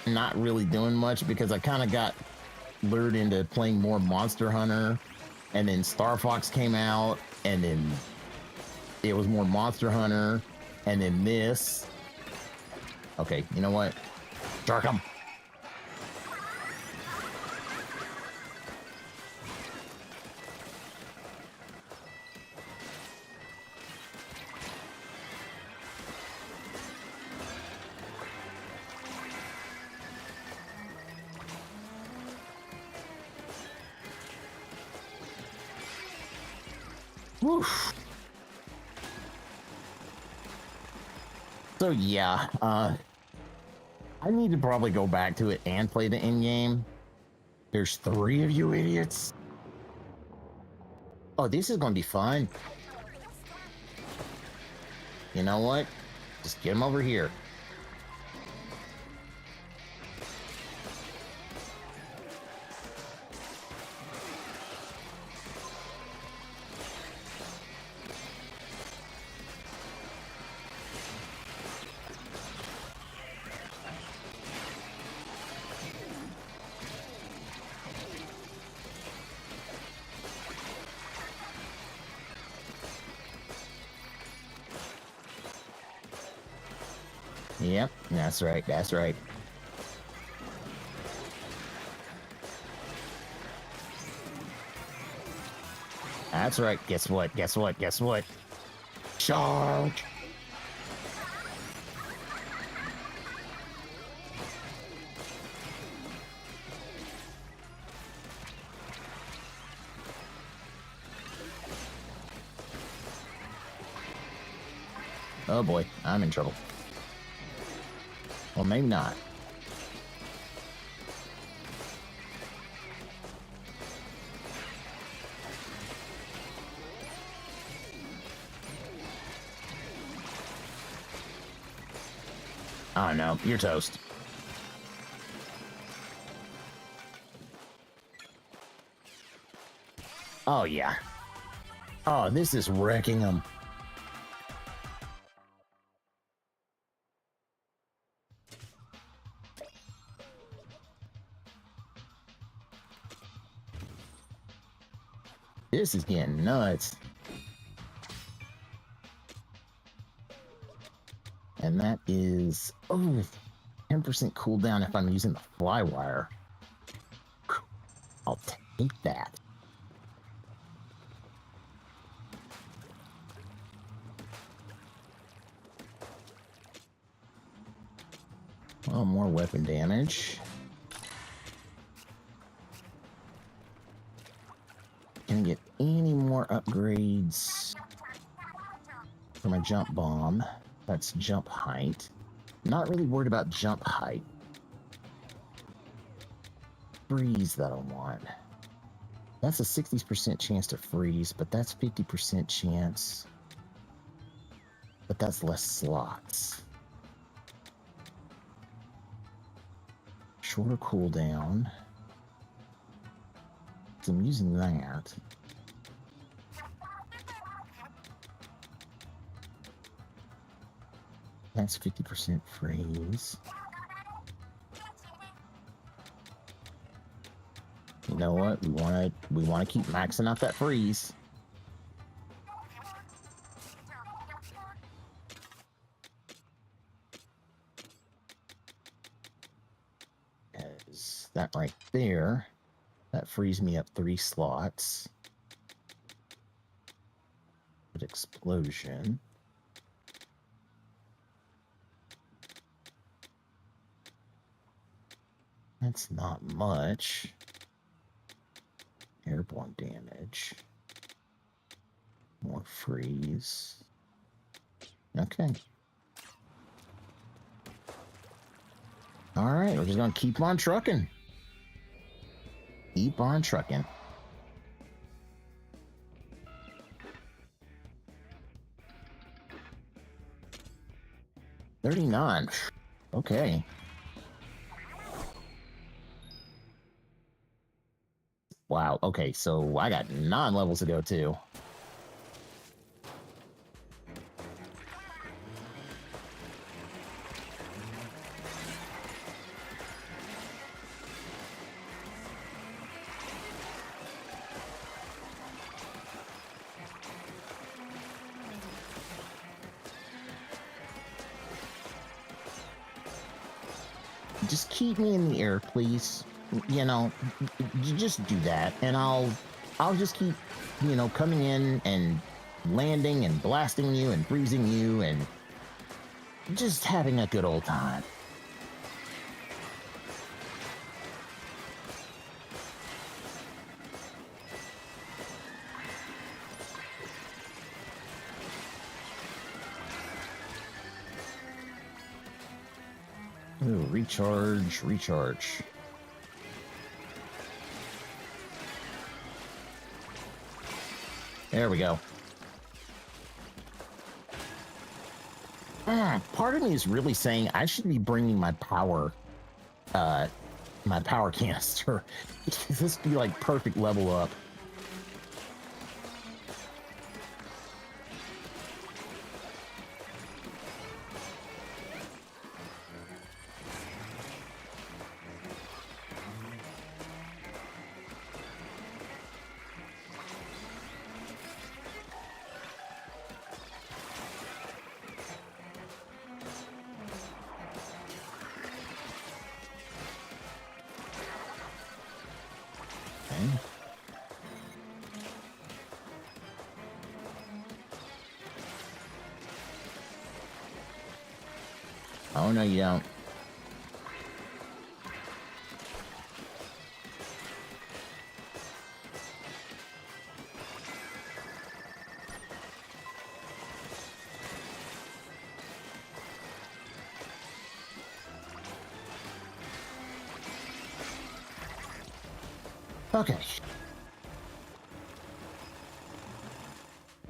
Not really doing much because I kind of got lured into playing more Monster Hunter, and then Star Fox came out, and then it was more Monster Hunter, and then this. Okay, you know what? Shark 'em. Woof. So yeah, I need to probably go back to it and play the in game. There's 3 of you idiots. Oh, this is gonna be fun. You know what? Just get him over here. Yep, that's right, that's right. That's right. Guess what? Guess what? Guess what? Shark! Oh boy, I'm in trouble. Well, maybe not. Oh no, you're toast. Oh yeah. Oh, this is wrecking them. This is getting nuts. And that is, oh, 10% cooldown if I'm using the fly wire. I'll take that. Oh, more weapon damage. Can I get any more upgrades for my jump bomb? That's jump height. Not really worried about jump height. Freeze that I want. That's a 60% chance to freeze, but that's 50% chance. But that's less slots. Shorter cooldown. So I'm using that. That's 50% freeze. You know what? We wanna keep maxing out that freeze. As that right there, that frees me up 3 slots. But explosion. That's not much. Airborne damage. More freeze. Okay. Alright, we're just gonna keep on trucking. Keep on trucking. $39. Okay. Wow. Okay, so I got 9 levels to go too. Just keep me in the air, please. You know, you just do that, and I'll just keep, coming in and landing and blasting you and freezing you and just having a good old time. Ooh, recharge, recharge. There we go. Part of me is really saying I should be bringing my power canister. This would be like perfect level up. Oh, no, you don't. Okay.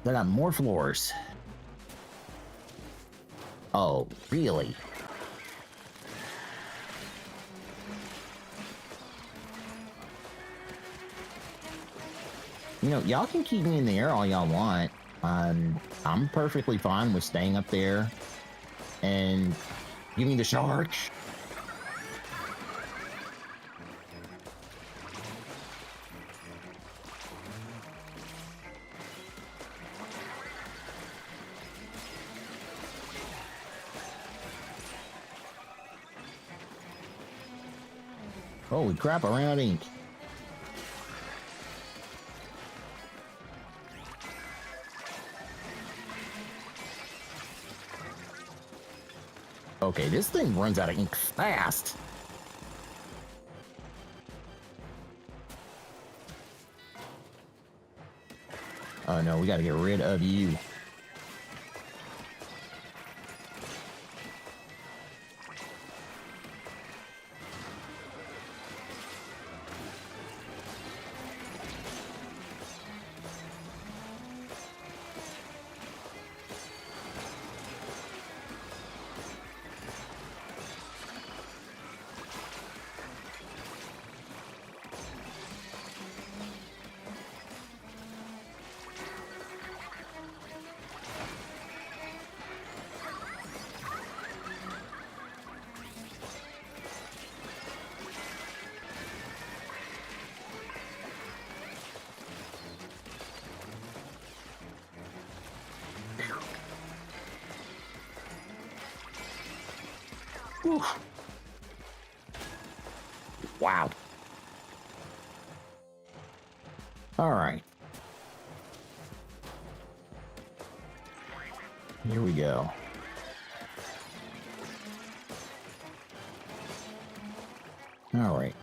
They got more floors. Oh, really? Y'all can keep me in the air all y'all want. I'm perfectly fine with staying up there and give me the charge. Holy crap, I ran out of ink. Okay, this thing runs out of ink fast. Oh no, we gotta get rid of you. Whew. Wow. All right. Here we go. All right.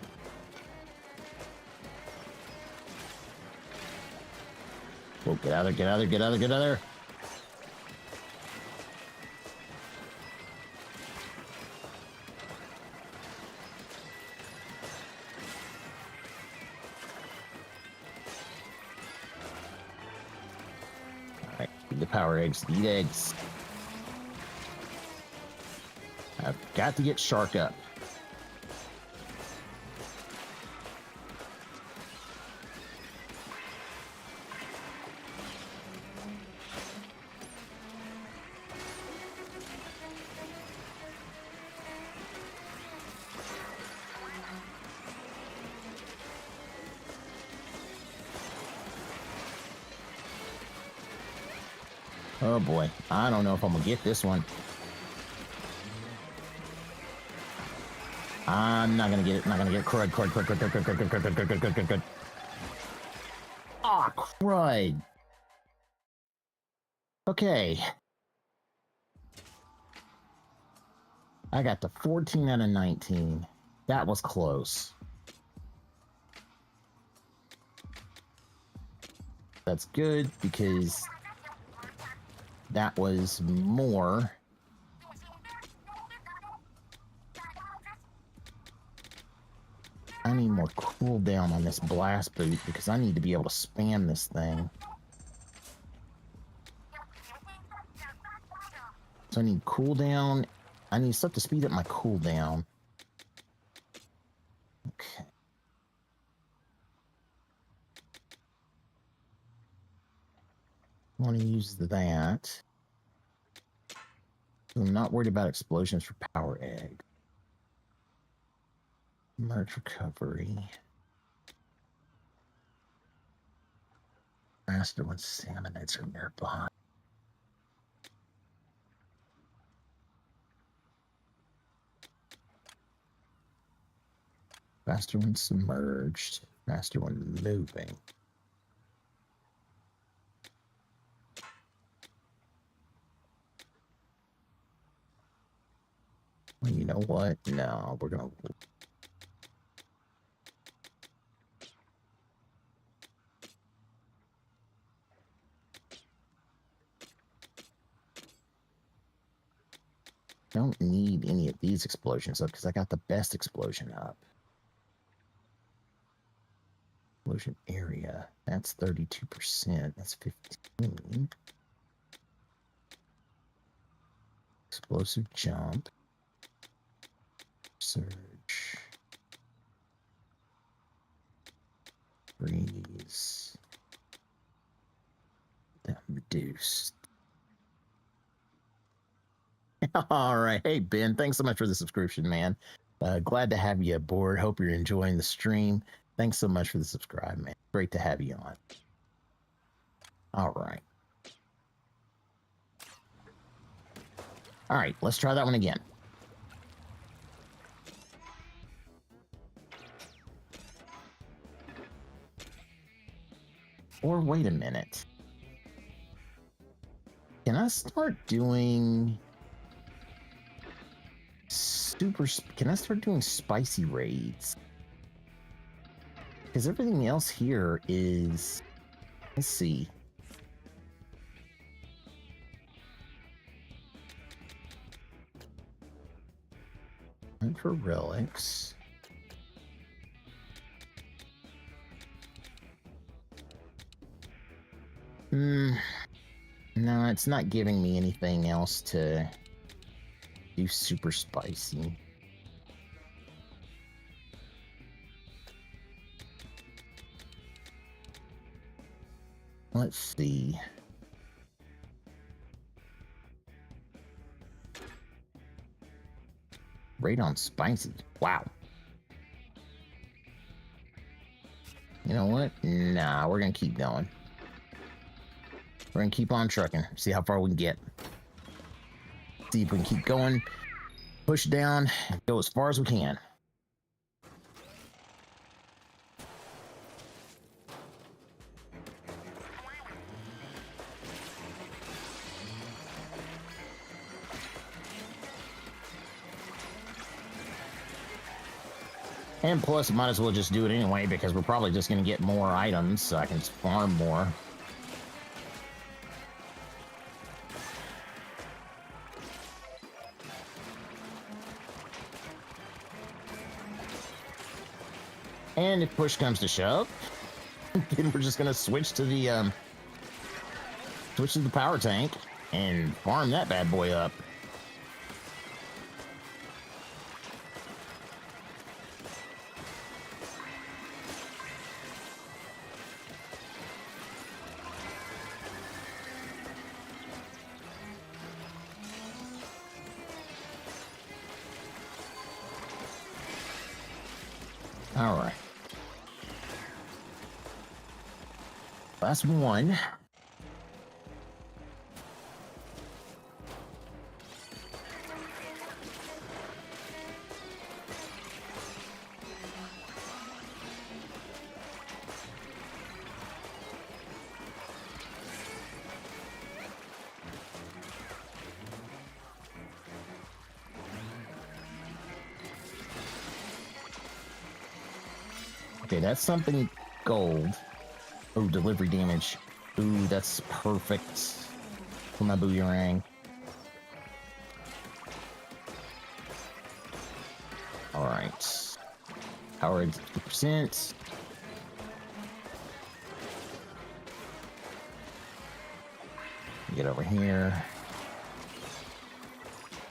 Whoa, get out of there, get out of there, get out of there, get out of there. Alright, eat the power eggs, eat eggs. I've got to get Shark up. Oh boy, I don't know if I'm gonna get this one. I'm not gonna get it. Not gonna get it. Crud. Ah, crud. Okay. I got the 14 out of 19. That was close. That's good because that was more. I need more cooldown on this blast boot because I need to be able to spam this thing. So I need cooldown. I need stuff to speed up my cooldown. Okay. I want to use that. I'm not worried about explosions for power egg. Merge recovery. Faster when salmonids are nearby. Faster when submerged. Faster when moving. Well, you know what? No, we're gonna... Don't need any of these explosions up because I got the best explosion up. Explosion area. That's 32%. That's 15. Explosive jump. Surge. Freeze. That reduced. All right. Hey, Ben, thanks so much for the subscription, man. Glad to have you aboard. Hope you're enjoying the stream. Thanks so much for the subscribe, man. Great to have you on. All right. All right, let's try that one again. Or wait a minute. Can I start doing... Can I start doing spicy raids? Because everything else here is... Let's see. And for relics. No, it's not giving me anything else to do super spicy. Let's see. Rate on spicy. Wow. You know what? Nah, we're gonna keep going. We're gonna keep on trucking. See how far we can get. See if we can keep going. Push down. Go as far as we can. And plus, might as well just do it anyway because we're probably just going to get more items so I can farm more. And if push comes to shove, then we're just going to switch to the power tank and farm that bad boy up. All right. Last one. Okay, that's something gold. Oh, delivery damage. Ooh, that's perfect for my boomerang. All right. Power 50%. Get over here.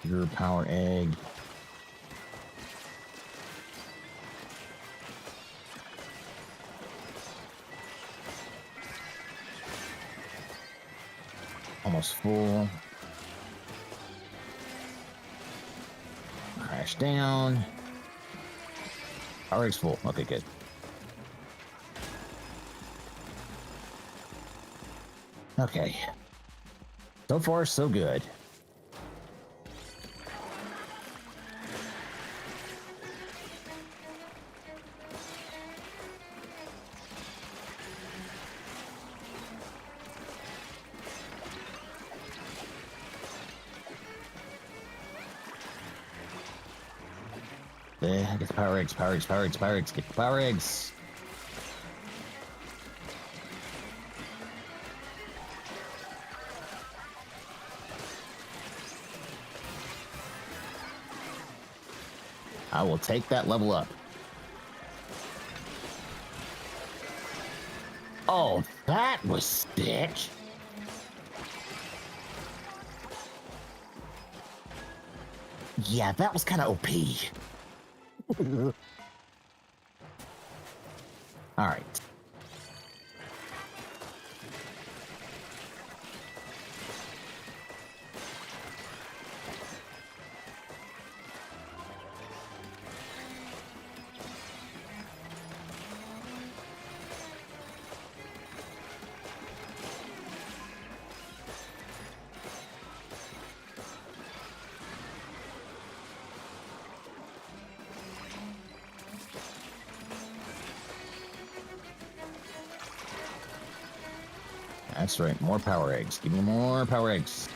Your power egg. Almost full. Crash down. Power egg's full. Okay, good. Okay. So far, so good. Get the power eggs, power eggs, power eggs, power eggs, get the power eggs. I will take that level up. Oh, that was sick. Yeah, that was kind of OP. All right. That's right, more power eggs. Give me more power eggs.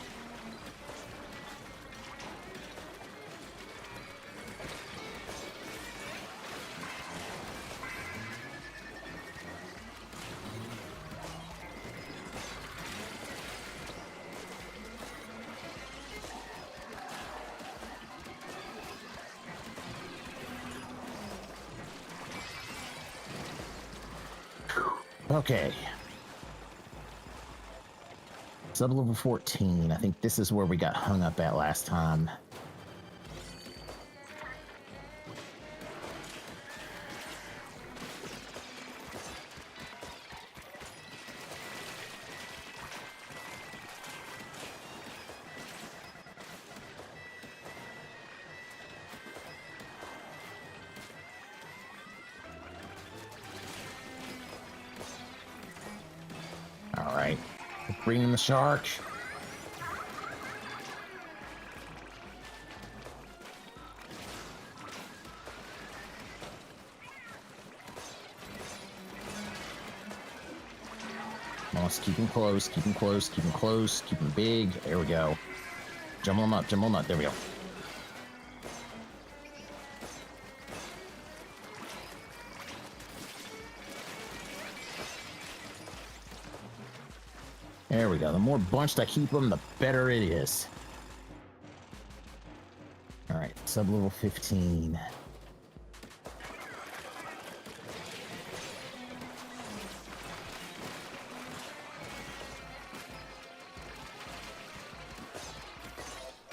Okay. Sub-level 14. I think this is where we got hung up at last time. All right. Bring in the shark. Let's keep him close, keep him close, keep him close, keep him big. There we go. Jumble him up, jumble him up. There we go. There we go. The more bunched I keep them, the better it is. All right, sub-level 15.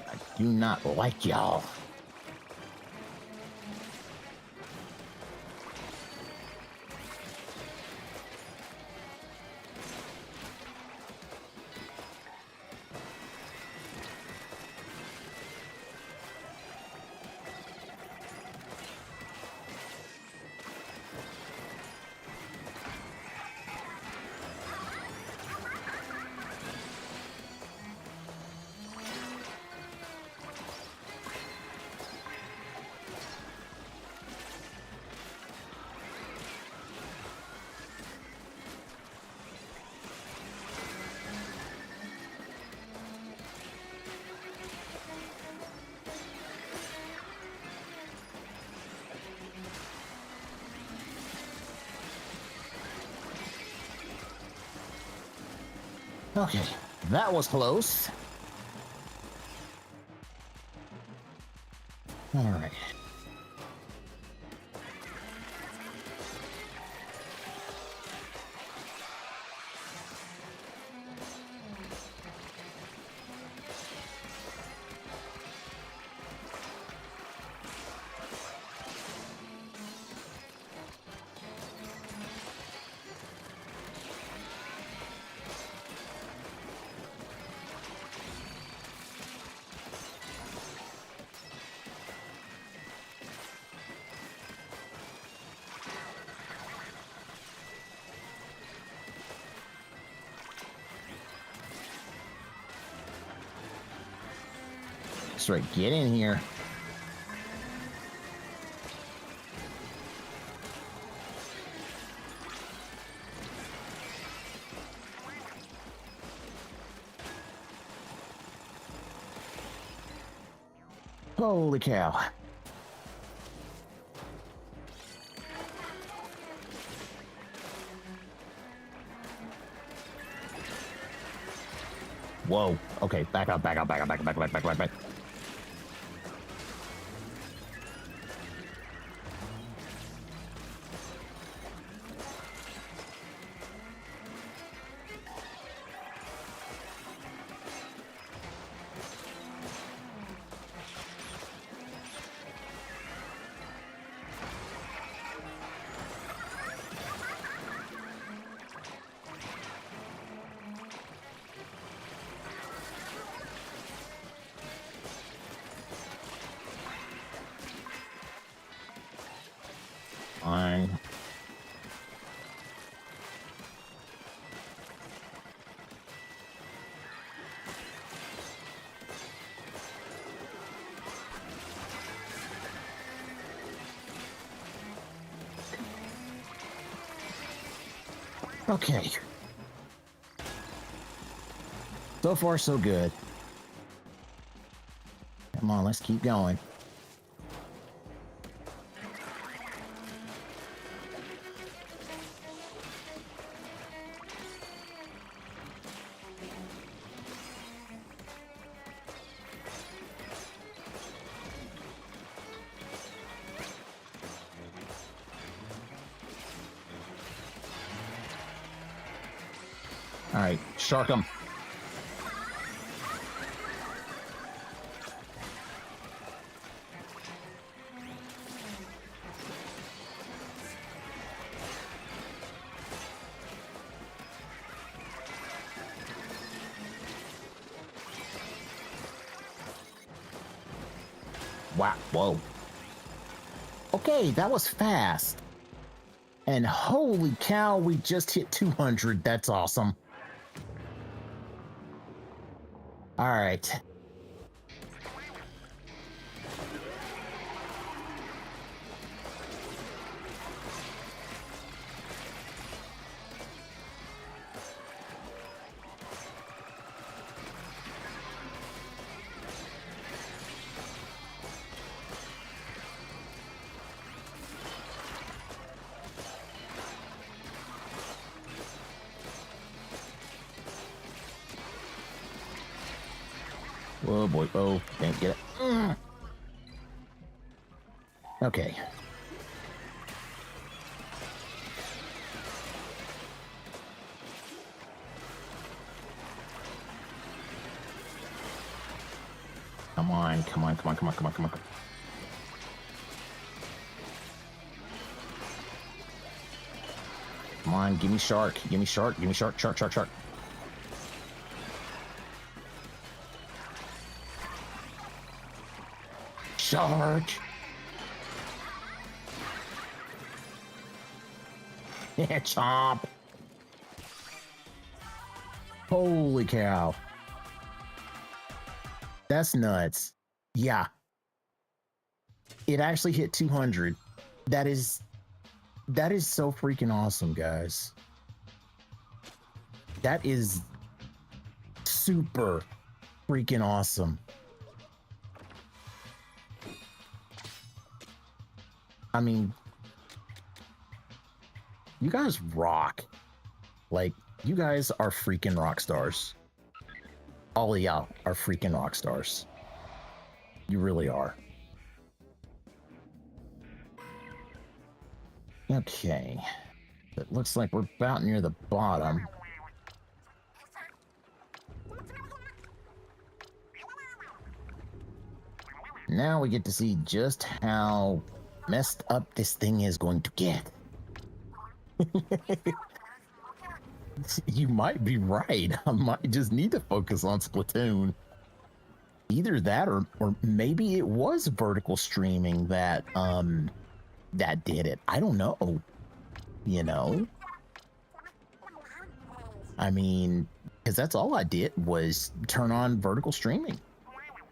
I do not like y'all. Okay, that was close. All right. Straight, get in here. Holy cow. Whoa. Okay, back up, back up, back up, back up, back up, back up, back up, back up. Fine. Okay. So far, so good. Come on, let's keep going. All right, shark 'em. Wow, whoa. Okay, that was fast. And holy cow, we just hit 200. That's awesome. All right. Oh boy, oh, can't get it. Okay. Come on, come on, come on, come on, come on, come on. Come on, give me shark, give me shark, give me shark, shark, shark, shark. Shark! Yeah, chomp! Holy cow. That's nuts. Yeah. It actually hit 200. That is so freaking awesome, guys. That is super freaking awesome. I mean, you guys rock. Like, You guys are freaking rock stars. All of y'all are freaking rock stars. You really are. Okay. It looks like we're about near the bottom. Now we get to see just how messed up this thing is going to get. You might be right. I might just need to focus on Splatoon. Either that or maybe it was vertical streaming that that did it. I don't know. You know? I mean, because that's all I did was turn on vertical streaming.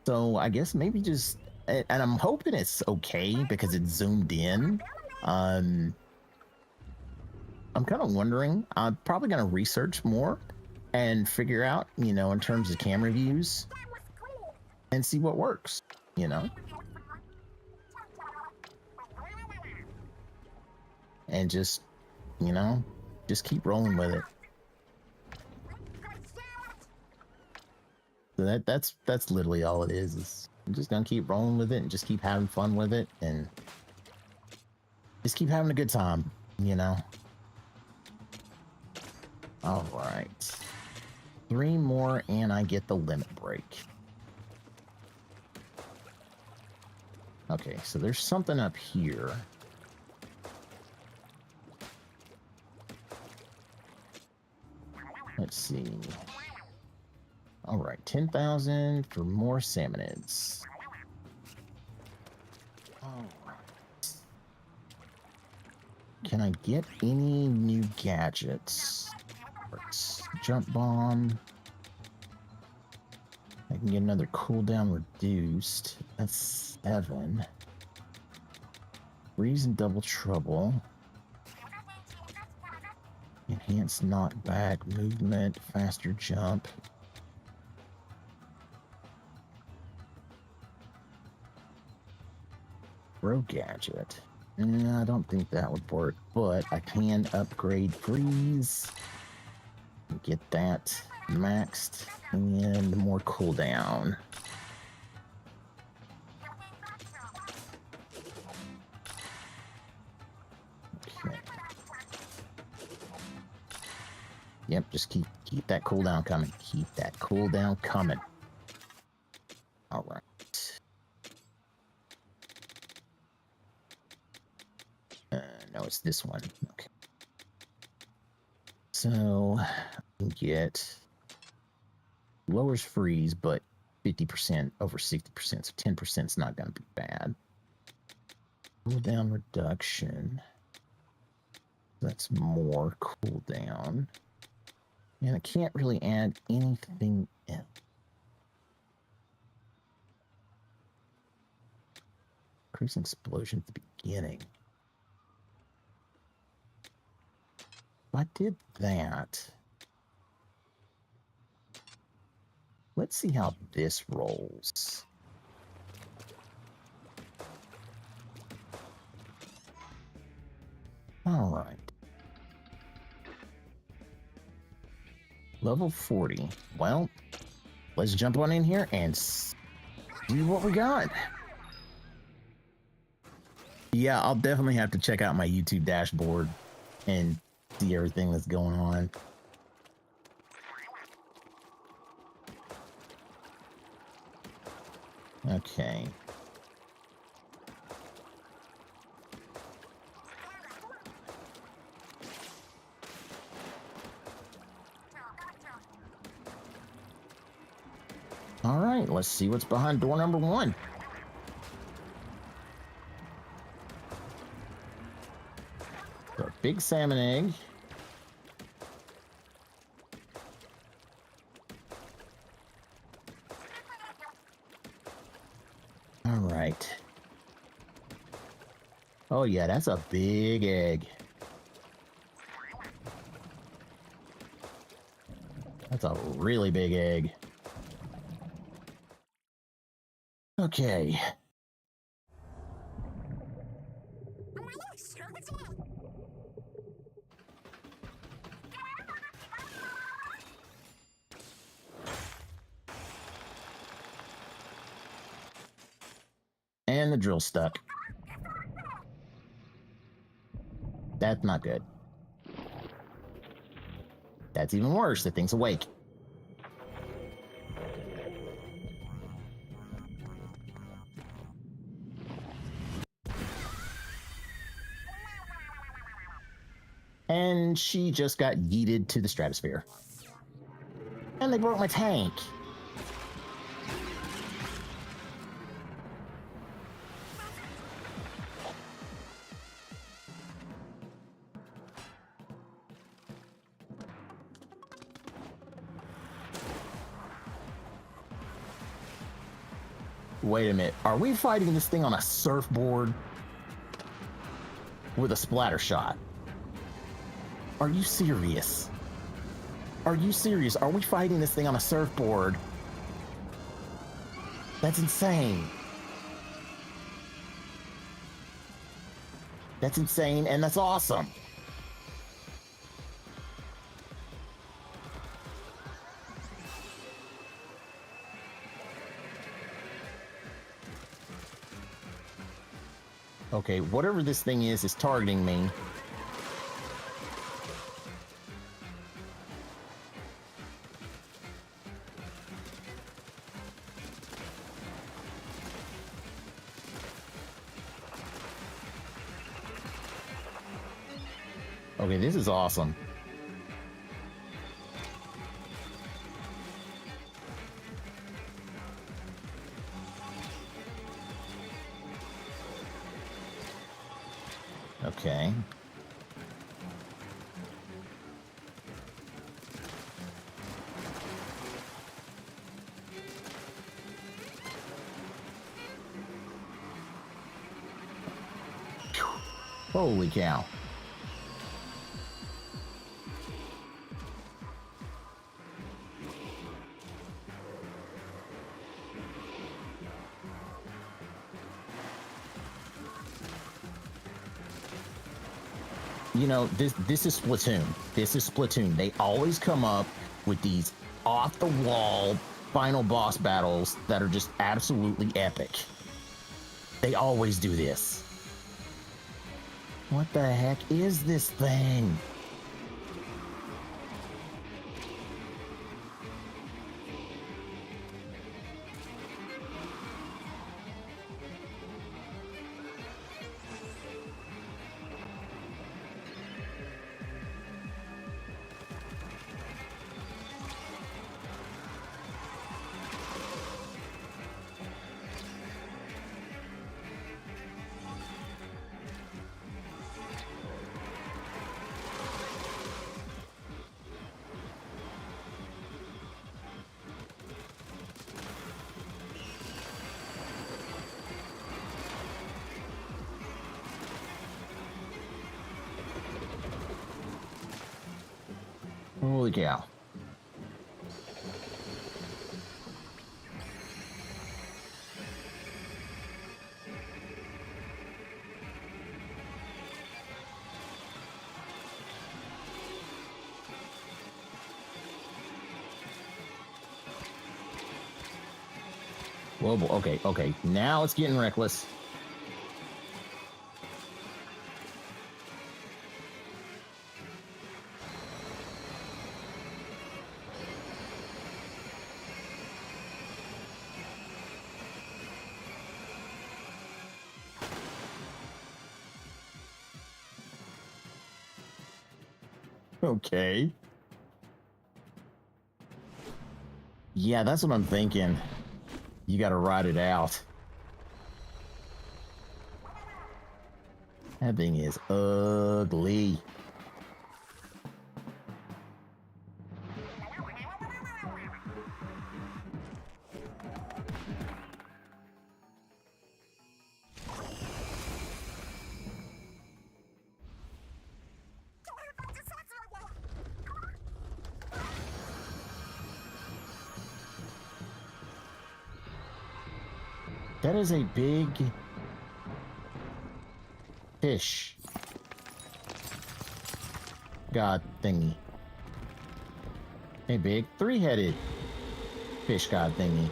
So I guess maybe just, and I'm hoping it's okay because it's zoomed in. I'm kind of wondering. I'm probably going to research more and figure out, you know, in terms of camera views and see what works, you know? And just, you know, just keep rolling with it. So that's literally all it is I'm just gonna keep rolling with it and just keep having fun with it and just keep having a good time, you know. All right, 3 more and I get the limit break. Okay, so there's something up here. Let's see. All right, 10,000 for more salmonids. All right. Can I get any new gadgets? Jump bomb. I can get another cooldown reduced. That's 7. Freeze and double trouble. Enhanced knockback, movement, faster jump. Bro gadget. I don't think that would work, but I can upgrade freeze. Get that maxed and more cooldown. Okay. Yep, just keep that cooldown coming. Keep that cooldown coming. All right. No, it's this one. Okay. So I can get lowers freeze, but 50% over 60%, so 10% is not going to be bad. Cooldown reduction. That's more cooldown. And I can't really add anything else. Increasing explosion at the beginning. If I did that, let's see how this rolls. All right. Level 40. Well, let's jump on in here and see what we got. Yeah, I'll definitely have to check out my YouTube dashboard and see everything that's going on. Okay. All right, let's see what's behind door number 1. So a big salmon egg. All right. Oh yeah, that's a big egg. That's a really big egg. Okay. And the drill stuck. That's not good. That's even worse. The thing's awake. And she just got yeeted to the stratosphere. And they broke my tank. Wait a minute. Are we fighting this thing on a surfboard? With a splatter shot? Are you serious? Are you serious? Are we fighting this thing on a surfboard? That's insane. That's insane, and that's awesome. Okay, whatever this thing is targeting me. Okay, this is awesome. Okay. Holy cow. You know, this is Splatoon. This is Splatoon. They always come up with these off-the-wall final boss battles that are just absolutely epic. They always do this. What the heck is this thing? Holy cow. Whoa, okay, okay. Now it's getting reckless. Okay. Yeah, that's what I'm thinking. You gotta ride it out. That thing is ugly. That is a big fish god thingy. A big three-headed fish god thingy.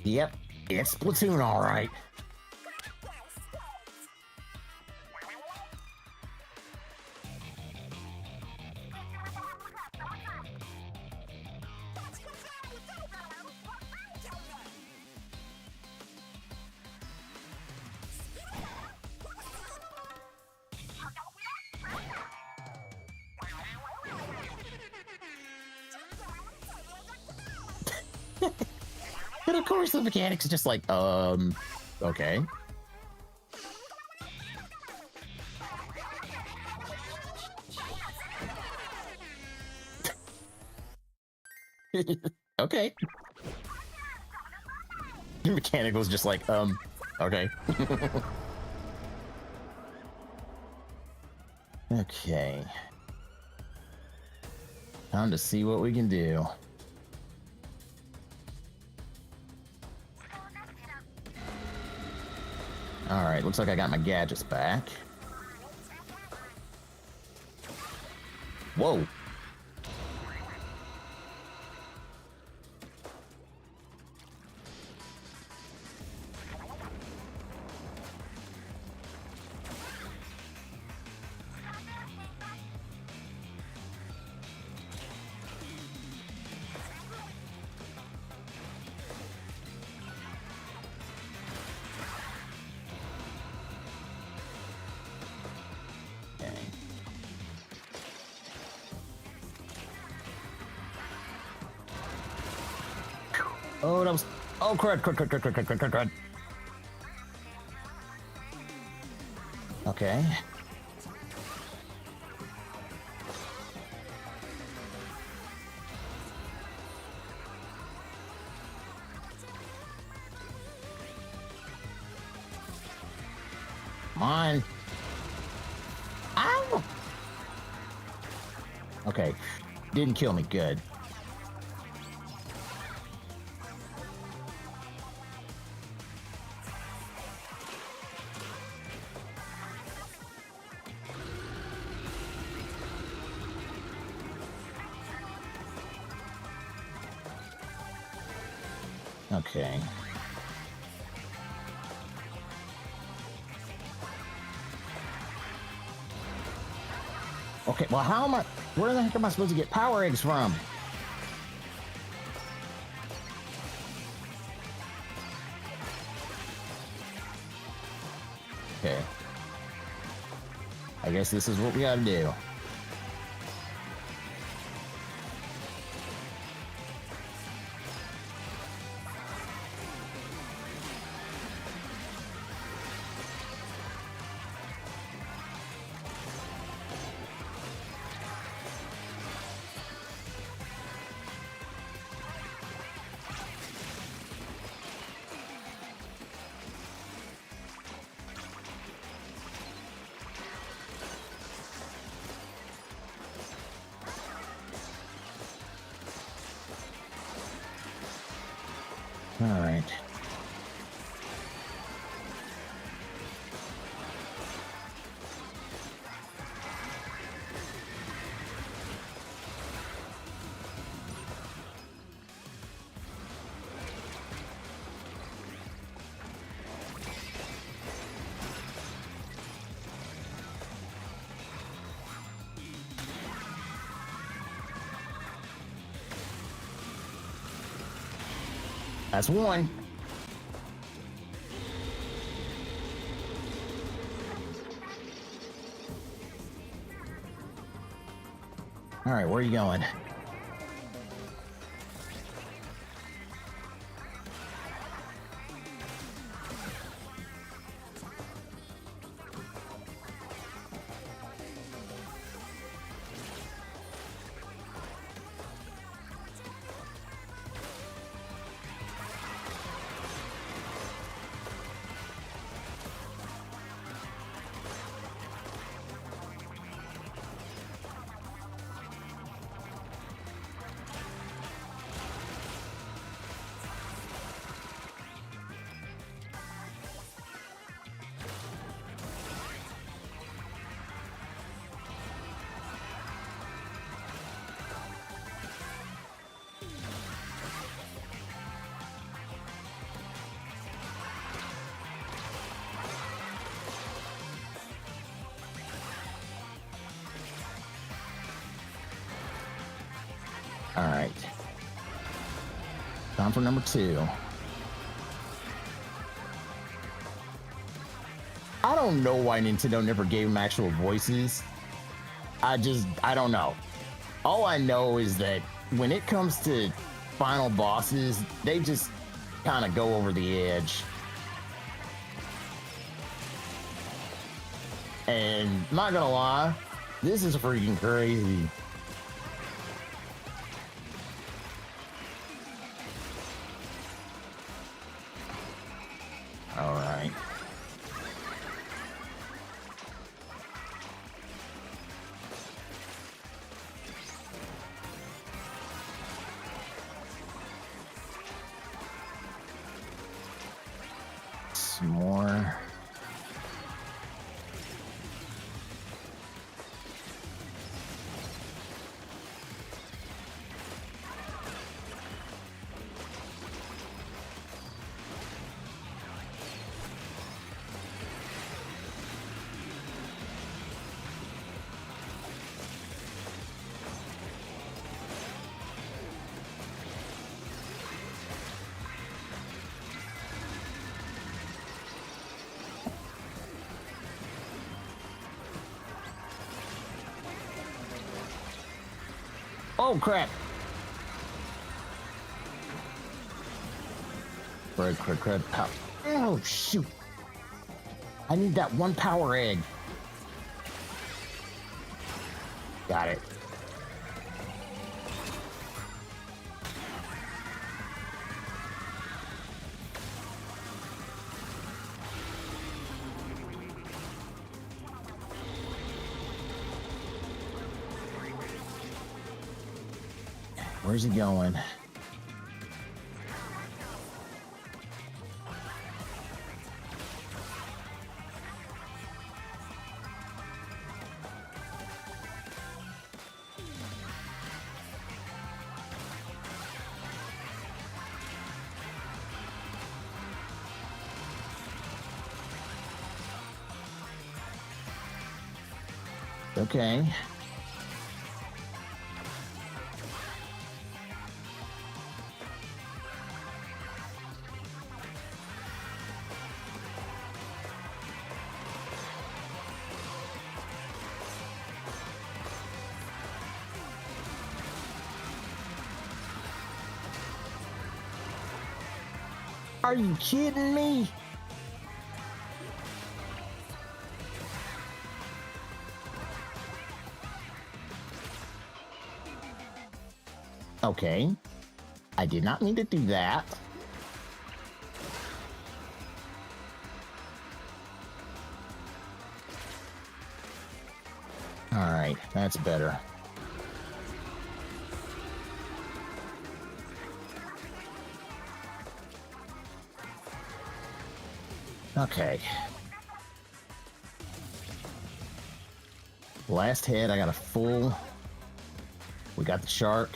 Yep, it's Splatoon, all right. But of course, the mechanics is just like, okay. Okay. The mechanic was just like, okay. Okay. Time to see what we can do. Alright, looks like I got my gadgets back. Whoa. Oh, that was... Oh, crud. Okay. Come on. Ow! Okay. Didn't kill me. Good. Okay. Okay, well, how am I... Where the heck am I supposed to get power eggs from? Okay. I guess this is what we gotta do. All right. That's one. All right, where are you going? Time for number 2. I don't know why Nintendo never gave them actual voices. I don't know. All I know is that when it comes to final bosses, they just kind of go over the edge. And not gonna lie, this is freaking crazy. All right. Some more. Oh crap! Crap. Oh shoot! I need that one power egg. Got it. Where's he going? Okay. Are you kidding me? Okay. I did not mean to do that. All right, that's better. Okay. Last head, I got a full. We got the shark.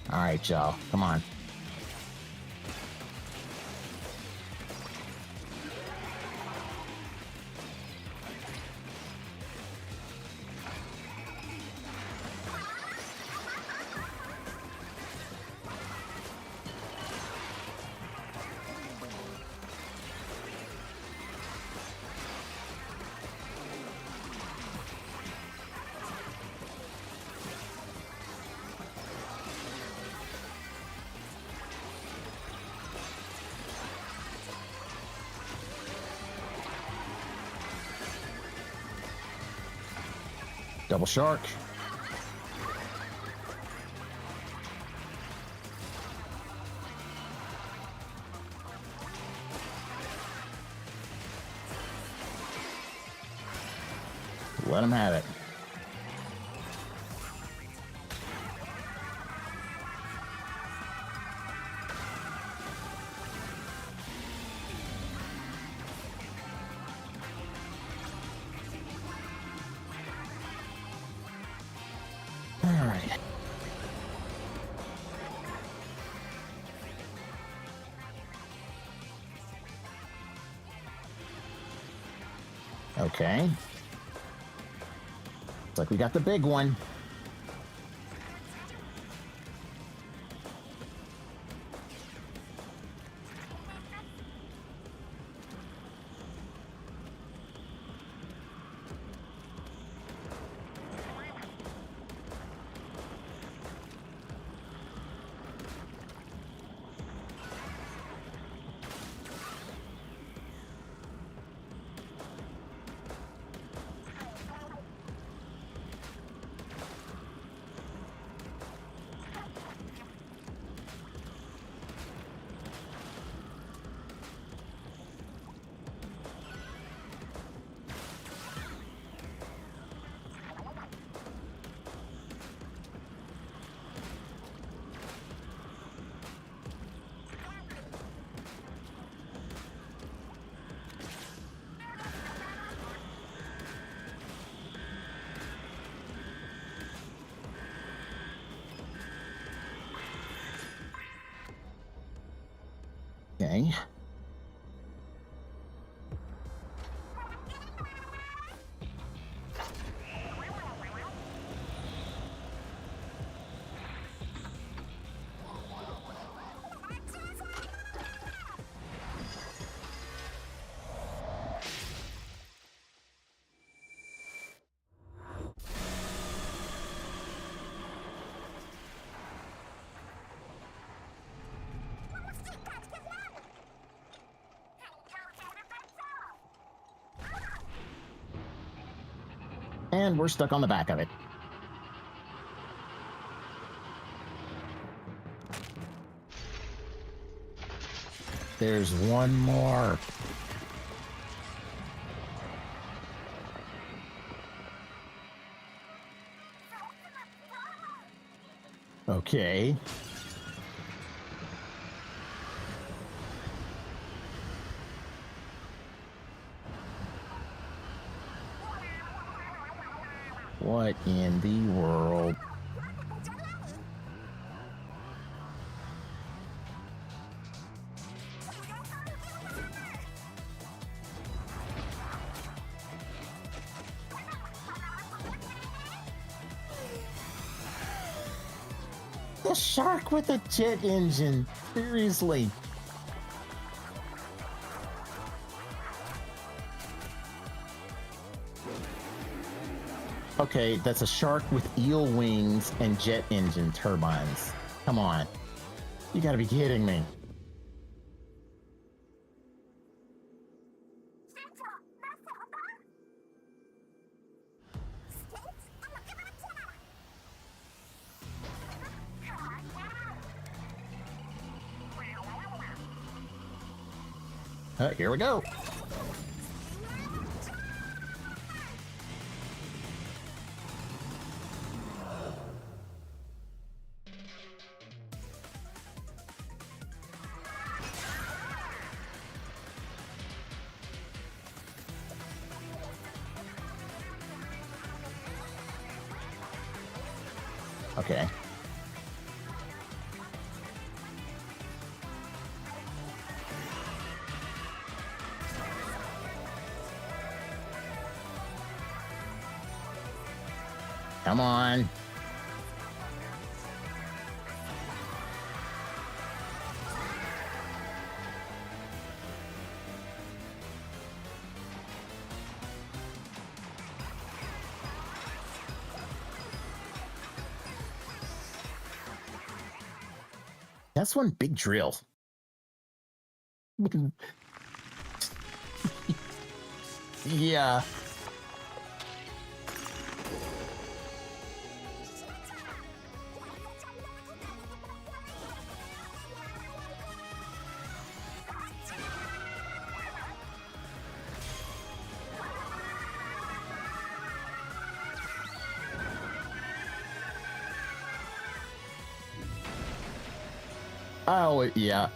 All right, y'all, come on. Double shark. Let him have it. Okay. Looks like we got the big one. Okay. And we're stuck on the back of it. There's one more. Okay. What in the world? The shark with a jet engine. Seriously. Okay, that's a shark with eel wings and jet engine turbines. Come on. You gotta be kidding me. Here we go. Okay. Come on. That's one big drill. Yeah. Oh, yeah.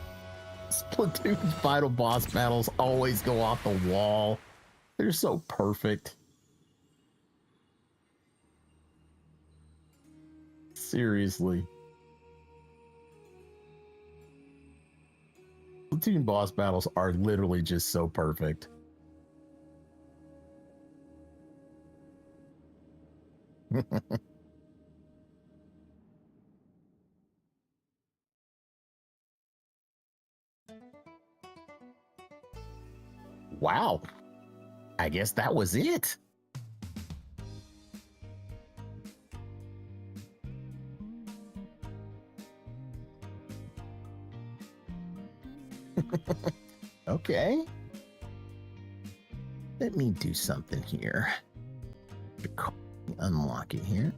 Splatoon's final boss battles always go off the wall. They're so perfect. Seriously. Splatoon boss battles are literally just so perfect. Wow. I guess that was it. Okay. Let me do something here. Unlock it here.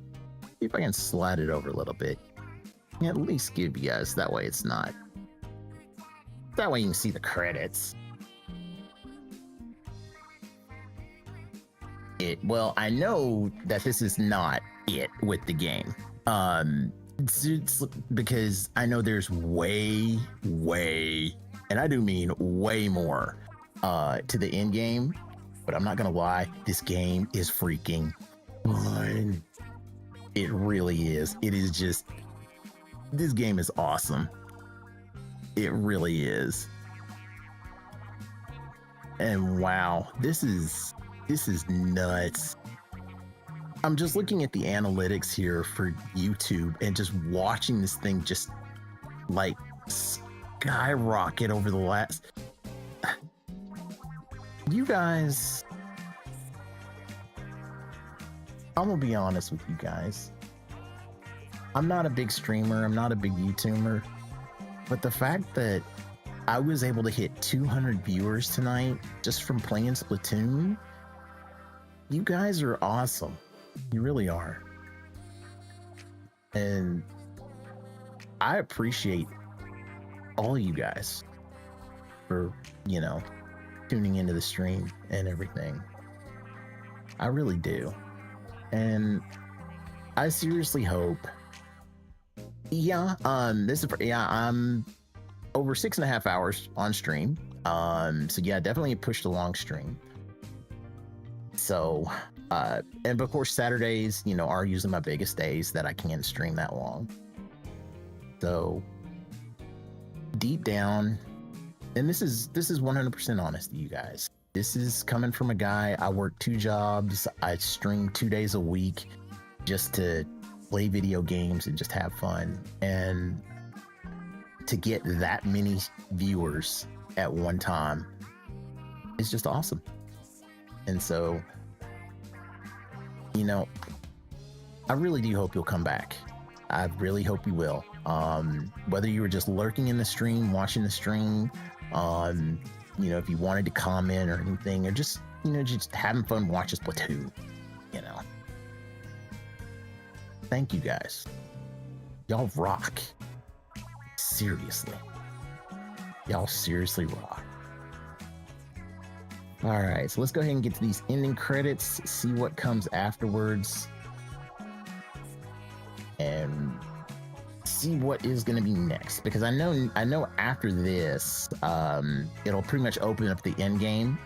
See if I can slide it over a little bit. At least give you guys, that way it's not. That way you can see the credits. Well, I know that this is not it with the game. It's because I know there's way, and I do mean way more to the end game, but I'm not gonna lie, this game is freaking fun. It really is. It is just, this game is awesome. It really is. And wow, this is nuts. I'm just looking at the analytics here for YouTube and just watching this thing just like skyrocket over the last. You guys, I'm gonna be honest with you guys. I'm not a big streamer, I'm not a big YouTuber, but the fact that I was able to hit 200 viewers tonight just from playing Splatoon, you guys are awesome. You really are. And I appreciate all you guys for, you know, tuning into the stream and everything. I really do. And I seriously hope. Yeah, I'm over 6.5 hours on stream. So yeah, definitely pushed a long stream. So and of course Saturdays, you know, are usually my biggest days that I can stream that long. So deep down, and this is 100% honest to you guys. This is coming from a guy, I work 2 jobs, I stream 2 days a week just to play video games and just have fun. And to get that many viewers at one time is just awesome. And so, you know, I really do hope you'll come back. I really hope you will. Whether you were just lurking in the stream, watching the stream, you know, if you wanted to comment or anything, or just, you know, just having fun watching Splatoon, you know. Thank you guys. Y'all rock. Seriously. Y'all seriously rock. All right, so let's go ahead and get to these ending credits, see what comes afterwards, and see what is going to be next. Because I know after this, it'll pretty much open up the end game,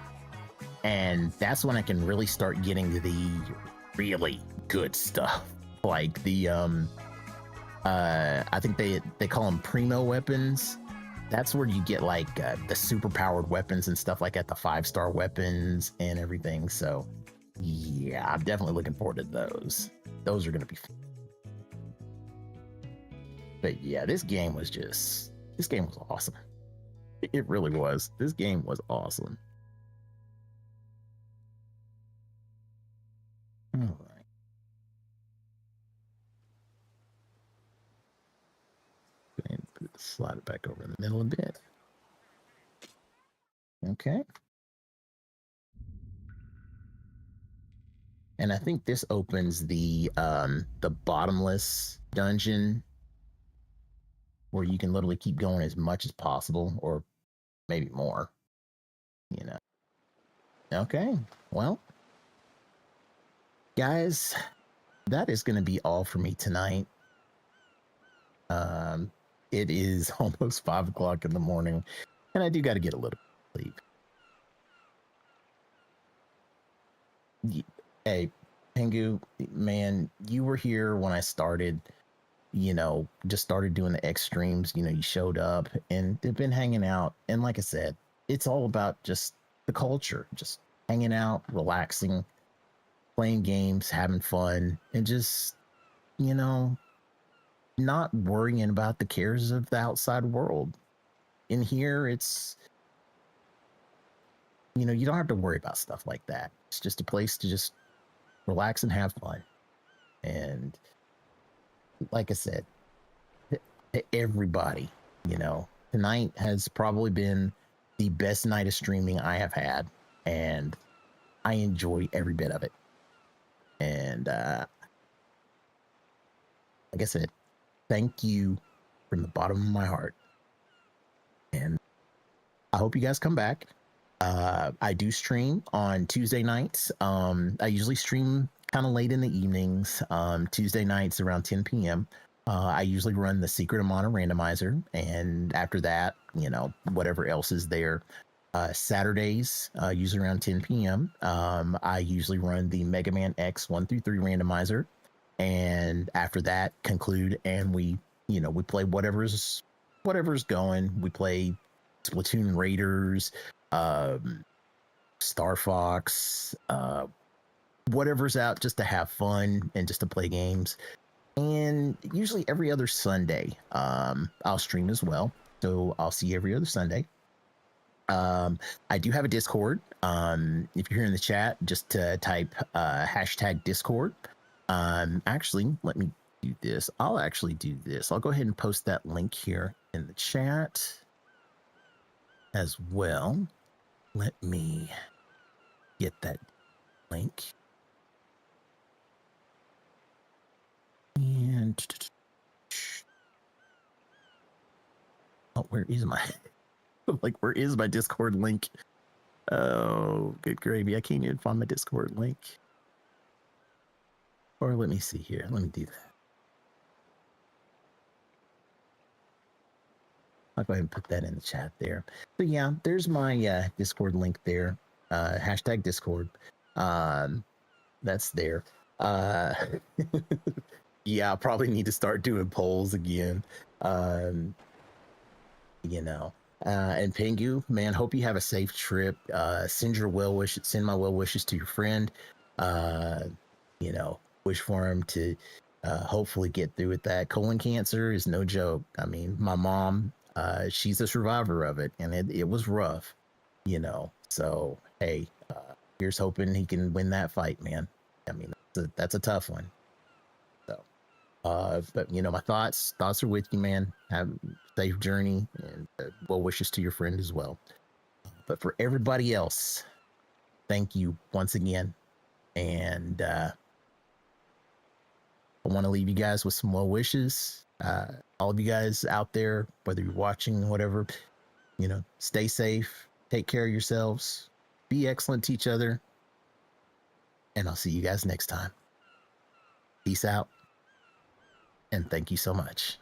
and that's when I can really start getting to the really good stuff, like the I think they call them primo weapons. That's where you get like the super powered weapons and stuff like that, the 5-star weapons and everything. So yeah, I'm definitely looking forward to those. Those are going to be fun. But yeah, this game was awesome. It really was. This game was awesome. All right. And slide it back over in the middle a bit. Okay. And I think this opens the bottomless dungeon, where you can literally keep going as much as possible, or maybe more, you know. Okay, well, guys, that is going to be all for me tonight. It is almost 5 o'clock in the morning, and I do got to get a little sleep. Hey, Pengu, man, you were here when I started, you know, just started doing the X streams. You know, you showed up and they've been hanging out. And like I said, it's all about just the culture, just hanging out, relaxing, playing games, having fun, and just, you know, not worrying about the cares of the outside world. In here, it's, you know, you don't have to worry about stuff like that. It's just a place to just relax and have fun. And like I said, to everybody, you know, tonight has probably been the best night of streaming I have had, and I enjoy every bit of it. And like I said, thank you from the bottom of my heart. And I hope you guys come back. I do stream on Tuesday nights. I usually stream kind of late in the evenings. Tuesday nights around 10 p.m. I usually run the Secret of Mana randomizer, and after that, you know, whatever else is there. Saturdays, usually around 10 p.m. I usually run the Mega Man X 1 through 3 randomizer, and after that conclude, and we play whatever's going. We play Splatoon Raiders, Star Fox, whatever's out, just to have fun and just to play games. And usually every other Sunday, I'll stream as well. So I'll see you every other Sunday. I do have a Discord. If you're here in the chat, just type hashtag Discord. Actually, let me do this. I'll actually do this. I'll go ahead and post that link here in the chat as well. Let me get that link. And oh, where is my like where is my Discord link? Oh, good gravy. I can't even find my Discord link. Or let me see here. Let me do that. I'll go ahead and put that in the chat there. So yeah, there's my Discord link there. Hashtag Discord. That's there. Yeah, I'll probably need to start doing polls again. You know. And Pingu, man, hope you have a safe trip. Send my well wishes to your friend. You know, wish for him to hopefully get through with that. Colon cancer is no joke. I mean, my mom, she's a survivor of it, and it was rough, you know. So hey, here's hoping he can win that fight, man. I mean, that's a tough one. So, but you know, my thoughts are with you, man. Have a safe journey, and well wishes to your friend as well. But for everybody else, thank you once again, and I want to leave you guys with some well wishes. All of you guys out there, whether you're watching, whatever, you know, stay safe, take care of yourselves, be excellent to each other, and I'll see you guys next time. Peace out, and thank you so much.